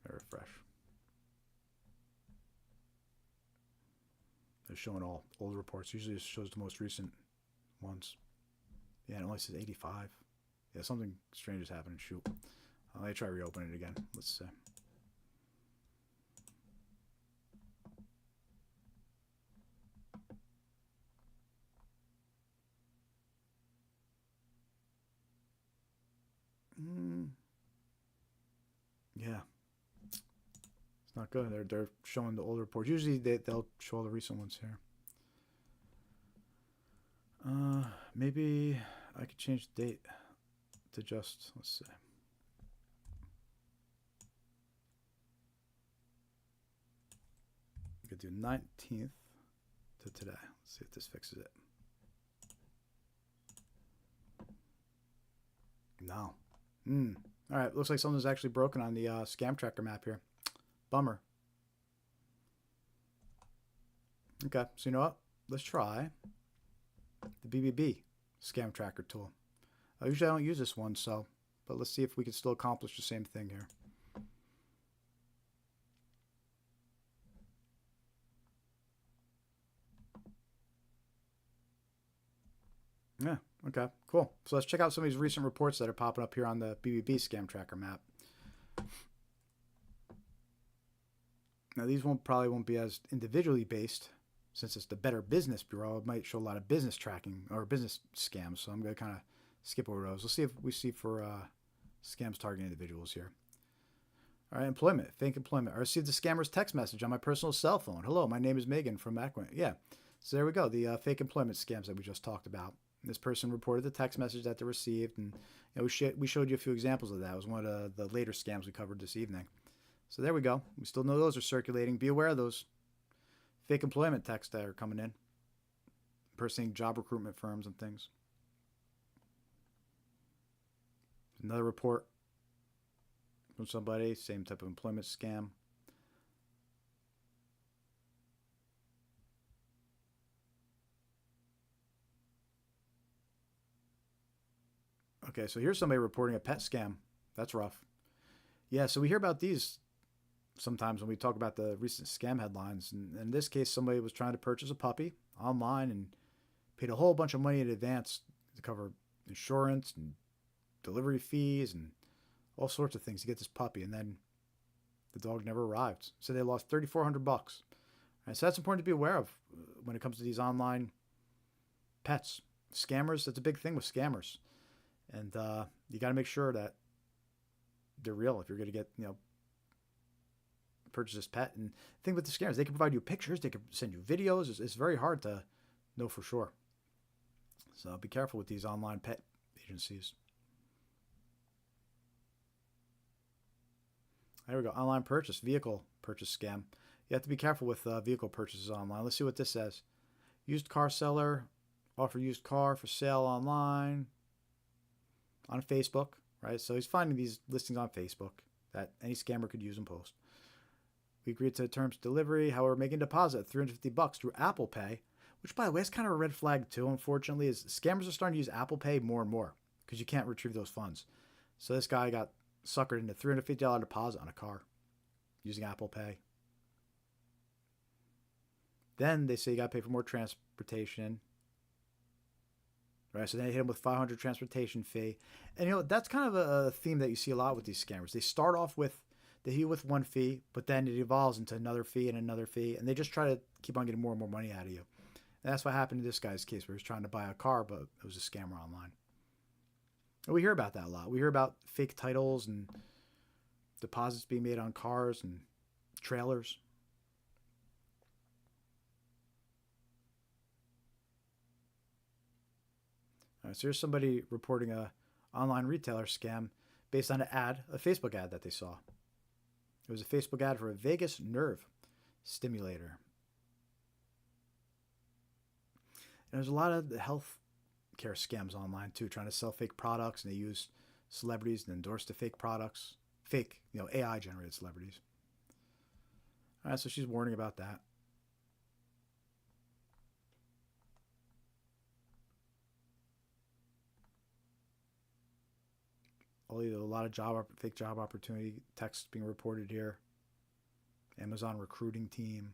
Refresh. They're showing all old reports. Usually it shows the most recent ones. Yeah, it only says 85. Yeah, something strange is happening. Shoot. Let me try reopening it again. Let's see. Yeah. It's not good. They're showing the old reports. Usually they'll show all the recent ones here. Maybe I could change the date to just, let's see. We could do 19th to today. Let's see if this fixes it. No. All right, looks like something's actually broken on the scam tracker map here. Bummer. Okay, so you know what? Let's try the BBB scam tracker tool. Usually I don't use this one, but let's see if we can still accomplish the same thing here. Yeah, okay, cool. So let's check out some of these recent reports that are popping up here on the BBB scam tracker map. Now these probably won't be as individually based, since it's the Better Business Bureau. It might show a lot of business tracking or business scams, so I'm going to kind of skip over those. Let's see if we see for scams targeting individuals here. All right, employment, fake employment. I received a scammer's text message on my personal cell phone. Hello, my name is Megan from Equin. Yeah, so there we go, the fake employment scams that we just talked about. This person reported the text message that they received, and we showed you a few examples of that. It was one of the later scams we covered this evening. So there we go. We still know those are circulating. Be aware of those fake employment texts that are coming in, impersonating job recruitment firms and things. Another report from somebody, same type of employment scam. Okay, so here's somebody reporting a pet scam. That's rough. Yeah, so we hear about these sometimes when we talk about the recent scam headlines. And in this case, somebody was trying to purchase a puppy online and paid a whole bunch of money in advance to cover insurance and delivery fees and all sorts of things to get this puppy. And then the dog never arrived. So they lost $3,400. Right, so that's important to be aware of when it comes to these online pets. Scammers, that's a big thing with scammers. And you got to make sure that they're real if you're going to get, purchase this pet. And the thing with the scammers, they can provide you pictures, they can send you videos. It's very hard to know for sure. So be careful with these online pet agencies. There we go. Online purchase, vehicle purchase scam. You have to be careful with vehicle purchases online. Let's see what this says. Used car seller, offer used car for sale online on Facebook, right? So he's finding these listings on Facebook that any scammer could use and post. We agreed to terms of delivery. However, making a deposit of $350 through Apple Pay, which, by the way, is kind of a red flag too, unfortunately, is scammers are starting to use Apple Pay more and more because you can't retrieve those funds. So this guy got suckered into a $350 deposit on a car using Apple Pay. Then they say you got to pay for more transportation. Right, so then they hit him with $500 transportation fee. And that's kind of a theme that you see a lot with these scammers. They start off with one fee, but then it evolves into another fee and another fee, and they just try to keep on getting more and more money out of you. And that's what happened in this guy's case, where he was trying to buy a car, but it was a scammer online. And we hear about that a lot. We hear about fake titles and deposits being made on cars and trailers. All right, so here's somebody reporting a online retailer scam based on a Facebook ad that they saw. It was a Facebook ad for a vagus nerve stimulator. And there's a lot of health care scams online too, trying to sell fake products, and they use celebrities and endorse the fake products, fake, AI generated celebrities. All right, so she's warning about that. A lot of fake job opportunity texts being reported here. Amazon recruiting team.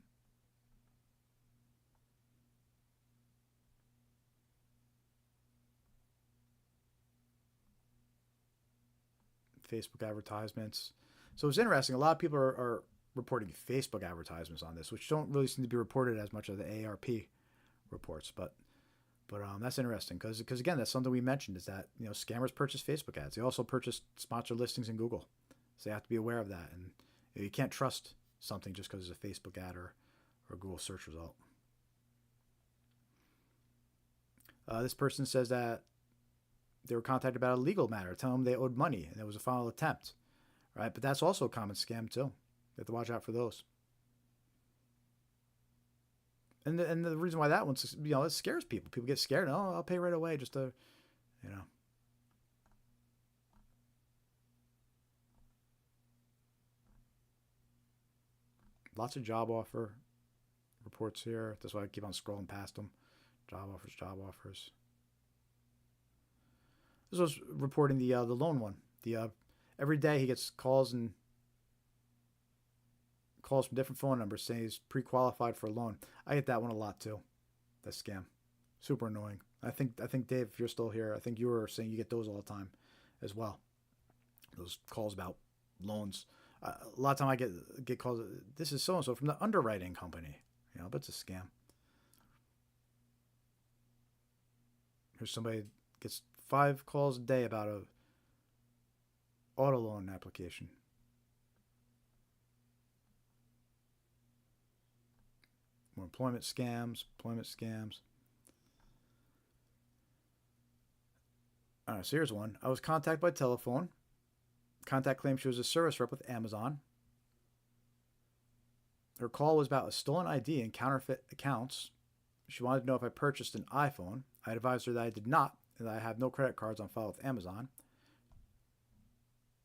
Facebook advertisements. So it's interesting. A lot of people are reporting Facebook advertisements on this, which don't really seem to be reported as much as the AARP reports. But that's interesting because again, that's something we mentioned is that scammers purchase Facebook ads. They also purchase sponsored listings in Google, so you have to be aware of that. And you can't trust something just because it's a Facebook ad or a Google search result. This person says that they were contacted about a legal matter, telling them they owed money, and it was a final attempt, right? But that's also a common scam too. You have to watch out for those. And the reason why that one's, it scares people. People get scared. Oh, I'll pay right away just to, Lots of job offer reports here. That's why I keep on scrolling past them. Job offers, job offers. This was reporting the loan one. Every day he gets calls from different phone numbers saying he's pre-qualified for a loan. I get that one a lot too. That scam, super annoying. I think Dave, if you're still here, I think you were saying you get those all the time, as well. Those calls about loans. A lot of time I get calls. This is so and so from the underwriting company. But it's a scam. Here's somebody gets 5 calls a day about a auto loan application. More employment scams. All right, so here's one. I was contacted by telephone. Contact claimed she was a service rep with Amazon. Her call was about a stolen ID and counterfeit accounts. She wanted to know if I purchased an iPhone. I advised her that I did not, and that I have no credit cards on file with Amazon.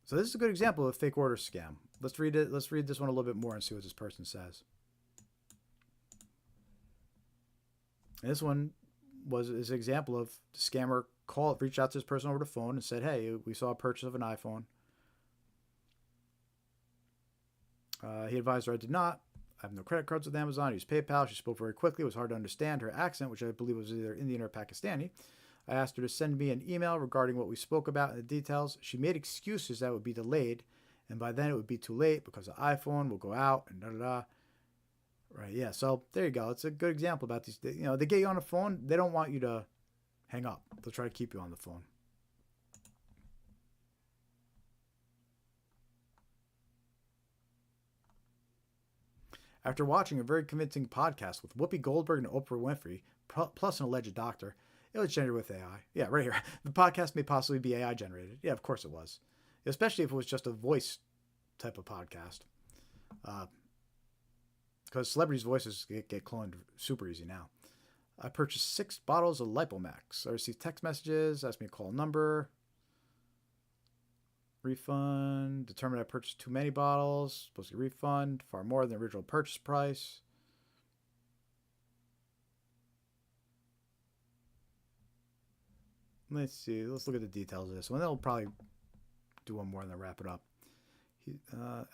So this is a good example of a fake order scam. Let's read it. Let's read this one a little bit more and see what this person says. And this one is an example of the scammer reached out to this person over the phone and said, "Hey, we saw a purchase of an iPhone." He advised her I did not. I have no credit cards with Amazon. I used PayPal. She spoke very quickly. It was hard to understand her accent, which I believe was either Indian or Pakistani. I asked her to send me an email regarding what we spoke about in the details. She made excuses that would be delayed, and by then it would be too late because the iPhone will go out and da-da-da. Right, yeah, so there you go. It's a good example about these. They get you on the phone. They don't want you to hang up. They'll try to keep you on the phone. After watching a very convincing podcast with Whoopi Goldberg and Oprah Winfrey, plus an alleged doctor, it was generated with AI. Yeah, right here. The podcast may possibly be AI generated. Yeah, of course it was. Especially if it was just a voice type of podcast. Because celebrities' voices get cloned super easy now. I purchased 6 bottles of Lipomax. I received text messages, asked me to call a number. Refund. Determined I purchased too many bottles. Supposed to get refund. Far more than the original purchase price. Let's see. Let's look at the details of this one. They'll probably do one more and then wrap it up.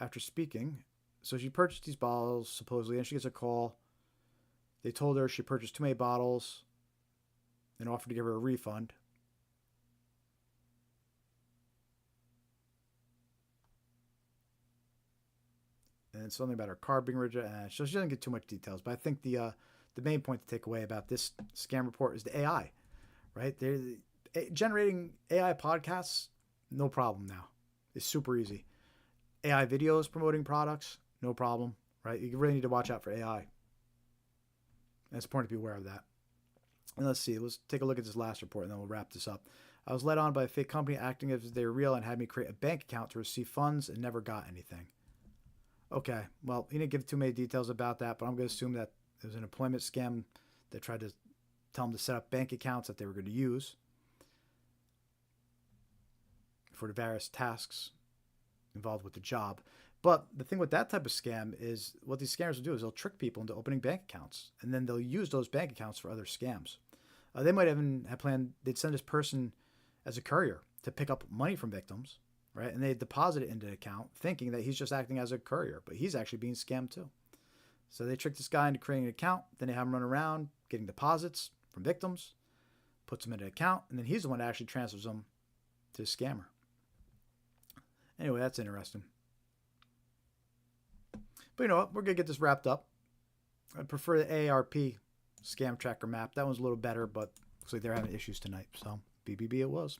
After speaking, so she purchased these bottles supposedly, and she gets a call. They told her she purchased too many bottles and offered to give her a refund. And something about her card being rejected. So she doesn't get too much details, but I think the main point to take away about this scam report is the AI, right? They're generating AI podcasts, no problem now. It's super easy. AI videos promoting products, no problem, right? You really need to watch out for AI. And it's important to be aware of that. And let's take a look at this last report and then we'll wrap this up. I was led on by a fake company acting as if they were real and had me create a bank account to receive funds and never got anything. Okay, well, he didn't give too many details about that, but I'm going to assume that it was an employment scam that tried to tell them to set up bank accounts that they were going to use for the various tasks involved with the job. But the thing with that type of scam is what these scammers will do is they'll trick people into opening bank accounts, and then they'll use those bank accounts for other scams. They might even have planned, they'd send this person as a courier to pick up money from victims, right? And they deposit it into an account thinking that he's just acting as a courier, but he's actually being scammed too. So they trick this guy into creating an account, then they have him run around getting deposits from victims, puts them in an account, and then he's the one that actually transfers them to the scammer. Anyway, that's interesting. But you know what? We're going to get this wrapped up. I prefer the AARP scam tracker map. That one's a little better, but looks like they're having issues tonight. So, BBB it was.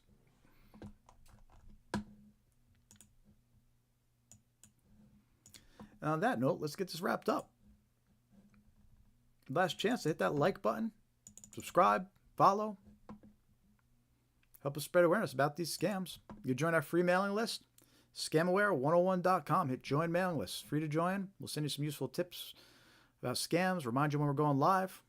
And on that note, let's get this wrapped up. Last chance to hit that like button, subscribe, follow. Help us spread awareness about these scams. You can join our free mailing list, scamaware101.com. Hit join mailing list. Free to join. We'll send you some useful tips about scams, remind you when we're going live.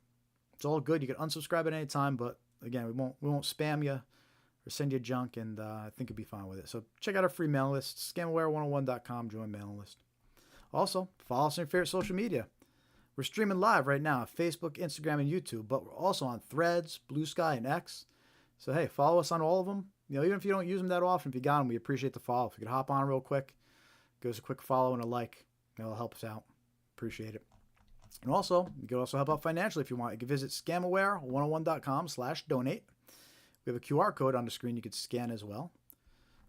It's all good. You can unsubscribe at any time, but again, we won't spam you or send you junk, and I think you'll be fine with it. So check out our free mailing list, scamaware101.com, join mailing list. Also, follow us on your favorite social media. We're streaming live right now on Facebook, Instagram, and YouTube, but we're also on Threads, Blue Sky, and X. So, hey, follow us on all of them. You know, even if you don't use them that often, if you got them, we appreciate the follow. If you could hop on real quick, give us a quick follow and a like. It'll help us out. Appreciate it. And also, you can also help out financially if you want. You can visit scamaware101.com/donate. We have a QR code on the screen you could scan as well.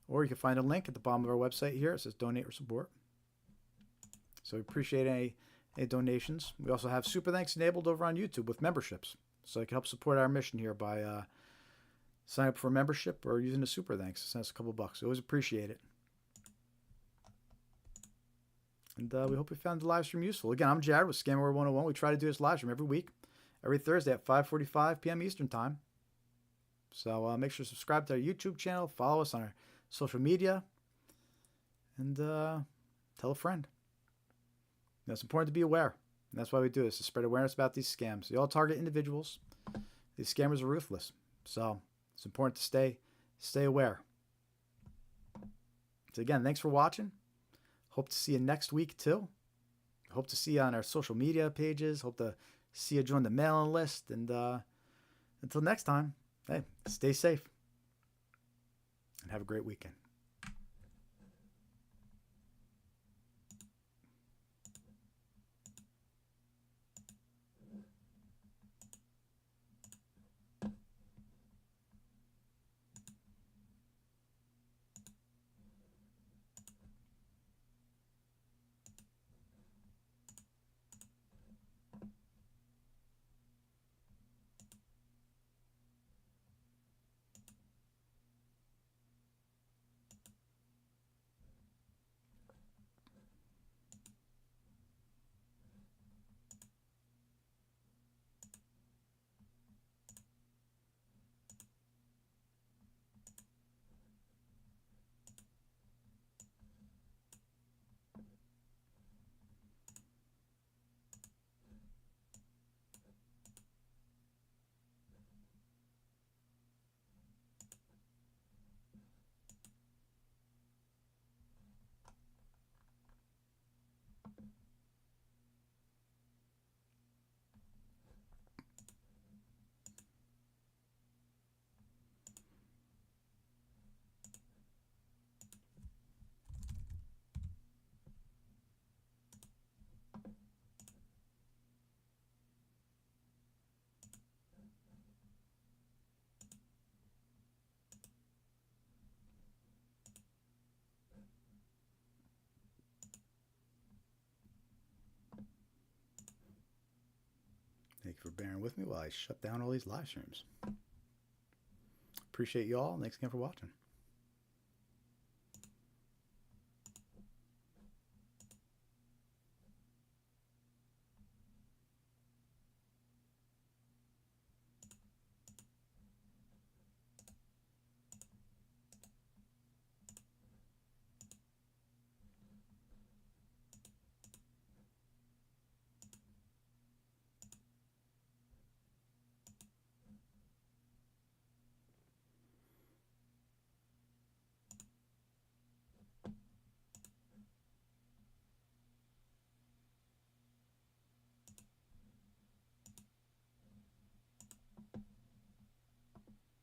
Or you can find a link at the bottom of our website here. It says donate or support. So we appreciate any donations. We also have Super Thanks enabled over on YouTube with memberships. So you can help support our mission here by signing up for a membership or using the Super Thanks. Send us a couple bucks. We always appreciate it. And we hope you found the live stream useful. Again, I'm Jared with Scamaware 101. We try to do this live stream every week, every Thursday at 5:45 p.m. Eastern Time. So make sure to subscribe to our YouTube channel, follow us on our social media, and tell a friend. You know, it's important to be aware. And that's why we do this, to spread awareness about these scams. They all target individuals. These scammers are ruthless. So it's important to stay aware. So again, thanks for watching. Hope to see you next week too. Hope to see you on our social media pages. Hope to see you join the mailing list. And until next time, hey, stay safe and have a great weekend. Thank you for bearing with me while I shut down all these live streams. Appreciate you all. Thanks again for watching.